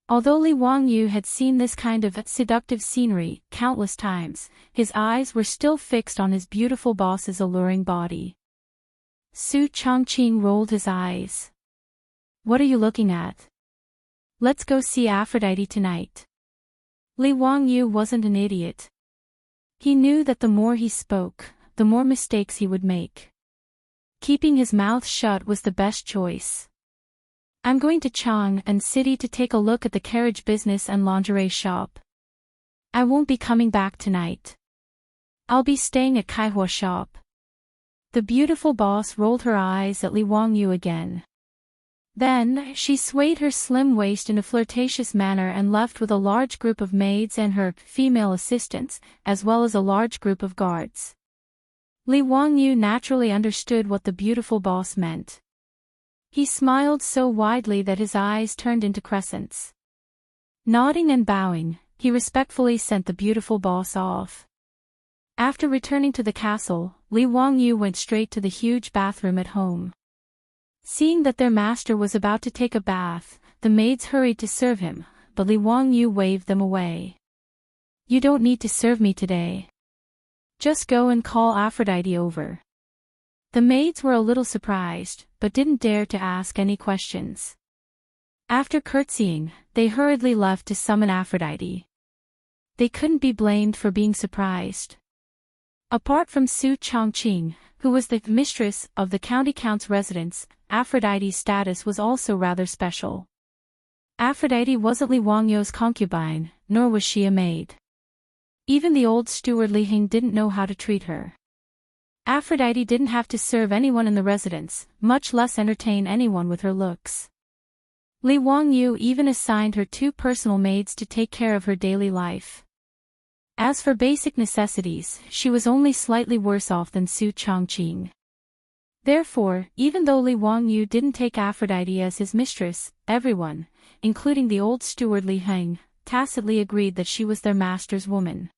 Although Li Wangyu had seen this kind of seductive scenery countless times, his eyes were still fixed on his beautiful boss's alluring body. Su Changqing rolled his eyes. "What are you looking at? Let's go see Aphrodite tonight." Li Wangyu wasn't an idiot. He knew that the more he spoke, the more mistakes he would make. Keeping his mouth shut was the best choice. "I'm going to Chang'an City to take a look at the carriage business and lingerie shop. I won't be coming back tonight. I'll be staying at Kaihua shop." The beautiful boss rolled her eyes at Li Wangyu again. Then, she swayed her slim waist in a flirtatious manner and left with a large group of maids and her female assistants, as well as a large group of guards. Li Wangyu naturally understood what the beautiful boss meant. He smiled so widely that his eyes turned into crescents. Nodding and bowing, he respectfully sent the beautiful boss off. After returning to the castle, Li Wangyu went straight to the huge bathroom at home. Seeing that their master was about to take a bath, the maids hurried to serve him, but Li Wangyu waved them away. "You don't need to serve me today. Just go and call Aphrodite over." The maids were a little surprised, but didn't dare to ask any questions. After curtsying, they hurriedly left to summon Aphrodite. They couldn't be blamed for being surprised. Apart from Su Changqing, who was the mistress of the county count's residence, Aphrodite's status was also rather special. Aphrodite wasn't Li Wangyu's concubine, nor was she a maid. Even the old steward Li Hing didn't know how to treat her. Aphrodite didn't have to serve anyone in the residence, much less entertain anyone with her looks. Li Wangyu even assigned her 2 personal maids to take care of her daily life. As for basic necessities, she was only slightly worse off than Su Changqing. Therefore, even though Li Wangyu didn't take Aphrodite as his mistress, everyone, including the old steward Li Heng, tacitly agreed that she was their master's woman.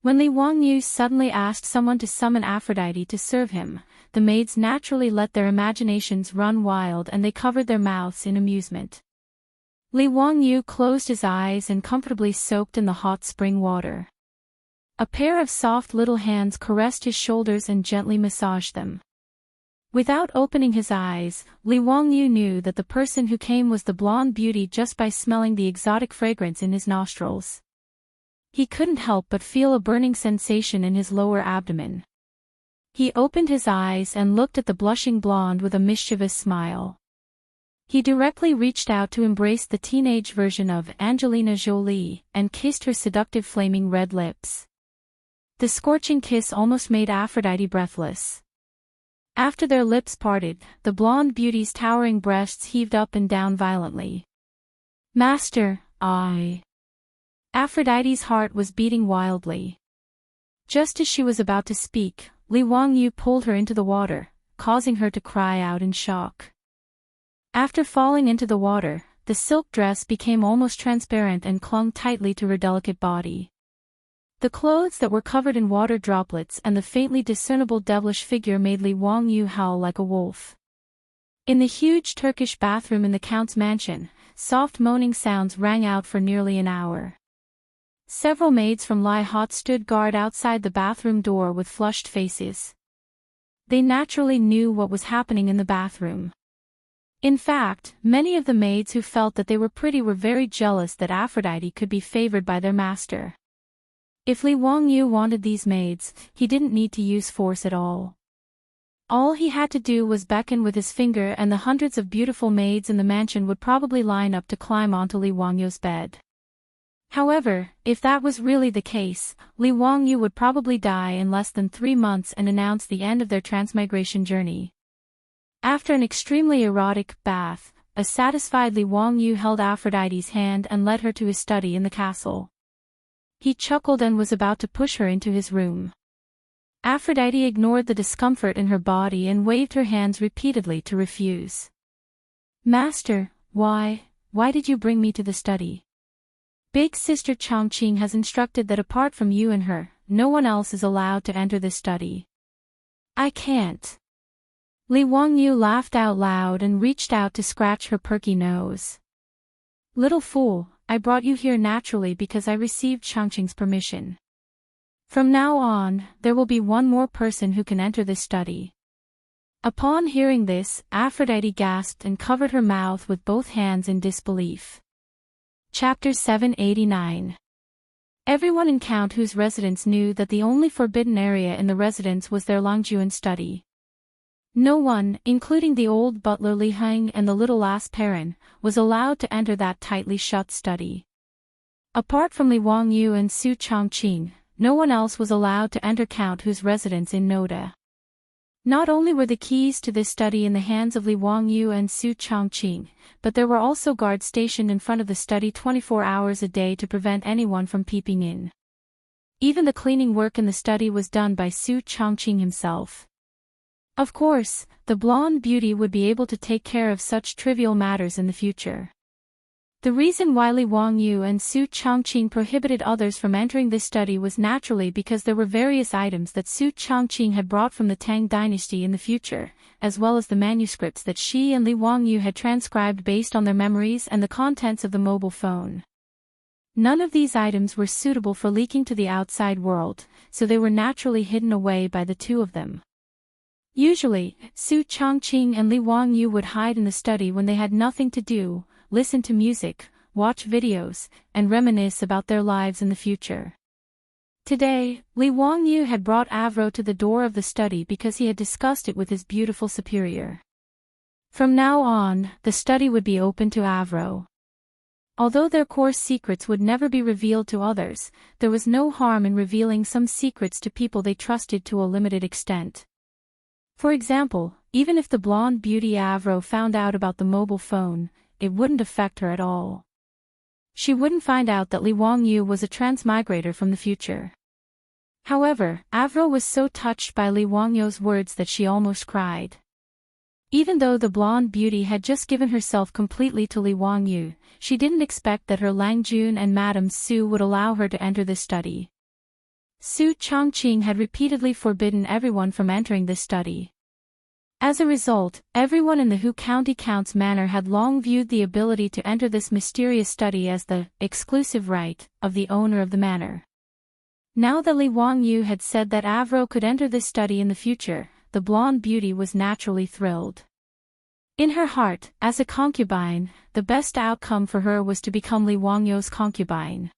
When Li Wangyu suddenly asked someone to summon Aphrodite to serve him, the maids naturally let their imaginations run wild and they covered their mouths in amusement. Li Wangyu closed his eyes and comfortably soaked in the hot spring water. A pair of soft little hands caressed his shoulders and gently massaged them. Without opening his eyes, Li Wangyu knew that the person who came was the blonde beauty just by smelling the exotic fragrance in his nostrils. He couldn't help but feel a burning sensation in his lower abdomen. He opened his eyes and looked at the blushing blonde with a mischievous smile. He directly reached out to embrace the teenage version of Angelina Jolie and kissed her seductive flaming red lips. The scorching kiss almost made Aphrodite breathless. After their lips parted, the blonde beauty's towering breasts heaved up and down violently. "Master, I..." Aphrodite's heart was beating wildly. Just as she was about to speak, Li Wangyu pulled her into the water, causing her to cry out in shock. After falling into the water, the silk dress became almost transparent and clung tightly to her delicate body. The clothes that were covered in water droplets and the faintly discernible devilish figure made Li Wangyu howl like a wolf. In the huge Turkish bathroom in the Count's mansion, soft moaning sounds rang out for nearly an hour. Several maids from Lai Hot stood guard outside the bathroom door with flushed faces. They naturally knew what was happening in the bathroom. In fact, many of the maids who felt that they were pretty were very jealous that Aphrodite could be favored by their master. If Li Wangyu wanted these maids, he didn't need to use force at all. All he had to do was beckon with his finger and the hundreds of beautiful maids in the mansion would probably line up to climb onto Li Wangyu's bed. However, if that was really the case, Li Wangyu would probably die in less than 3 months and announce the end of their transmigration journey. After an extremely erotic bath, a satisfied Li Wangyu held Aphrodite's hand and led her to his study in the castle. He chuckled and was about to push her into his room. Aphrodite ignored the discomfort in her body and waved her hands repeatedly to refuse. "Master, why did you bring me to the study? Big sister Chang'an has instructed that apart from you and her, no one else is allowed to enter this study." "I can't." Li Wangyu laughed out loud and reached out to scratch her perky nose. "Little fool, I brought you here naturally because I received Chang'an's permission. From now on, there will be one more person who can enter this study." Upon hearing this, Aphrodite gasped and covered her mouth with both hands in disbelief. Chapter 789. Everyone in Count Hu's residence knew that the only forbidden area in the residence was their Longjuan study. No one, including the old butler Li Heng and the little lass Perrin, was allowed to enter that tightly shut study. Apart from Li Wangyu and Su Chang'an, no one else was allowed to enter Count Hu's residence in Noda. Not only were the keys to this study in the hands of Li Wangyu and Su Chang'an, but there were also guards stationed in front of the study 24 hours a day to prevent anyone from peeping in. Even the cleaning work in the study was done by Su Chang'an himself. Of course, the blonde beauty would be able to take care of such trivial matters in the future. The reason why Li Wangyu and Su Chang'an prohibited others from entering this study was naturally because there were various items that Su Chang'an had brought from the Tang dynasty in the future, as well as the manuscripts that she and Li Wangyu had transcribed based on their memories and the contents of the mobile phone. None of these items were suitable for leaking to the outside world, so they were naturally hidden away by the two of them. Usually, Su Chang'an and Li Wangyu would hide in the study when they had nothing to do, listen to music, watch videos, and reminisce about their lives in the future. Today, Li Wangyu had brought Avro to the door of the study because he had discussed it with his beautiful superior. From now on, the study would be open to Avro. Although their course secrets would never be revealed to others, there was no harm in revealing some secrets to people they trusted to a limited extent. For example, even if the blonde beauty Avro found out about the mobile phone, it wouldn't affect her at all. She wouldn't find out that Li Wangyu was a transmigrator from the future. However, Avro was so touched by Li Wangyu's words that she almost cried. Even though the blonde beauty had just given herself completely to Li Wangyu, she didn't expect that her Langjun and Madame Su would allow her to enter this study. Su Chang'an had repeatedly forbidden everyone from entering this study. As a result, everyone in the Hu County Count's manor had long viewed the ability to enter this mysterious study as the exclusive right of the owner of the manor. Now that Li Wangyu had said that Avro could enter this study in the future, the blonde beauty was naturally thrilled. In her heart, as a concubine, the best outcome for her was to become Li Wangyu's concubine.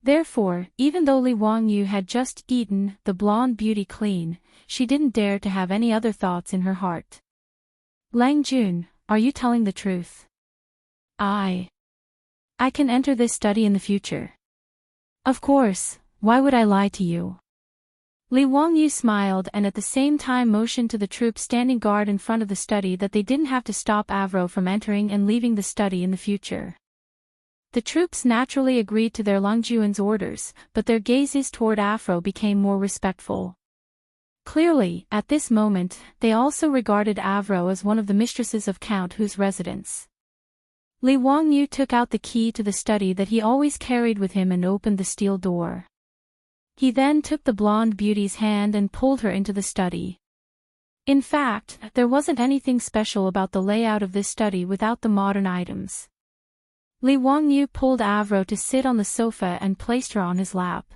Therefore, even though Li Wangyu had just eaten the blonde beauty clean, she didn't dare to have any other thoughts in her heart. "Langjun, are you telling the truth? I can enter this study in the future." "Of course, why would I lie to you?" Li Wangyu smiled and at the same time motioned to the troops standing guard in front of the study that they didn't have to stop Avro from entering and leaving the study in the future. The troops naturally agreed to their Longjuan's orders, but their gazes toward Avro became more respectful. Clearly, at this moment, they also regarded Avro as one of the mistresses of Count Hu's residence. Li Wangyu took out the key to the study that he always carried with him and opened the steel door. He then took the blonde beauty's hand and pulled her into the study. In fact, there wasn't anything special about the layout of this study without the modern items. Li Wangyu pulled Avro to sit on the sofa and placed her on his lap.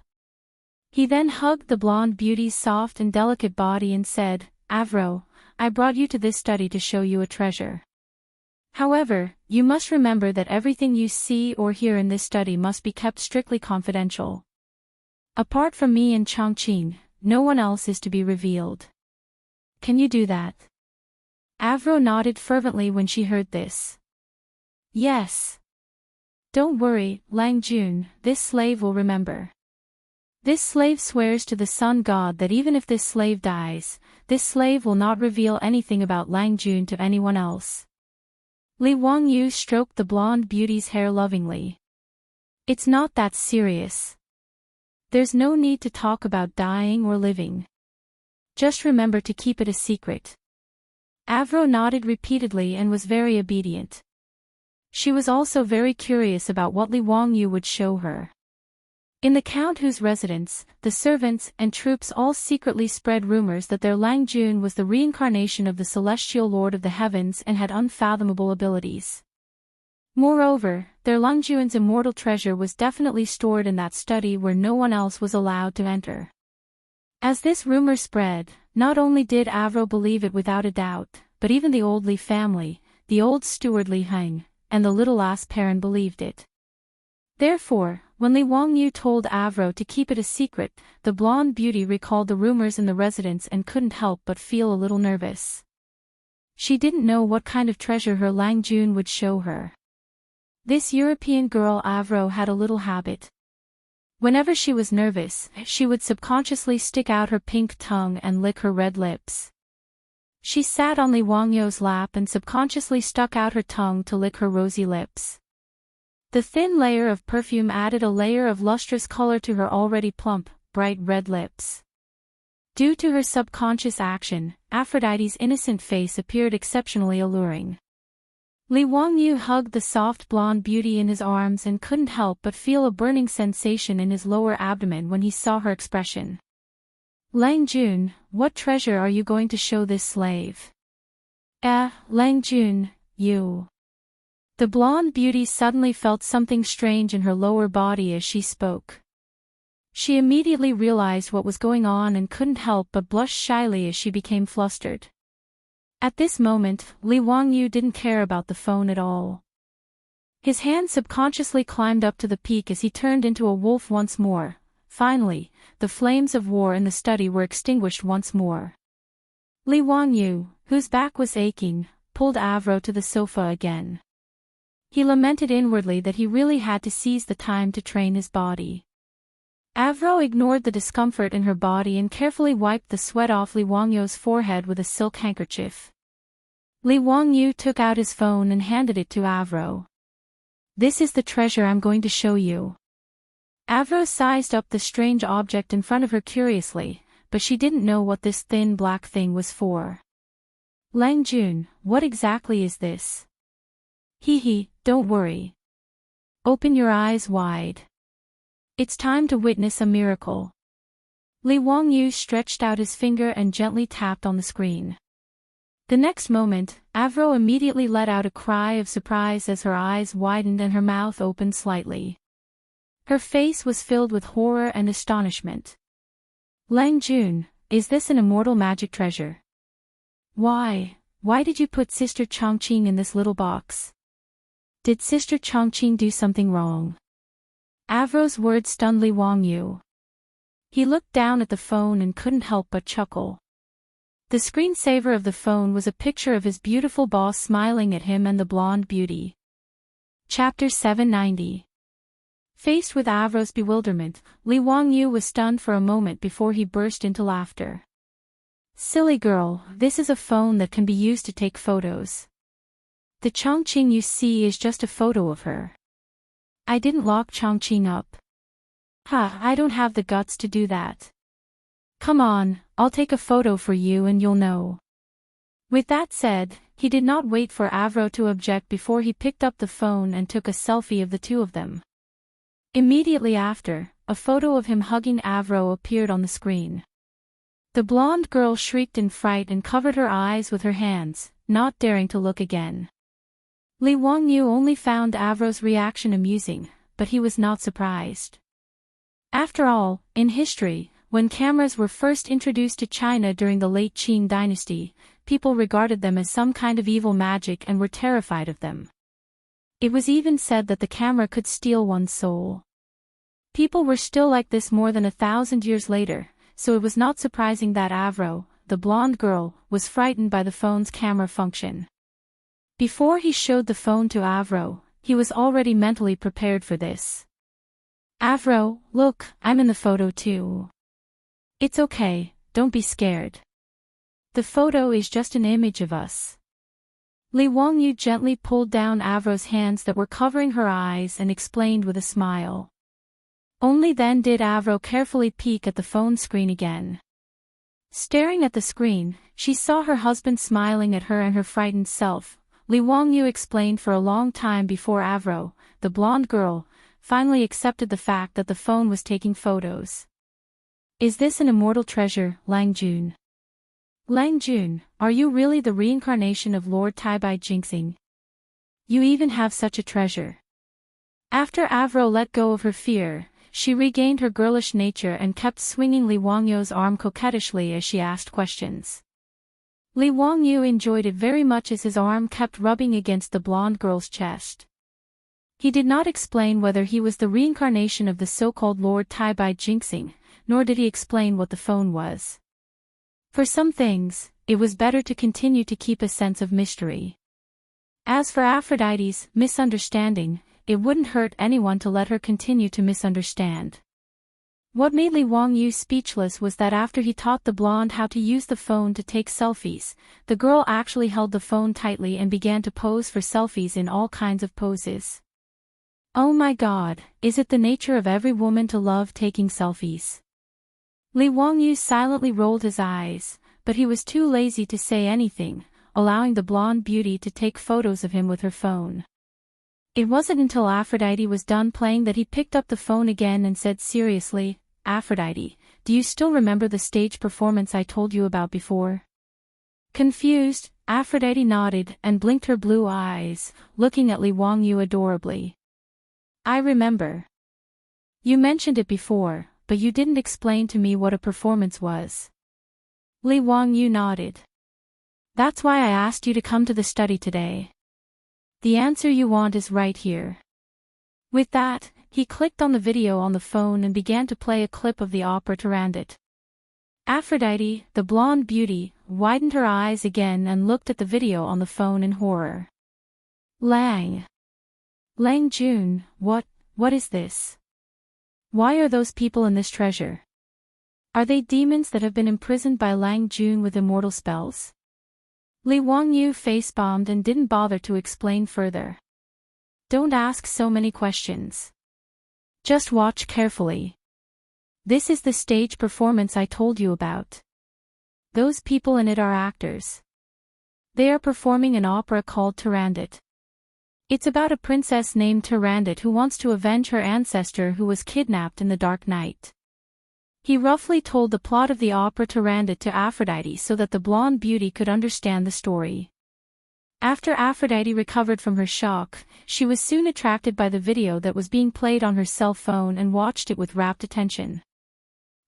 He then hugged the blonde beauty's soft and delicate body and said, "Avro, I brought you to this study to show you a treasure. However, you must remember that everything you see or hear in this study must be kept strictly confidential. Apart from me and Chang'an, no one else is to be revealed. Can you do that? Avro nodded fervently when she heard this. Yes. Don't worry, Lang Jun, this slave will remember. This slave swears to the sun god that even if this slave dies, this slave will not reveal anything about Lang Jun to anyone else. Li Wangyu stroked the blonde beauty's hair lovingly. It's not that serious. There's no need to talk about dying or living. Just remember to keep it a secret. Avro nodded repeatedly and was very obedient. She was also very curious about what Li Wangyu would show her. In the Count Hu's residence, the servants and troops all secretly spread rumors that their Lang Jun was the reincarnation of the celestial lord of the heavens and had unfathomable abilities. Moreover, their Lang Jun's immortal treasure was definitely stored in that study where no one else was allowed to enter. As this rumor spread, not only did Avro believe it without a doubt, but even the old Li family, the old steward Li Heng, and the little lass Perrin believed it. Therefore, when Li Wangyu told Avro to keep it a secret, the blonde beauty recalled the rumors in the residence and couldn't help but feel a little nervous. She didn't know what kind of treasure her Lang Jun would show her. This European girl Avro had a little habit. Whenever she was nervous, she would subconsciously stick out her pink tongue and lick her red lips. She sat on Li Wangyu's lap and subconsciously stuck out her tongue to lick her rosy lips. The thin layer of perfume added a layer of lustrous color to her already plump, bright red lips. Due to her subconscious action, Aphrodite's innocent face appeared exceptionally alluring. Li Wangyu hugged the soft blonde beauty in his arms and couldn't help but feel a burning sensation in his lower abdomen when he saw her expression. Lang Jun, what treasure are you going to show this slave? Lang Jun, you. The blonde beauty suddenly felt something strange in her lower body as she spoke. She immediately realized what was going on and couldn't help but blush shyly as she became flustered. At this moment, Li Wangyu didn't care about the phone at all. His hand subconsciously climbed up to the peak as he turned into a wolf once more. Finally, the flames of war in the study were extinguished once more. Li Wangyu, whose back was aching, pulled Avro to the sofa again. He lamented inwardly that he really had to seize the time to train his body. Avro ignored the discomfort in her body and carefully wiped the sweat off Li Wangyu's forehead with a silk handkerchief. Li Wangyu took out his phone and handed it to Avro. This is the treasure I'm going to show you. Avro sized up the strange object in front of her curiously, but she didn't know what this thin black thing was for. Lang Jun, what exactly is this? Don't worry. Open your eyes wide. It's time to witness a miracle. Li Wangyu stretched out his finger and gently tapped on the screen. The next moment, Avro immediately let out a cry of surprise as her eyes widened and her mouth opened slightly. Her face was filled with horror and astonishment. Lang Jun, is this an immortal magic treasure? Why did you put Sister Chang'an in this little box? Did Sister Chang'an do something wrong? Avro's words stunned Li Wangyu. He looked down at the phone and couldn't help but chuckle. The screensaver of the phone was a picture of his beautiful boss smiling at him and the blonde beauty. Chapter 790. Faced with Avro's bewilderment, Li Wangyu was stunned for a moment before he burst into laughter. Silly girl, this is a phone that can be used to take photos. The Chang'an you see is just a photo of her. I didn't lock Chang'an up. I don't have the guts to do that. Come on, I'll take a photo for you and you'll know. With that said, he did not wait for Avro to object before he picked up the phone and took a selfie of the two of them. Immediately after, a photo of him hugging Avro appeared on the screen. The blonde girl shrieked in fright and covered her eyes with her hands, not daring to look again. Li Wangyu only found Avro's reaction amusing, but he was not surprised. After all, in history, when cameras were first introduced to China during the late Qing dynasty, people regarded them as some kind of evil magic and were terrified of them. It was even said that the camera could steal one's soul. People were still like this more than 1,000 years later, so it was not surprising that Avro, the blonde girl, was frightened by the phone's camera function. Before he showed the phone to Avro, he was already mentally prepared for this. Avro, look, I'm in the photo too. It's okay, don't be scared. The photo is just an image of us. Li Wangyu gently pulled down Avro's hands that were covering her eyes and explained with a smile. Only then did Avro carefully peek at the phone screen again. Staring at the screen, she saw her husband smiling at her and her frightened self. Li Wangyu explained for a long time before Avro, the blonde girl, finally accepted the fact that the phone was taking photos. Is this an immortal treasure, Lang Jun? Lang Jun, are you really the reincarnation of Lord Taibai Jinxing? You even have such a treasure. After Avro let go of her fear, she regained her girlish nature and kept swinging Li Wangyu's arm coquettishly as she asked questions. Li Wangyu enjoyed it very much as his arm kept rubbing against the blonde girl's chest. He did not explain whether he was the reincarnation of the so-called Lord Taibai Jinxing, nor did he explain what the phone was. For some things, it was better to continue to keep a sense of mystery. As for Aphrodite's misunderstanding, it wouldn't hurt anyone to let her continue to misunderstand. What made Li Wangyu speechless was that after he taught the blonde how to use the phone to take selfies, the girl actually held the phone tightly and began to pose for selfies in all kinds of poses. Oh my God, is it the nature of every woman to love taking selfies? Li Wangyu silently rolled his eyes, but he was too lazy to say anything, allowing the blonde beauty to take photos of him with her phone. It wasn't until Aphrodite was done playing that he picked up the phone again and said seriously, Aphrodite, do you still remember the stage performance I told you about before? Confused, Aphrodite nodded and blinked her blue eyes, looking at Li Wangyu adorably. I remember. You mentioned it before, but you didn't explain to me what a performance was. Li Wangyu nodded. That's why I asked you to come to the study today. The answer you want is right here. With that, he clicked on the video on the phone and began to play a clip of the opera Turandot. Aphrodite, the blonde beauty, widened her eyes again and looked at the video on the phone in horror. Lang Jun, what is this? Why are those people in this treasure? Are they demons that have been imprisoned by Lang Jun with immortal spells? Li Wangyu face-bombed and didn't bother to explain further. Don't ask so many questions. Just watch carefully. This is the stage performance I told you about. Those people in it are actors. They are performing an opera called Turandot. It's about a princess named Turandot who wants to avenge her ancestor who was kidnapped in the Dark Night. He roughly told the plot of the opera Turandot to Aphrodite so that the blonde beauty could understand the story. After Aphrodite recovered from her shock, she was soon attracted by the video that was being played on her cell phone and watched it with rapt attention.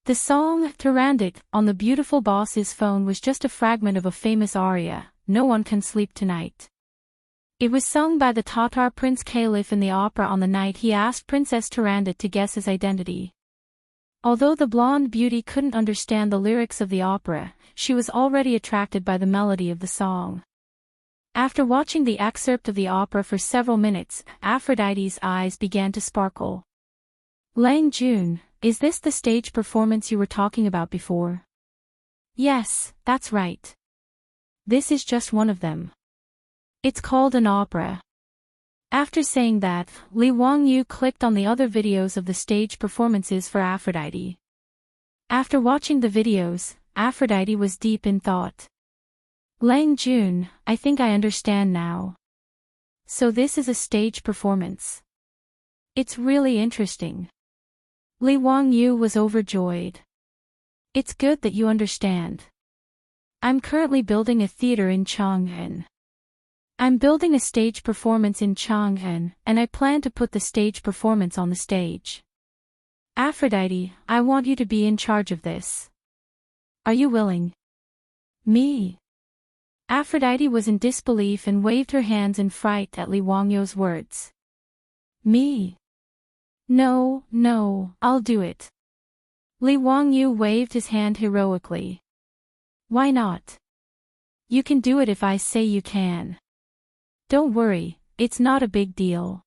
The song, Turandot, on the beautiful boss's phone was just a fragment of a famous aria, No One Can Sleep Tonight. It was sung by the Tatar Prince Caliph in the opera on the night he asked Princess Turandot to guess his identity. Although the blonde beauty couldn't understand the lyrics of the opera, she was already attracted by the melody of the song. After watching the excerpt of the opera for several minutes, Aphrodite's eyes began to sparkle. Lang Jun, is this the stage performance you were talking about before? Yes, that's right. This is just one of them. It's called an opera. After saying that, Li Wangyu clicked on the other videos of the stage performances for Aphrodite. After watching the videos, Aphrodite was deep in thought. Lang Jun, I think I understand now. So this is a stage performance. It's really interesting. Li Wangyu was overjoyed. It's good that you understand. I'm currently building a theater in Chang'an. I'm building a stage performance in Chang'an, and I plan to put the stage performance on the stage. Aphrodite, I want you to be in charge of this. Are you willing? Me? Aphrodite was in disbelief and waved her hands in fright at Li Wangyu's words. Me? No, no, I'll do it. Li Wangyu waved his hand heroically. Why not? You can do it if I say you can. Don't worry, it's not a big deal.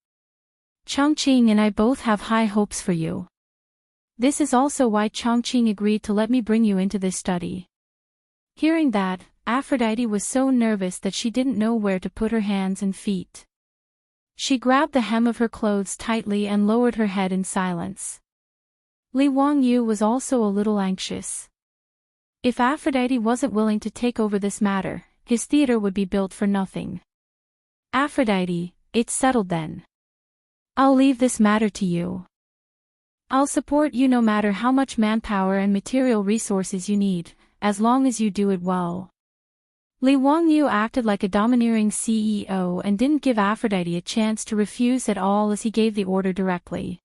Changqing and I both have high hopes for you. This is also why Changqing agreed to let me bring you into this study. Hearing that, Aphrodite was so nervous that she didn't know where to put her hands and feet. She grabbed the hem of her clothes tightly and lowered her head in silence. Li Wangyu was also a little anxious. If Aphrodite wasn't willing to take over this matter, his theater would be built for nothing. Aphrodite, it's settled then. I'll leave this matter to you. I'll support you no matter how much manpower and material resources you need, as long as you do it well. Li Wangyu acted like a domineering CEO and didn't give Aphrodite a chance to refuse at all as he gave the order directly.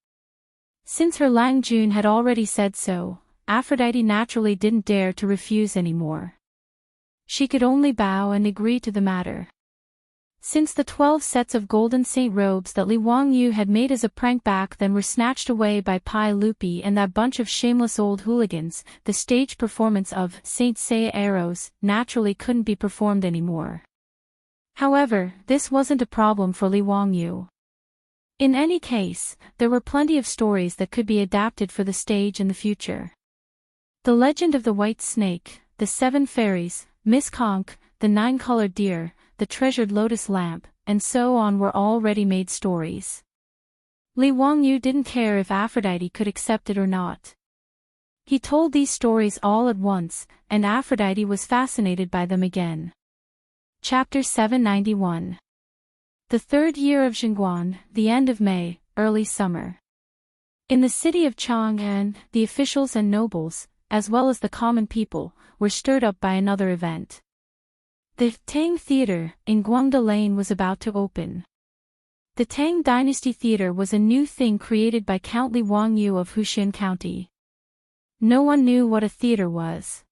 Since her Lang Jun had already said so, Aphrodite naturally didn't dare to refuse anymore. She could only bow and agree to the matter. Since the 12 sets of golden saint robes that Li Wangyu had made as a prank back then were snatched away by Pai Lupi and that bunch of shameless old hooligans, the stage performance of Saint Seiya Arrows naturally couldn't be performed anymore. However, this wasn't a problem for Li Wangyu. In any case, there were plenty of stories that could be adapted for the stage in the future. The Legend of the White Snake, The Seven Fairies, Miss Conch, The Nine-Colored Deer, The Treasured Lotus Lamp, and so on were all ready-made stories. Li Wangyu didn't care if Aphrodite could accept it or not. He told these stories all at once, and Aphrodite was fascinated by them again. Chapter 791. The third year of Chang'an, the end of May, early summer. In the city of Chang'an, the officials and nobles, as well as the common people, were stirred up by another event. The Tang Theater in Guangda Lane was about to open. The Tang Dynasty Theater was a new thing created by Count Li Wangyu of Huxian County. No one knew what a theater was.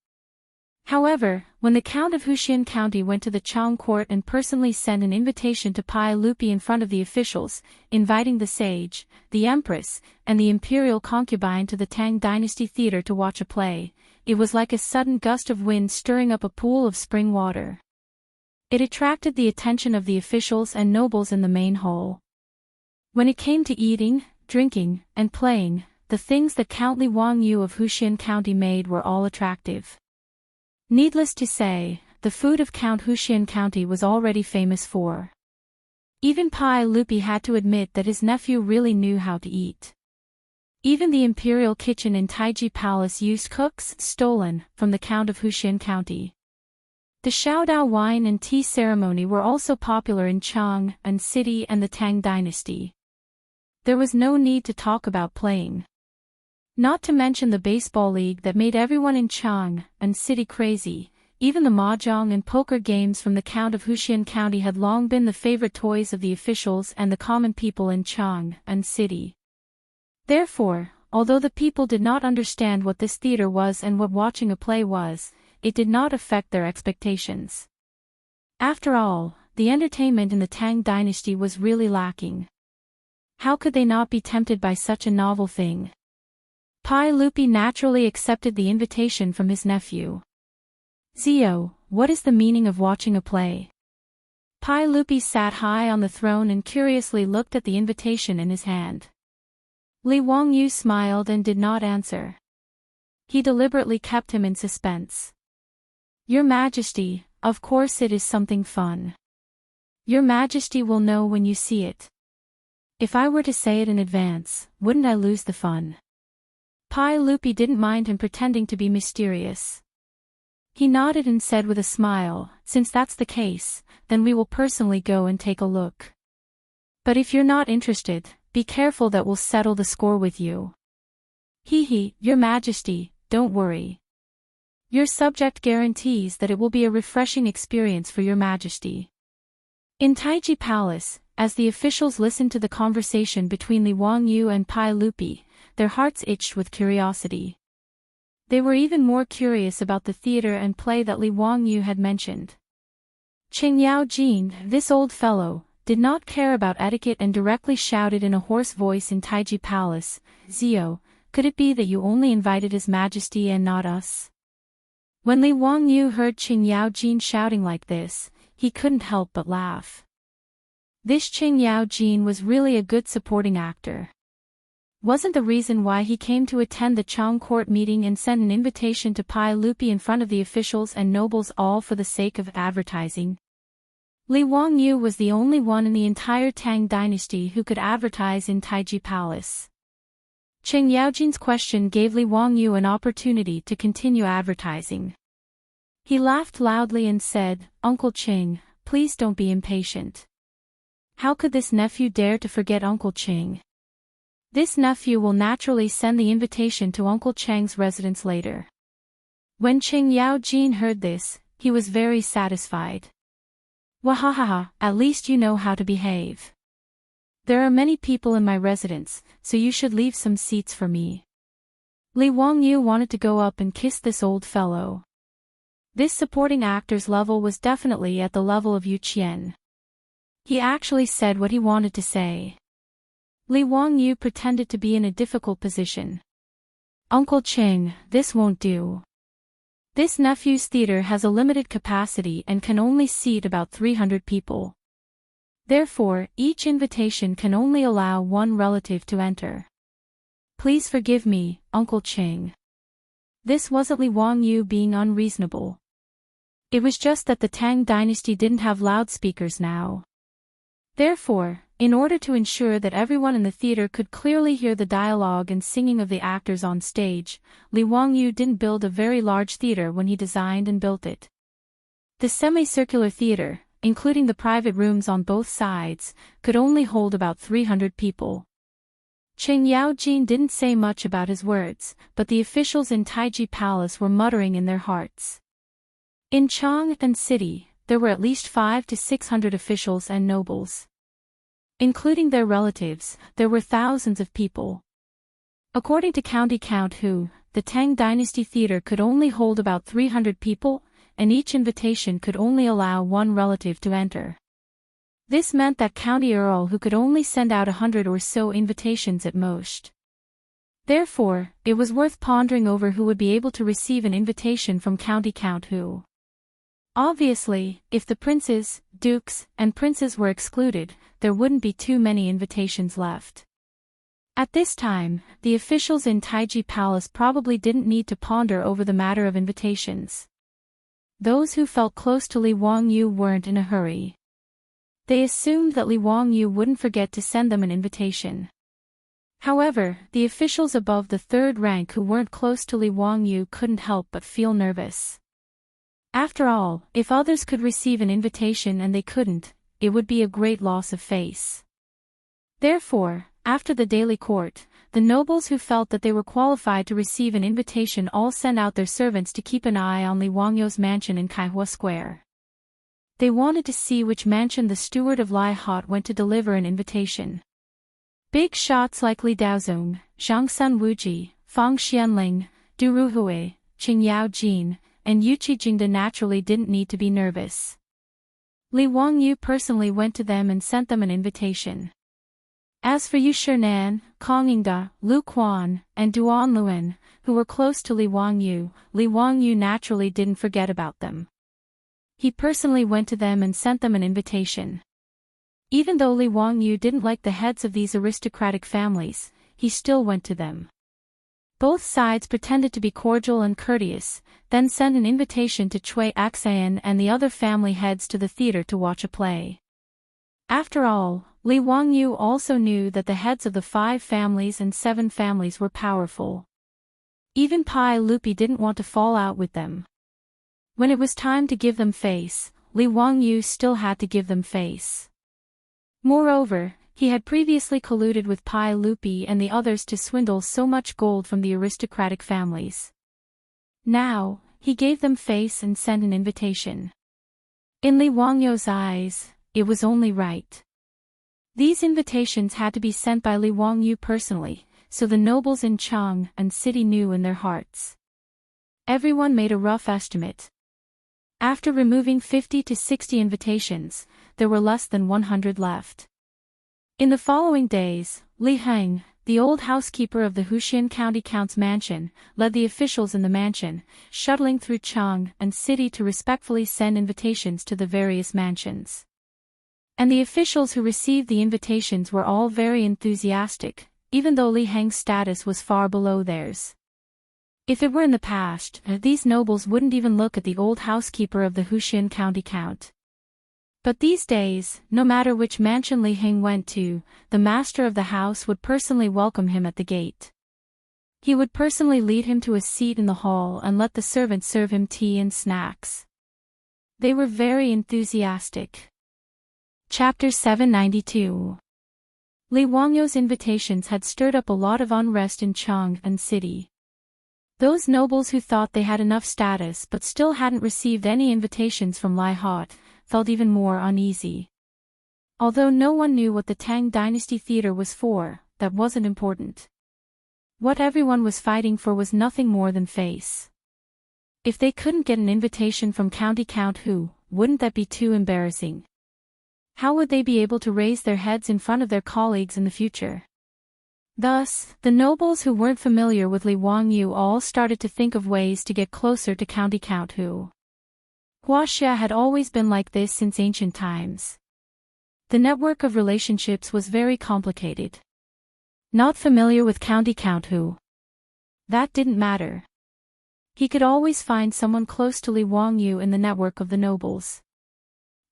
However, when the Count of Huxian County went to the Chang court and personally sent an invitation to Pai Lupi in front of the officials, inviting the sage, the empress, and the imperial concubine to the Tang Dynasty Theater to watch a play, it was like a sudden gust of wind stirring up a pool of spring water. It attracted the attention of the officials and nobles in the main hall. When it came to eating, drinking, and playing, the things that Count Li Wangyu of Huxian County made were all attractive. Needless to say, the food of Count Huxian County was already famous for. Even Pai Lupi had to admit that his nephew really knew how to eat. Even the imperial kitchen in Taiji Palace used cooks stolen from the Count of Huxian County. The Shaodao wine and tea ceremony were also popular in Chang'an City and the Tang Dynasty. There was no need to talk about playing. Not to mention the baseball league that made everyone in Chang'an City crazy, even the mahjong and poker games from the Count of Huxian County had long been the favorite toys of the officials and the common people in Chang'an City. Therefore, although the people did not understand what this theater was and what watching a play was, it did not affect their expectations. After all, the entertainment in the Tang Dynasty was really lacking. How could they not be tempted by such a novel thing? Pai Lupi naturally accepted the invitation from his nephew. Zio, what is the meaning of watching a play? Pai Lupi sat high on the throne and curiously looked at the invitation in his hand. Li Wangyu smiled and did not answer. He deliberately kept him in suspense. Your Majesty, of course it is something fun. Your Majesty will know when you see it. If I were to say it in advance, wouldn't I lose the fun? Pai Lupi didn't mind him pretending to be mysterious. He nodded and said with a smile, since that's the case, then we will personally go and take a look. But if you're not interested, be careful that we'll settle the score with you. Your Majesty, don't worry. Your subject guarantees that it will be a refreshing experience for your Majesty. In Taiji Palace, as the officials listened to the conversation between Li Wangyu and Pai Lupi, their hearts itched with curiosity. They were even more curious about the theater and play that Li Wangyu had mentioned. Jin, this old fellow, did not care about etiquette and directly shouted in a hoarse voice in Taiji Palace, "Zio, could it be that you only invited His Majesty and not us?" When Li Wangyu heard Jin shouting like this, he couldn't help but laugh. This Jin was really a good supporting actor. Wasn't the reason why he came to attend the Chang court meeting and sent an invitation to Pai Lupi in front of the officials and nobles all for the sake of advertising? Li Wangyu was the only one in the entire Tang dynasty who could advertise in Taiji Palace. Cheng Yaojin's question gave Li Wangyu an opportunity to continue advertising. He laughed loudly and said, "Uncle Cheng, please don't be impatient. How could this nephew dare to forget Uncle Cheng? This nephew will naturally send the invitation to Uncle Cheng's residence later." When Cheng Yaojin heard this, he was very satisfied. "Wahahaha, at least you know how to behave. There are many people in my residence, so you should leave some seats for me." Li Wangyu wanted to go up and kiss this old fellow. This supporting actor's level was definitely at the level of Yu Qian. He actually said what he wanted to say. Li Wangyu pretended to be in a difficult position. "Uncle Cheng, this won't do. This nephew's theater has a limited capacity and can only seat about 300 people. Therefore, each invitation can only allow one relative to enter. Please forgive me, Uncle Cheng." This wasn't Li Wangyu being unreasonable. It was just that the Tang dynasty didn't have loudspeakers now. Therefore, in order to ensure that everyone in the theater could clearly hear the dialogue and singing of the actors on stage, Li Wangyu didn't build a very large theater when he designed and built it. The semicircular theater, including the private rooms on both sides, could only hold about 300 people. Cheng Yaojin didn't say much about his words, but the officials in Taiji Palace were muttering in their hearts. In Chang'an city, there were at least 500 to 600 officials and nobles. Including their relatives, there were thousands of people. According to county count who, the Tang dynasty theater could only hold about 300 people, and each invitation could only allow one relative to enter. This meant that county earl who could only send out 100 or so invitations at most. Therefore, it was worth pondering over who would be able to receive an invitation from county count who. Obviously, if the princes, dukes, and princes were excluded, there wouldn't be too many invitations left. At this time, the officials in Taiji Palace probably didn't need to ponder over the matter of invitations. Those who felt close to Li Wangyu weren't in a hurry. They assumed that Li Wangyu wouldn't forget to send them an invitation. However, the officials above the third rank who weren't close to Li Wangyu couldn't help but feel nervous. After all, if others could receive an invitation and they couldn't, it would be a great loss of face. Therefore, after the daily court, the nobles who felt that they were qualified to receive an invitation all sent out their servants to keep an eye on Li Wangyu's mansion in Kaihua Square. They wanted to see which mansion the steward of Lai Hot went to deliver an invitation. Big shots like Li Daozong, Zhang Sun Wuji, Fang Xianling, Du Ruhui, Cheng Yaojin, and Yuqi Jingde naturally didn't need to be nervous. Li Wangyu personally went to them and sent them an invitation. As for Yu Shinan, Kong Yingda, Lu Quan, and Duan Luan, who were close to Li Wangyu naturally didn't forget about them. He personally went to them and sent them an invitation. Even though Li Wangyu didn't like the heads of these aristocratic families, he still went to them. Both sides pretended to be cordial and courteous, then sent an invitation to Cui Axayan and the other family heads to the theater to watch a play. After all, Li Wangyu also knew that the heads of the 5 families and 7 families were powerful. Even Pai Lupi didn't want to fall out with them. When it was time to give them face, Li Wangyu still had to give them face. Moreover, he had previously colluded with Pai Lupi and the others to swindle so much gold from the aristocratic families. Now, he gave them face and sent an invitation. In Li Wangyu's eyes, it was only right. These invitations had to be sent by Li Wangyu personally, so the nobles in Chang'an city knew in their hearts. Everyone made a rough estimate. After removing 50 to 60 invitations, there were less than 100 left. In the following days, Li Heng, the old housekeeper of the Huxian County Count's mansion, led the officials in the mansion, shuttling through Chang'an City to respectfully send invitations to the various mansions. And the officials who received the invitations were all very enthusiastic, even though Li Heng's status was far below theirs. If it were in the past, these nobles wouldn't even look at the old housekeeper of the Huxian County Count. But these days, no matter which mansion Li Heng went to, the master of the house would personally welcome him at the gate. He would personally lead him to a seat in the hall and let the servants serve him tea and snacks. They were very enthusiastic. Chapter 792. Li Wangyou's invitations had stirred up a lot of unrest in Chang'an City. Those nobles who thought they had enough status but still hadn't received any invitations from Li Hot felt even more uneasy. Although no one knew what the Tang Dynasty Theater was for, that wasn't important. What everyone was fighting for was nothing more than face. If they couldn't get an invitation from County Count Hu, wouldn't that be too embarrassing? How would they be able to raise their heads in front of their colleagues in the future? Thus, the nobles who weren't familiar with Li Wangyou all started to think of ways to get closer to County Count Hu. Huaxia had always been like this since ancient times. The network of relationships was very complicated. Not familiar with County Count Hu? That didn't matter. He could always find someone close to Li Wangyou in the network of the nobles.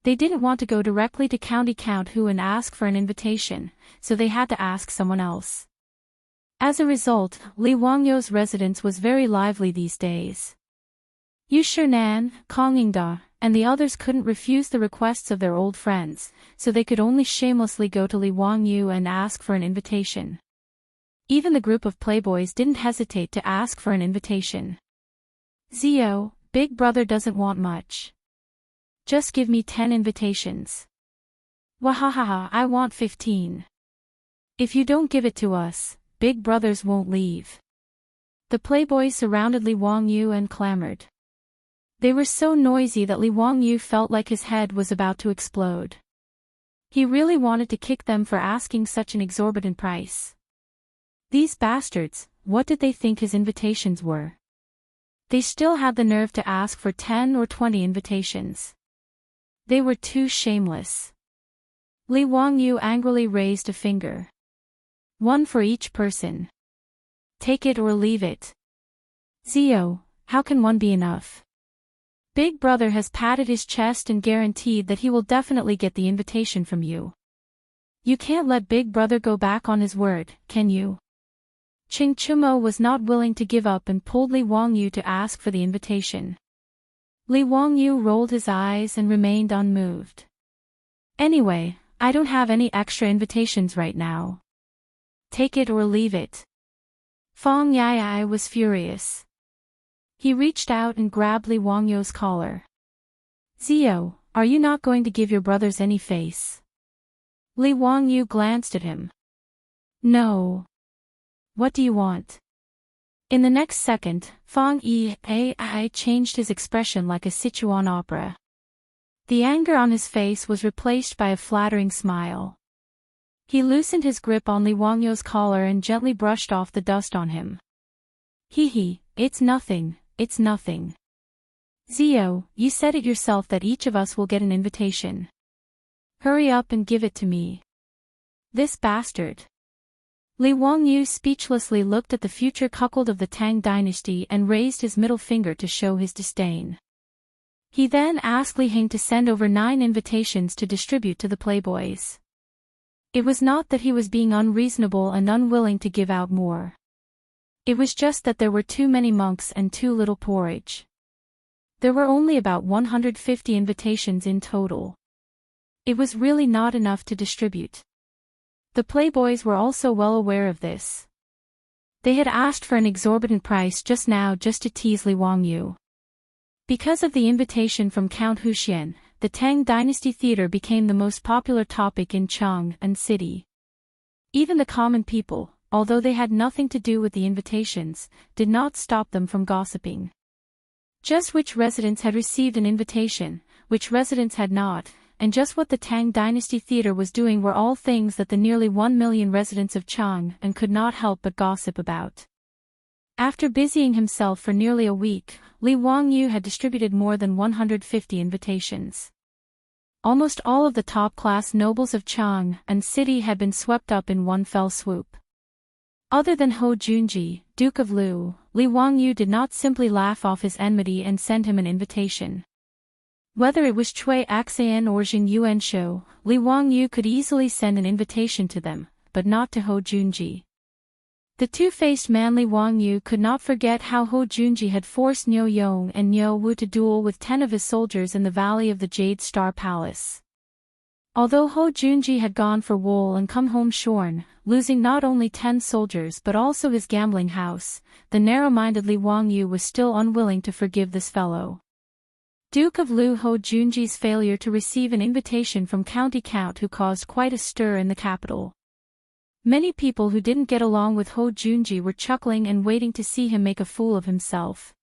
They didn't want to go directly to County Count Hu and ask for an invitation, so they had to ask someone else. As a result, Li Wangyou's residence was very lively these days. Yu Shinan, Kong Yingda, and the others couldn't refuse the requests of their old friends, so they could only shamelessly go to Li Wangyou and ask for an invitation. Even the group of playboys didn't hesitate to ask for an invitation. Zio, Big Brother doesn't want much. Just give me 10 invitations. Wahahaha, I want 15. If you don't give it to us, Big Brothers won't leave. The playboys surrounded Li Wangyou and clamored. They were so noisy that Li Wangyou felt like his head was about to explode. He really wanted to kick them for asking such an exorbitant price. These bastards, what did they think his invitations were? They still had the nerve to ask for 10 or 20 invitations. They were too shameless. Li Wangyou angrily raised a finger. One for each person. Take it or leave it. Zio, how can one be enough? Big Brother has patted his chest and guaranteed that he will definitely get the invitation from you. You can't let Big Brother go back on his word, can you? Ching Chumo was not willing to give up and pulled Li Wangyou to ask for the invitation. Li Wangyou rolled his eyes and remained unmoved. Anyway, I don't have any extra invitations right now. Take it or leave it. Fong Yai was furious. He reached out and grabbed Li Wangyou's collar. Zio, are you not going to give your brothers any face? Li Wangyou glanced at him. No. What do you want? In the next second, Fong Yai changed his expression like a Sichuan opera. The anger on his face was replaced by a flattering smile. He loosened his grip on Li Wangyou's collar and gently brushed off the dust on him. Hee, it's nothing. It's nothing. Zio, you said it yourself that each of us will get an invitation. Hurry up and give it to me. This bastard. Li Wangyou speechlessly looked at the future cuckold of the Tang dynasty and raised his middle finger to show his disdain. He then asked Li Heng to send over 9 invitations to distribute to the playboys. It was not that he was being unreasonable and unwilling to give out more. It was just that there were too many monks and too little porridge. There were only about 150 invitations in total. It was really not enough to distribute. The playboys were also well aware of this. They had asked for an exorbitant price just now just to tease Li Wangyou. Because of the invitation from Count Huxian, the Tang Dynasty Theater became the most popular topic in Chang'an City. Even the common people, although they had nothing to do with the invitations, did not stop them from gossiping. Just which residents had received an invitation, which residents had not, and just what the Tang Dynasty Theater was doing were all things that the nearly 1 million residents of Chang'an could not help but gossip about. After busying himself for nearly a week, Li Wangyu had distributed more than 150 invitations. Almost all of the top-class nobles of Chang'an city had been swept up in one fell swoop. Other than Hou Junji, Duke of Lu, Li Wangyu did not simply laugh off his enmity and send him an invitation. Whether it was Cui Axan or Jing Yuanshou, Li Wangyu could easily send an invitation to them, but not to Hou Junji. The two-faced man Li Wangyu could not forget how Hou Junji had forced Niu Yong and Niu Wu to duel with 10 of his soldiers in the Valley of the Jade Star Palace. Although Hou Junji had gone for wool and come home shorn, losing not only 10 soldiers but also his gambling house, the narrow-minded Li Wangyu was still unwilling to forgive this fellow. Duke of Lu Hou Junji's failure to receive an invitation from County Count who caused quite a stir in the capital. Many people who didn't get along with Hou Junji were chuckling and waiting to see him make a fool of himself.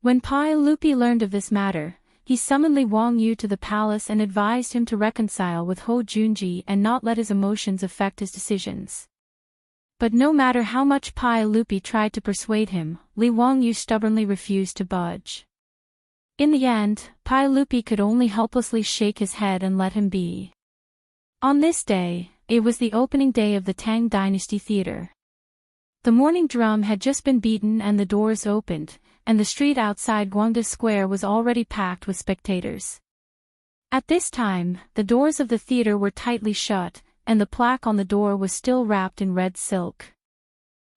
When Pai Lupi learned of this matter, he summoned Li Wangyu to the palace and advised him to reconcile with Hou Junji and not let his emotions affect his decisions. But no matter how much Pai Lupi tried to persuade him, Li Wangyu stubbornly refused to budge. In the end, Pai Lupi could only helplessly shake his head and let him be. On this day, it was the opening day of the Tang Dynasty Theater. The morning drum had just been beaten and the doors opened, and the street outside Guangde Square was already packed with spectators. At this time, the doors of the theater were tightly shut, and the plaque on the door was still wrapped in red silk.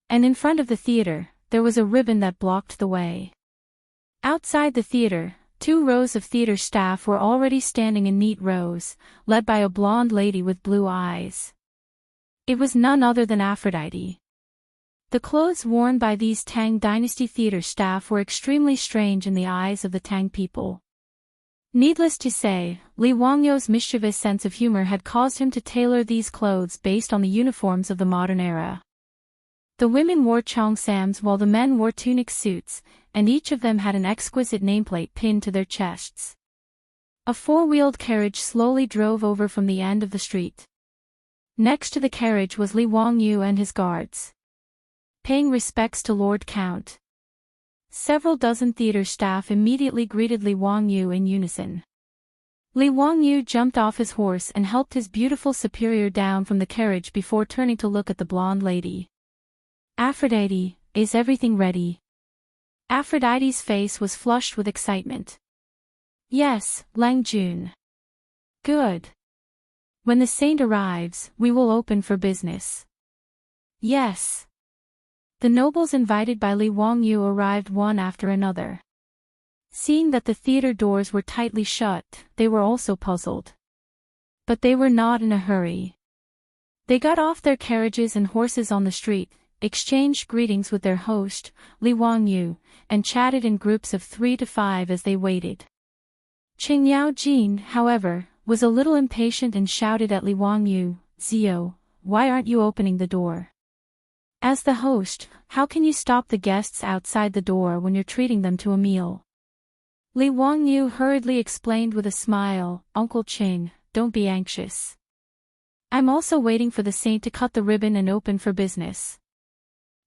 And in front of the theater, there was a ribbon that blocked the way. Outside the theater, 2 rows of theater staff were already standing in neat rows, led by a blonde lady with blue eyes. It was none other than Aphrodite. The clothes worn by these Tang Dynasty Theater staff were extremely strange in the eyes of the Tang people. Needless to say, Li Wangyu's mischievous sense of humor had caused him to tailor these clothes based on the uniforms of the modern era. The women wore cheongsams while the men wore tunic suits, and each of them had an exquisite nameplate pinned to their chests. A 4-wheeled carriage slowly drove over from the end of the street. Next to the carriage was Li Wangyu and his guards, paying respects to Lord Count. Several dozen theater staff immediately greeted Li Wangyu in unison. Li Wangyu jumped off his horse and helped his beautiful superior down from the carriage before turning to look at the blonde lady. Aphrodite, is everything ready? Aphrodite's face was flushed with excitement. Yes, Lang Jun. Good. When the saint arrives, we will open for business. Yes. The nobles invited by Li Wangyu arrived one after another. Seeing that the theater doors were tightly shut, they were also puzzled. But they were not in a hurry. They got off their carriages and horses on the street, exchanged greetings with their host, Li Wangyu, and chatted in groups of 3 to 5 as they waited. Qing Yao Jin, however, was a little impatient and shouted at Li Wangyu, "Zio, why aren't you opening the door? As the host, how can you stop the guests outside the door when you're treating them to a meal?" Li Wangyu hurriedly explained with a smile, "Uncle Qing, don't be anxious. I'm also waiting for the saint to cut the ribbon and open for business."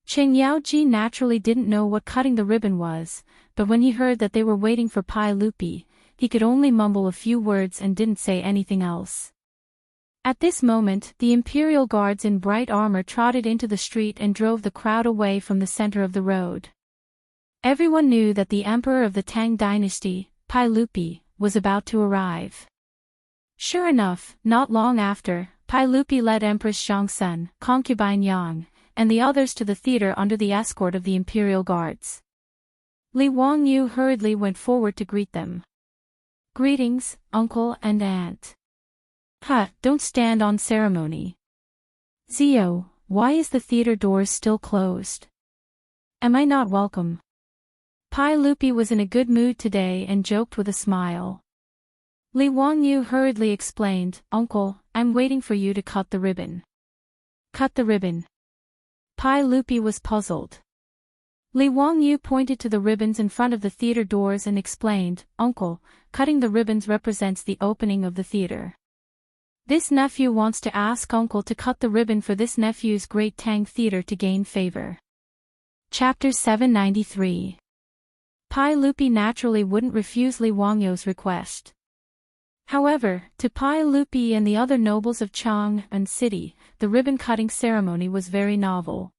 Qing Yaoji naturally didn't know what cutting the ribbon was, but when he heard that they were waiting for Pai Lupi, he could only mumble a few words and didn't say anything else. At this moment, the imperial guards in bright armor trotted into the street and drove the crowd away from the center of the road. Everyone knew that the emperor of the Tang dynasty, Pai Lupi, was about to arrive. Sure enough, not long after, Pai Lupi led Empress Zhangsun, concubine Yang, and the others to the theater under the escort of the imperial guards. Li Wangyu hurriedly went forward to greet them. "Greetings, uncle and aunt." Don't stand on ceremony. Zio, why is the theater doors still closed? Am I not welcome? Pai Lupi was in a good mood today and joked with a smile. Li Wangyu hurriedly explained, "Uncle, I'm waiting for you to cut the ribbon." Cut the ribbon. Pai Lupi was puzzled. Li Wangyu pointed to the ribbons in front of the theater doors and explained, "Uncle, cutting the ribbons represents the opening of the theater. This nephew wants to ask Uncle to cut the ribbon for this nephew's great Tang theater to gain favor." Chapter 793. Pai Lupi naturally wouldn't refuse Li Wangyu's request. However, to Pai Lupi and the other nobles of Chang'an city, the ribbon-cutting ceremony was very novel.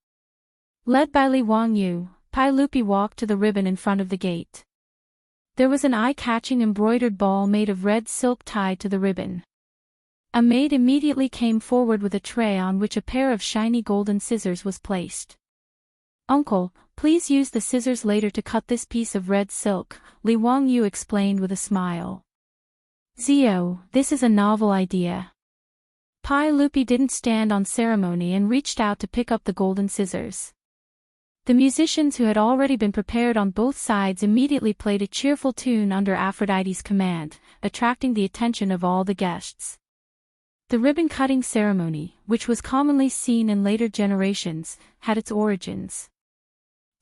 Led by Li Wangyu, Pai Lupi walked to the ribbon in front of the gate. There was an eye-catching embroidered ball made of red silk tied to the ribbon. A maid immediately came forward with a tray on which a pair of shiny golden scissors was placed. "Uncle, please use the scissors later to cut this piece of red silk," Li Wangyu explained with a smile. "Zio, this is a novel idea." Pai Lupi didn't stand on ceremony and reached out to pick up the golden scissors. The musicians who had already been prepared on both sides immediately played a cheerful tune under Aphrodite's command, attracting the attention of all the guests. The ribbon-cutting ceremony, which was commonly seen in later generations, had its origins.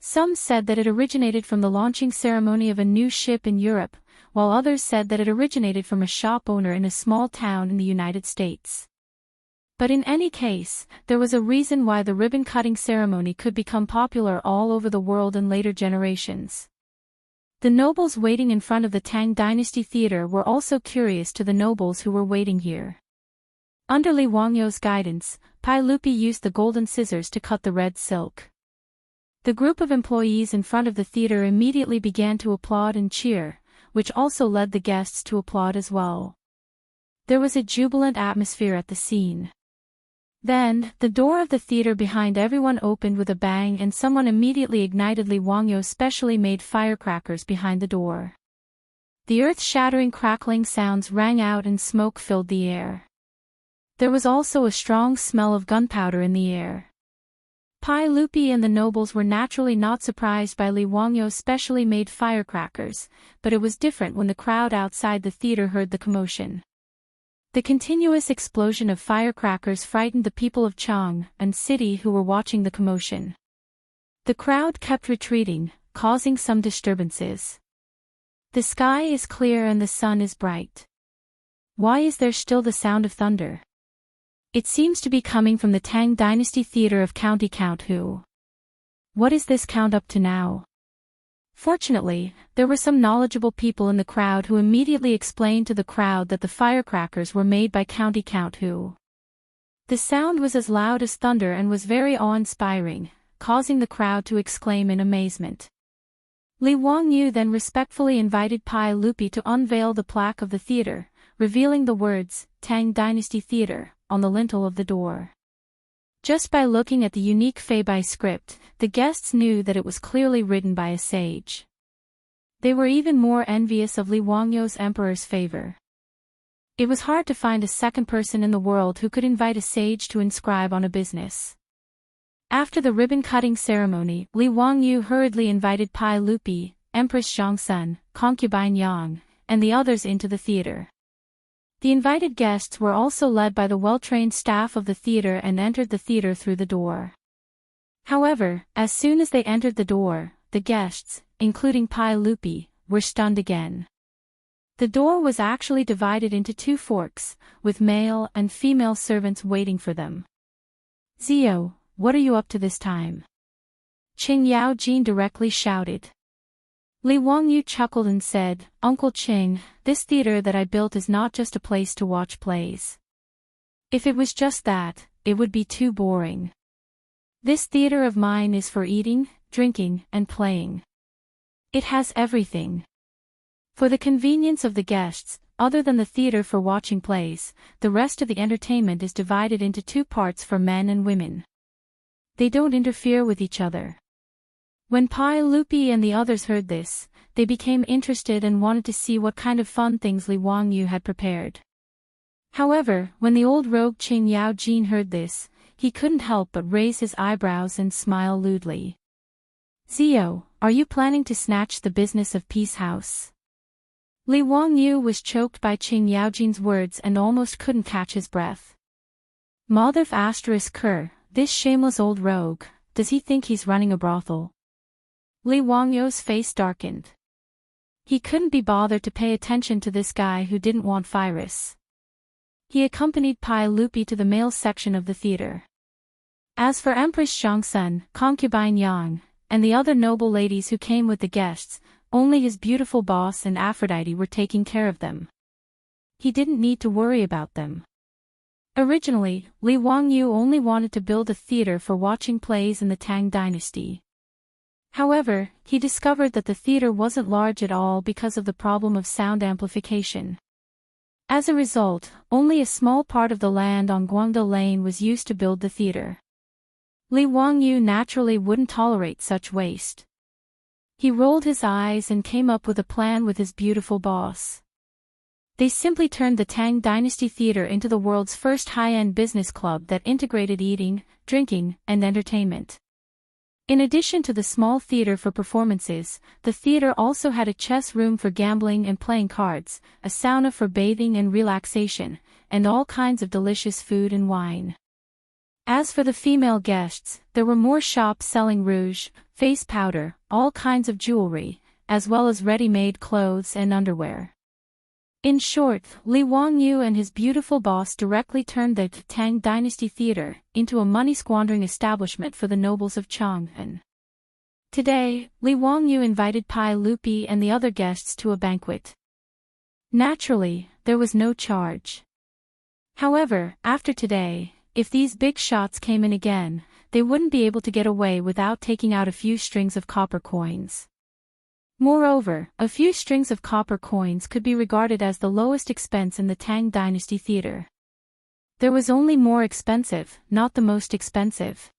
Some said that it originated from the launching ceremony of a new ship in Europe, while others said that it originated from a shop owner in a small town in the United States. But in any case, there was a reason why the ribbon-cutting ceremony could become popular all over the world in later generations. The nobles waiting in front of the Tang Dynasty Theater were also curious to the nobles who were waiting here. Under Li Wangyu's guidance, Pai Lupi used the golden scissors to cut the red silk. The group of employees in front of the theater immediately began to applaud and cheer, which also led the guests to applaud as well. There was a jubilant atmosphere at the scene. Then, the door of the theater behind everyone opened with a bang and someone immediately ignited Li Wangyu's specially made firecrackers behind the door. The earth-shattering crackling sounds rang out and smoke filled the air. There was also a strong smell of gunpowder in the air. Pai Lupi and the nobles were naturally not surprised by Li Wangyu's specially made firecrackers, but it was different when the crowd outside the theater heard the commotion. The continuous explosion of firecrackers frightened the people of Chang'an city who were watching the commotion. The crowd kept retreating, causing some disturbances. The sky is clear and the sun is bright. Why is there still the sound of thunder? It seems to be coming from the Tang Dynasty Theater of County Count Hu. What is this count up to now? Fortunately, there were some knowledgeable people in the crowd who immediately explained to the crowd that the firecrackers were made by County Count Hu. The sound was as loud as thunder and was very awe-inspiring, causing the crowd to exclaim in amazement. Li Wangyu then respectfully invited Pai Lupi to unveil the plaque of the theater, revealing the words, "Tang Dynasty Theater," on the lintel of the door. Just by looking at the unique Feibai script, the guests knew that it was clearly written by a sage. They were even more envious of Li Wangyu's emperor's favor. It was hard to find a second person in the world who could invite a sage to inscribe on a business. After the ribbon-cutting ceremony, Li Wangyu hurriedly invited Pai Lupi, Empress Zhongsun, concubine Yang, and the others into the theater. The invited guests were also led by the well-trained staff of the theater and entered the theater through the door. However, as soon as they entered the door, the guests, including Pai Lupi, were stunned again. The door was actually divided into two forks, with male and female servants waiting for them. "Zio, what are you up to this time?" Qing Yaojin directly shouted. Li Wangyu chuckled and said, "Uncle Qing, this theater that I built is not just a place to watch plays. If it was just that, it would be too boring. This theater of mine is for eating, drinking, and playing. It has everything. For the convenience of the guests, other than the theater for watching plays, the rest of the entertainment is divided into two parts for men and women. They don't interfere with each other." When Pai Lupi and the others heard this, they became interested and wanted to see what kind of fun things Li Wangyu had prepared. However, when the old rogue Qing Yaojin heard this, he couldn't help but raise his eyebrows and smile lewdly. "Zio, are you planning to snatch the business of Peace House?" Li Wangyu was choked by Qing Yaojin's words and almost couldn't catch his breath. Motherf *Ker, this shameless old rogue, does he think he's running a brothel? Li Wangyu's face darkened. He couldn't be bothered to pay attention to this guy who didn't want virus. He accompanied Pai Lupi to the male section of the theater. As for Empress Chang'an, concubine Yang, and the other noble ladies who came with the guests, only his beautiful boss and Aphrodite were taking care of them. He didn't need to worry about them. Originally, Li Wangyu only wanted to build a theater for watching plays in the Tang dynasty. However, he discovered that the theater wasn't large at all because of the problem of sound amplification. As a result, only a small part of the land on Guangde Lane was used to build the theater. Li Wangyu naturally wouldn't tolerate such waste. He rolled his eyes and came up with a plan with his beautiful boss. They simply turned the Tang Dynasty Theater into the world's first high-end business club that integrated eating, drinking, and entertainment. In addition to the small theater for performances, the theater also had a chess room for gambling and playing cards, a sauna for bathing and relaxation, and all kinds of delicious food and wine. As for the female guests, there were more shops selling rouge, face powder, all kinds of jewelry, as well as ready-made clothes and underwear. In short, Li Wangyu and his beautiful boss directly turned the Tang Dynasty Theater into a money-squandering establishment for the nobles of Chang'an. Today, Li Wangyu invited Pai Lupi and the other guests to a banquet. Naturally, there was no charge. However, after today, if these big shots came in again, they wouldn't be able to get away without taking out a few strings of copper coins. Moreover, a few strings of copper coins could be regarded as the lowest expense in the Tang Dynasty Theater. There was only more expensive, not the most expensive.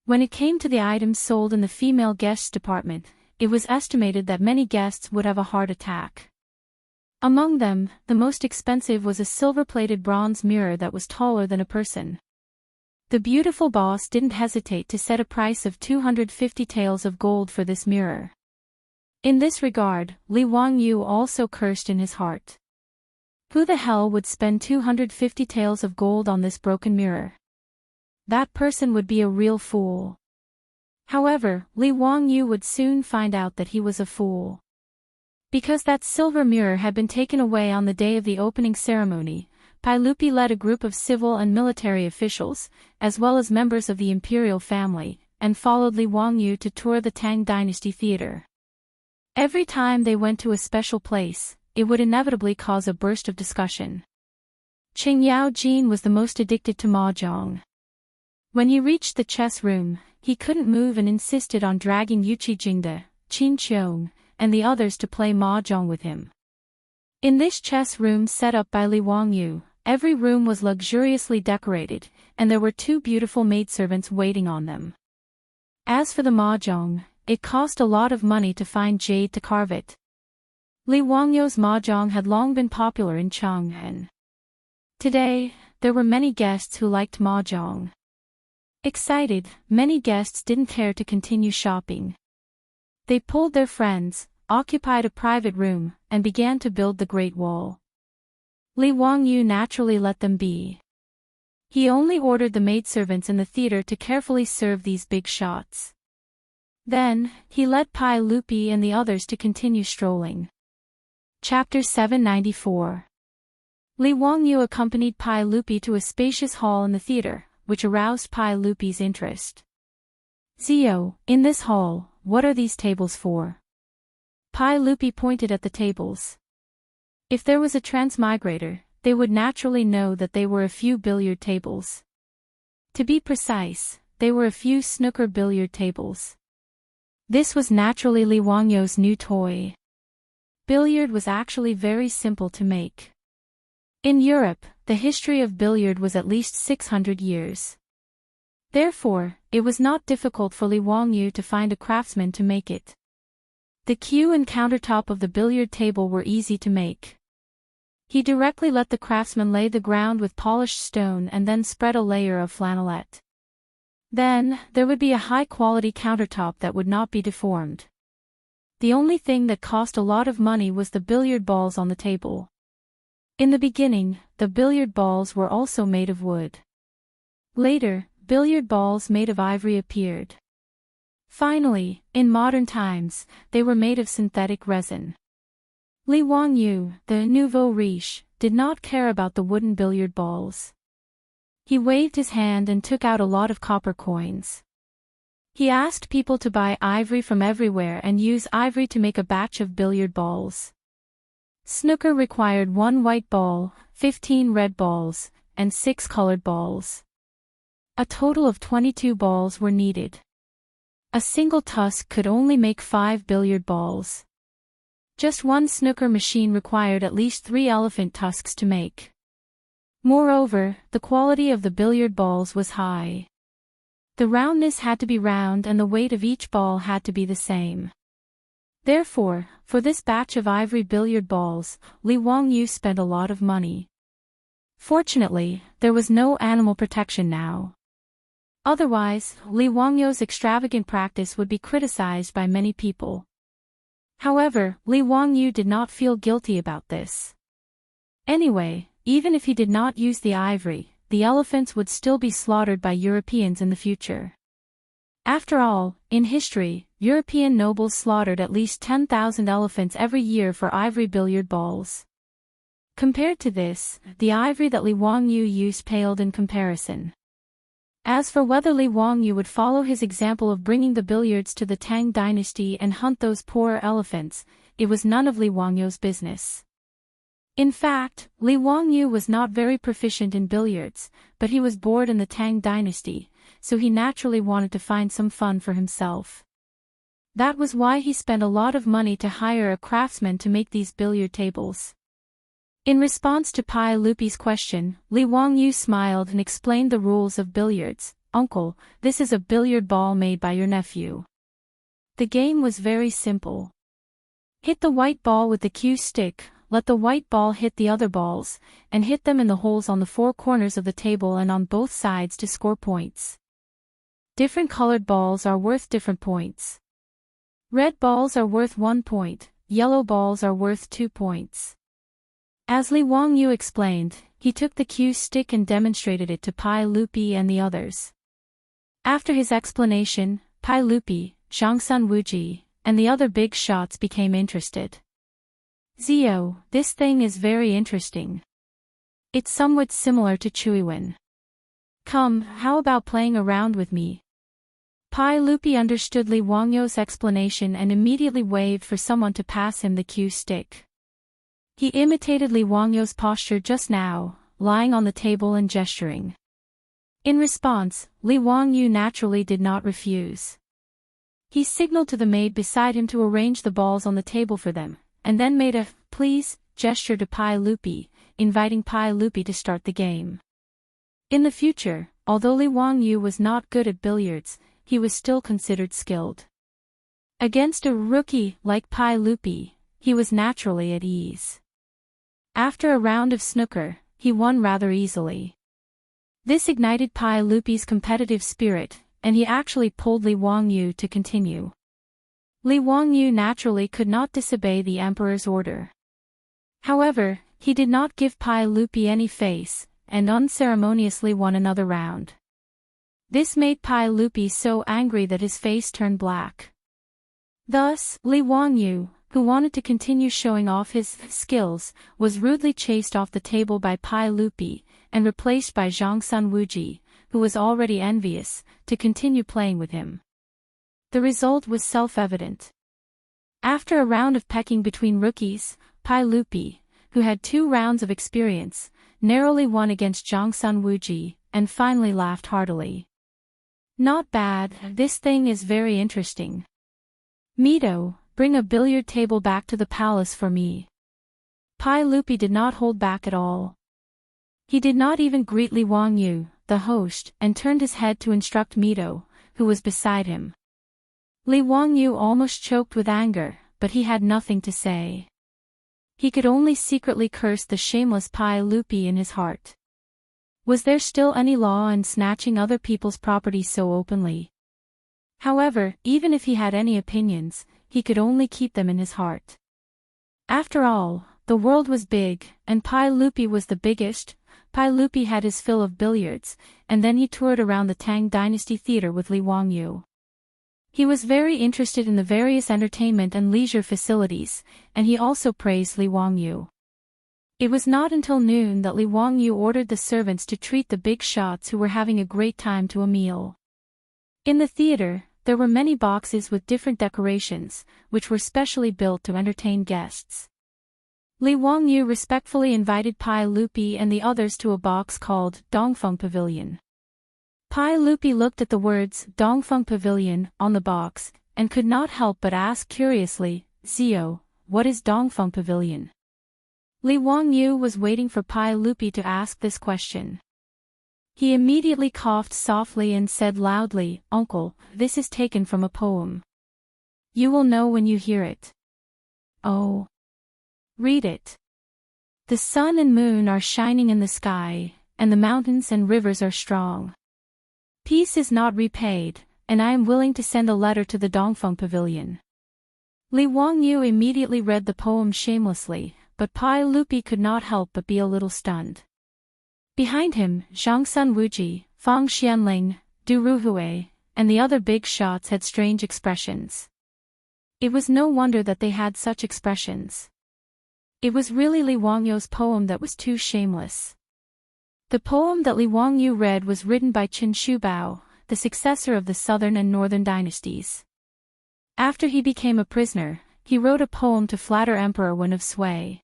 When it came to the items sold in the female guests department, it was estimated that many guests would have a heart attack. Among them, the most expensive was a silver-plated bronze mirror that was taller than a person. The beautiful boss didn't hesitate to set a price of 250 taels of gold for this mirror. In this regard, Li Wangyu also cursed in his heart. Who the hell would spend 250 taels of gold on this broken mirror? That person would be a real fool. However, Li Wangyu would soon find out that he was a fool. Because that silver mirror had been taken away on the day of the opening ceremony, Pai Lupi led a group of civil and military officials, as well as members of the imperial family, and followed Li Wangyu to tour the Tang Dynasty Theater. Every time they went to a special place, it would inevitably cause a burst of discussion. Qingyao Jin was the most addicted to mahjong. When he reached the chess room, he couldn't move and insisted on dragging Yuqi Jingde, Qin Qiong, and the others to play mahjong with him. In this chess room set up by Li Wangyu, every room was luxuriously decorated, and there were 2 beautiful maidservants waiting on them. As for the mahjong, it cost a lot of money to find jade to carve it. Li Wangyu's mahjong had long been popular in Chang'an. Today, there were many guests who liked mahjong. Excited, many guests didn't care to continue shopping. They pulled their friends, occupied a private room, and began to build the Great Wall. Li Wangyu naturally let them be. He only ordered the maidservants in the theater to carefully serve these big shots. Then, he led Pai Lupi and the others to continue strolling. Chapter 794. Li Wangyu accompanied Pai Lupi to a spacious hall in the theater, which aroused Pai Lupi's interest. Zio, in this hall, what are these tables for? Pai Lupi pointed at the tables. If there was a transmigrator, they would naturally know that they were a few billiard tables. To be precise, they were a few snooker billiard tables. This was naturally Li Wangyu's new toy. Billiard was actually very simple to make. In Europe, the history of billiard was at least 600 years. Therefore, it was not difficult for Li Wangyu to find a craftsman to make it. The cue and countertop of the billiard table were easy to make. He directly let the craftsman lay the ground with polished stone and then spread a layer of flannelette. Then, there would be a high-quality countertop that would not be deformed. The only thing that cost a lot of money was the billiard balls on the table. In the beginning, the billiard balls were also made of wood. Later, billiard balls made of ivory appeared. Finally, in modern times, they were made of synthetic resin. Li Wangyu, the nouveau riche, did not care about the wooden billiard balls. He waved his hand and took out a lot of copper coins. He asked people to buy ivory from everywhere and use ivory to make a batch of billiard balls. Snooker required 1 white ball, 15 red balls, and 6 colored balls. A total of 22 balls were needed. A single tusk could only make 5 billiard balls. Just one snooker machine required at least 3 elephant tusks to make. Moreover, the quality of the billiard balls was high. The roundness had to be round and the weight of each ball had to be the same. Therefore, for this batch of ivory billiard balls, Li Wangyu spent a lot of money. Fortunately, there was no animal protection now. Otherwise, Li Wangyu's extravagant practice would be criticized by many people. However, Li Wangyu did not feel guilty about this. Anyway, even if he did not use the ivory, the elephants would still be slaughtered by Europeans in the future. After all, in history, European nobles slaughtered at least 10,000 elephants every year for ivory billiard balls. Compared to this, the ivory that Li Wangyu used paled in comparison. As for whether Li Wangyu would follow his example of bringing the billiards to the Tang dynasty and hunt those poor elephants, it was none of Li Wangyu's business. In fact, Li Wangyu was not very proficient in billiards, but he was bored in the Tang dynasty, so he naturally wanted to find some fun for himself. That was why he spent a lot of money to hire a craftsman to make these billiard tables. In response to Pai Lupi's question, Li Wangyu smiled and explained the rules of billiards. "Uncle, this is a billiard ball made by your nephew." The game was very simple. Hit the white ball with the cue stick, let the white ball hit the other balls, and hit them in the holes on the 4 corners of the table and on both sides to score points. Different colored balls are worth different points. Red balls are worth 1 point, yellow balls are worth 2 points. As Li Wangyu explained, he took the cue stick and demonstrated it to Pai Lupi and the others. After his explanation, Pai Lupi, Zhangsun Wuji, and the other big shots became interested. "Zio, this thing is very interesting. It's somewhat similar to Chuiwen. Come, how about playing around with me?" Pai Lupi understood Li Wangyu's explanation and immediately waved for someone to pass him the cue stick. He imitated Li Wangyu's posture just now, lying on the table and gesturing. In response, Li Wangyu naturally did not refuse. He signaled to the maid beside him to arrange the balls on the table for them, and then made a "please" gesture to Pai Lupi, inviting Pai Lupi to start the game. In the future, although Li Wangyu was not good at billiards, he was still considered skilled. Against a rookie like Pai Lupi, he was naturally at ease. After a round of snooker, he won rather easily. This ignited Pai Lupi's competitive spirit, and he actually pulled Li Wangyu to continue. Li Wangyu naturally could not disobey the emperor's order. However, he did not give Pai Lupi any face, and unceremoniously won another round. This made Pai Lupi so angry that his face turned black. Thus, Li Wangyu, who wanted to continue showing off his skills, was rudely chased off the table by Pai Lupi, and replaced by Zhangsun Wuji, who was already envious, to continue playing with him. The result was self-evident. After a round of pecking between rookies, Pai Lupi, who had 2 rounds of experience, narrowly won against Zhangsun Wuji, and finally laughed heartily. "Not bad, this thing is very interesting. Mito, bring a billiard table back to the palace for me." Pai Lupi did not hold back at all. He did not even greet Li Wangyu, the host, and turned his head to instruct Mito, who was beside him. Li Wangyu almost choked with anger, but he had nothing to say. He could only secretly curse the shameless Pai Lupi in his heart. Was there still any law in snatching other people's property so openly? However, even if he had any opinions, he could only keep them in his heart. After all, the world was big, and Pai Lupi was the biggest. Pai Lupi had his fill of billiards, and then he toured around the Tang Dynasty Theater with Li Wangyu. He was very interested in the various entertainment and leisure facilities, and he also praised Li Wangyu. It was not until noon that Li Wangyu ordered the servants to treat the big shots who were having a great time to a meal. In the theater, there were many boxes with different decorations, which were specially built to entertain guests. Li Wangyu respectfully invited Pai Lupi and the others to a box called Dongfeng Pavilion. Pai Lupi looked at the words Dongfeng Pavilion on the box, and could not help but ask curiously, "Zio, what is Dongfeng Pavilion?" Li Wangyu was waiting for Pai Lupi to ask this question. He immediately coughed softly and said loudly, "Uncle, this is taken from a poem. You will know when you hear it." "Oh. Read it." "The sun and moon are shining in the sky, and the mountains and rivers are strong. Peace is not repaid, and I am willing to send a letter to the Dongfeng Pavilion." Li Wangyu immediately read the poem shamelessly, but Pai Lupi could not help but be a little stunned. Behind him, Zhang Sun Wuji, Fang Xianling, Du Ruhui, and the other big shots had strange expressions. It was no wonder that they had such expressions. It was really Li Wangyu's poem that was too shameless. The poem that Li Wangyu read was written by Qin Shubao, the successor of the southern and northern dynasties. After he became a prisoner, he wrote a poem to flatter Emperor Wen of Sui.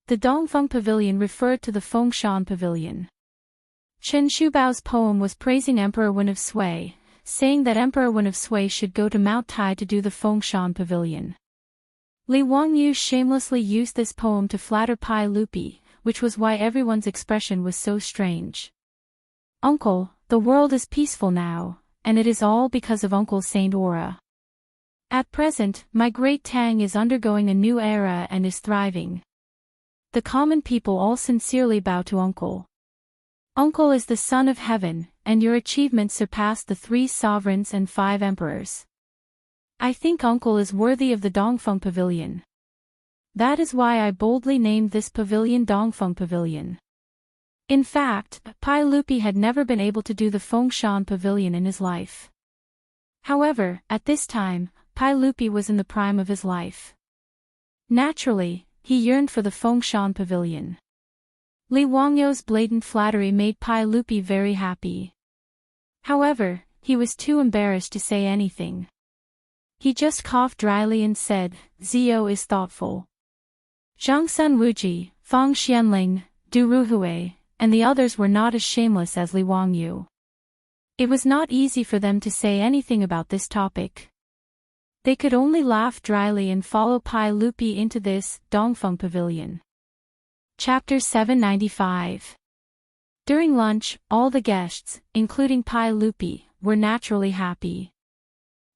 The Dongfeng Pavilion referred to the Fengshan Pavilion. Qin Shubao's poem was praising Emperor Wen of Sui, saying that Emperor Wen of Sui should go to Mount Tai to do the Fengshan Pavilion. Li Wangyu shamelessly used this poem to flatter Pai Lupi, which was why everyone's expression was so strange. "Uncle, the world is peaceful now, and it is all because of Uncle Saint Aura. At present, my great Tang is undergoing a new era and is thriving. The common people all sincerely bow to Uncle. Uncle is the son of heaven, and your achievements surpass the 3 sovereigns and 5 emperors. I think Uncle is worthy of the Dongfeng Pavilion. That is why I boldly named this pavilion Dongfeng Pavilion." In fact, Pai Lupi had never been able to do the Fengshan Pavilion in his life. However, at this time, Pai Lupi was in the prime of his life. Naturally, he yearned for the Fengshan Pavilion. Li Wangyu's blatant flattery made Pai Lupi very happy. However, he was too embarrassed to say anything. He just coughed dryly and said, "Zio is thoughtful." Zhang Sun Wuji, Fang Xianling, Du Ruhui, and the others were not as shameless as Li Wangyu. It was not easy for them to say anything about this topic. They could only laugh dryly and follow Pai Lupi into this Dongfeng Pavilion. Chapter 795. During lunch, all the guests, including Pai Lupi, were naturally happy.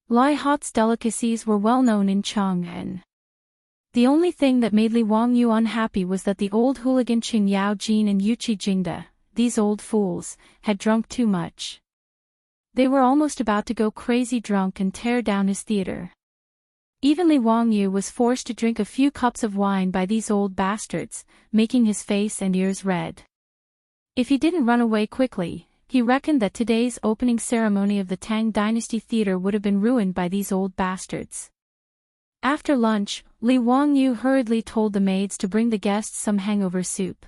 Lai Hot's delicacies were well known in Chang'an. The only thing that made Li Wangyu unhappy was that the old hooligan Qing Yao Jin and Yuqi Jingda, these old fools, had drunk too much. They were almost about to go crazy drunk and tear down his theater. Even Li Wangyu was forced to drink a few cups of wine by these old bastards, making his face and ears red. If he didn't run away quickly, he reckoned that today's opening ceremony of the Tang Dynasty Theater would have been ruined by these old bastards. After lunch, Li Wangyu hurriedly told the maids to bring the guests some hangover soup.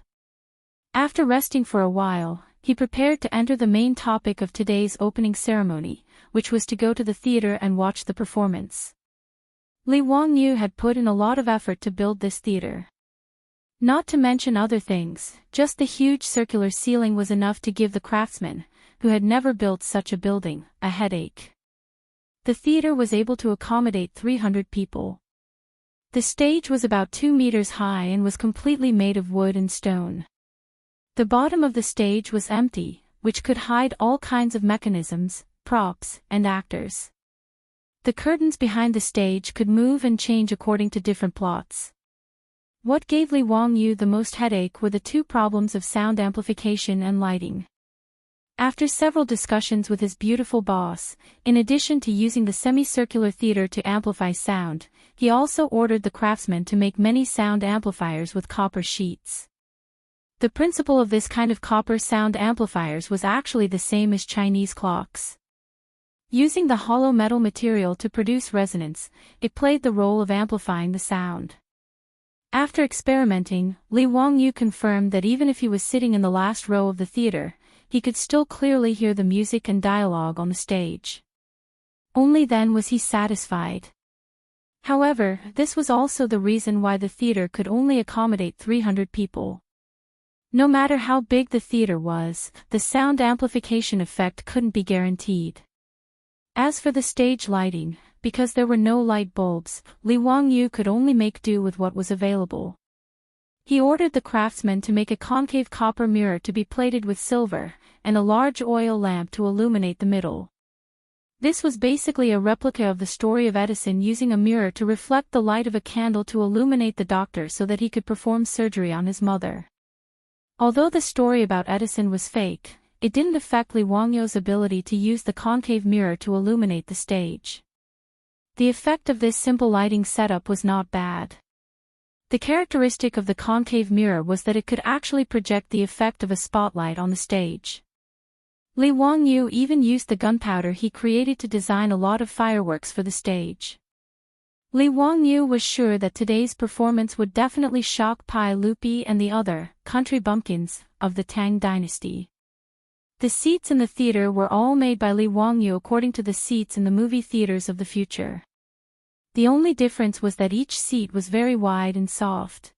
After resting for a while, he prepared to enter the main topic of today's opening ceremony, which was to go to the theater and watch the performance. Li Wangyu had put in a lot of effort to build this theater. Not to mention other things, just the huge circular ceiling was enough to give the craftsman, who had never built such a building, a headache. The theater was able to accommodate 300 people. The stage was about 2 meters high and was completely made of wood and stone. The bottom of the stage was empty, which could hide all kinds of mechanisms, props, and actors. The curtains behind the stage could move and change according to different plots. What gave Li Wangyu the most headache were the 2 problems of sound amplification and lighting. After several discussions with his beautiful boss, in addition to using the semicircular theater to amplify sound, he also ordered the craftsmen to make many sound amplifiers with copper sheets. The principle of this kind of copper sound amplifiers was actually the same as Chinese clocks. Using the hollow metal material to produce resonance, it played the role of amplifying the sound. After experimenting, Lee Wang-yu confirmed that even if he was sitting in the last row of the theater, he could still clearly hear the music and dialogue on the stage. Only then was he satisfied. However, this was also the reason why the theater could only accommodate 300 people. No matter how big the theater was, the sound amplification effect couldn't be guaranteed. As for the stage lighting, because there were no light bulbs, Lee Wang-yu could only make do with what was available. He ordered the craftsmen to make a concave copper mirror to be plated with silver, and a large oil lamp to illuminate the middle. This was basically a replica of the story of Edison using a mirror to reflect the light of a candle to illuminate the doctor so that he could perform surgery on his mother. Although the story about Edison was fake, it didn't affect Lee Wang-yu's ability to use the concave mirror to illuminate the stage. The effect of this simple lighting setup was not bad. The characteristic of the concave mirror was that it could actually project the effect of a spotlight on the stage. Lee Wang-yu even used the gunpowder he created to design a lot of fireworks for the stage. Lee Wang-yu was sure that today's performance would definitely shock Pai Lupi and the other country bumpkins of the Tang dynasty. The seats in the theater were all made by Lee Wang-yu according to the seats in the movie theaters of the future. The only difference was that each seat was very wide and soft.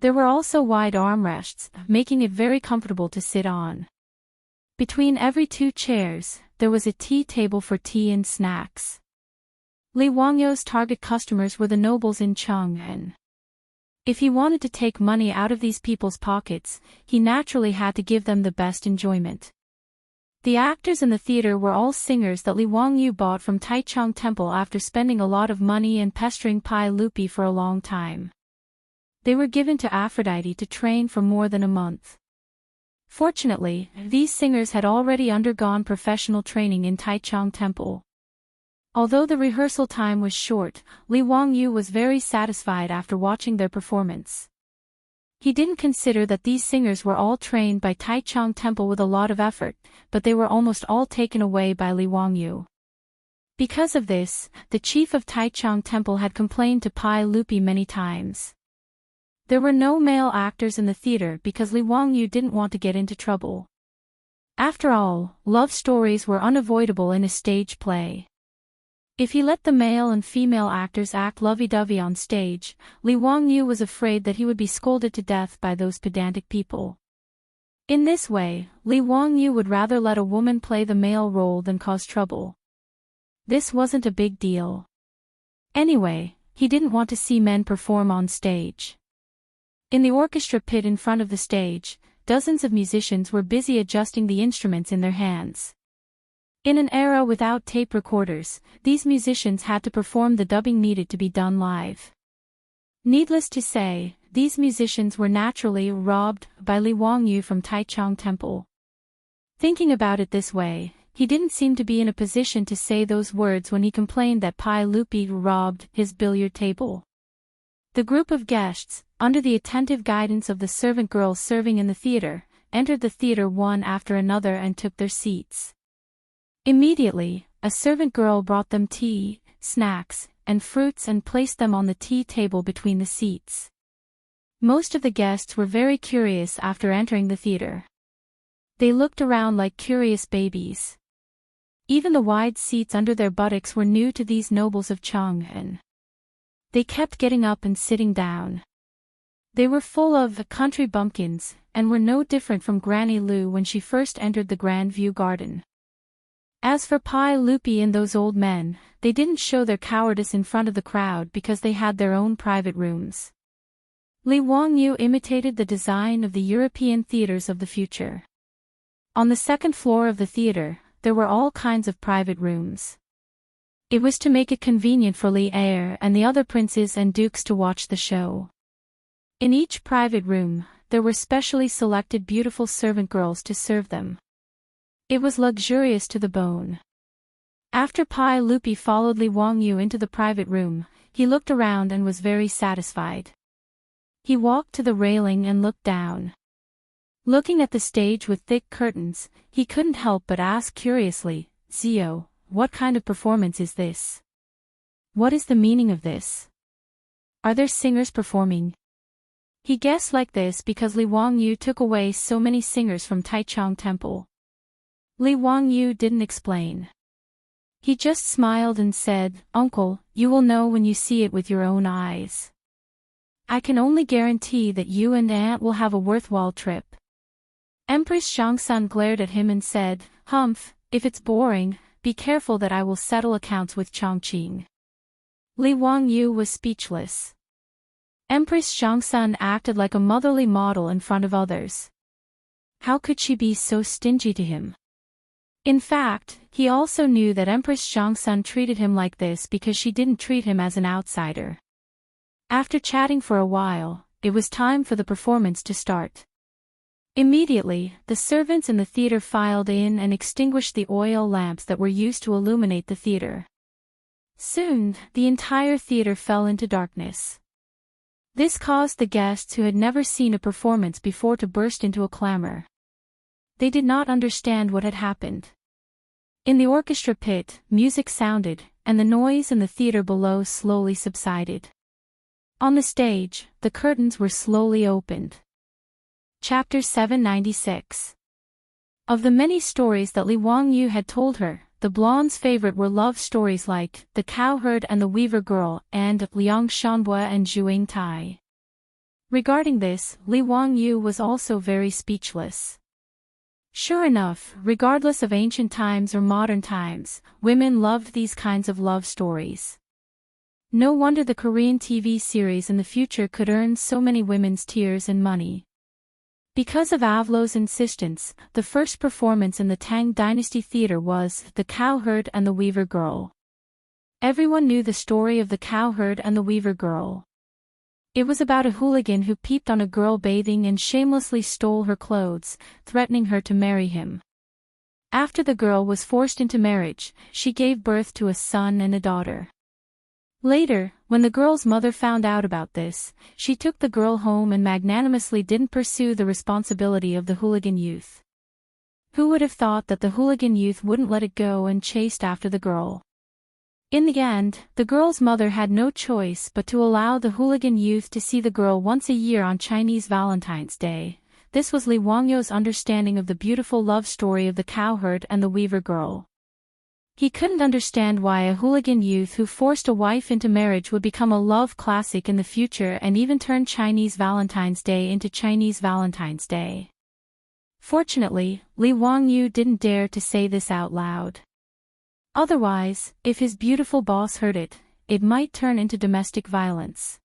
There were also wide armrests, making it very comfortable to sit on. Between every 2 chairs, there was a tea table for tea and snacks. Lee Wang-yu's target customers were the nobles in Chang'an. If he wanted to take money out of these people's pockets, he naturally had to give them the best enjoyment. The actors in the theater were all singers that Lee Wang-yu bought from Taichung Temple after spending a lot of money and pestering Pai Lupi for a long time. They were given to Aphrodite to train for more than a month. Fortunately, these singers had already undergone professional training in Taichung Temple. Although the rehearsal time was short, Lee Wang-yu was very satisfied after watching their performance. He didn't consider that these singers were all trained by Taichung Temple with a lot of effort, but they were almost all taken away by Lee Wang-yu. Because of this, the chief of Taichung Temple had complained to Pai Lupi many times. There were no male actors in the theater because Lee Wang-yu didn't want to get into trouble. After all, love stories were unavoidable in a stage play. If he let the male and female actors act lovey-dovey on stage, Lee Wang-yu was afraid that he would be scolded to death by those pedantic people. In this way, Lee Wang-yu would rather let a woman play the male role than cause trouble. This wasn't a big deal. Anyway, he didn't want to see men perform on stage. In the orchestra pit in front of the stage, dozens of musicians were busy adjusting the instruments in their hands. In an era without tape recorders, these musicians had to perform the dubbing needed to be done live. Needless to say, these musicians were naturally robbed by Lee Wang-yu from Taichung Temple. Thinking about it this way, he didn't seem to be in a position to say those words when he complained that Pai Lupi robbed his billiard table. The group of guests, under the attentive guidance of the servant girls serving in the theater, entered the theater one after another and took their seats. Immediately, a servant girl brought them tea, snacks, and fruits and placed them on the tea table between the seats. Most of the guests were very curious after entering the theater. They looked around like curious babies. Even the wide seats under their buttocks were new to these nobles of Chang'an. They kept getting up and sitting down. They were full of country bumpkins, and were no different from Granny Lu when she first entered the Grand View Garden. As for Pai Lupi and those old men, they didn't show their cowardice in front of the crowd because they had their own private rooms. Lee Wang-yu imitated the design of the European theaters of the future. On the second floor of the theater, there were all kinds of private rooms. It was to make it convenient for Li Heir and the other princes and dukes to watch the show. In each private room, there were specially selected beautiful servant girls to serve them. It was luxurious to the bone. After Pai Lupi followed Lee Wang-yu into the private room, he looked around and was very satisfied. He walked to the railing and looked down. Looking at the stage with thick curtains, he couldn't help but ask curiously, "Zio, what kind of performance is this? What is the meaning of this? Are there singers performing? He guessed like this because Li Wangyu took away so many singers from Taichung Temple. Li Wangyu didn't explain. He just smiled and said, "Uncle, you will know when you see it with your own eyes. I can only guarantee that you and Aunt will have a worthwhile trip." Empress Chang'an glared at him and said, "Humph, if it's boring, be careful that I will settle accounts with Chongqing." Li Wangyu was speechless. Empress Chang'an acted like a motherly model in front of others. How could she be so stingy to him? In fact, he also knew that Empress Chang'an treated him like this because she didn't treat him as an outsider. After chatting for a while, it was time for the performance to start. Immediately, the servants in the theater filed in and extinguished the oil lamps that were used to illuminate the theater. Soon, the entire theater fell into darkness. This caused the guests who had never seen a performance before to burst into a clamor. They did not understand what had happened. In the orchestra pit, music sounded, and the noise in the theater below slowly subsided. On the stage, the curtains were slowly opened. Chapter 796. Of the many stories that Li Wangyu had told her, the blonde's favorite were love stories like The Cowherd and the Weaver Girl and Liang Shanbua and Zhuang Tai. Regarding this, Li Wangyu was also very speechless. Sure enough, regardless of ancient times or modern times, women loved these kinds of love stories. No wonder the Korean TV series in the future could earn so many women's tears and money. Because of Avlo's insistence, the first performance in the Tang Dynasty Theater was The Cowherd and the Weaver Girl. Everyone knew the story of The Cowherd and the Weaver Girl. It was about a hooligan who peeped on a girl bathing and shamelessly stole her clothes, threatening her to marry him. After the girl was forced into marriage, she gave birth to a son and a daughter. Later, when the girl's mother found out about this, she took the girl home and magnanimously didn't pursue the responsibility of the hooligan youth. Who would have thought that the hooligan youth wouldn't let it go and chased after the girl? In the end, the girl's mother had no choice but to allow the hooligan youth to see the girl once a year on Chinese Valentine's Day. This was Li Wangyu's understanding of the beautiful love story of the Cowherd and the Weaver Girl. He couldn't understand why a hooligan youth who forced a wife into marriage would become a love classic in the future and even turn Chinese Valentine's Day into Chinese Valentine's Day. Fortunately, Li Wangyu didn't dare to say this out loud. Otherwise, if his beautiful boss heard it, it might turn into domestic violence.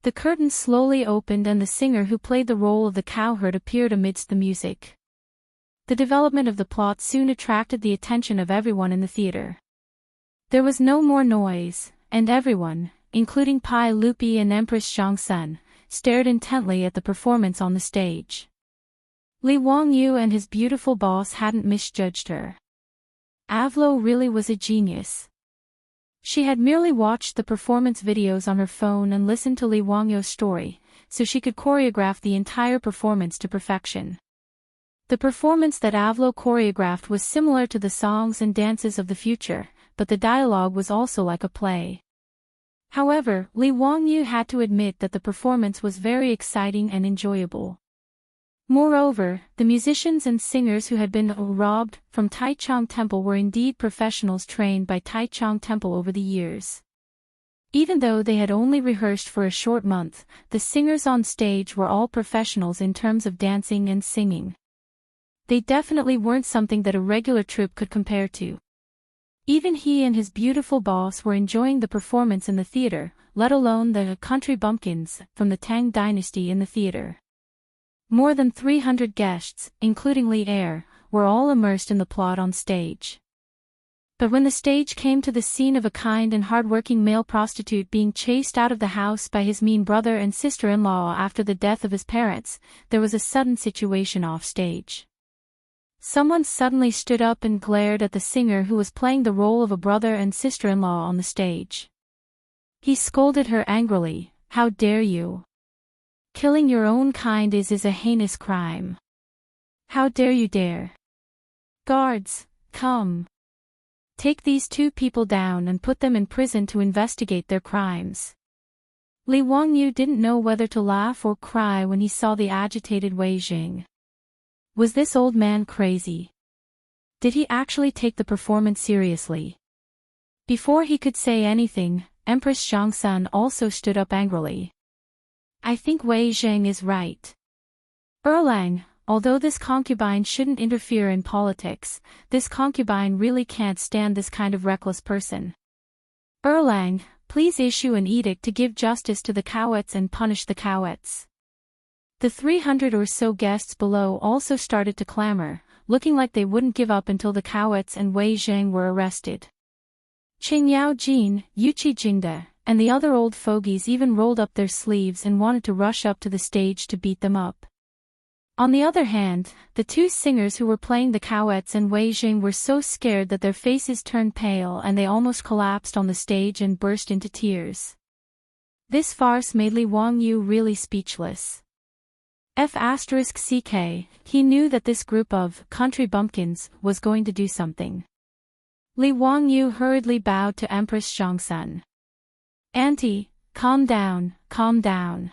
The curtain slowly opened and the singer who played the role of the cowherd appeared amidst the music. The development of the plot soon attracted the attention of everyone in the theater. There was no more noise, and everyone, including Pai Lupi and Empress Chang'an, stared intently at the performance on the stage. Li Wangyu and his beautiful boss hadn't misjudged her. Avlo really was a genius. She had merely watched the performance videos on her phone and listened to Li Wangyu's story, so she could choreograph the entire performance to perfection. The performance that Avlo choreographed was similar to the songs and dances of the future, but the dialogue was also like a play. However, Li Wangyu had to admit that the performance was very exciting and enjoyable. Moreover, the musicians and singers who had been robbed from Taichung Temple were indeed professionals trained by Taichung Temple over the years. Even though they had only rehearsed for a short month, the singers on stage were all professionals in terms of dancing and singing. They definitely weren't something that a regular troupe could compare to. Even he and his beautiful boss were enjoying the performance in the theater, let alone the country bumpkins from the Tang Dynasty in the theater. More than 300 guests, including Li Er, were all immersed in the plot on stage. But when the stage came to the scene of a kind and hard-working male prostitute being chased out of the house by his mean brother and sister-in-law after the death of his parents, there was a sudden situation off stage. Someone suddenly stood up and glared at the singer who was playing the role of a brother and sister-in-law on the stage. He scolded her angrily, "How dare you? Killing your own kind is a heinous crime. How dare you dare? Guards, come." Take these two people down and put them in prison to investigate their crimes. Li Wangyu didn't know whether to laugh or cry when he saw the agitated Wei Jing. Was this old man crazy? Did he actually take the performance seriously? Before he could say anything, Empress Chang'an also stood up angrily. I think Wei Jing is right. Erlang, although this concubine shouldn't interfere in politics, this concubine really can't stand this kind of reckless person. Erlang, please issue an edict to give justice to the cowards and punish the cowards. The 300 or so guests below also started to clamor, looking like they wouldn't give up until the cowards and Wei Jing were arrested. Qing Yao Jin, Yuqi Jingde, and the other old fogies even rolled up their sleeves and wanted to rush up to the stage to beat them up. On the other hand, the two singers who were playing the cowards and Wei Jing were so scared that their faces turned pale and they almost collapsed on the stage and burst into tears. This farce made Li Wangyu really speechless. F***ck, he knew that this group of country bumpkins was going to do something. Li Wangyu hurriedly bowed to Empress Chang'an. Auntie, calm down, calm down.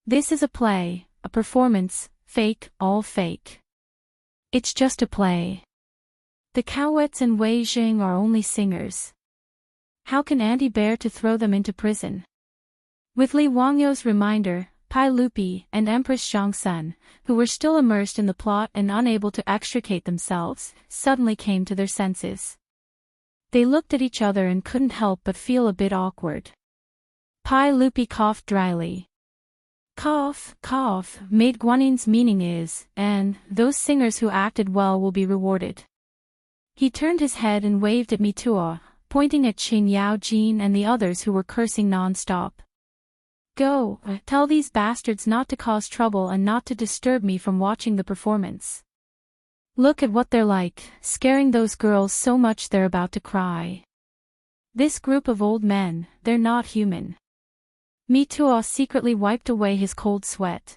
This is a play, a performance, fake, all fake. It's just a play. The cowards and Wei Jing are only singers. How can Auntie bear to throw them into prison? With Li Wangyu's reminder, Pai Lupi and Empress Chang'an, who were still immersed in the plot and unable to extricate themselves, suddenly came to their senses. They looked at each other and couldn't help but feel a bit awkward. Pai Lupi coughed dryly. Cough, cough, Maid Guanin's meaning is, and those singers who acted well will be rewarded. He turned his head and waved at Mitua, pointing at Qing Yao Jin and the others who were cursing non-stop. Go, tell these bastards not to cause trouble and not to disturb me from watching the performance. Look at what they're like, scaring those girls so much they're about to cry. This group of old men, they're not human. Mitua secretly wiped away his cold sweat.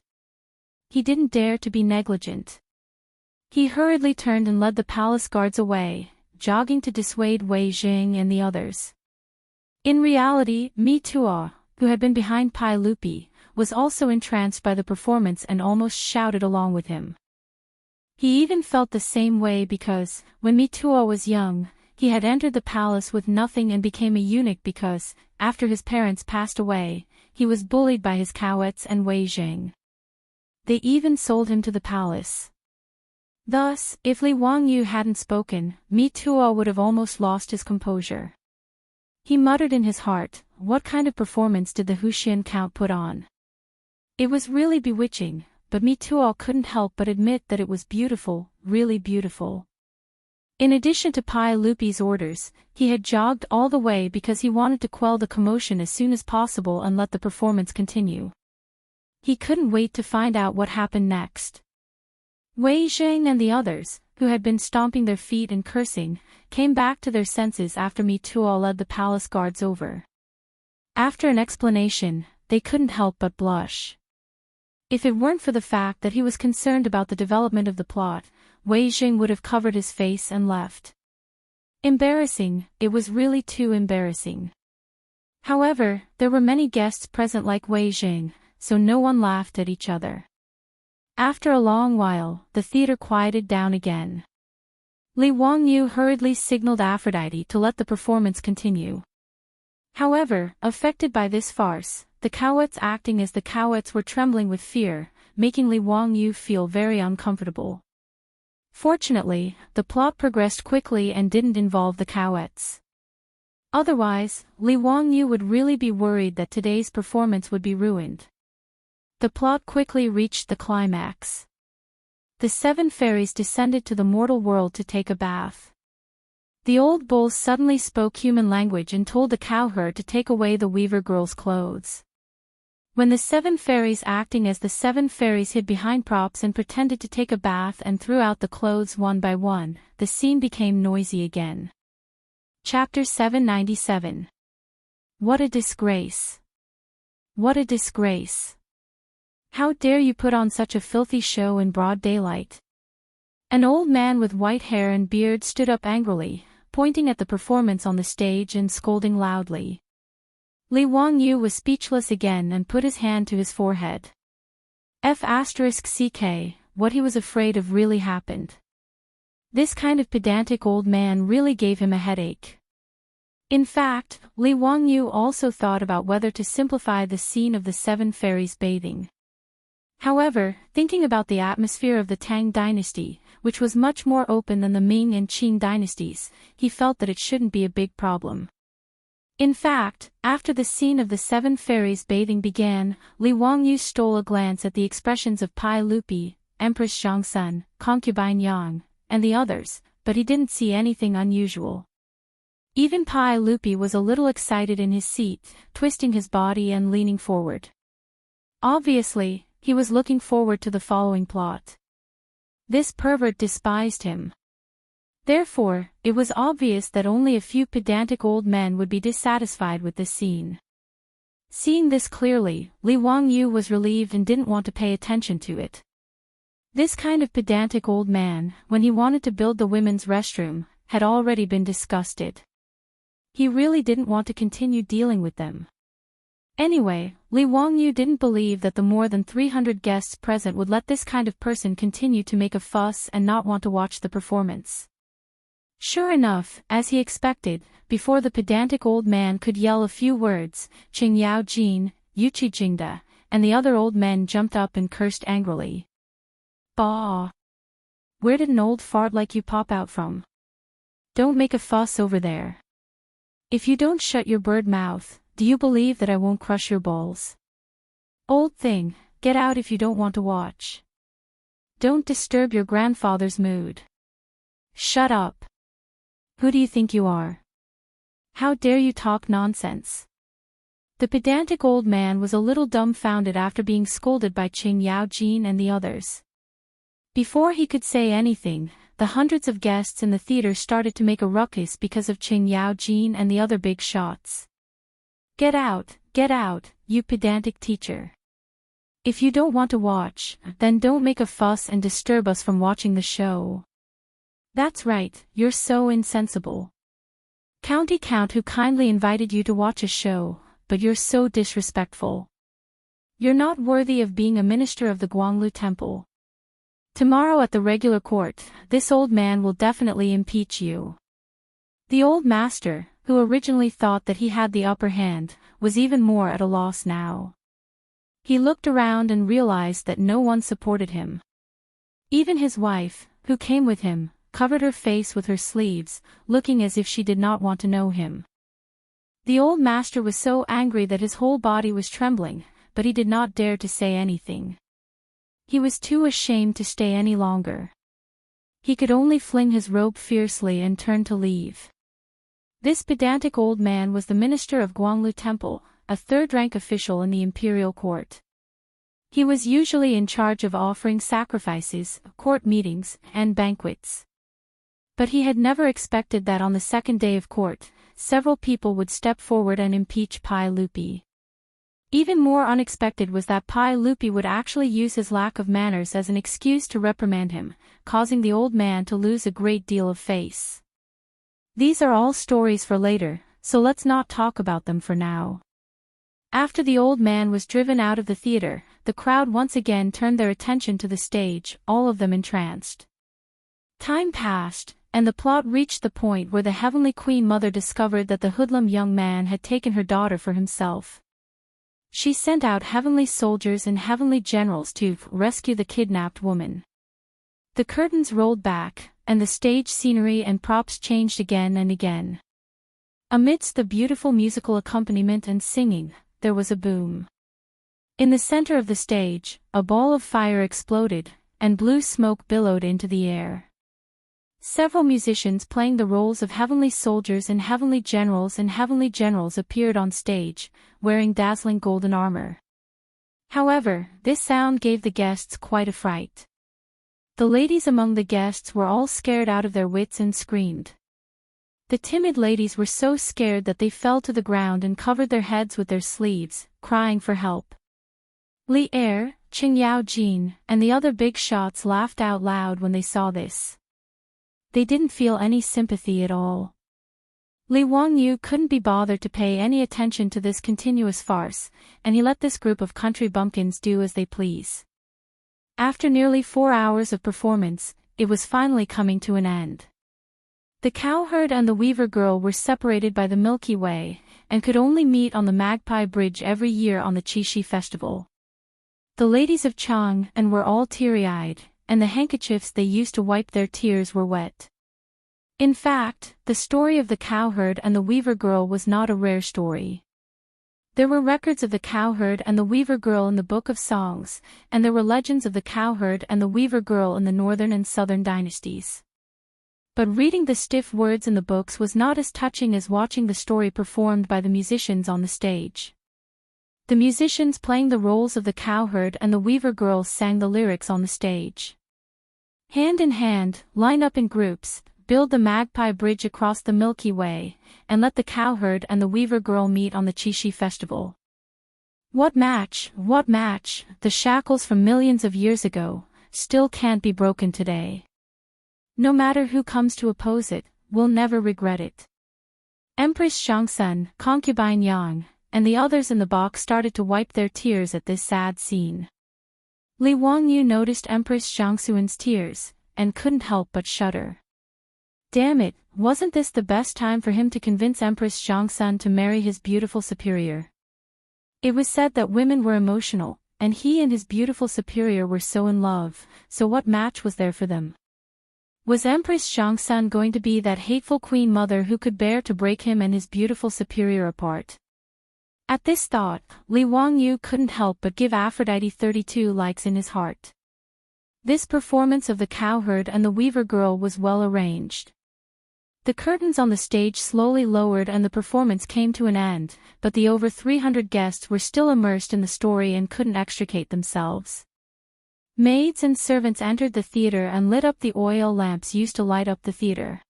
He didn't dare to be negligent. He hurriedly turned and led the palace guards away, jogging to dissuade Wei Jing and the others. In reality, Mitua, who had been behind Pai Lupi, was also entranced by the performance and almost shouted along with him. He even felt the same way because, when Mitua was young, he had entered the palace with nothing and became a eunuch because, after his parents passed away, he was bullied by his cowards and Wei Jing. They even sold him to the palace. Thus, if Li Wangyu hadn't spoken, Mitua would have almost lost his composure. He muttered in his heart, what kind of performance did the Huxian Count put on? It was really bewitching, but Mitua couldn't help but admit that it was beautiful, really beautiful. In addition to Pai Lupi's orders, he had jogged all the way because he wanted to quell the commotion as soon as possible and let the performance continue. He couldn't wait to find out what happened next. Wei Jing and the others, who had been stomping their feet and cursing, came back to their senses after Mitua led the palace guards over. After an explanation, they couldn't help but blush. If it weren't for the fact that he was concerned about the development of the plot, Wei Jing would have covered his face and left. Embarrassing, it was really too embarrassing. However, there were many guests present like Wei Jing, so no one laughed at each other. After a long while, the theater quieted down again. Li Wangyu hurriedly signaled Aphrodite to let the performance continue. However, affected by this farce, the cowards acting as the cowards were trembling with fear, making Li Wangyu feel very uncomfortable. Fortunately, the plot progressed quickly and didn't involve the cowards. Otherwise, Li Wangyu would really be worried that today's performance would be ruined. The plot quickly reached the climax. The 7 fairies descended to the mortal world to take a bath. The old bull suddenly spoke human language and told the cowherd to take away the weaver girl's clothes. When the 7 fairies acting as the 7 fairies hid behind props and pretended to take a bath and threw out the clothes one by one, the scene became noisy again. Chapter 797. What a disgrace! What a disgrace! How dare you put on such a filthy show in broad daylight? An old man with white hair and beard stood up angrily, pointing at the performance on the stage and scolding loudly. Li Wangyu was speechless again and put his hand to his forehead. *CK, what he was afraid of really happened. This kind of pedantic old man really gave him a headache. In fact, Li Wangyu also thought about whether to simplify the scene of the 7 fairies bathing. However, thinking about the atmosphere of the Tang dynasty, which was much more open than the Ming and Qing dynasties, he felt that it shouldn't be a big problem. In fact, after the scene of the 7 fairies bathing began, Li Wangyu stole a glance at the expressions of Pai Lupi, Empress Zhangsun, Concubine Yang, and the others, but he didn't see anything unusual. Even Pai Lupi was a little excited in his seat, twisting his body and leaning forward. Obviously, he was looking forward to the following plot. This pervert despised him. Therefore, it was obvious that only a few pedantic old men would be dissatisfied with this scene. Seeing this clearly, Li Wangyu was relieved and didn't want to pay attention to it. This kind of pedantic old man, when he wanted to build the women's restroom, had already been disgusted. He really didn't want to continue dealing with them. Anyway, Li Wangyu didn't believe that the more than 300 guests present would let this kind of person continue to make a fuss and not want to watch the performance. Sure enough, as he expected, before the pedantic old man could yell a few words, Qing Yao Jin, Yuqi Jingda, and the other old men jumped up and cursed angrily. Bah! Where did an old fart like you pop out from? Don't make a fuss over there. If you don't shut your bird mouth, do you believe that I won't crush your balls? Old thing, get out if you don't want to watch. Don't disturb your grandfather's mood. Shut up. Who do you think you are? How dare you talk nonsense? The pedantic old man was a little dumbfounded after being scolded by Qing Yao Jin and the others. Before he could say anything, the hundreds of guests in the theater started to make a ruckus because of Qing Yao Jin and the other big shots. Get out, you pedantic teacher. If you don't want to watch, then don't make a fuss and disturb us from watching the show. That's right, you're so insensible. County Count who kindly invited you to watch a show, but you're so disrespectful. You're not worthy of being a minister of the Guanglu Temple. Tomorrow at the regular court, this old man will definitely impeach you. The old master, who originally thought that he had the upper hand, was even more at a loss now. He looked around and realized that no one supported him. Even his wife, who came with him, covered her face with her sleeves, looking as if she did not want to know him. The old master was so angry that his whole body was trembling, but he did not dare to say anything. He was too ashamed to stay any longer. He could only fling his robe fiercely and turn to leave. This pedantic old man was the minister of Guanglu Temple, a third-rank official in the imperial court. He was usually in charge of offering sacrifices, court meetings, and banquets. But he had never expected that on the second day of court, several people would step forward and impeach Pai Lupi. Even more unexpected was that Pai Lupi would actually use his lack of manners as an excuse to reprimand him, causing the old man to lose a great deal of face. These are all stories for later, so let's not talk about them for now. After the old man was driven out of the theater, the crowd once again turned their attention to the stage, all of them entranced. Time passed, and the plot reached the point where the Heavenly Queen Mother discovered that the hoodlum young man had taken her daughter for himself. She sent out heavenly soldiers and heavenly generals to rescue the kidnapped woman. The curtains rolled back, and the stage scenery and props changed again and again. Amidst the beautiful musical accompaniment and singing, there was a boom. In the center of the stage, a ball of fire exploded, and blue smoke billowed into the air. Several musicians playing the roles of heavenly soldiers and heavenly generals appeared on stage, wearing dazzling golden armor. However, this sound gave the guests quite a fright. The ladies among the guests were all scared out of their wits and screamed. The timid ladies were so scared that they fell to the ground and covered their heads with their sleeves, crying for help. Li Er, Qing Yao Jin, and the other big shots laughed out loud when they saw this. They didn't feel any sympathy at all. Li Wangyu couldn't be bothered to pay any attention to this continuous farce, and he let this group of country bumpkins do as they please. After nearly 4 hours of performance, it was finally coming to an end. The cowherd and the weaver girl were separated by the Milky Way, and could only meet on the Magpie Bridge every year on the Qixi festival. The ladies of Chang'an were all teary-eyed, and the handkerchiefs they used to wipe their tears were wet. In fact, the story of the cowherd and the weaver girl was not a rare story. There were records of the cowherd and the weaver girl in the Book of Songs, and there were legends of the cowherd and the weaver girl in the northern and southern dynasties. But reading the stiff words in the books was not as touching as watching the story performed by the musicians on the stage. The musicians playing the roles of the cowherd and the weaver girl sang the lyrics on the stage. Hand in hand, line up in groups, build the Magpie Bridge across the Milky Way, and let the cowherd and the weaver girl meet on the Qixi festival. What match, the shackles from millions of years ago, still can't be broken today. No matter who comes to oppose it, we'll never regret it. Empress Chang'an, concubine Yang, and the others in the box started to wipe their tears at this sad scene. Li Wangyu noticed Empress Chang'an's tears, and couldn't help but shudder. Damn it, wasn't this the best time for him to convince Empress Chang'an to marry his beautiful superior? It was said that women were emotional, and he and his beautiful superior were so in love, so what match was there for them? Was Empress Chang'an going to be that hateful queen mother who could bear to break him and his beautiful superior apart? At this thought, Li Wangyu couldn't help but give Aphrodite 32 likes in his heart. This performance of the cowherd and the weaver girl was well arranged. The curtains on the stage slowly lowered and the performance came to an end, but the over 300 guests were still immersed in the story and couldn't extricate themselves. Maids and servants entered the theater and lit up the oil lamps used to light up the theater.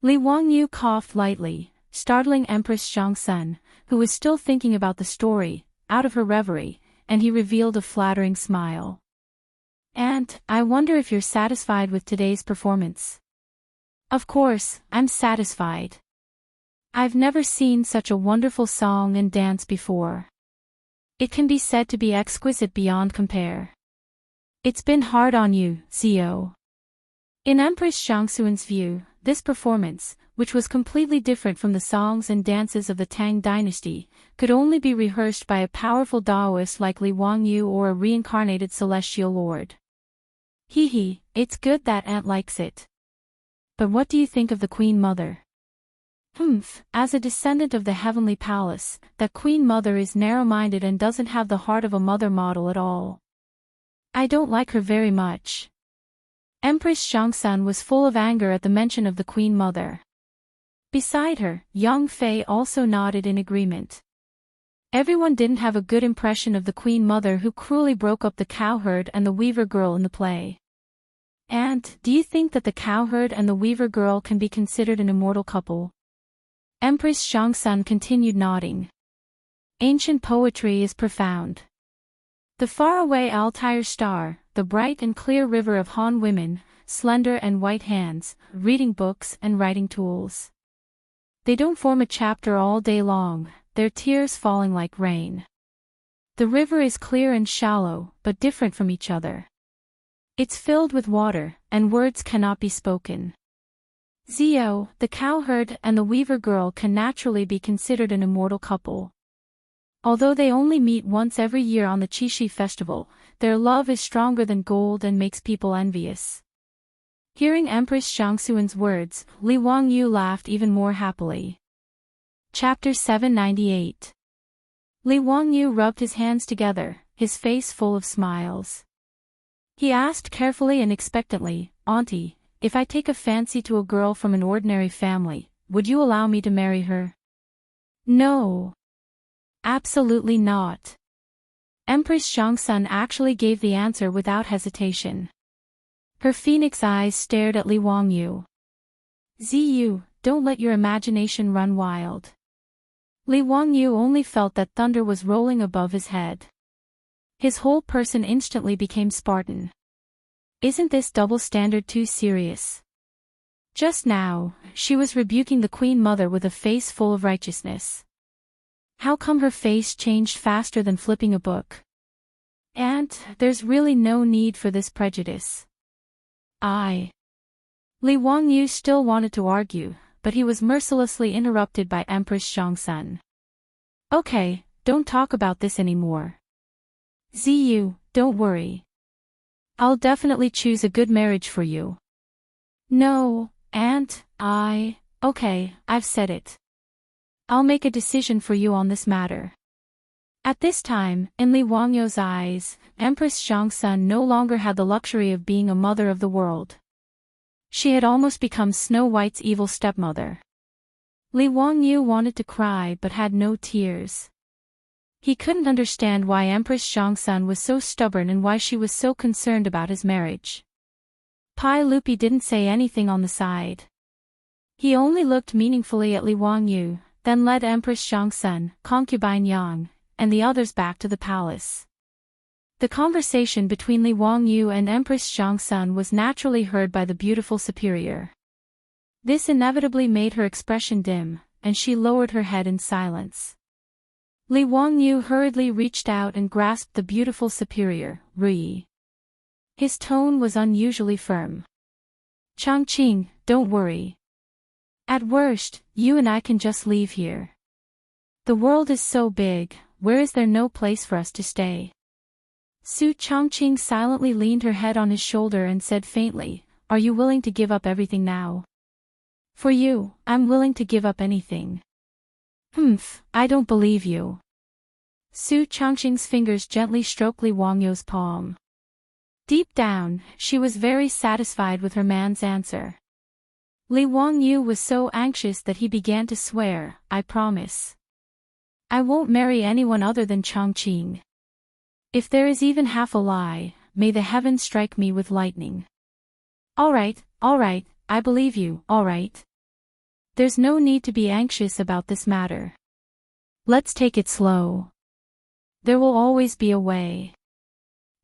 Li Wangyu coughed lightly, startling Empress Chang'an, who was still thinking about the story, out of her reverie, and he revealed a flattering smile. "And, I wonder if you're satisfied with today's performance?" "Of course, I'm satisfied. I've never seen such a wonderful song and dance before. It can be said to be exquisite beyond compare. It's been hard on you, Zio." In Empress Chang'an's view, this performance, which was completely different from the songs and dances of the Tang dynasty, could only be rehearsed by a powerful Taoist like Li Wangyu or a reincarnated celestial lord. Hee, it's good that Aunt likes it. But what do you think of the Queen Mother? As a descendant of the heavenly palace, that Queen Mother is narrow-minded and doesn't have the heart of a mother model at all. I don't like her very much. Empress Chang'an was full of anger at the mention of the Queen Mother. Beside her, Yang Fei also nodded in agreement. Everyone didn't have a good impression of the Queen Mother who cruelly broke up the cowherd and the weaver girl in the play. And, do you think that the cowherd and the weaver girl can be considered an immortal couple? Empress Chang'an continued nodding. Ancient poetry is profound. The faraway Altair star, the bright and clear river of Han women, slender and white hands, reading books and writing tools. They don't form a chapter all day long, their tears falling like rain. The river is clear and shallow, but different from each other. It's filled with water, and words cannot be spoken. Zio, the cowherd and the weaver girl can naturally be considered an immortal couple. Although they only meet once every year on the Qixi festival, their love is stronger than gold and makes people envious. Hearing Empress Chang'an's words, Li Wangyu laughed even more happily. Chapter 798. Li Wangyu rubbed his hands together, his face full of smiles. He asked carefully and expectantly, "Auntie, if I take a fancy to a girl from an ordinary family, would you allow me to marry her?" "No. Absolutely not." Empress Chang'an actually gave the answer without hesitation. Her phoenix eyes stared at Li Wangyu. "Ziyu, don't let your imagination run wild." Li Wangyu only felt that thunder was rolling above his head. His whole person instantly became Spartan. Isn't this double standard too serious? Just now, she was rebuking the Queen Mother with a face full of righteousness. How come her face changed faster than flipping a book? Aunt, there's really no need for this prejudice. Li Wangyu still wanted to argue, but he was mercilessly interrupted by Empress Chang'an. Okay, don't talk about this anymore. Ziyu, don't worry. I'll definitely choose a good marriage for you. No, Aunt, okay, I've said it. I'll make a decision for you on this matter. At this time, in Li Wangyu's eyes, Empress Chang'an no longer had the luxury of being a mother of the world. She had almost become Snow White's evil stepmother. Li Wangyu wanted to cry but had no tears. He couldn't understand why Empress Chang'an was so stubborn and why she was so concerned about his marriage. Pai Lupi didn't say anything on the side. He only looked meaningfully at Li Wangyu, then led Empress Chang'an, concubine Yang, and the others back to the palace. The conversation between Li Wangyu and Empress Chang'an was naturally heard by the beautiful superior. This inevitably made her expression dim, and she lowered her head in silence. Li Wangyu hurriedly reached out and grasped the beautiful superior, Rui. His tone was unusually firm. Changqing, don't worry. At worst, you and I can just leave here. The world is so big, where is there no place for us to stay? Su Changqing silently leaned her head on his shoulder and said faintly, Are you willing to give up everything now? For you, I'm willing to give up anything. I don't believe you. Su Changqing's fingers gently stroked Li Wangyu's palm. Deep down, she was very satisfied with her man's answer. Li Wangyu was so anxious that he began to swear, I promise. I won't marry anyone other than Changqing. If there is even half a lie, may the heavens strike me with lightning. All right, I believe you, all right. There's no need to be anxious about this matter. Let's take it slow. There will always be a way.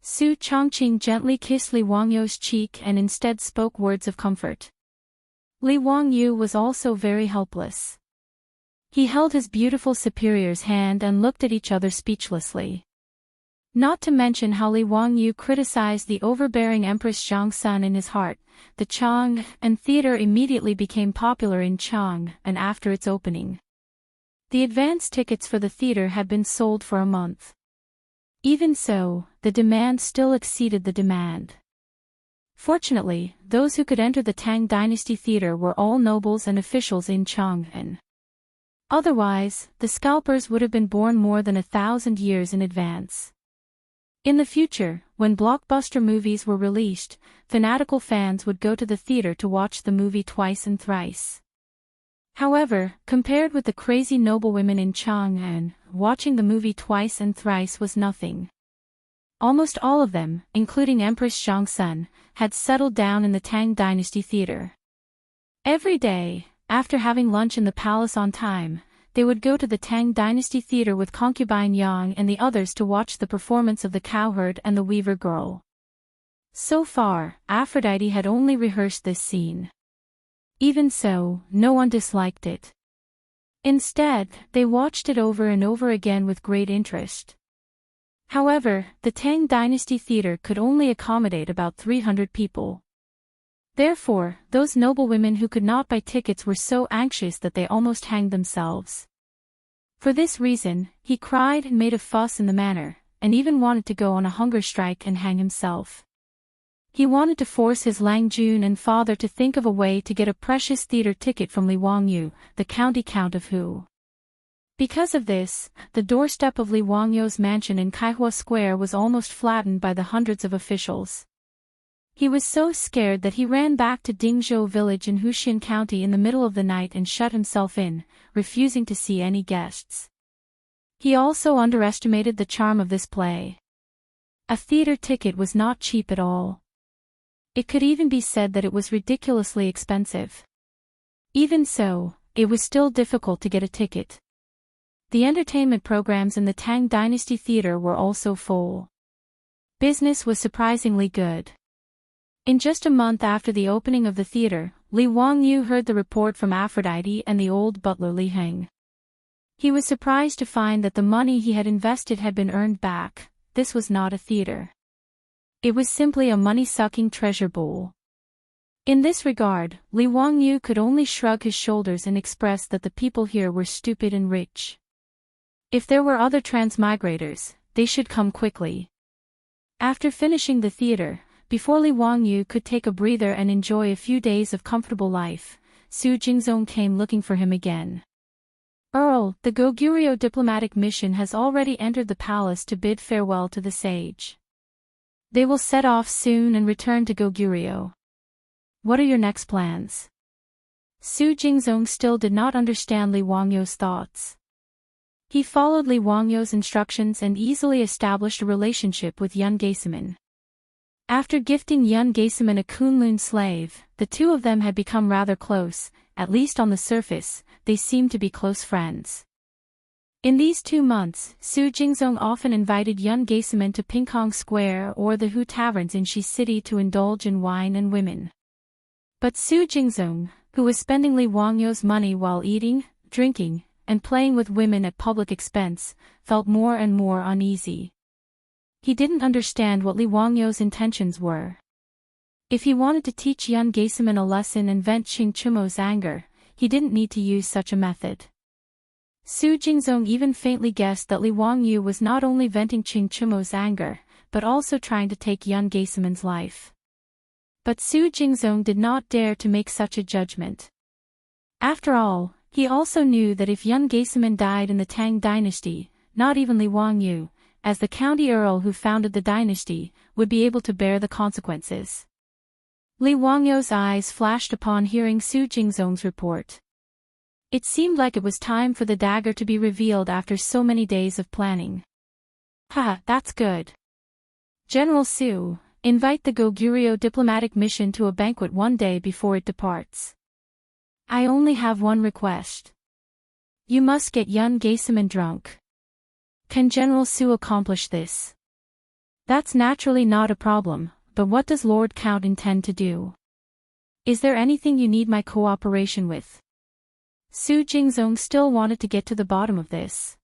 Su Changqing gently kissed Li Wangyu's cheek and instead spoke words of comfort. Li Wangyu was also very helpless. He held his beautiful superior's hand and looked at each other speechlessly. Not to mention how Li Wangyu criticized the overbearing Empress Chang'an in his heart, the Chang'an theater immediately became popular in Chang'an after its opening. The advance tickets for the theater had been sold for a month. Even so, the demand still exceeded the demand. Fortunately, those who could enter the Tang Dynasty Theater were all nobles and officials in Chang'an. Otherwise, the scalpers would have been born more than 1,000 years in advance. In the future, when blockbuster movies were released, fanatical fans would go to the theater to watch the movie twice and thrice. However, compared with the crazy noblewomen in Chang'an, watching the movie twice and thrice was nothing. Almost all of them, including Empress Chang'an, had settled down in the Tang Dynasty Theater. Every day, after having lunch in the palace on time, they would go to the Tang Dynasty Theater with concubine Yang and the others to watch the performance of the cowherd and the weaver girl. So far, Aphrodite had only rehearsed this scene. Even so, no one disliked it. Instead, they watched it over and over again with great interest. However, the Tang Dynasty Theater could only accommodate about 300 people. Therefore, those noblewomen who could not buy tickets were so anxious that they almost hanged themselves. For this reason, he cried and made a fuss in the manor, and even wanted to go on a hunger strike and hang himself. He wanted to force his Langjun and father to think of a way to get a precious theater ticket from Li Wangyu, the county count of Hu. Because of this, the doorstep of Li Wangyu's mansion in Kaihua Square was almost flattened by the hundreds of officials. He was so scared that he ran back to Dingzhou village in Huxian County in the middle of the night and shut himself in, refusing to see any guests. He also underestimated the charm of this play. A theater ticket was not cheap at all. It could even be said that it was ridiculously expensive. Even so, it was still difficult to get a ticket. The entertainment programs in the Tang Dynasty Theater were also full. Business was surprisingly good. In just a month after the opening of the theater, Li Wangyu heard the report from Aphrodite and the old butler Li Heng. He was surprised to find that the money he had invested had been earned back. This was not a theater. It was simply a money-sucking treasure bowl. In this regard, Li Wangyu could only shrug his shoulders and express that the people here were stupid and rich. If there were other transmigrators, they should come quickly. After finishing the theater, before Li Wangyu could take a breather and enjoy a few days of comfortable life, Su Jingzong came looking for him again. Earl, the Goguryeo diplomatic mission has already entered the palace to bid farewell to the sage. They will set off soon and return to Goguryeo. What are your next plans? Su Jingzong still did not understand Li Wangyu's thoughts. He followed Li Wangyu's instructions and easily established a relationship with Yun Gaesaman. After gifting Yun Gaesaman a Kunlun slave, the two of them had become rather close. At least on the surface, they seemed to be close friends. In these 2 months, Su Jingzong often invited Yun Gaesaman to Pingkong Square or the Hu taverns in Shi City to indulge in wine and women. But Su Jingzong, who was spending Li Wangyu's money while eating, drinking, and playing with women at public expense, felt more and more uneasy. He didn't understand what Li Wangyu's intentions were. If he wanted to teach Yun Gaesaman a lesson and vent Qing Chumo's anger, he didn't need to use such a method. Su Jingzong even faintly guessed that Li Wangyu was not only venting Qing Chumo's anger, but also trying to take Yun Gaesaman's life. But Su Jingzong did not dare to make such a judgment. After all, he also knew that if Yun Gaesaman died in the Tang dynasty, not even Li Wangyu, as the county earl who founded the dynasty, would be able to bear the consequences. Li Wangyu's eyes flashed upon hearing Su Jingzong's report. It seemed like it was time for the dagger to be revealed after so many days of planning. Ha, that's good. General Su, invite the Goguryeo diplomatic mission to a banquet one day before it departs. I only have one request. You must get Yun Gaesaman drunk. Can General Su accomplish this? That's naturally not a problem, but what does Lord Count intend to do? Is there anything you need my cooperation with? Su Jingzong still wanted to get to the bottom of this.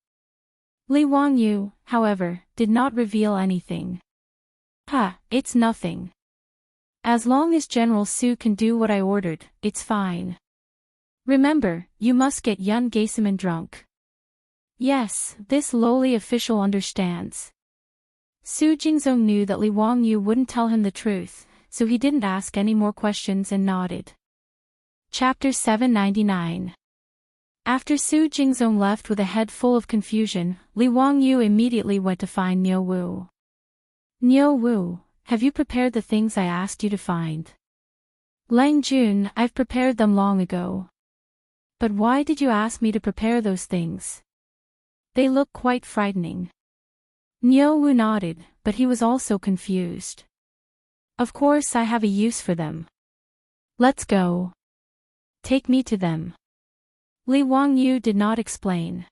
Li Wangyu, however, did not reveal anything. It's nothing. As long as General Su can do what I ordered, it's fine. Remember, you must get Yun Gaesaman drunk. Yes, this lowly official understands. Su Jingzong knew that Li Wangyu wouldn't tell him the truth, so he didn't ask any more questions and nodded. Chapter 799. After Su Jingzong left with a head full of confusion, Li Wangyu immediately went to find Niu Wu. Niu Wu, have you prepared the things I asked you to find? Lang Jun, I've prepared them long ago. But why did you ask me to prepare those things? They look quite frightening. Niu Wu nodded, but he was also confused. Of course I have a use for them. Let's go. Take me to them. Li Wangyu did not explain.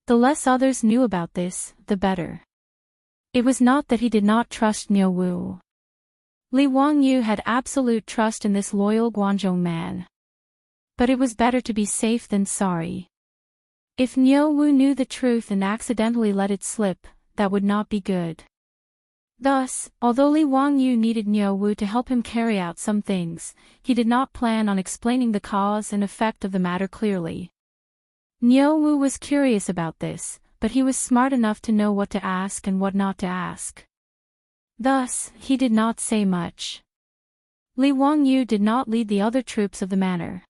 The less others knew about this, the better. It was not that he did not trust Niu Wu. Li Wangyu had absolute trust in this loyal Guangzhou man. But it was better to be safe than sorry. If Niu Wu knew the truth and accidentally let it slip, that would not be good. Thus, although Li Wangyu needed Niu Wu to help him carry out some things, he did not plan on explaining the cause and effect of the matter clearly. Niu Wu was curious about this, but he was smart enough to know what to ask and what not to ask. Thus, he did not say much. Li Wangyu did not lead the other troops of the manor.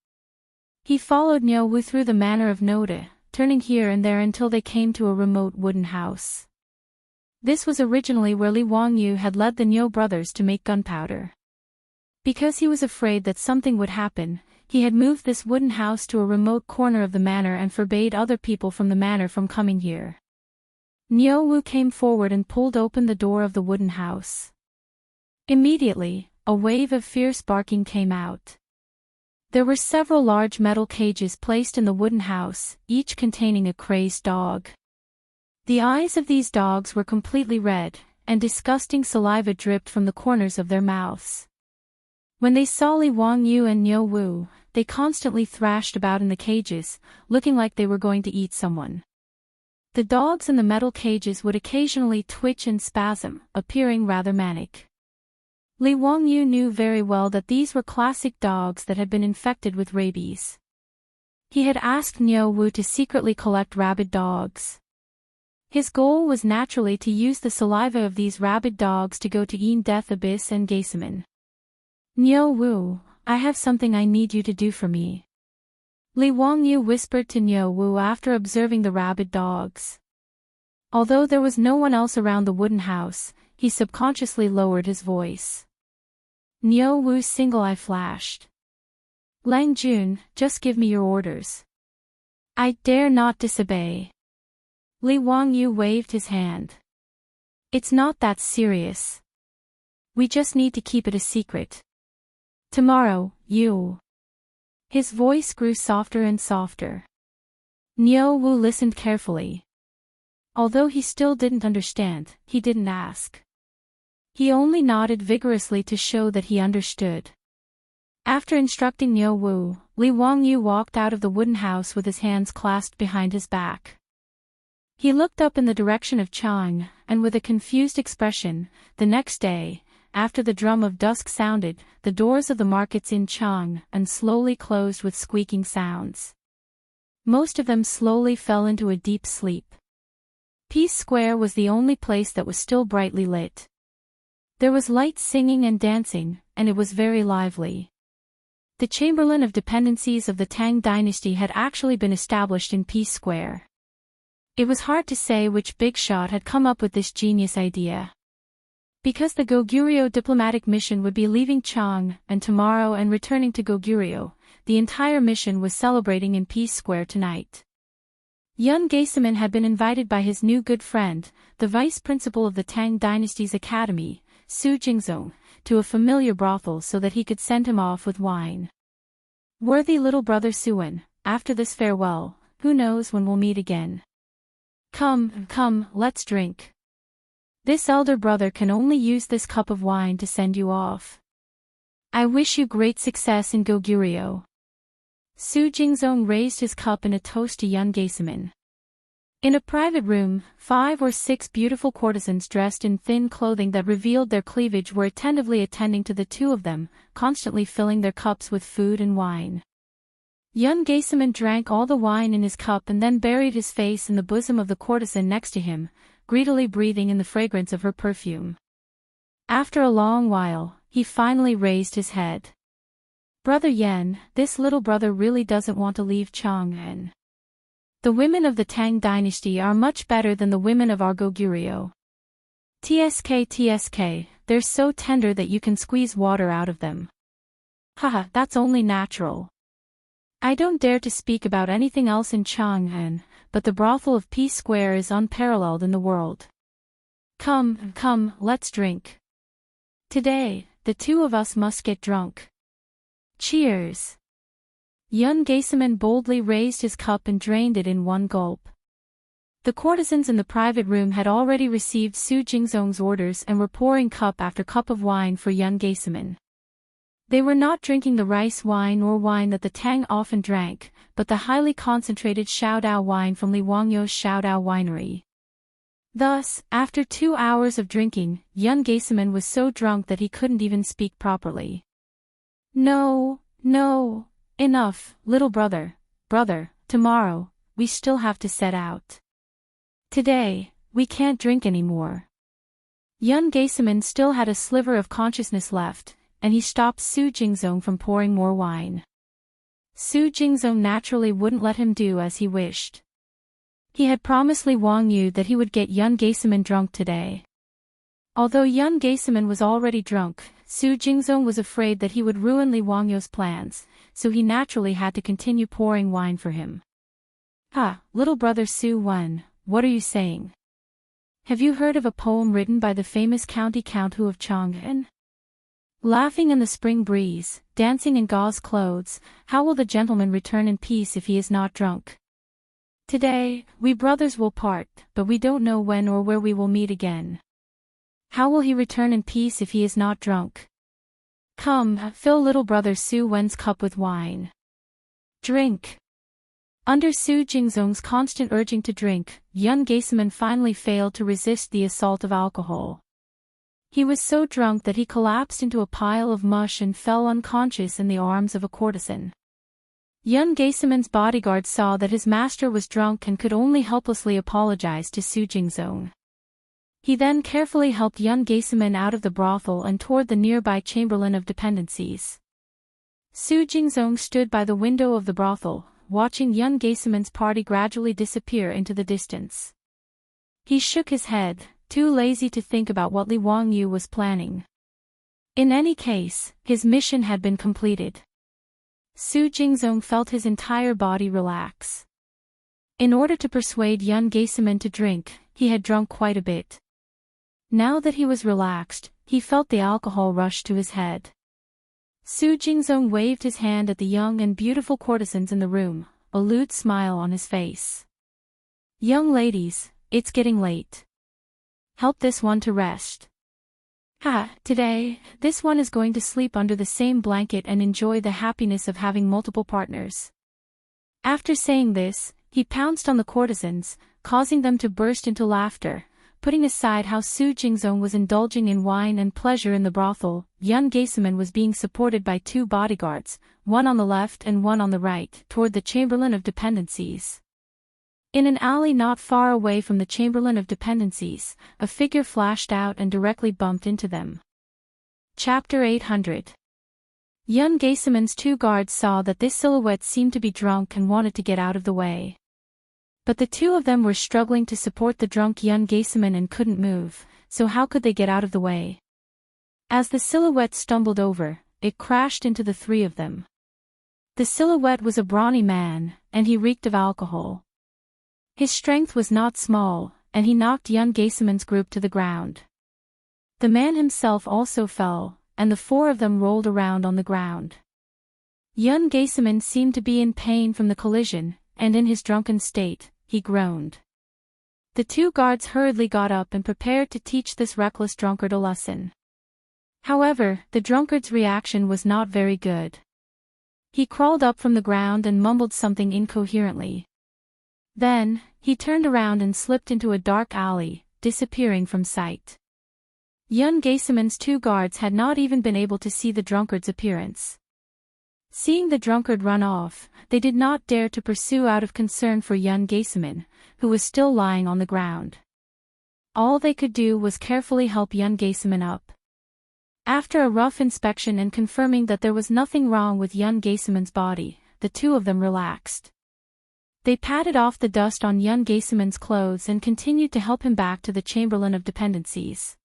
He followed Niu Wu through the manor of Noda, turning here and there until they came to a remote wooden house. This was originally where Li Wangyu had led the Niu brothers to make gunpowder. Because he was afraid that something would happen, he had moved this wooden house to a remote corner of the manor and forbade other people from the manor from coming here. Niu Wu came forward and pulled open the door of the wooden house. Immediately, a wave of fierce barking came out. There were several large metal cages placed in the wooden house, each containing a crazed dog. The eyes of these dogs were completely red, and disgusting saliva dripped from the corners of their mouths. When they saw Li Wangyu and Niu Wu, they constantly thrashed about in the cages, looking like they were going to eat someone. The dogs in the metal cages would occasionally twitch and spasm, appearing rather manic. Li Wangyu knew very well that these were classic dogs that had been infected with rabies. He had asked Niu Wu to secretly collect rabid dogs. His goal was naturally to use the saliva of these rabid dogs to go to Yin Death Abyss and Geisamen. Niu Wu, I have something I need you to do for me. Li Wangyu whispered to Niu Wu after observing the rabid dogs. Although there was no one else around the wooden house, he subconsciously lowered his voice. Niu Wu's single eye flashed. Lang Jun, just give me your orders. I dare not disobey. Li Wangyu waved his hand. It's not that serious. We just need to keep it a secret. Tomorrow, you. His voice grew softer and softer. Niu Wu listened carefully. Although he still didn't understand, he didn't ask. He only nodded vigorously to show that he understood. After instructing Niu Wu, Li Wangyu walked out of the wooden house with his hands clasped behind his back. He looked up in the direction of Chang'an, and with a confused expression, the next day, after the drum of dusk sounded, the doors of the markets in Chang'an slowly closed with squeaking sounds. Most of them slowly fell into a deep sleep. Peace Square was the only place that was still brightly lit. There was light singing and dancing, and it was very lively. The Chamberlain of Dependencies of the Tang Dynasty had actually been established in Peace Square. It was hard to say which big shot had come up with this genius idea. Because the Goguryeo diplomatic mission would be leaving Chang'an tomorrow and returning to Goguryeo, the entire mission was celebrating in Peace Square tonight. Yun Geisamen had been invited by his new good friend, the vice principal of the Tang Dynasty's academy, Su Jingzong, to a familiar brothel so that he could send him off with wine. Worthy little brother Suan, after this farewell, who knows when we'll meet again. Come, let's drink. This elder brother can only use this cup of wine to send you off. I wish you great success in Goguryeo. Su Jingzong raised his cup in a toast to Yun Geisamen. In a private room, 5 or 6 beautiful courtesans dressed in thin clothing that revealed their cleavage were attentively attending to the two of them, constantly filling their cups with food and wine. Yun Geisamen drank all the wine in his cup and then buried his face in the bosom of the courtesan next to him, greedily breathing in the fragrance of her perfume. After a long while, he finally raised his head. Brother Yen, this little brother really doesn't want to leave Chang'an. The women of the Tang Dynasty are much better than the women of our Goguryeo. TSK, they're so tender that you can squeeze water out of them. Haha, that's only natural. I don't dare to speak about anything else in Chang'an, but the brothel of Peace Square is unparalleled in the world. Come, let's drink. Today, the two of us must get drunk. Cheers. Yun Geisamen boldly raised his cup and drained it in one gulp. The courtesans in the private room had already received Su Jingzong's orders and were pouring cup after cup of wine for Yun Geisamen. They were not drinking the rice wine or wine that the Tang often drank, but the highly concentrated Xiaodao wine from Li Wangyu's Xiaodao winery. Thus, after 2 hours of drinking, Yun Geisamen was so drunk that he couldn't even speak properly. No, enough, little brother, tomorrow, we still have to set out. Today, we can't drink anymore. Yun Geisamen still had a sliver of consciousness left, and he stopped Su Jingzong from pouring more wine. Su Jingzong naturally wouldn't let him do as he wished. He had promised Li Wangyu that he would get Yun Geisamen drunk today. Although Yun Geisamen was already drunk, Su Jingzong was afraid that he would ruin Li Wangyu's plans, so he naturally had to continue pouring wine for him. Little brother Su Wen, what are you saying? Have you heard of a poem written by the famous county count Hu of Chang'an? Laughing in the spring breeze, dancing in gauze clothes, how will the gentleman return in peace if he is not drunk? Today, we brothers will part, but we don't know when or where we will meet again. How will he return in peace if he is not drunk? Come, fill little brother Su Wen's cup with wine. Drink. Under Su Jingzong's constant urging to drink, young Gaesaman finally failed to resist the assault of alcohol. He was so drunk that he collapsed into a pile of mush and fell unconscious in the arms of a courtesan. Young Gaesaman's bodyguard saw that his master was drunk and could only helplessly apologize to Su Jingzong. He then carefully helped young Gaesaman out of the brothel and toward the nearby Chamberlain of Dependencies. Su Jingzong stood by the window of the brothel, watching young Gaesaman's party gradually disappear into the distance. He shook his head, too lazy to think about what Li Wangyu was planning. In any case, his mission had been completed. Su Jingzong felt his entire body relax. In order to persuade young Gaesaman to drink, he had drunk quite a bit. Now that he was relaxed, he felt the alcohol rush to his head. Su Jingzong waved his hand at the young and beautiful courtesans in the room, a lewd smile on his face. Young ladies, it's getting late. Help this one to rest. Today, this one is going to sleep under the same blanket and enjoy the happiness of having multiple partners. After saying this, he pounced on the courtesans, causing them to burst into laughter. Putting aside how Su Jingzong was indulging in wine and pleasure in the brothel, young Gaesaman was being supported by 2 bodyguards, one on the left and one on the right, toward the Chamberlain of Dependencies. In an alley not far away from the Chamberlain of Dependencies, a figure flashed out and directly bumped into them. Chapter 800. Young Gaesaman's 2 guards saw that this silhouette seemed to be drunk and wanted to get out of the way. But the 2 of them were struggling to support the drunk young Gaesaman and couldn't move, so how could they get out of the way? As the silhouette stumbled over, it crashed into the 3 of them. The silhouette was a brawny man, and he reeked of alcohol. His strength was not small, and he knocked young Gaesaman's group to the ground. The man himself also fell, and the 4 of them rolled around on the ground. Young Gaesaman seemed to be in pain from the collision, and in his drunken state, he groaned. The 2 guards hurriedly got up and prepared to teach this reckless drunkard a lesson. However, the drunkard's reaction was not very good. He crawled up from the ground and mumbled something incoherently. Then, he turned around and slipped into a dark alley, disappearing from sight. Young Gaesaman's 2 guards had not even been able to see the drunkard's appearance. Seeing the drunkard run off, they did not dare to pursue out of concern for young Gaesaman, who was still lying on the ground. All they could do was carefully help young Gaesaman up. After a rough inspection and confirming that there was nothing wrong with young Gaesaman's body, the 2 of them relaxed. They patted off the dust on young Gaesaman's clothes and continued to help him back to the Chamberlain of Dependencies.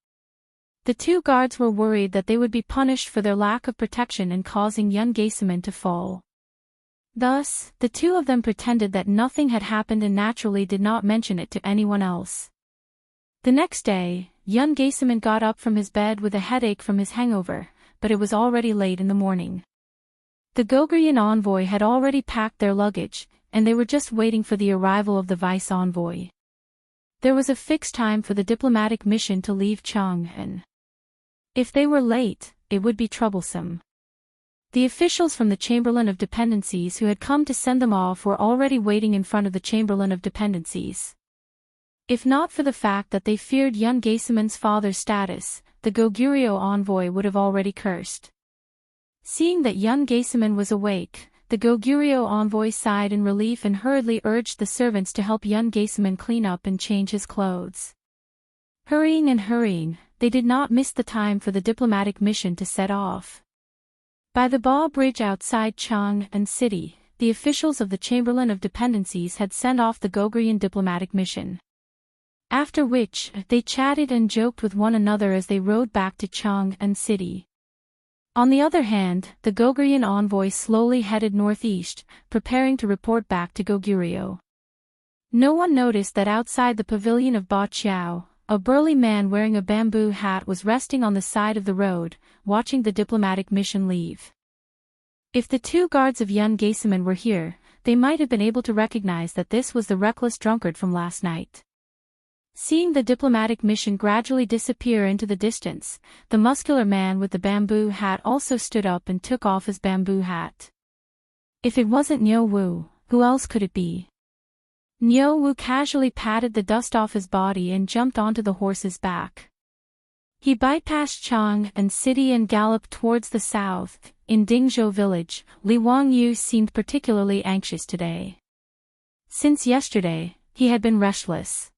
The 2 guards were worried that they would be punished for their lack of protection and causing young Gaesaman to fall. Thus, the 2 of them pretended that nothing had happened and naturally did not mention it to anyone else. The next day, young Gaesaman got up from his bed with a headache from his hangover, but it was already late in the morning. The Gogrian envoy had already packed their luggage, and they were just waiting for the arrival of the vice envoy. There was a fixed time for the diplomatic mission to leave Chang'an. If they were late, it would be troublesome. The officials from the Chamberlain of Dependencies who had come to send them off were already waiting in front of the Chamberlain of Dependencies. If not for the fact that they feared young Gaesaman's father's status, the Goguryeo envoy would have already cursed. Seeing that young Gaesaman was awake, the Goguryeo envoy sighed in relief and hurriedly urged the servants to help young Gaesaman clean up and change his clothes. Hurrying and hurrying, they did not miss the time for the diplomatic mission to set off. By the Ba Bridge outside Chang'an City, the officials of the Chamberlain of Dependencies had sent off the Gogrian diplomatic mission. After which, they chatted and joked with one another as they rode back to Chang'an City. On the other hand, the Gogrian envoy slowly headed northeast, preparing to report back to Goguryeo. No one noticed that outside the pavilion of Ba Chiao, a burly man wearing a bamboo hat was resting on the side of the road, watching the diplomatic mission leave. If the 2 guards of young Gaesaman were here, they might have been able to recognize that this was the reckless drunkard from last night. Seeing the diplomatic mission gradually disappear into the distance, the muscular man with the bamboo hat also stood up and took off his bamboo hat. If it wasn't Niu Wu, who else could it be? Niu Wu casually patted the dust off his body and jumped onto the horse's back. He bypassed Chang'an city and galloped towards the south. In Dingzhou village, Li Wangyu seemed particularly anxious today. Since yesterday, he had been restless.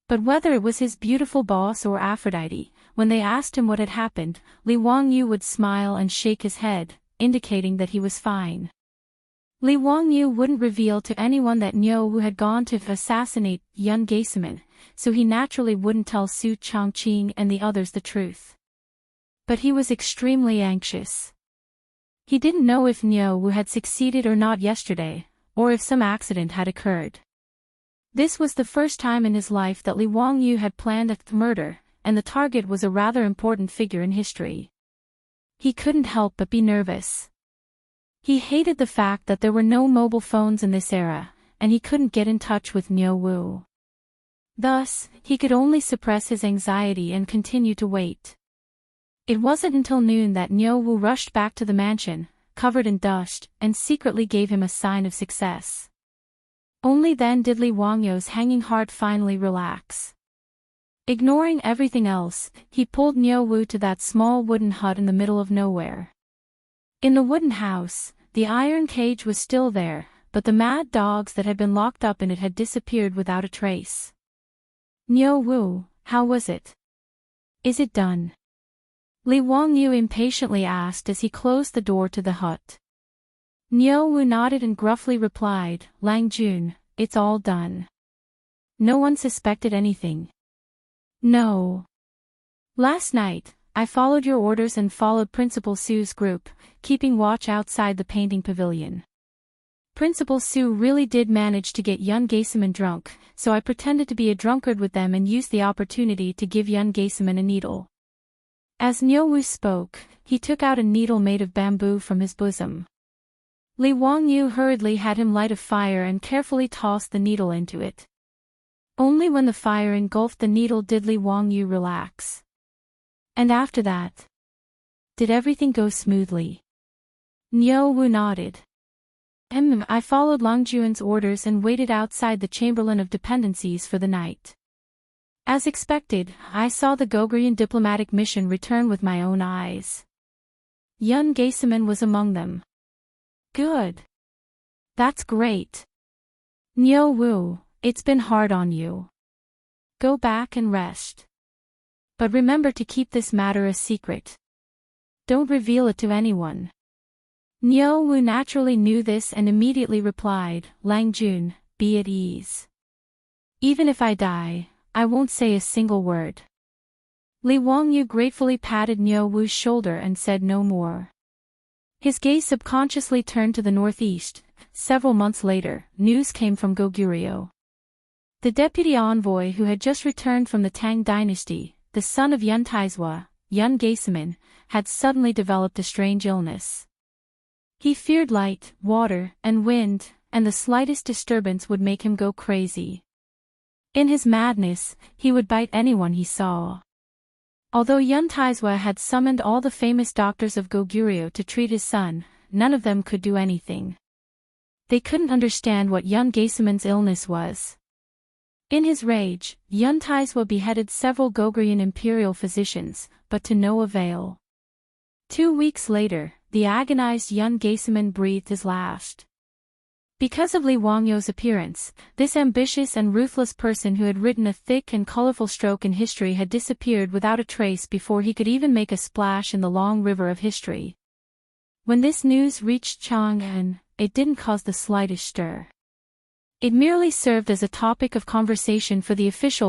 But whether it was his beautiful boss or Aphrodite, when they asked him what had happened, Li Wangyu would smile and shake his head, indicating that he was fine. Li Wangyu wouldn't reveal to anyone that Niu Wu had gone to assassinate Yun Geiseman, so he naturally wouldn't tell Su Chongqing and the others the truth. But he was extremely anxious. He didn't know if Niu Wu had succeeded or not yesterday, or if some accident had occurred. This was the first time in his life that Li Wangyu had planned a murder, and the target was a rather important figure in history. He couldn't help but be nervous. He hated the fact that there were no mobile phones in this era, and he couldn't get in touch with Niu Wu. Thus, he could only suppress his anxiety and continue to wait. It wasn't until noon that Niu Wu rushed back to the mansion, covered in dust, and secretly gave him a sign of success. Only then did Li Wangyu's hanging heart finally relax. Ignoring everything else, he pulled Niu Wu to that small wooden hut in the middle of nowhere. In the wooden house, the iron cage was still there, but the mad dogs that had been locked up in it had disappeared without a trace. Niu Wu, how was it? Is it done? Li Wangyu impatiently asked as he closed the door to the hut. Niu Wu nodded and gruffly replied, Lang Jun, it's all done. No one suspected anything. No. Last night, I followed your orders and followed Principal Su's group, keeping watch outside the painting pavilion. Principal Su really did manage to get Yun Geiseman drunk, so I pretended to be a drunkard with them and used the opportunity to give Yun Geiseman a needle. As Niu Wu spoke, he took out a needle made of bamboo from his bosom. Li Wangyu hurriedly had him light a fire and carefully tossed the needle into it. Only when the fire engulfed the needle did Li Wangyu relax. And after that, did everything go smoothly? Niu Wu nodded. I followed Lang Jun's orders and waited outside the Chamberlain of Dependencies for the night. As expected, I saw the Gogrian diplomatic mission return with my own eyes. Yun Geiseman was among them. Good. That's great. Niu Wu, it's been hard on you. Go back and rest. But remember to keep this matter a secret. Don't reveal it to anyone. Niu Wu naturally knew this and immediately replied, Lang Jun, be at ease. Even if I die, I won't say a single word. Li Wangyu gratefully patted Niu Wu's shoulder and said no more. His gaze subconsciously turned to the northeast. Several months later, news came from Goguryeo. The deputy envoy who had just returned from the Tang dynasty, the son of Yun Taizhua, Yun Geiseman, had suddenly developed a strange illness. He feared light, water, and wind, and the slightest disturbance would make him go crazy. In his madness, he would bite anyone he saw. Although Yun Taizhua had summoned all the famous doctors of Goguryeo to treat his son, none of them could do anything. They couldn't understand what Yun Geiseman's illness was. In his rage, Yun Taizhua beheaded several Gogrian imperial physicians, but to no avail. 2 weeks later, the agonized Yun Geiseman breathed his last. Because of Li Wangyu's appearance, this ambitious and ruthless person who had written a thick and colorful stroke in history had disappeared without a trace before he could even make a splash in the long river of history. When this news reached Chang'an, it didn't cause the slightest stir. It merely served as a topic of conversation for the officials